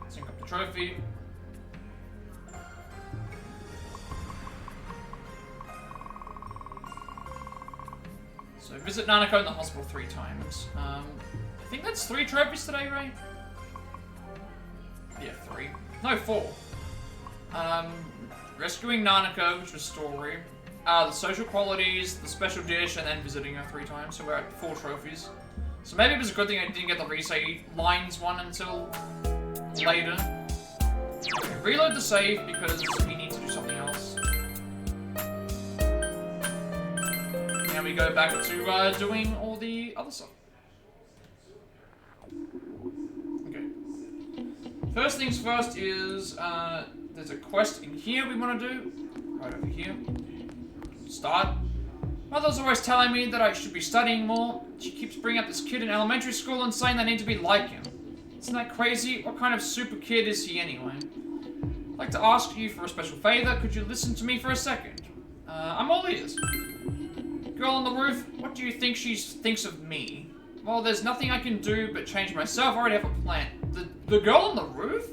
Sync up the trophy. So, visit Nanako in the hospital 3 times. I think that's 3 trophies today, right? Yeah, 3. No, 4. Rescuing Nanako, which was story. The social qualities, the special dish, and then visiting her 3 times. So we're at 4 trophies. So maybe it was a good thing I didn't get the resave lines one until later. Okay, reload the save because we need to do something else. Now we go back to doing all the other stuff. Okay. First things first is there's a quest in here we want to do. Right over here. Start. Mother's always telling me that I should be studying more. She keeps bringing up this kid in elementary school and saying I need to be like him. Isn't that crazy? What kind of super kid is he anyway? I'd like to ask you for a special favor. Could you listen to me for a second? I'm all ears. Girl on the roof, what do you think she thinks of me? Well, there's nothing I can do but change myself. I already have a plan. The girl on the roof?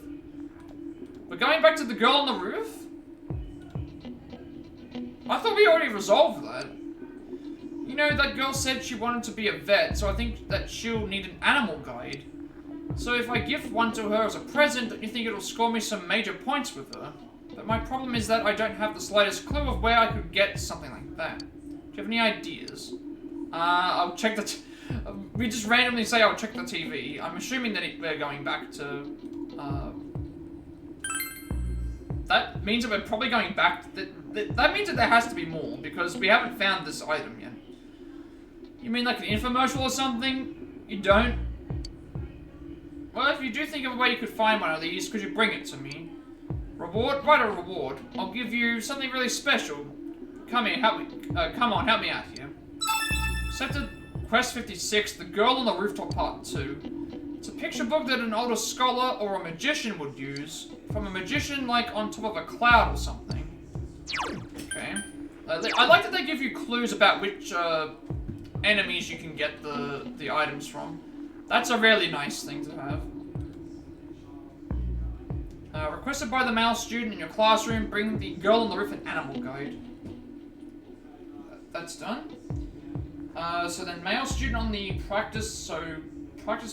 We're going back to the girl on the roof? I thought we already resolved that. You know, that girl said she wanted to be a vet, so I think that she'll need an animal guide. So if I give one to her as a present, don't you think it'll score me some major points with her? But my problem is that I don't have the slightest clue of where I could get something like that. Do you have any ideas? I'll check the... we just randomly say I'll check the TV. I'm assuming that we're going back to... that means that we're probably going back... That means that there has to be more, because we haven't found this item yet. You mean like an infomercial or something? You don't? Well, if you do think of a way you could find one of these, could you bring it to me? Reward? Right, a reward. I'll give you something really special. Come here, help me. Come on, help me out here. Accepted Quest 56, The Girl on the Rooftop Part 2. It's a picture book that an older scholar or a magician would use. From a magician, like, on top of a cloud or something. Okay. I like that they give you clues about which, enemies you can get the items from. That's a really nice thing to have. Requested by the male student in your classroom, bring the girl on the roof an animal guide. That's done. So then male student on the practice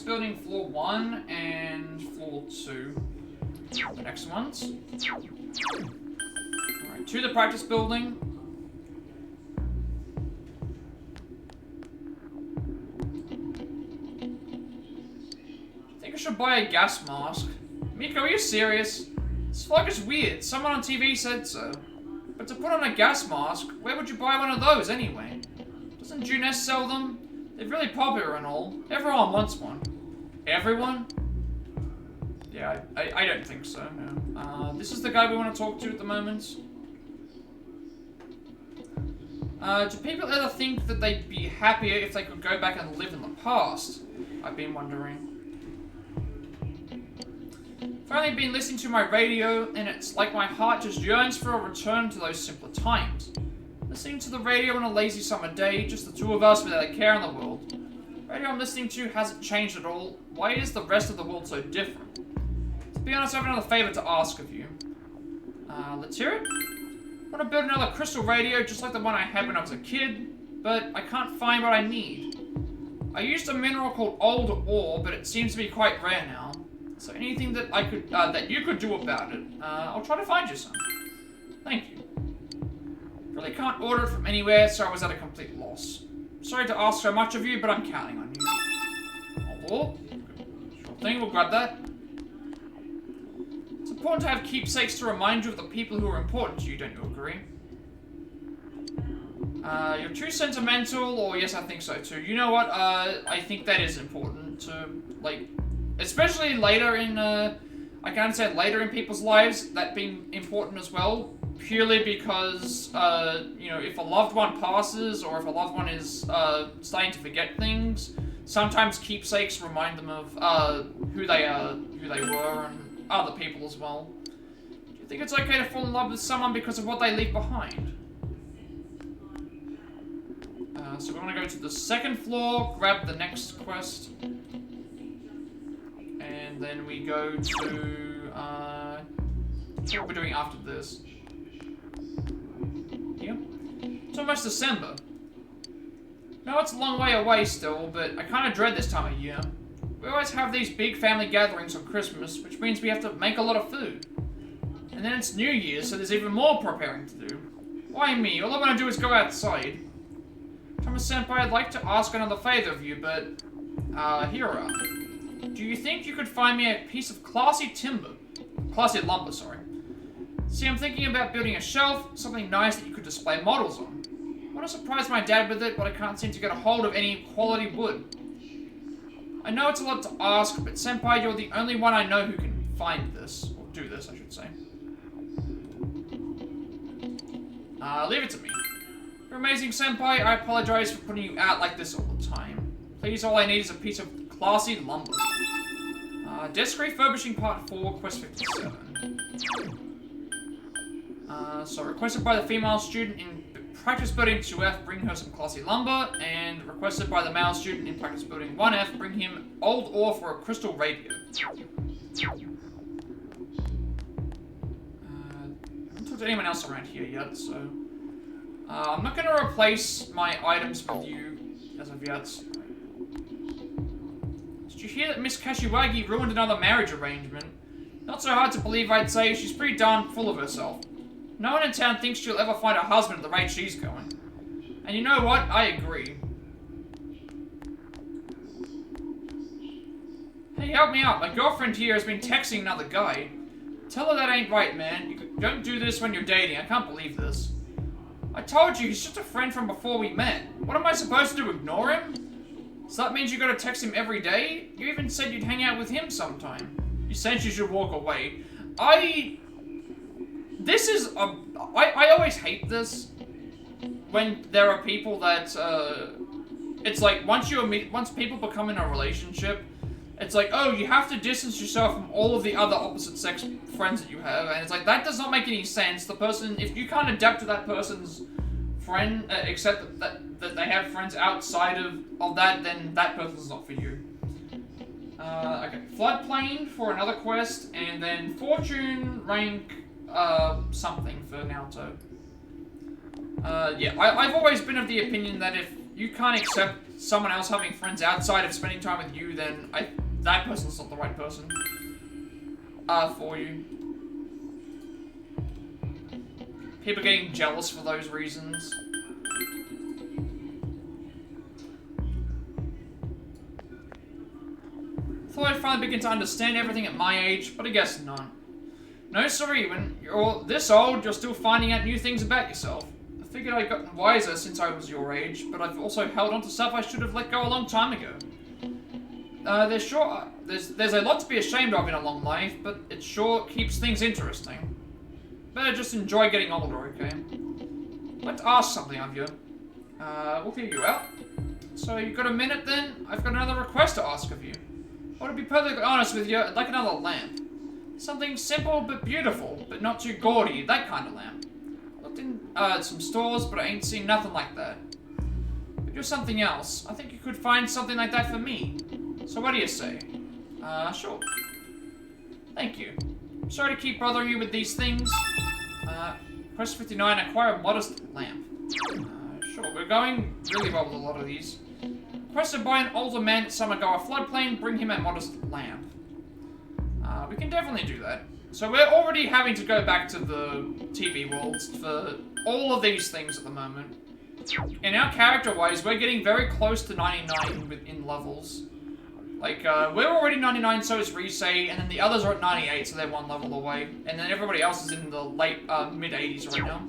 building floor 1 and floor 2. The next ones. Alright, to the practice building. I think I should buy a gas mask. Miko, are you serious? This vlog is weird. Someone on TV said so. But to put on a gas mask, where would you buy one of those anyway? Doesn't Juness sell them? They're really popular and all. Everyone wants one. Everyone? Yeah, I don't think so, no. This is the guy we want to talk to at the moment. Do people ever think that they'd be happier if they could go back and live in the past? I've been wondering. I've only been listening to my radio, and it's like my heart just yearns for a return to those simpler times. Listening to the radio on a lazy summer day, just the two of us without a care in the world. The radio I'm listening to hasn't changed at all. Why is the rest of the world so different? To be honest, I have another favor to ask of you. Let's hear it. I want to build another crystal radio just like the one I had when I was a kid, but I can't find what I need. I used a mineral called old ore, but it seems to be quite rare now. So anything that I could, that you could do about it, I'll try to find you some. Thank you. Really can't order it from anywhere, so I was at a complete loss. Sorry to ask so much of you, but I'm counting on you. Oh, sure thing, we'll grab that. It's important to have keepsakes to remind you of the people who are important to you, don't you agree? You're too sentimental, or yes, I think so too. You know what, I think that is important to, like, especially later in, I can understand later in people's lives, that being important as well. Purely because, you know, if a loved one passes, or if a loved one is, starting to forget things, sometimes keepsakes remind them of, who they were, other people as well. Do you think it's okay to fall in love with someone because of what they leave behind? So we're gonna go to the second floor, grab the next quest. And then we go to, what we're doing after this. Yep. It's almost December. No, it's a long way away still, but I kind of dread this time of year. We always have these big family gatherings on Christmas, which means we have to make a lot of food. And then it's New Year's, so there's even more preparing to do. Why me? All I want to do is go outside. Thomas-senpai, I'd like to ask another favor of you, but... Hira. Do you think you could find me a piece of classy lumber, sorry. See, I'm thinking about building a shelf, something nice that you could display models on. I want to surprise my dad with it, but I can't seem to get a hold of any quality wood. I know it's a lot to ask, but Senpai, you're the only one I know who can find this. Or do this, I should say. Leave it to me. You're amazing, Senpai. I apologize for putting you out like this all the time. Please, all I need is a piece of classy lumber. Desk refurbishing part 4, quest 57. So requested by the female student in practice building 2F, bring her some classy lumber, and requested by the male student in practice building 1F, bring him old ore for a crystal radio. I haven't talked to anyone else around here yet, so... I'm not going to replace my items with you as of yet. Did you hear that Miss Kashiwagi ruined another marriage arrangement? Not so hard to believe, I'd say. She's pretty darn full of herself. No one in town thinks she'll ever find a husband at the rate she's going. And you know what? I agree. Hey, help me out. My girlfriend here has been texting another guy. Tell her that ain't right, man. You don't do this when you're dating. I can't believe this. I told you, he's just a friend from before we met. What am I supposed to do, ignore him? So that means you gotta text him every day? You even said you'd hang out with him sometime. You said you should walk away. This is I always hate this. When there are people that, it's like, once people become in a relationship, it's like, oh, you have to distance yourself from all of the other opposite sex friends that you have, and it's like, that does not make any sense. The person, if you can't adapt to that person's friend, except that they have friends outside of that, then that person's not for you. Okay, floodplain for another quest, and then fortune rank, something for Naoto. Yeah, I've always been of the opinion that if you can't accept someone else having friends outside of spending time with you, then that person's not the right person for you. People getting jealous for those reasons. Thought I'd finally begin to understand everything at my age, but I guess not. No, sorry, when you're this old, you're still finding out new things about yourself. I figured I'd gotten wiser since I was your age, but I've also held on to stuff I should have let go a long time ago. There's a lot to be ashamed of in a long life, but it sure keeps things interesting. Better just enjoy getting older, okay? I'd like to ask something of you. We'll hear you out. So, you got a minute then? I've got another request to ask of you. I want to be perfectly honest with you, I'd like another lamp. Something simple but beautiful, but not too gaudy, that kind of lamp. Looked in some stores, but I ain't seen nothing like that. But you're something else. I think you could find something like that for me. So what do you say? Sure. Thank you. Sorry to keep bothering you with these things. Quest 59, acquire a modest lamp. Sure, we're going really well with a lot of these. Requested by an older man at Summergoer Floodplain, bring him a modest lamp. We can definitely do that. So we're already having to go back to the TV worlds for all of these things at the moment. And our character-wise, we're getting very close to 99 in levels. Like, we're already 99, so is Risei, and then the others are at 98, so they're one level away. And then everybody else is in the late, mid-80s right now.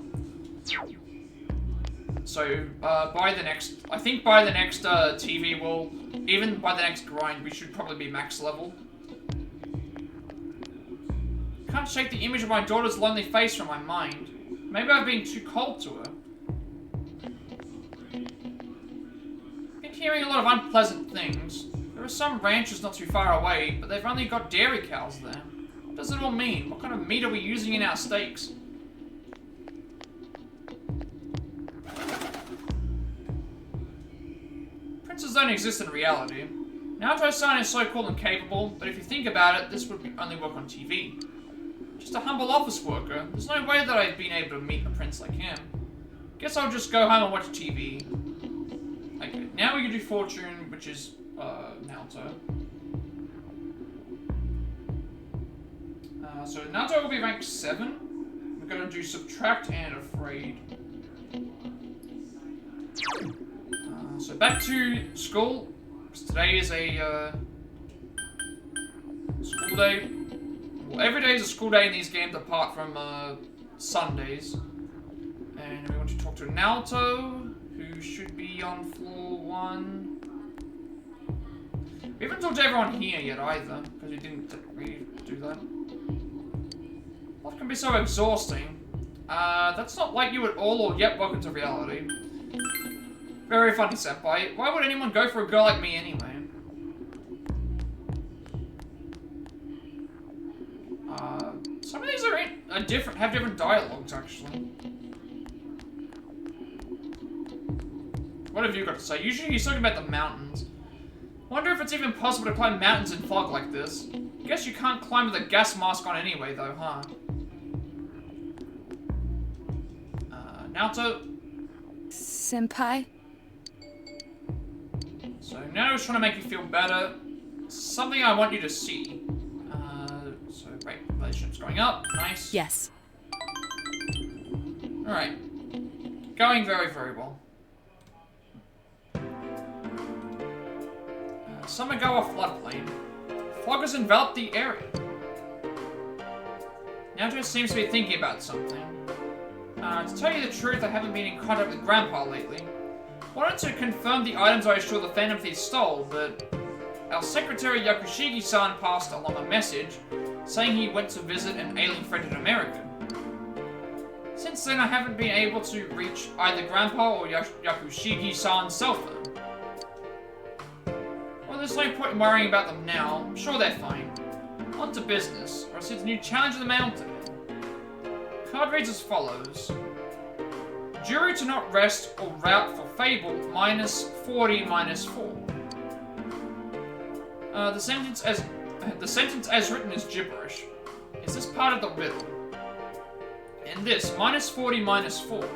So, by the next TV world, even by the next grind, we should probably be max level. Can't shake the image of my daughter's lonely face from my mind. Maybe I've been too cold to her. Been hearing a lot of unpleasant things. There are some ranches not too far away, but they've only got dairy cows there. What does it all mean? What kind of meat are we using in our steaks? Princes don't exist in reality. Naoto-san is so cool and capable, but if you think about it, this would only work on TV. Just a humble office worker. There's no way that I've been able to meet a prince like him. Guess I'll just go home and watch TV. Okay, now we can do Fortune, which is, Naoto. So Naoto will be ranked 7. We're gonna do Subtract and Afraid. So back to school. Today is a, school day. Well, every day is a school day in these games apart from, Sundays. And we want to talk to Naoto, who should be on floor 1. We haven't talked to everyone here yet either, because we didn't really do that. Life can be so exhausting. That's not like you at all, or yet welcome to reality. Very funny, senpai. Why would anyone go for a girl like me anyway? Some of these are have different dialogues, actually. What have you got to say? Usually he's talking about the mountains. Wonder if it's even possible to climb mountains in fog like this. Guess you can't climb with a gas mask on anyway, though, huh? Naoto? Senpai? So Naoto's trying to make you feel better. Something I want you to see. So, right, relationship's going up. Nice. Yes. Alright. Going very, very well. Sumagawa floodplain. Fog has enveloped the area. Naoto seems to be thinking about something. To tell you the truth, I haven't been in contact with Grandpa lately. Wanted to confirm the items I was sure the Phantom Thief stole, but our secretary Yakushigi-san passed along a message saying he went to visit an alien friend in America. Since then, I haven't been able to reach either Grandpa or Yakushigi-san's cell phone. Well, there's no point in worrying about them now. I'm sure they're fine. On to business, or I see a new challenge in the mountain. Card reads as follows. Jury to not rest or route for Fable -40 -4. The sentence as written is gibberish. Is this part of the riddle? And this, -40 -4.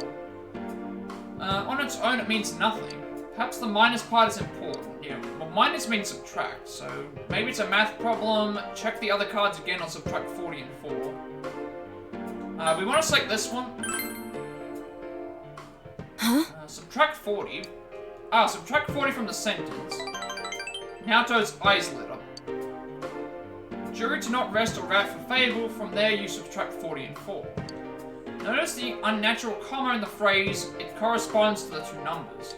On its own it means nothing. Perhaps the minus part is important. Yeah, well, minus means subtract, so maybe it's a math problem. Check the other cards again on subtract 40 and 4. We want to select this one. Huh? Subtract 40. Subtract 40 from the sentence. Naoto's eyes lit up. Jury to not rest or route for Fable. From there you subtract 40 and 4. Notice the unnatural comma in the phrase. It corresponds to the two numbers.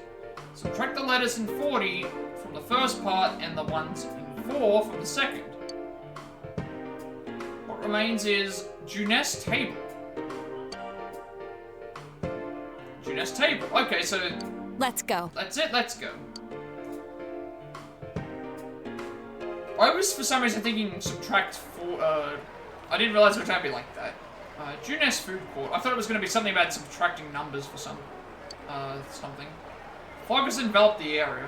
Subtract the letters in 40 from the first part and the ones in 4 from the second. What remains is Junes table. Junes table. Okay, so... Let's go. That's it, let's go. I was, for some reason, thinking subtract 4... I didn't realize it was going to be like that. Junes food court. I thought it was going to be something about subtracting numbers for some... something. Fog has enveloped the area.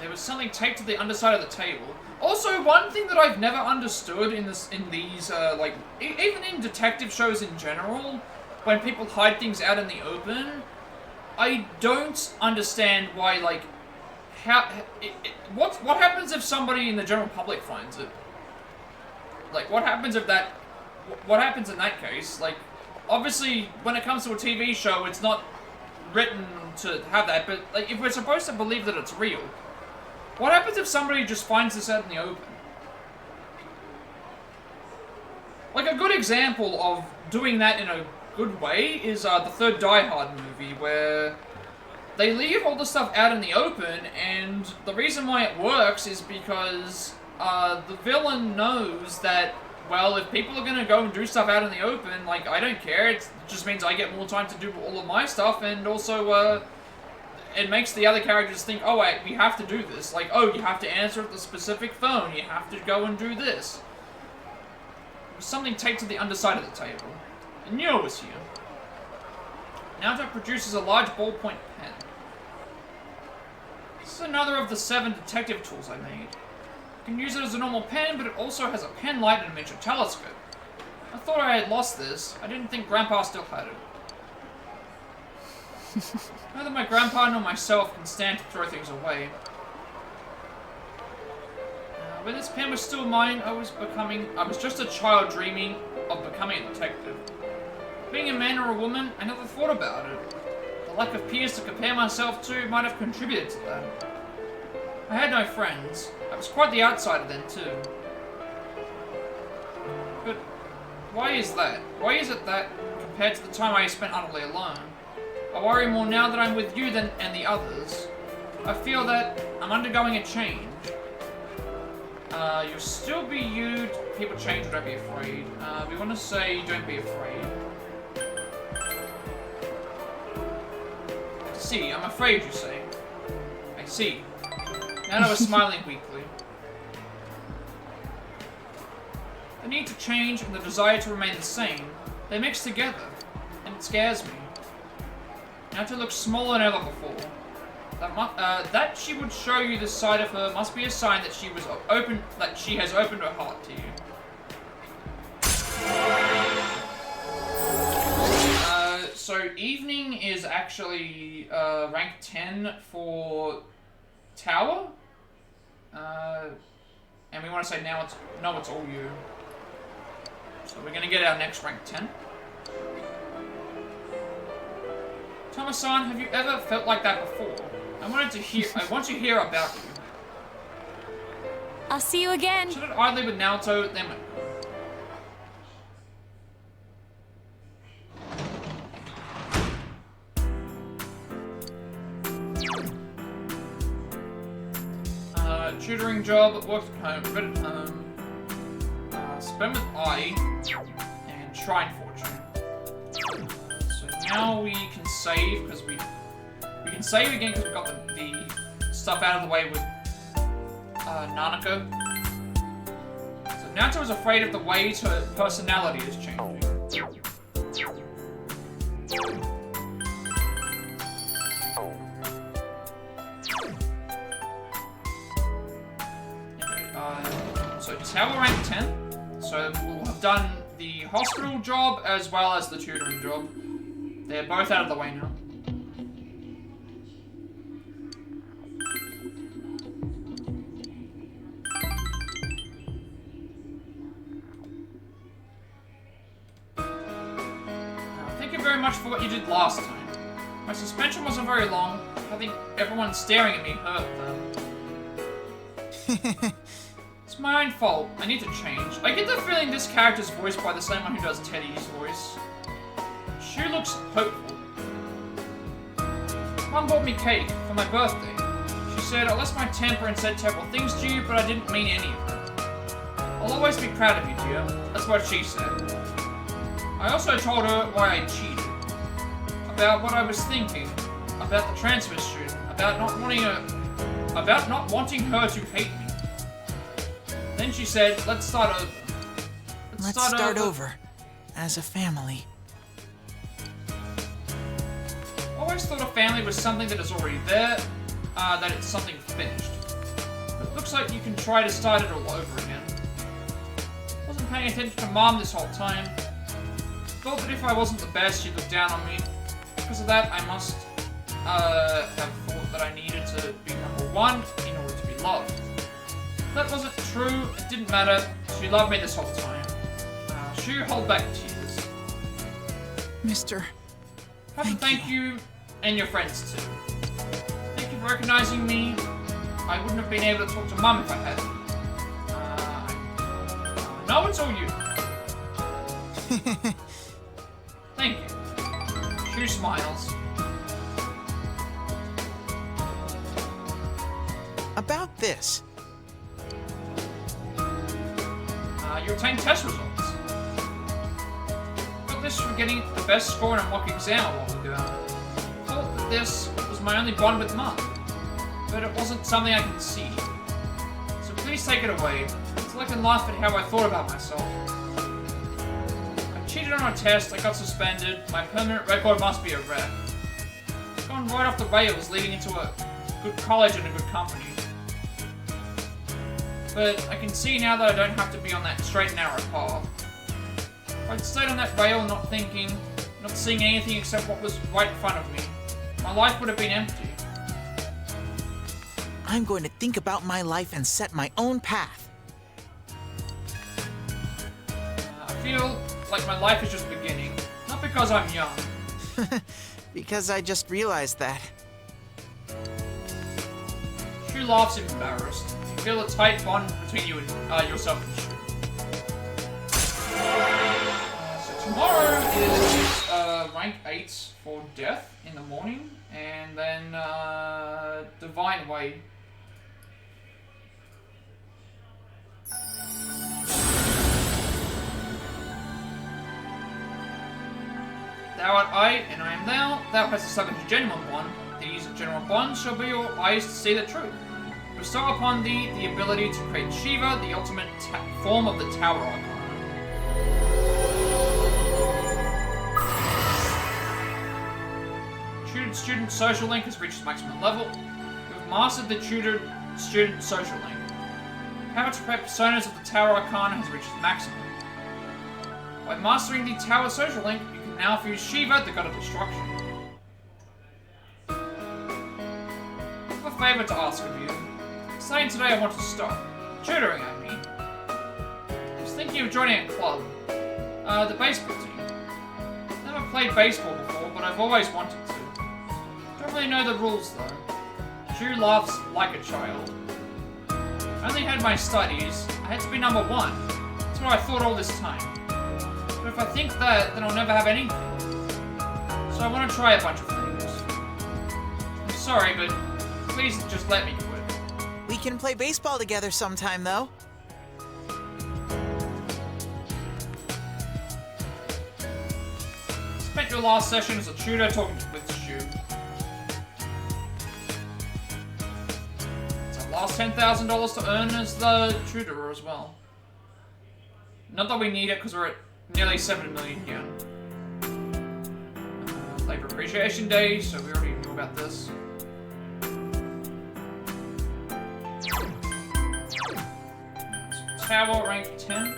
There was something taped to the underside of the table. Also, one thing that I've never understood in these, like, even in detective shows in general, when people hide things out in the open, I don't understand why, like, what happens if somebody in the general public finds it? Like, what happens in that case? Like, obviously, when it comes to a TV show, it's not written to have that, but like, if we're supposed to believe that it's real, what happens if somebody just finds this out in the open? Like, a good example of doing that in a good way is the third Die Hard movie, where they leave all the stuff out in the open, and the reason why it works is because the villain knows that, well, if people are gonna go and do stuff out in the open, like, I don't care, it just means I get more time to do all of my stuff, and also, it makes the other characters think, oh wait, we have to do this. Like, oh, you have to answer the specific phone, you have to go and do this. was something taped to the underside of the table. I knew it was here. Naoto produces a large ballpoint pen. This is another of the 7 detective tools I made. You can use it as a normal pen, but it also has a pen light and a miniature telescope. I thought I had lost this. I didn't think Grandpa still had it. Neither my grandpa nor myself can stand to throw things away. When this pen was still mine, I was just a child dreaming of becoming a detective. Being a man or a woman, I never thought about it. The lack of peers to compare myself to might have contributed to that. I had no friends. I was quite the outsider then, too. But why is that? Why is it that, compared to the time I spent utterly alone, I worry more now that I'm with you and the others? I feel that I'm undergoing a change. You'll still be you. People change, don't be afraid. We want to say, don't be afraid. I see, I'm afraid, you say. I see. Nana was smiling weakly. The need to change and the desire to remain the same, they mix together, and it scares me. Nana looks smaller than ever before. That she would show you this side of her must be a sign that she has opened her heart to you. So evening is actually rank 10 for Tower. And we want to say now it's all you. So we're gonna get our next rank 10. Tama-san, have you ever felt like that before? I want to hear about you. I'll see you again. Should it idly with Naoto, then tutoring job, work at home, bed at home, spend with I, and shrine fortune. So now we can save, because we can save again because we got the stuff out of the way with Nanako. So Naoto is afraid of the way her personality is changing. So Tower rank 10. So we'll have done the hospital job as well as the tutoring job. They're both out of the way now. Thank you very much for what you did last time. My suspension wasn't very long. I think everyone staring at me hurt though. It's my own fault. I need to change. I get the feeling this character's voiced by the same one who does Teddy's voice. She looks hopeful. Mum bought me cake for my birthday. She said I lost my temper and said terrible things to you, but I didn't mean any of it. I'll always be proud of you, dear. That's what she said. I also told her why I cheated. About what I was thinking. About the transfer student. About not wanting her to hate me. Then she said, let's start over. Let's start over. As a family. Always thought a family was something that is already there, that it's something finished. But it looks like you can try to start it all over again. Wasn't paying attention to Mom this whole time. Thought that if I wasn't the best, she'd look down on me. Because of that, I must have thought that I needed to be #1 in order to be loved. That wasn't true, it didn't matter. She loved me this whole time. She held back tears. Mr. Have to thank you, and your friends too. Thank you for recognizing me. I wouldn't have been able to talk to Mum if I hadn't. No, it's all you. Thank you. She smiles. About this. You obtained test results. Got this for getting the best score in a mock exam a while ago. Thought that this was my only bond with Mum, but it wasn't something I could see. So please take it away, so I can laugh at how I thought about myself. cheated on a test, I got suspended, my permanent record must be a wreck. It's gone right off the rails, leading into a good college and a good company. But I can see now that I don't have to be on that straight and narrow path. If I'd stayed on that rail not thinking, not seeing anything except what was right in front of me, my life would have been empty. I'm going to think about my life and set my own path. I feel like my life is just beginning. Not because I'm young. Because I just realized that. Shu laughs embarrassed. You feel a tight bond between you and yourself and Shu. So tomorrow is rank 8 for Death in the morning, and then Divine Way. Thou art I, and I am thou. Thou hast established a genuine bond. These general bonds shall be your eyes to see the truth. Bestow upon thee the ability to create Shiva, the ultimate form of the Tower Arcana. Tutored student social link has reached its maximum level. You have mastered the tutored student social link. Power to create personas of the Tower Arcana has reached its maximum. By mastering the Tower social link, you can now fuse Shiva, the god of destruction. I have a favor to ask of you. Starting today, I want to stop. Tutoring, I mean. I was thinking of joining a club. The baseball team. Never played baseball before, but I've always wanted to. Don't really know the rules, though. Shu laughs like a child. I only had my studies. I had to be number 1. That's what I thought all this time. But if I think that, then I'll never have anything. So I want to try a bunch of things. I'm sorry, but please just let me quit. We can play baseball together sometime, though. Spent your last session as a tutor talking with Shu. It's our last $10,000 to earn as the tutor as well. Not that we need it because we're at nearly 7 million yen. Labor Appreciation Day, so we already knew about this. Tower rank 10.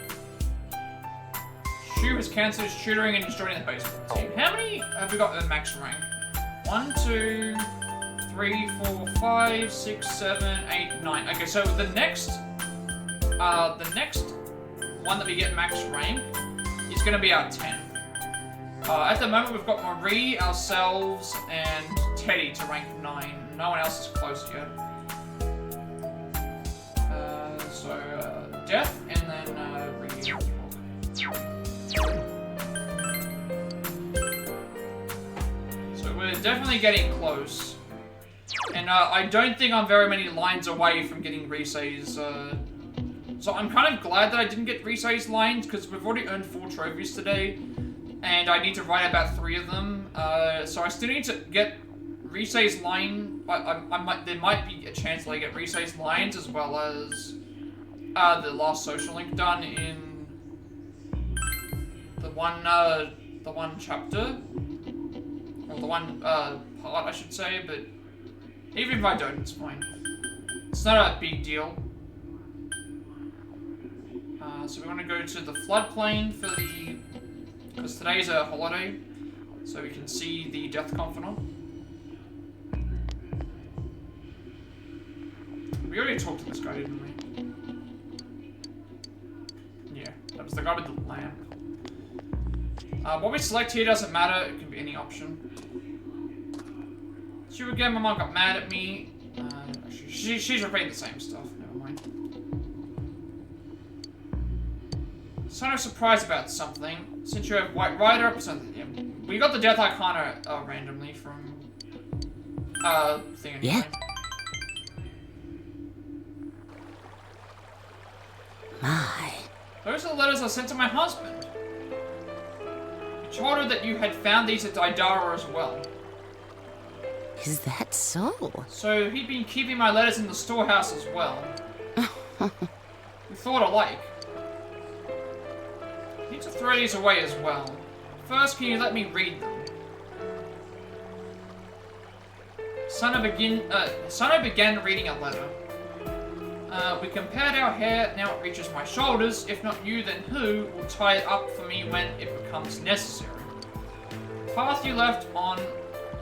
Shu has cancelled his tutoring and is joining the baseball team. How many have we got at max rank? 1, 2, 3, 4, 5, 6, 7, 8, 9. Okay, so the next one that we get max rank is going to be our 10th. At the moment, we've got Marie, ourselves, and Teddy to rank 9. No one else is close yet. Death, and then Reed. So we're definitely getting close. And I don't think I'm very many lines away from getting Risei's. So I'm kind of glad that I didn't get Risei's lines, because we've already earned 4 trophies today. And I need to write about 3 of them. So I still need to get Risei's line. There might be a chance that I get Risei's lines as well as the last social link done in the one chapter, or the one part, I should say. But even if I don't, it's fine. It's not a big deal. So we want to go to the floodplain for the, because today's a holiday, so we can see the Death Confidant. We already talked to this guy, didn't we? Yeah, that was the guy with the lamp. What we select here doesn't matter, it can be any option. Shu again, my mom got mad at me. She's repeating the same stuff, never mind. Kind of surprised about something. Since you have White Rider, we got the Death Arcana randomly from thing anyway. Yeah. My. Those are the letters I sent to my husband. You told her that you had found these at Daidara as well. Is that so? So he'd been keeping my letters in the storehouse as well. We thought alike. I need to throw these away as well. first, can you let me read them? Sano began reading a letter. We compared our hair, now it reaches my shoulders. If not you, then who will tie it up for me when it becomes necessary? The path you left on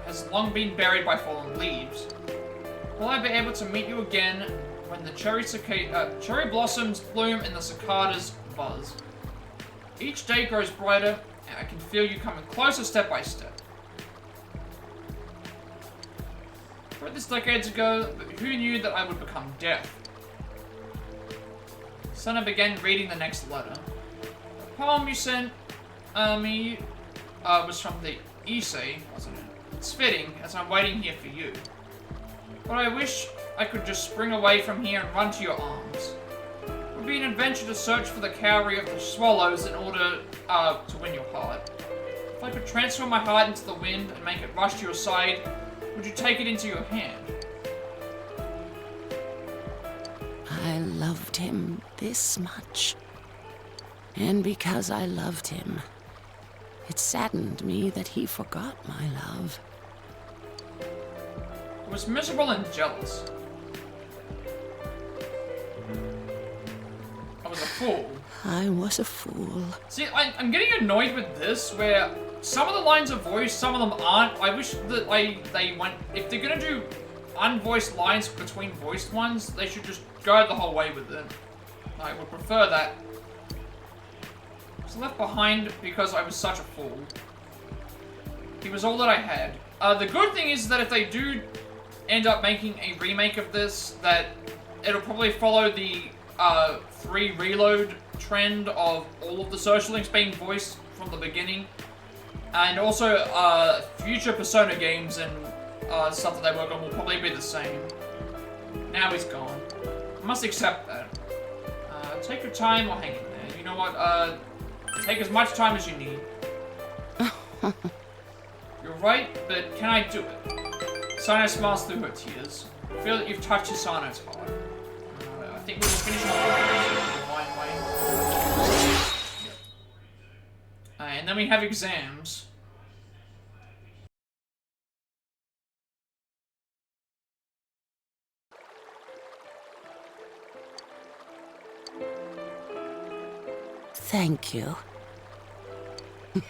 has long been buried by fallen leaves. Will I be able to meet you again when the cherry blossoms bloom and the cicadas buzz? Each day grows brighter, and I can feel you coming closer step by step. I read this decades ago, but who knew that I would become deaf? Sana began reading the next letter. The poem you sent me was from the Issei, wasn't it? It's fitting, as I'm waiting here for you. But I wish I could just spring away from here and run to your arms. It would be an adventure to search for the cowrie of the swallows in order to win your heart. If I could transfer my heart into the wind and make it rush to your side, would you take it into your hand? I loved him this much. And because I loved him, it saddened me that he forgot my love. I was miserable and jealous. I was a fool. I was a fool. See, I'm getting annoyed with this, where some of the lines are voiced, some of them aren't. I wish that they went... If they're gonna do unvoiced lines between voiced ones, they should just go the whole way with it. I would prefer that. I was left behind because I was such a fool. He was all that I had. The good thing is that if they do end up making a remake of this, that it'll probably follow the 3 reload trend of all of the social links being voiced from the beginning. And also, future Persona games and stuff that they work on will probably be the same. Now he's gone. I must accept that. Take your time or hang in there. You know what? Take as much time as you need. You're right, but can I do it? Sano smiles through her tears. I feel that you've touched Hisano's heart. I think we'll just finish off the line way. Yep. And then we have exams. Thank you. If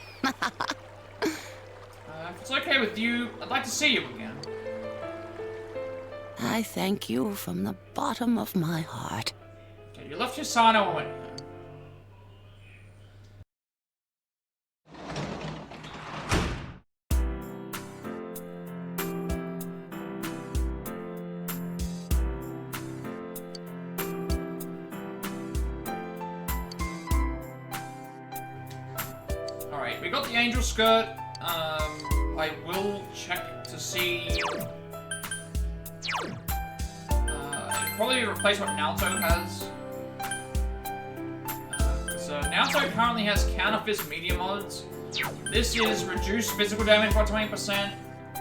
it's okay with you, I'd like to see you again. I thank you from the bottom of my heart. Okay, you left Hisano and went home. Alright, we got the angel skirt. I will check to see... probably replace what Naoto has. So Naoto currently has counterfeit media mods. This is reduced physical damage by 20%,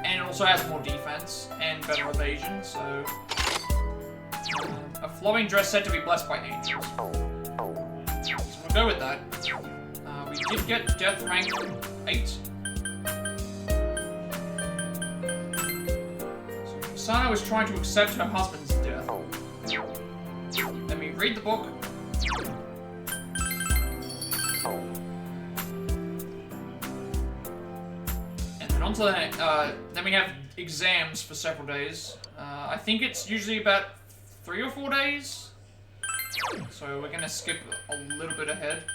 and it also has more defense and better evasion, so... a flowing dress said to be blessed by angels. So we'll go with that. We did get death rank 8. Sana was trying to accept her husband's death. Let me read the book. And then onto the, then we have exams for several days. I think it's usually about 3 or 4 days. So we're gonna skip a little bit ahead.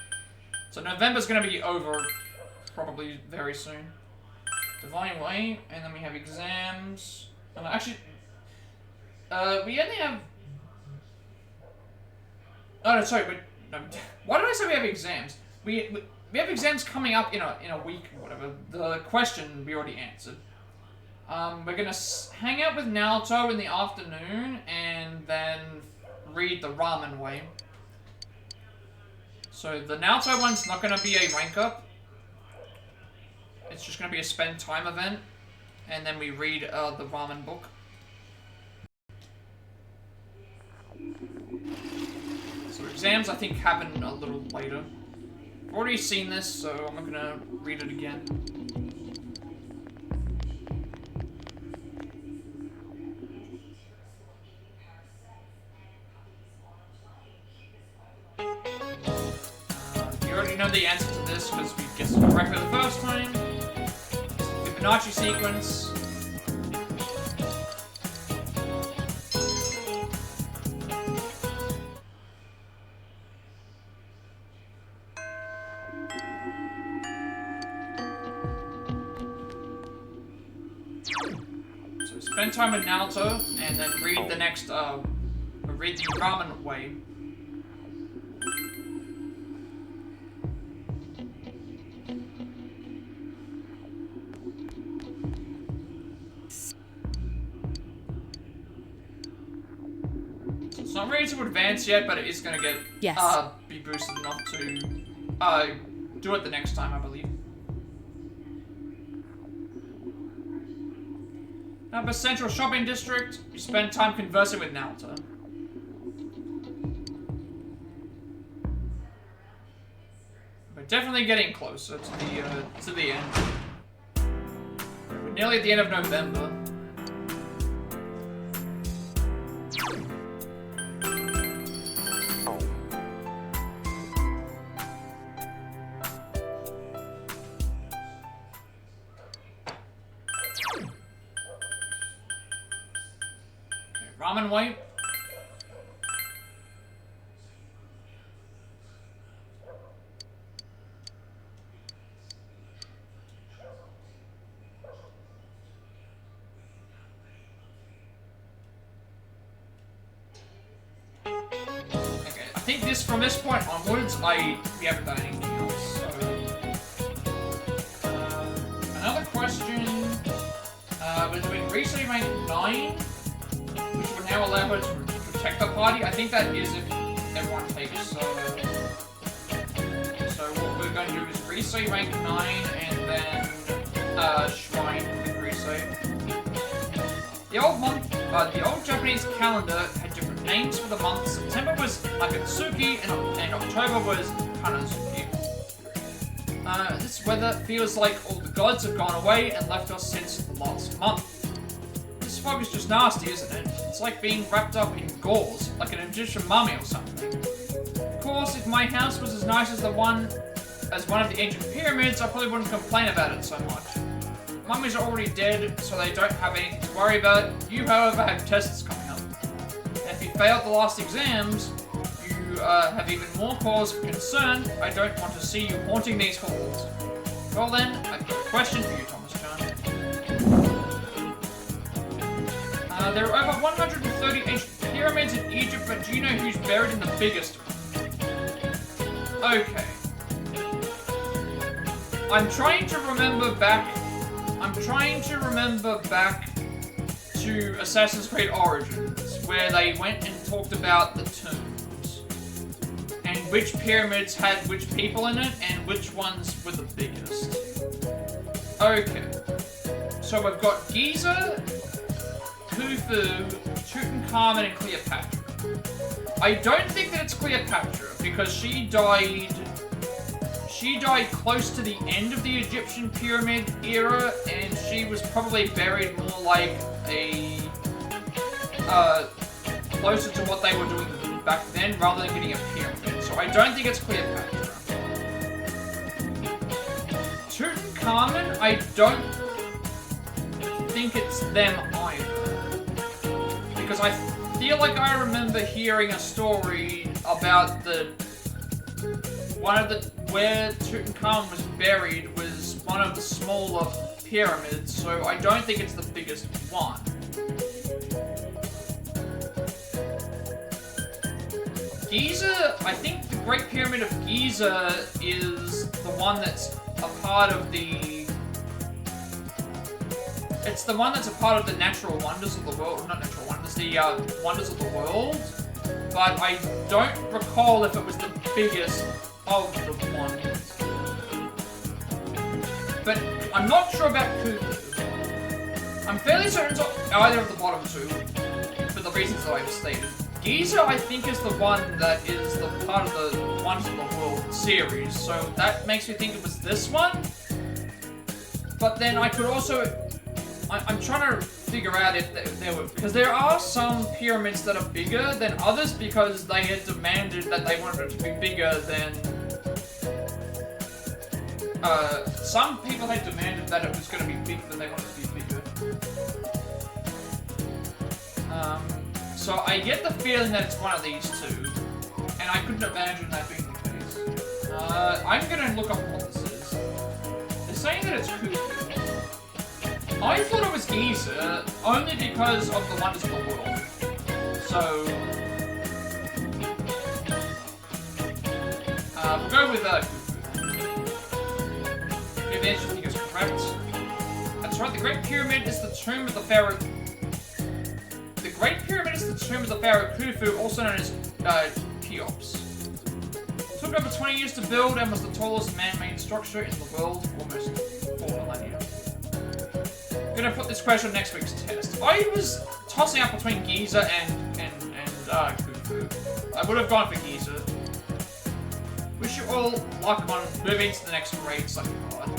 So November's gonna be over probably very soon. Divine Way, and then we have exams. Actually, we only have... Oh, no, sorry, but... No, why did I say we have exams? We have exams coming up in a week or whatever. The question we already answered. We're gonna hang out with Naoto in the afternoon, and then read the Ramen Way. So the Naoto one's not gonna be a rank up. It's just gonna be a spend time event. And then we read the ramen book. So exams, I think, happen a little later. already seen this, so I'm not gonna read it again. You already know the answer to this because we guessed it correctly the first time. Fibonacci sequence. So spend time with Naoto and then read the next, read the ramen way. It's not ready to advance yet, but it is gonna get be boosted enough to do it the next time, I believe. Number Central Shopping District. You spend time conversing with Naoto. We're definitely getting closer to the end. We're nearly at the end of November. Ramen wipe. Okay, I think from this point onwards, we haven't done anything else. So, another question. Between recently ranked 9. Which would now allow her to protect the party. I think that is if everyone takes. So what we're going to do is resave rank 9 and then shrine with resave. The old Japanese calendar had different names for the months. September was Akatsuki and October was Kanazuki. This weather feels like all the gods have gone away and left us since the last month. This fog is just nasty, isn't it? It's like being wrapped up in gauze, like an Egyptian mummy or something. Of course, if my house was as nice as one of the ancient pyramids, I probably wouldn't complain about it so much. Mummies are already dead, so they don't have anything to worry about. You, however, have tests coming up. And if you failed the last exams, you have even more cause for concern. I don't want to see you haunting these halls. Well then, I've got a question for you, Thomas-chan. There are over 130 ancient pyramids in Egypt, but do you know who's buried in the biggest one? Okay. I'm trying to remember back to Assassin's Creed Origins, where they went and talked about the tombs. And which pyramids had which people in it, and which ones were the biggest. Okay. So we've got Giza, Khufu, Tutankhamun, and Cleopatra. I don't think that it's Cleopatra, because she died close to the end of the Egyptian pyramid era, and she was probably buried more like closer to what they were doing back then, rather than getting a pyramid. So I don't think it's Cleopatra. Tutankhamun, I don't think it's them either. Because I feel like I remember hearing a story about where Tutankhamun was buried was one of the smaller pyramids, so I don't think it's the biggest one. Giza, I think the Great Pyramid of Giza is the one that's a part of the... It's the one that's a part of the natural wonders of the world, not natural wonders, the wonders of the world, but I don't recall if it was the biggest of the ones. But I'm not sure about Khufu. I'm fairly certain it's either of the bottom two, for the reasons that I've stated. Giza, I think, is the one that is the part of the Wonders of the World series, so that makes me think it was this one. But then I could also... I'm trying to figure out if there were... Because there are some pyramids that are bigger than others because they had demanded that they wanted it to be bigger than... some people had demanded that it was going to be bigger than they wanted it to be bigger. So I get the feeling that it's one of these two. And I couldn't imagine that being the case. I'm going to look up what this is. They're saying that it's Khufu. I thought it was Giza, only because of the Wonders of the World. So... we'll go with Khufu. If the answer is correct. That's right, the Great Pyramid is the tomb of the Pharaoh... The Great Pyramid is the tomb of the Pharaoh Khufu, also known as Cheops. It took over 20 years to build and was the tallest man-made structure in the world for almost 4 millennia. I'm gonna put this question on next week's test. I was tossing up between Giza and Khufu. I would have gone for Giza. Wish you all luck on moving to the next grade, such a god.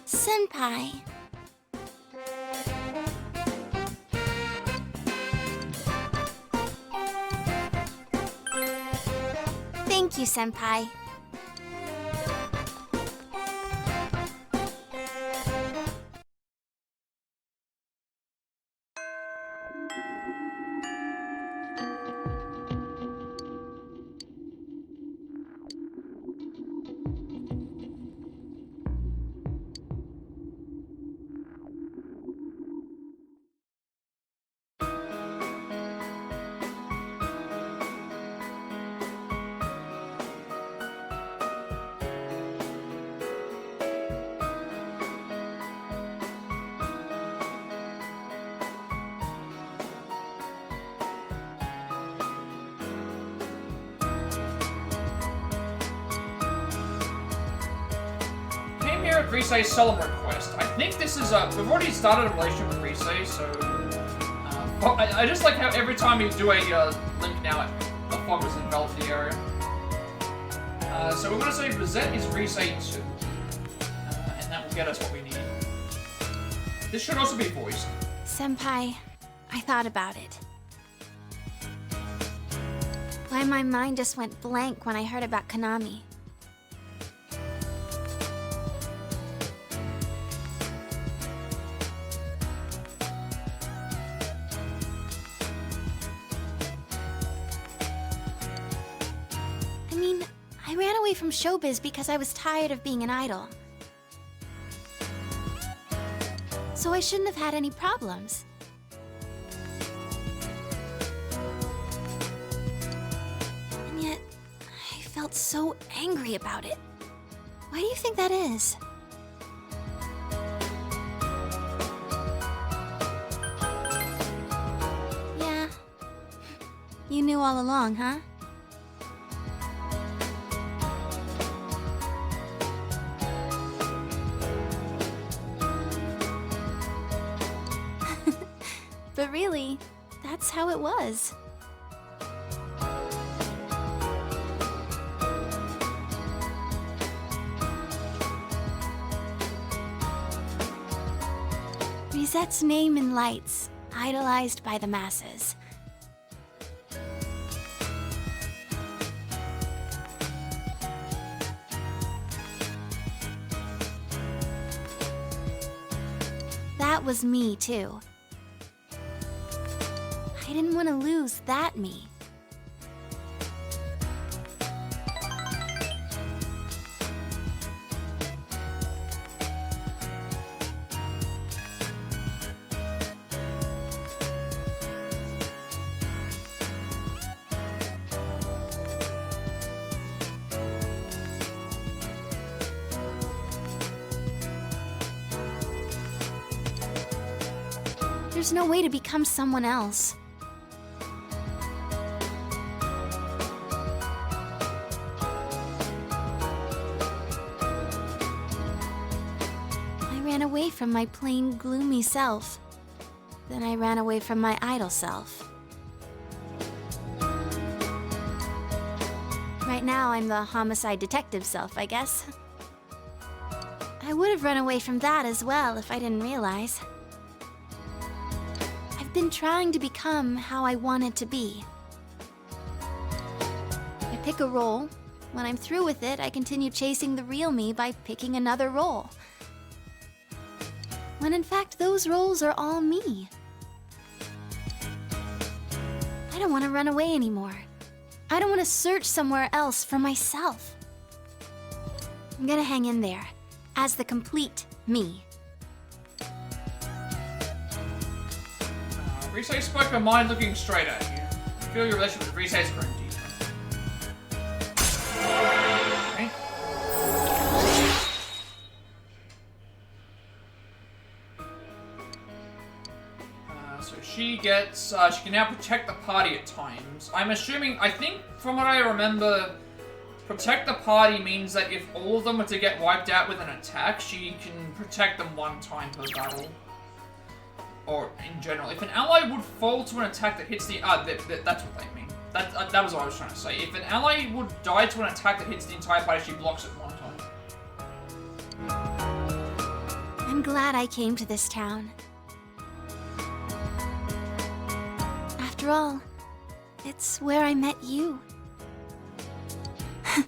Senpai. Thank you, Senpai. Risei's solemn request. I think this is we've already started a relationship with Risei, so I just like how every time you do a link now, the fog has enveloped the area. So we're gonna say Rosette is Risei 2, and that will get us what we need. This should also be voiced. Senpai, I thought about it. Why my mind just went blank when I heard about Konami. I ran away from showbiz because I was tired of being an idol. So I shouldn't have had any problems. And yet, I felt so angry about it. Why do you think that is? Yeah. You knew all along, huh? But really, that's how it was. Rosette's name in lights, idolized by the masses. That was me, too. I didn't want to lose that me. There's no way to become someone else. I ran away from my plain, gloomy self. Then I ran away from my idle self. Right now, I'm the homicide detective self, I guess. I would have run away from that as well if I didn't realize. I've been trying to become how I wanted to be. I pick a role. When I'm through with it, I continue chasing the real me by picking another role. When in fact, those roles are all me. I don't want to run away anymore. I don't want to search somewhere else for myself. I'm gonna hang in there, as the complete me. Risei spoke her mind looking straight at you. You feel your relationship with Risei is growing deeper. Okay. So she gets, she can now protect the party at times. I'm assuming, I think, from what I remember, protect the party means that if all of them were to get wiped out with an attack, she can protect them one time per battle. Or in general, if an ally would fall to an attack that hits the, that's what they mean. That was what I was trying to say. If an ally would die to an attack that hits the entire party, she blocks it one time. I'm glad I came to this town. After all, it's where I met you. I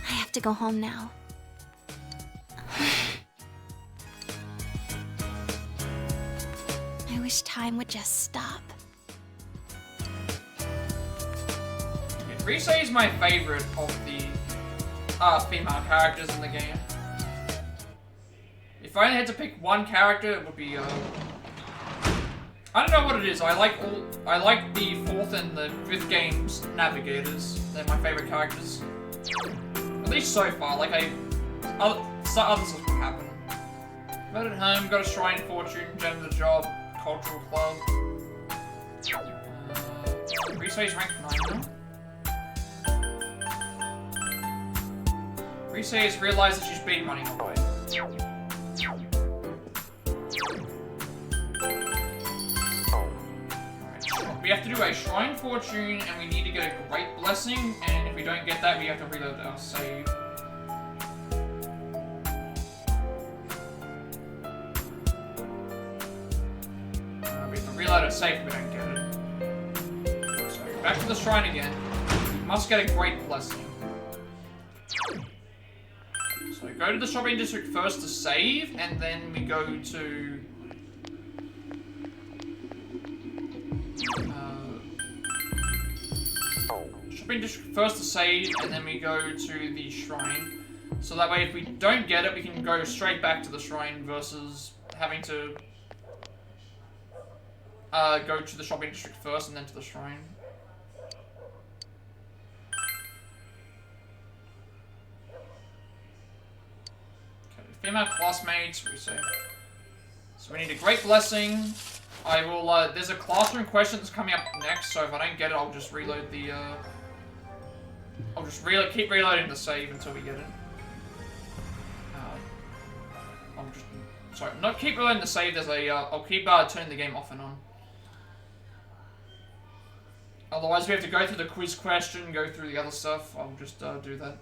have to go home now. I wish time would just stop. Risei is my favorite of the female characters in the game. If I only had to pick one character, it would be I don't know what it is. I like the 4th and the 5th games navigators. They're my favorite characters. At least so far. Like other stuff will happen. Got at home, got a shrine fortune, janitor job, cultural club. Risei's ranked 9 now. Risei has realized that she's been running away. We have to do a shrine fortune, and we need to get a great blessing, and if we don't get that, we have to reload our save. We have to reload our save if we don't get it. So, back to the shrine again. We must get a great blessing. So, we go to the shopping district first to save, and then we go to... shopping district first to save, and then we go to the shrine. So that way, if we don't get it, we can go straight back to the shrine versus having to go to the shopping district first and then to the shrine. Okay, female classmates, reset. So we need a great blessing. I will, there's a classroom question that's coming up next, so if I don't get it, I'll just reload the, I'll just keep reloading the save until we get it. Sorry, not keep reloading the save, there's a, I'll keep, turning the game off and on. Otherwise, we have to go through the quiz question, go through the other stuff, I'll just, do that.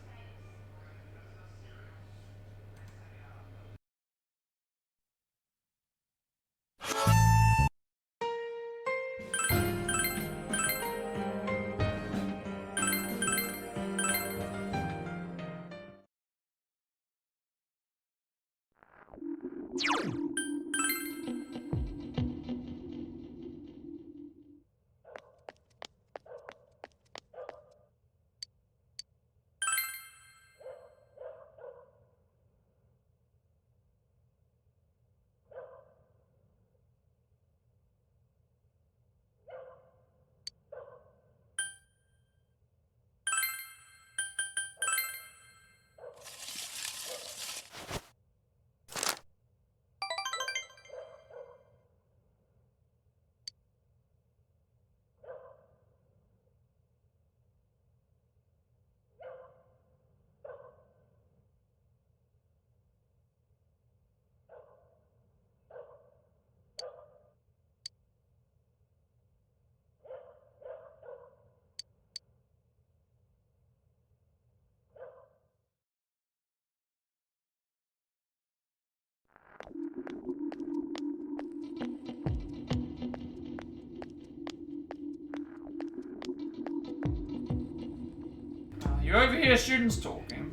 You overhear students talking.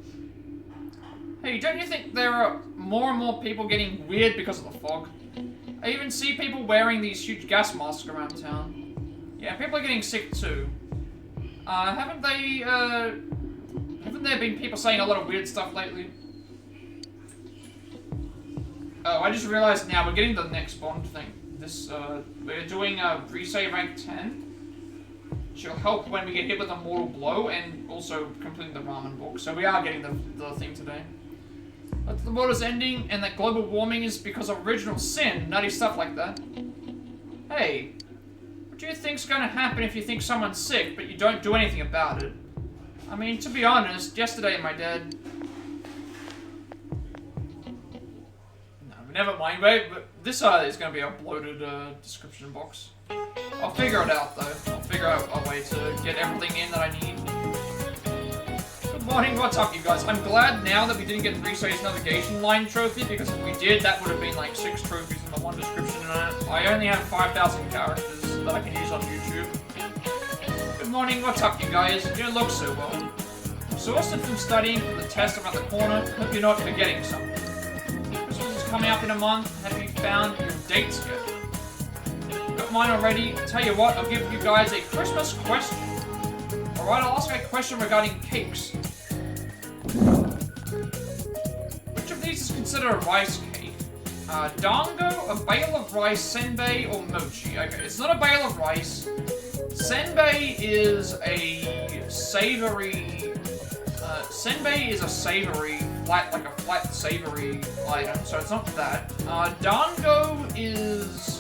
Hey, don't you think there are more and more people getting weird because of the fog? I even see people wearing these huge gas masks around town. Yeah, people are getting sick too. Haven't there been people saying a lot of weird stuff lately? Oh, I just realized now we're getting the next Bond thing. We're doing a Resay rank 10. She'll help when we get hit with a mortal blow and also completing the ramen book. So we are getting the thing today. But the world is ending and that global warming is because of original sin, nutty stuff like that. Hey, what do you think's gonna happen if you think someone's sick but you don't do anything about it? I mean, to be honest, yesterday my dad... No, never mind, wait, but this is gonna be a bloated description box. I'll figure it out though. I'll figure out a way to get everything in that I need. Good morning, what's up you guys? I'm glad now that we didn't get Risei's navigation line trophy, because if we did, that would have been like 6 trophies in the one description, and I only have 5,000 characters that I can use on YouTube. Good morning, what's up you guys? You don't look so well. Exhausted from studying for the test around the corner, hope you're not forgetting something. Christmas is coming up in a month, have you found your dates yet? Got mine already. Tell you what, I'll give you guys a Christmas question. Alright, I'll ask a question regarding cakes. Which of these is considered a rice cake? Dango, a bale of rice, senbei, or mochi? Okay, it's not a bale of rice. Senbei is a savory... senbei is a savory, like a flat savory item, so it's not that. Dango is...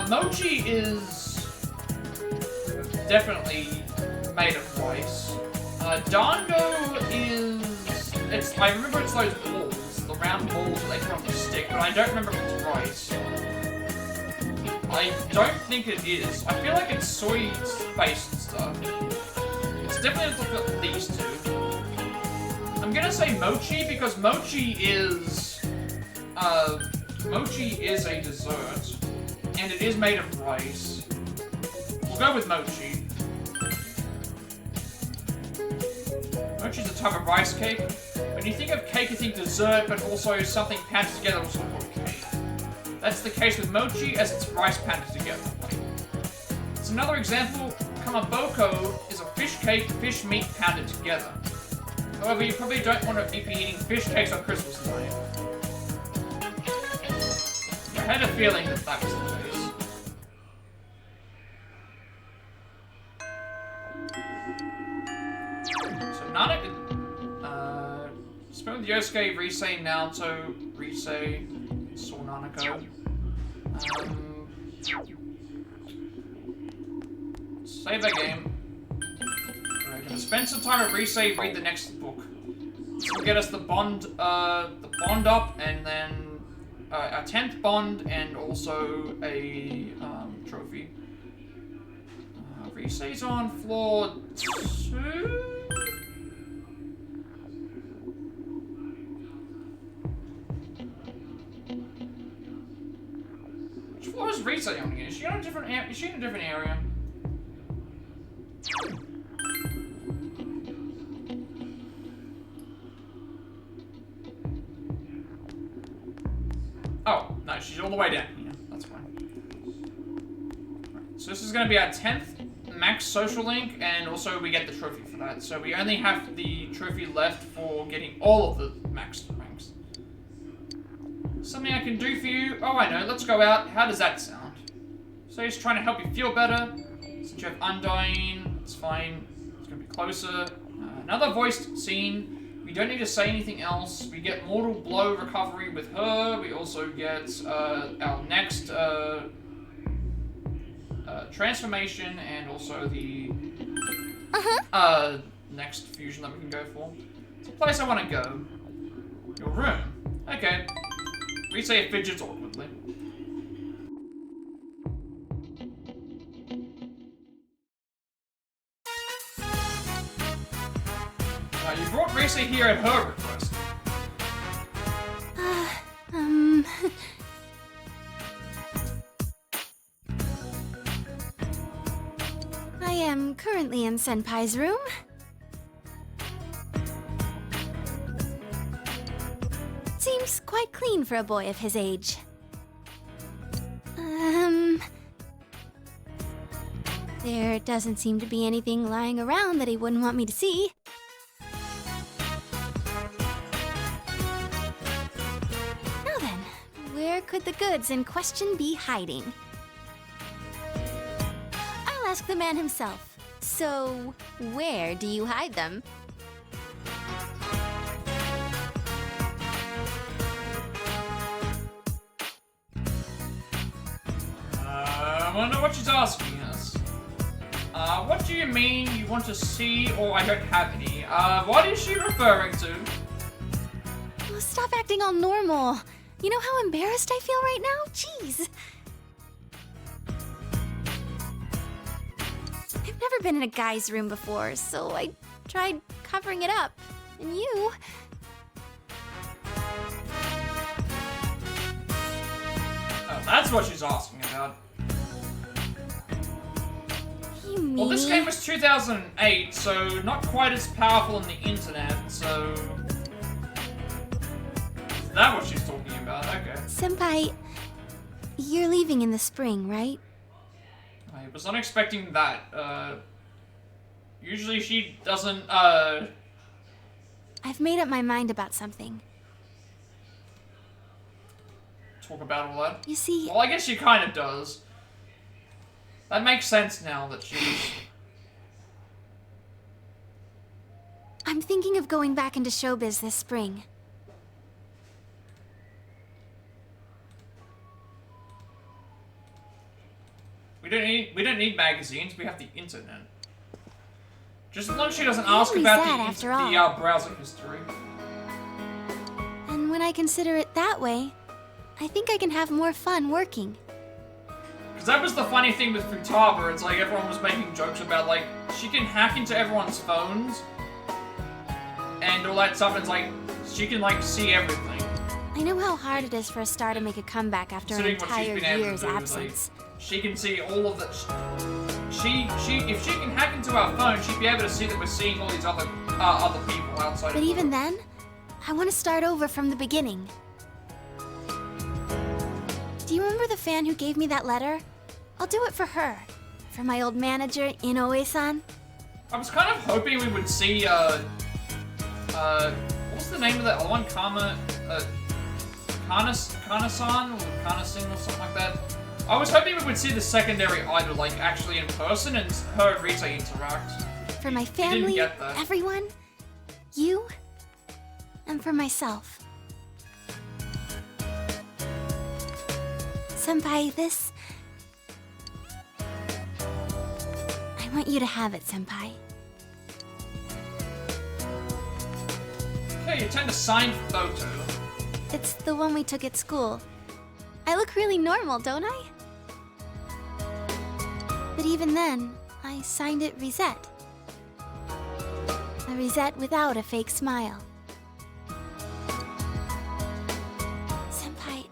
mochi is definitely made of rice. Dango is... I remember it's those balls, the round balls that they put on the stick, but I don't remember if it's rice. I don't think it is. I feel like it's soy-based stuff. It's definitely not these two. I'm gonna say mochi because mochi is a dessert. And it is made of rice. We'll go with mochi. Mochi is a type of rice cake. When you think of cake, you think dessert, but also something packed together, also called cake. That's the case with mochi, as it's rice packed together. It's another example. Kamaboko is a fish cake, fish meat pounded together. However, you probably don't want to be eating fish cakes on Christmas night. I had a feeling that that was the case. So Nanako, spent with Yosuke, Risei, Naoto, Risei, saw Nanako. Save that game. We're gonna spend some time at Risei, read the next book. This will get us the bond up, and then a 10th bond, and also a trophy. Risei's on floor 2? Which floor is Risei on again? Is she in a different area? Oh, no, she's all the way down here. That's fine. Right, so this is going to be our 10th max social link, and also we get the trophy for that. So we only have the trophy left for getting all of the max ranks. Something I can do for you? Oh, I know. Let's go out. How does that sound? So he's trying to help you feel better. Since you have Undying, it's fine. It's going to be closer. Another voiced scene. We don't need to say anything else. We get Mortal Blow recovery with her. We also get our next transformation, and also the next fusion that we can go for. It's a place I want to go. Your room. Okay. Risei fidgets awkwardly. You brought Risei here at her request. am currently in Senpai's room. Seems quite clean for a boy of his age. There doesn't seem to be anything lying around that he wouldn't want me to see. Now then, where could the goods in question be hiding? I'll ask the man himself. So, where do you hide them? I wonder what she's asking us. What do you mean you want to see or I don't have any? What is she referring to? Oh, stop acting all normal. You know how embarrassed I feel right now? Jeez. I've never been in a guy's room before, so I tried covering it up. And you... Oh, that's what she's asking about. Well, this game was 2008, so not quite as powerful on the internet, so... Is that what she's talking about? Okay. Senpai, you're leaving in the spring, right? I was not expecting that. Usually she doesn't, I've made up my mind about something. talk about all that. You see... Well, I guess she kind of does. That makes sense now that she's... I'm thinking of going back into showbiz this spring. We don't need magazines, we have the internet. Just as long as she doesn't ask about the browser history. And when I consider it that way, I think I can have more fun working. Because that was the funny thing with Futaba, it's like everyone was making jokes about like, she can hack into everyone's phones and all that stuff, and it's like, she can like see everything. I know how hard it is for a star to make a comeback after an entire year's absence. Like, she can see all of the... if she can hack into our phone, she'd be able to see that we're seeing all these other people outside. But even then, I want to start over from the beginning. Do you remember the fan who gave me that letter? I'll do it for her. For my old manager, Inoue-san. I was kind of hoping we would see, what was the name of that other one? Kana-san? Or Kana-san or something like that? I was hoping we would see the secondary idol, like, actually in person, and her and Rise interact. For my family, everyone, you, and for myself. Senpai, this... I want you to have it, Senpai. Okay, you tend to sign photo. It's the one we took at school. I look really normal, don't I? But even then, I signed it Risette. A Risette without a fake smile. Senpai,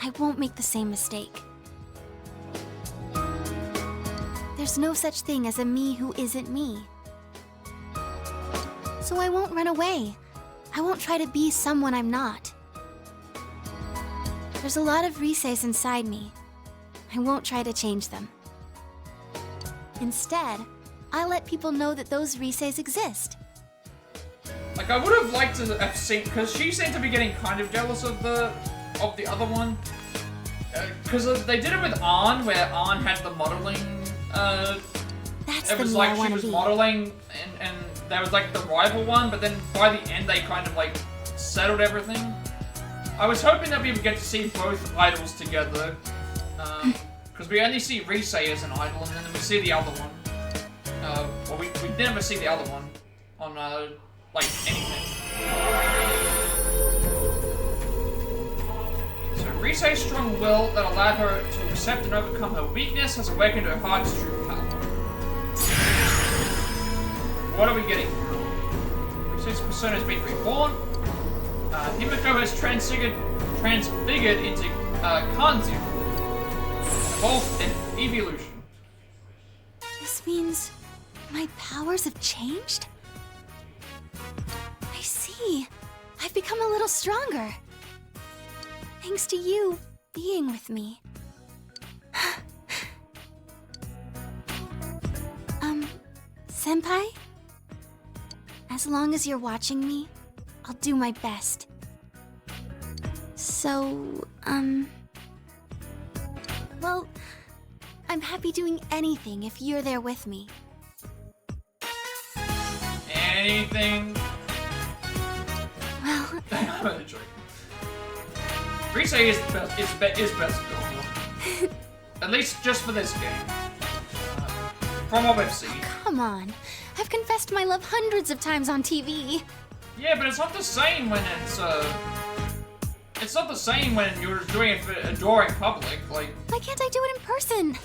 I won't make the same mistake. There's no such thing as a me who isn't me. So I won't run away. I won't try to be someone I'm not. There's a lot of Riseis inside me. I won't try to change them. Instead, I'll let people know that those Riseis exist. Like, I would have liked to have seen, because she seemed to be getting kind of jealous of the other one. Because they did it with Ann, where Ann had the modeling, That's it was the like me I she was be. modeling, and there was like the rival one, but then by the end they kind of like settled everything. I was hoping that we would get to see both idols together, because we only see Rise as an idol, and then we see the other one. Well, we never see the other one on, like, anything. So, Rise's strong will that allowed her to accept and overcome her weakness has awakened her heart's true power. What are we getting here? Rise's persona has been reborn. Himiko has transfigured into Kanzu, and evolved in evolution. This means my powers have changed? I see. I've become a little stronger. Thanks to you being with me. Senpai? As long as you're watching me, I'll do my best. So, well, I'm happy doing anything if you're there with me. Anything? Well, I'm only joking. Rise is best girl. At least just for this game. From what we've seen. Come on. I've confessed my love hundreds of times on TV. Yeah, but it's not the same when it's not the same when you're doing it for adoring public, like... Why can't I do it in person?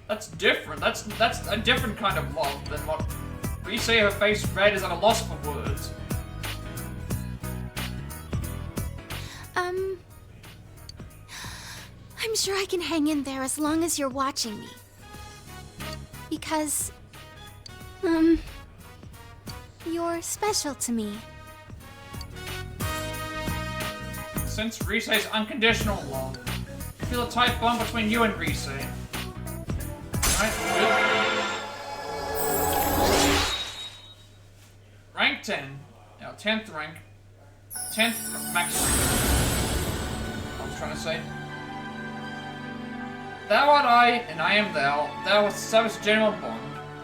That's different. That's a different kind of love than what... We see her face red is at a loss for words. I'm sure I can hang in there as long as you're watching me. Because, you're special to me. Since Rise's unconditional love, I feel a tight bond between you and Rise. Alright, good. Rank 10. Now, 10th rank. 10th max rank. I was trying to say. Thou art I, and I am thou. Thou hast established a genuine bond.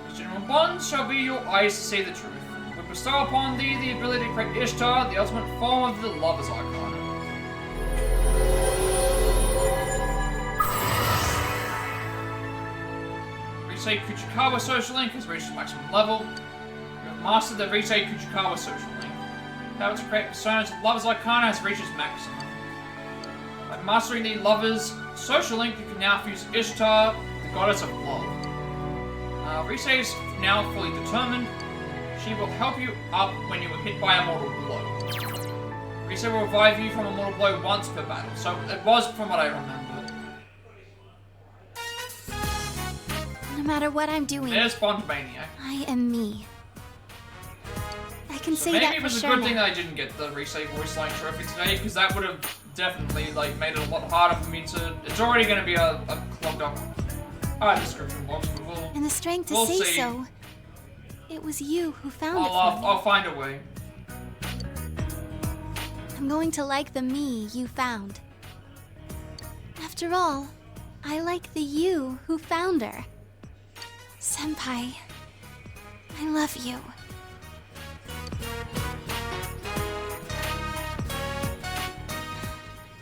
This genuine bond shall be your eyes to see the truth. We bestow upon thee the ability to create Ishtar, the ultimate form of the lover's Arcana. Rise Kuchikawa Social Link has reached its maximum level. You have mastered the Rise Kuchikawa Social Link. Power to create personas of lover's Arcana has reached its maximum. By mastering the lover's social link, you can now fuse Ishtar, the goddess of love. Rise is now fully determined. She will help you up when you are hit by a mortal blow. Rise will revive you from a mortal blow once per battle, so it was from what I remember. No matter what I'm doing, There's Bond Maniac. I am me. I can say Maybe that it was for a sure good thing now. that I didn't get the Rise voice line trophy today, because that would have definitely made it a lot harder for me to. It's already going to be a clogged up description box, but And the strength to we'll say see. so. It was you who found it for me. I'll find a way. I'm going to like the me you found. After all, I like the you who found her. Senpai, I love you.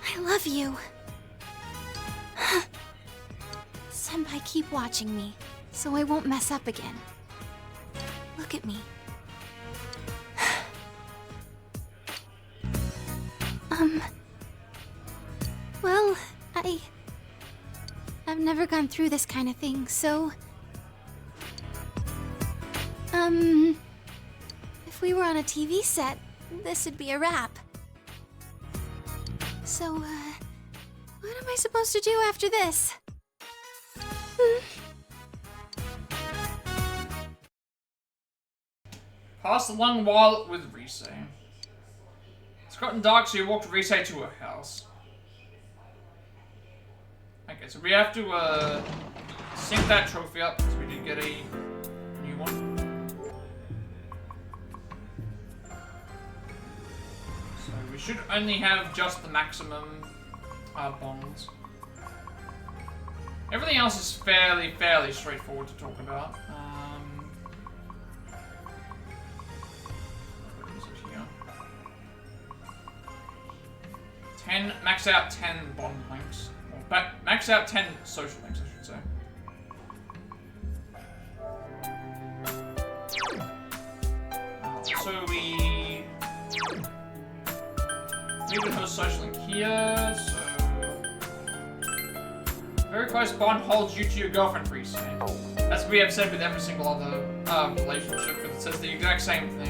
I love you. Senpai, keep watching me, so I won't mess up again. Look at me. Well, I've never gone through this kind of thing, so... If we were on a TV set, this would be a wrap. So, what am I supposed to do after this? Pass the long while with Rise. It's gotten dark, so you walked Rise to her house. Okay, so we have to sync that trophy up because we did get a new one. So we should only have just the maximum bonds. Everything else is fairly straightforward to talk about. Where is it here? 10, max out 10 bond links. Or max out 10 social links, I should say. So we can host social link here, so very close bond holds you to your girlfriend Rise. That's what we have said with every single other relationship, but it says the exact same thing.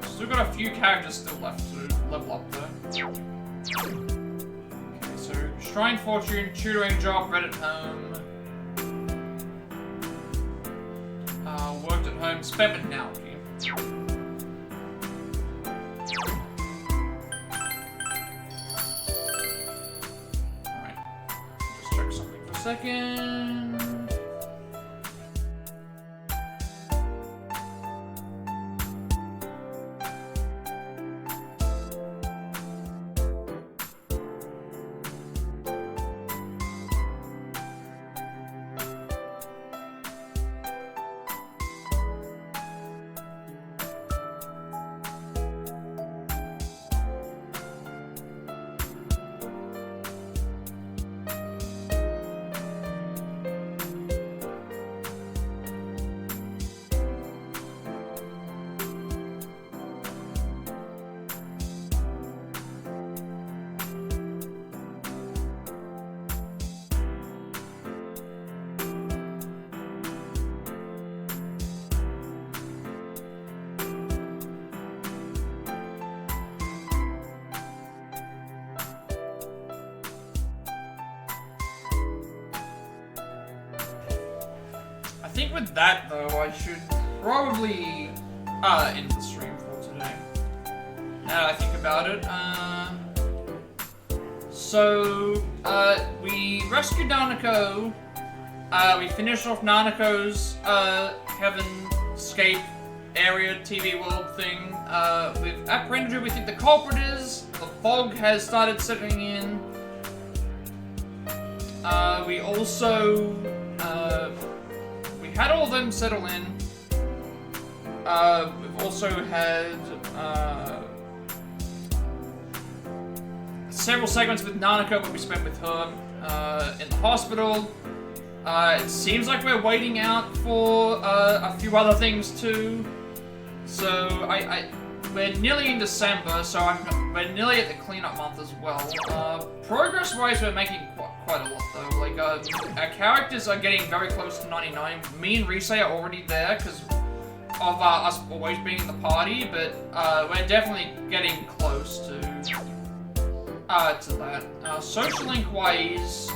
Still got a few characters still left to level up though. Okay, so Shrine Fortune, tutoring job, read at home. Worked at home, spent with Naoki. Alright. Just check something for a second. I think with that though, I should probably end the stream for today. Now that I think about it, we rescued Nanako. We finished off Nanako's Heavenscape area TV world thing. We've apprehended who we think the culprit is. The fog has started settling in. We also we had all of them settle in. We've also had several segments with Nanako where we spent with her in the hospital. It seems like we're waiting out for a few other things too. So we're nearly in December, so we're nearly at the cleanup month as well. Progress-wise, we're making quite a lot though. Like our characters are getting very close to 99. Me and Rise are already there because of us always being in the party, but we're definitely getting close to that. Social link wise,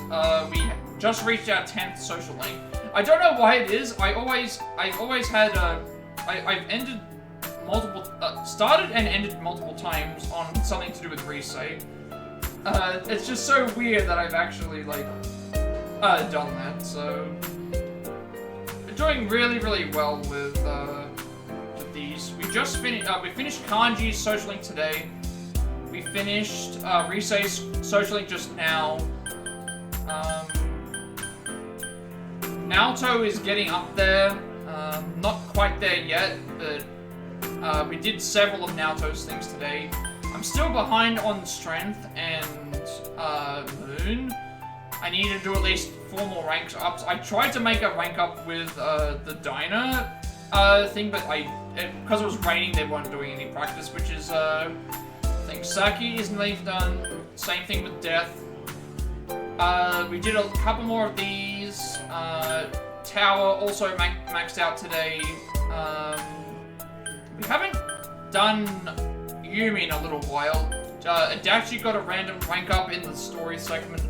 we just reached our 10th social link. I don't know why it is. I've always had I've ended multiple started and ended multiple times on something to do with Rise. It's just so weird that I've actually like done that. So we're doing really well with these. We just finished. We finished Kanji's social link today. We finished Rise's social link just now. Naoto is getting up there. Not quite there yet, but we did several of Naoto's things today. I'm still behind on Strength and Moon. I need to do at least 4 more rank ups. I tried to make a rank up with the Diner thing, but because it was raining, they weren't doing any practice, which is I think Saki isn't really done. Same thing with Death. We did a couple more of these. Tower also maxed out today. We haven't done Yumi in a little while. Adachi got a random rank up in the story segment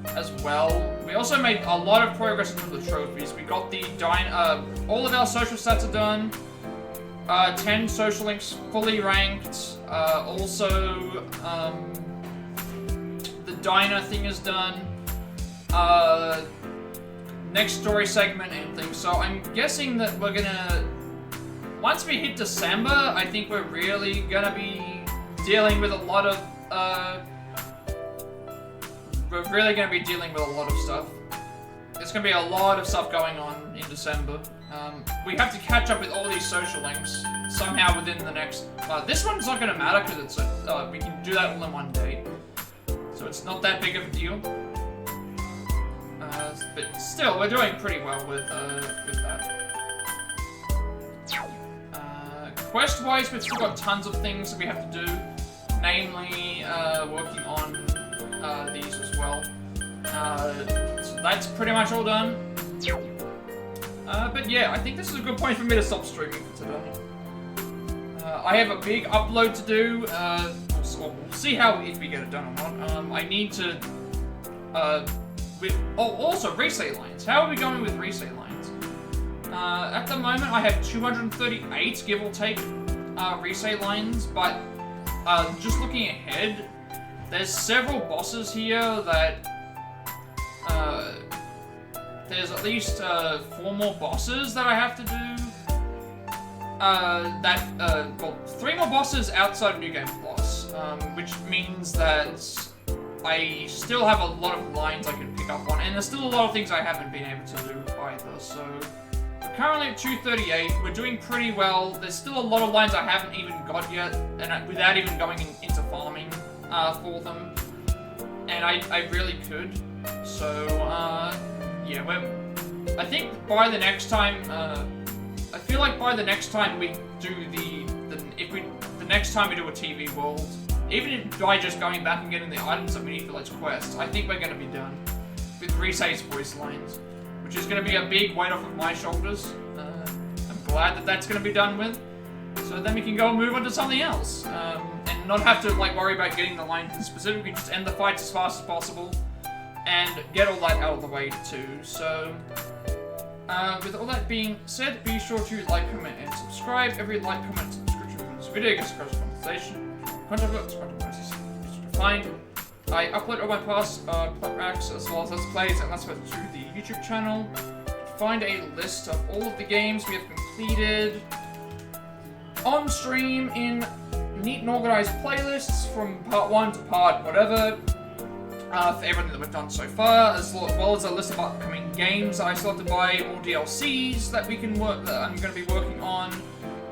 as well. We also made a lot of progress into the trophies. We got the all of our social stats are done. 10 social links fully ranked. Also, the Diner thing is done. Next story segment and things. So I'm guessing that we're gonna, once we hit December, I think we're really gonna be dealing with a lot of, stuff. There's gonna be a lot of stuff going on in December. We have to catch up with all these social links somehow within the next, this one's not gonna matter because it's we can do that all in one day. So it's not that big of a deal. But still, we're doing pretty well with that. Quest-wise, we've still got tons of things that we have to do, namely working on these as well. So that's pretty much all done. But yeah, I think this is a good point for me to stop streaming for today. I have a big upload to do. We'll see if we get it done or not. I need to also resale lines. How are we going with resale lines? At the moment, I have 238, give or take, resale lines, but just looking ahead, there's several bosses here that there's at least 4 more bosses that I have to do. Well, 3 more bosses outside of New Game Plus, which means that I still have a lot of lines I can pick up on, and there's still a lot of things I haven't been able to do either, so we're currently at 238, we're doing pretty well. There's still a lot of lines I haven't even got yet, and without even going into farming for them, and I really could, so, yeah, I think by the next time, I feel like by the next time we do the next time we do a TV world, even by just going back and getting the items that we need for those quests, I think we're going to be done with Rise's voice lines, which is going to be a big weight off of my shoulders. I'm glad that that's going to be done with, so then we can go and move on to something else, and not have to like worry about getting the lines in specific. We can just end the fights as fast as possible and get all that out of the way too. So. With all that being said, be sure to like, comment, and subscribe. Every like, comment, and subscription from this video gets a close conversation. Content of it's to find. I upload all my past Plat racks as well as Let's Plays and Let's Plays to the YouTube channel. Find a list of all of the games we have completed on stream in neat and organized playlists from part 1 to part whatever. For everything that we've done so far, as well as a list of upcoming games I still have to buy, or DLCs that we can work, that I'm going to be working on,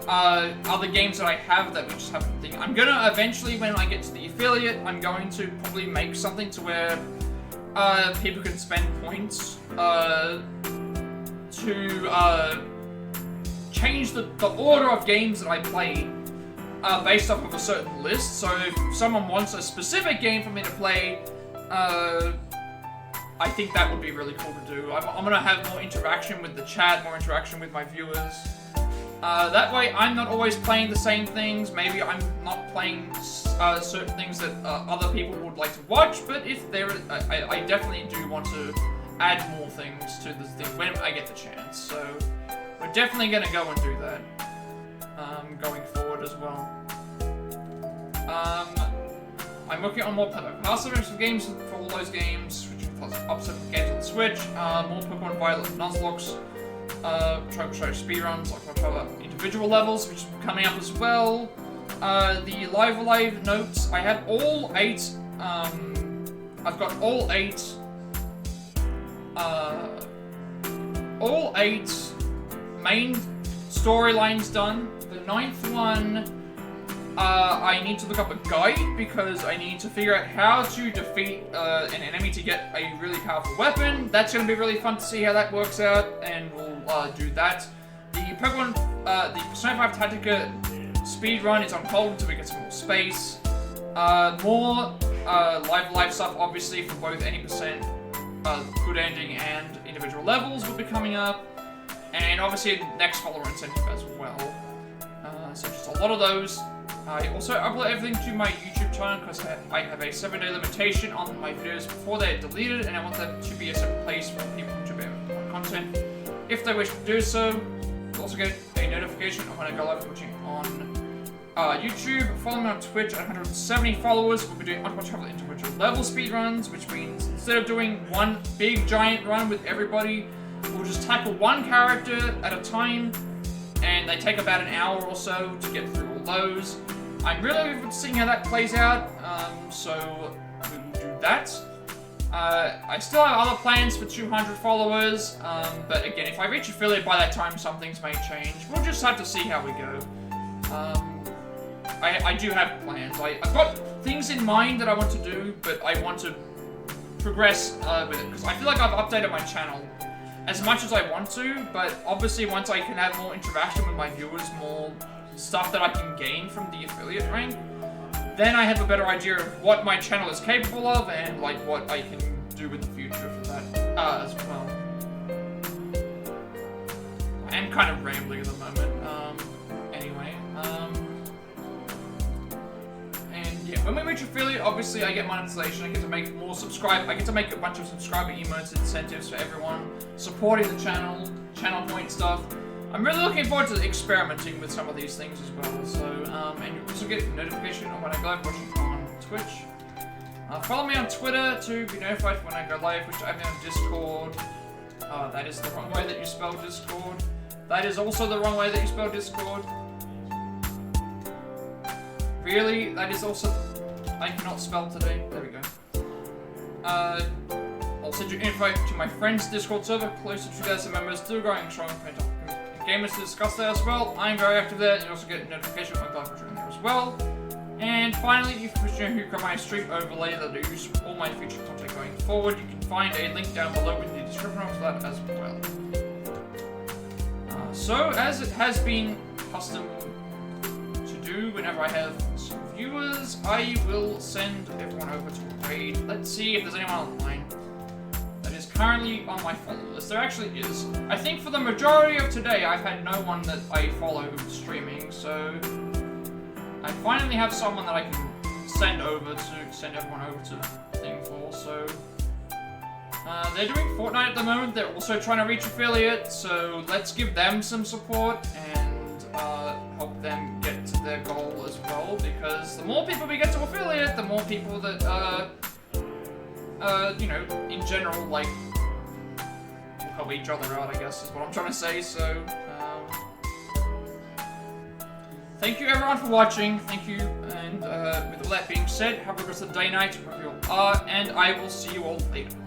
other games that I have that we just haven't think. I'm going to eventually, when I get to the affiliate, I'm going to probably make something to where people can spend points to change the order of games that I play based off of a certain list. So if someone wants a specific game for me to play, I think that would be really cool to do. I'm gonna have more interaction with the chat, more interaction with my viewers. That way I'm not always playing the same things. Maybe I'm not playing certain things that other people would like to watch, but if there is, I definitely do want to add more things to this thing when I get the chance. So we're definitely gonna go and do that going forward as well. I'm working on more past games for all those games, which includes upset games on the Switch, more Pokemon Violet and Nuzlocke, try to show speedruns, like my individual levels, which is coming up as well. The Live notes, I have all 8, I've got all 8 main storylines done. The 9th one, I need to look up a guide because I need to figure out how to defeat an enemy to get a really powerful weapon. That's going to be really fun to see how that works out, and we'll do that. The Pokemon, the Persona 5 Tactica speedrun is on hold until we get some more space. More live stuff, obviously, for both any percent good ending and individual levels will be coming up. And obviously, next follower incentive as well. So just a lot of those. I also upload everything to my YouTube channel because I have a 7-day limitation on my videos before they're deleted, and I want that to be a separate place for people to be able to put content if they wish to do so. You'll also get a notification of when I go live watching on YouTube. Follow me on Twitch at 170 followers. We'll be doing Untitled Chapter individual level speedruns, which means instead of doing one big giant run with everybody, we'll just tackle one character at a time, and they take about an hour or so to get through all those. I'm really looking forward to seeing how that plays out, so we will do that. I still have other plans for 200 followers, but again, if I reach affiliate by that time, some things may change. We'll just have to see how we go. I do have plans. I've got things in mind that I want to do, but I want to progress with it, because I feel like I've updated my channel as much as I want to, but obviously once I can have more interaction with my viewers, more stuff that I can gain from the affiliate rank, then I have a better idea of what my channel is capable of and like what I can do in the future for that as well. I am kind of rambling at the moment. Anyway, and yeah, when we reach affiliate, obviously I get monetization. I get to make more I get to make a bunch of subscriber emotes, incentives for everyone supporting the channel, channel point stuff. I'm really looking forward to experimenting with some of these things as well. So, and you also get notification when I go live watching on Twitch. Follow me on Twitter to be notified when I go live, which I'm on Discord. That is the wrong way that you spell Discord. That is also the wrong way that you spell Discord. Really? That is also... I cannot spell today. There we go. I'll send you an invite to my friend's Discord server, close to 2,000 members, still growing strong gamers to discuss there as well. I'm very active there, and you also get a notification when I'm live streaming there as well. And finally, if you wish to know my stream overlay that I use for all my future content going forward, you can find a link down below in the description of that as well. So, as it has been custom to do whenever I have some viewers, I will send everyone over to a raid. Let's see if there's anyone online that is currently on my follow list. There actually is. I think for the majority of today, I've had no one that I follow streaming, so I finally have someone that I can send everyone over to the thing for. So they're doing Fortnite at the moment. They're also trying to reach affiliate, so let's give them some support and help them get to their goal as well. Because the more people we get to affiliate, the more people that you know, in general, like, will help each other out, I guess, is what I'm trying to say. So thank you everyone for watching, thank you, and with all that being said, have a good rest of the day, night, wherever you are, and I will see you all later.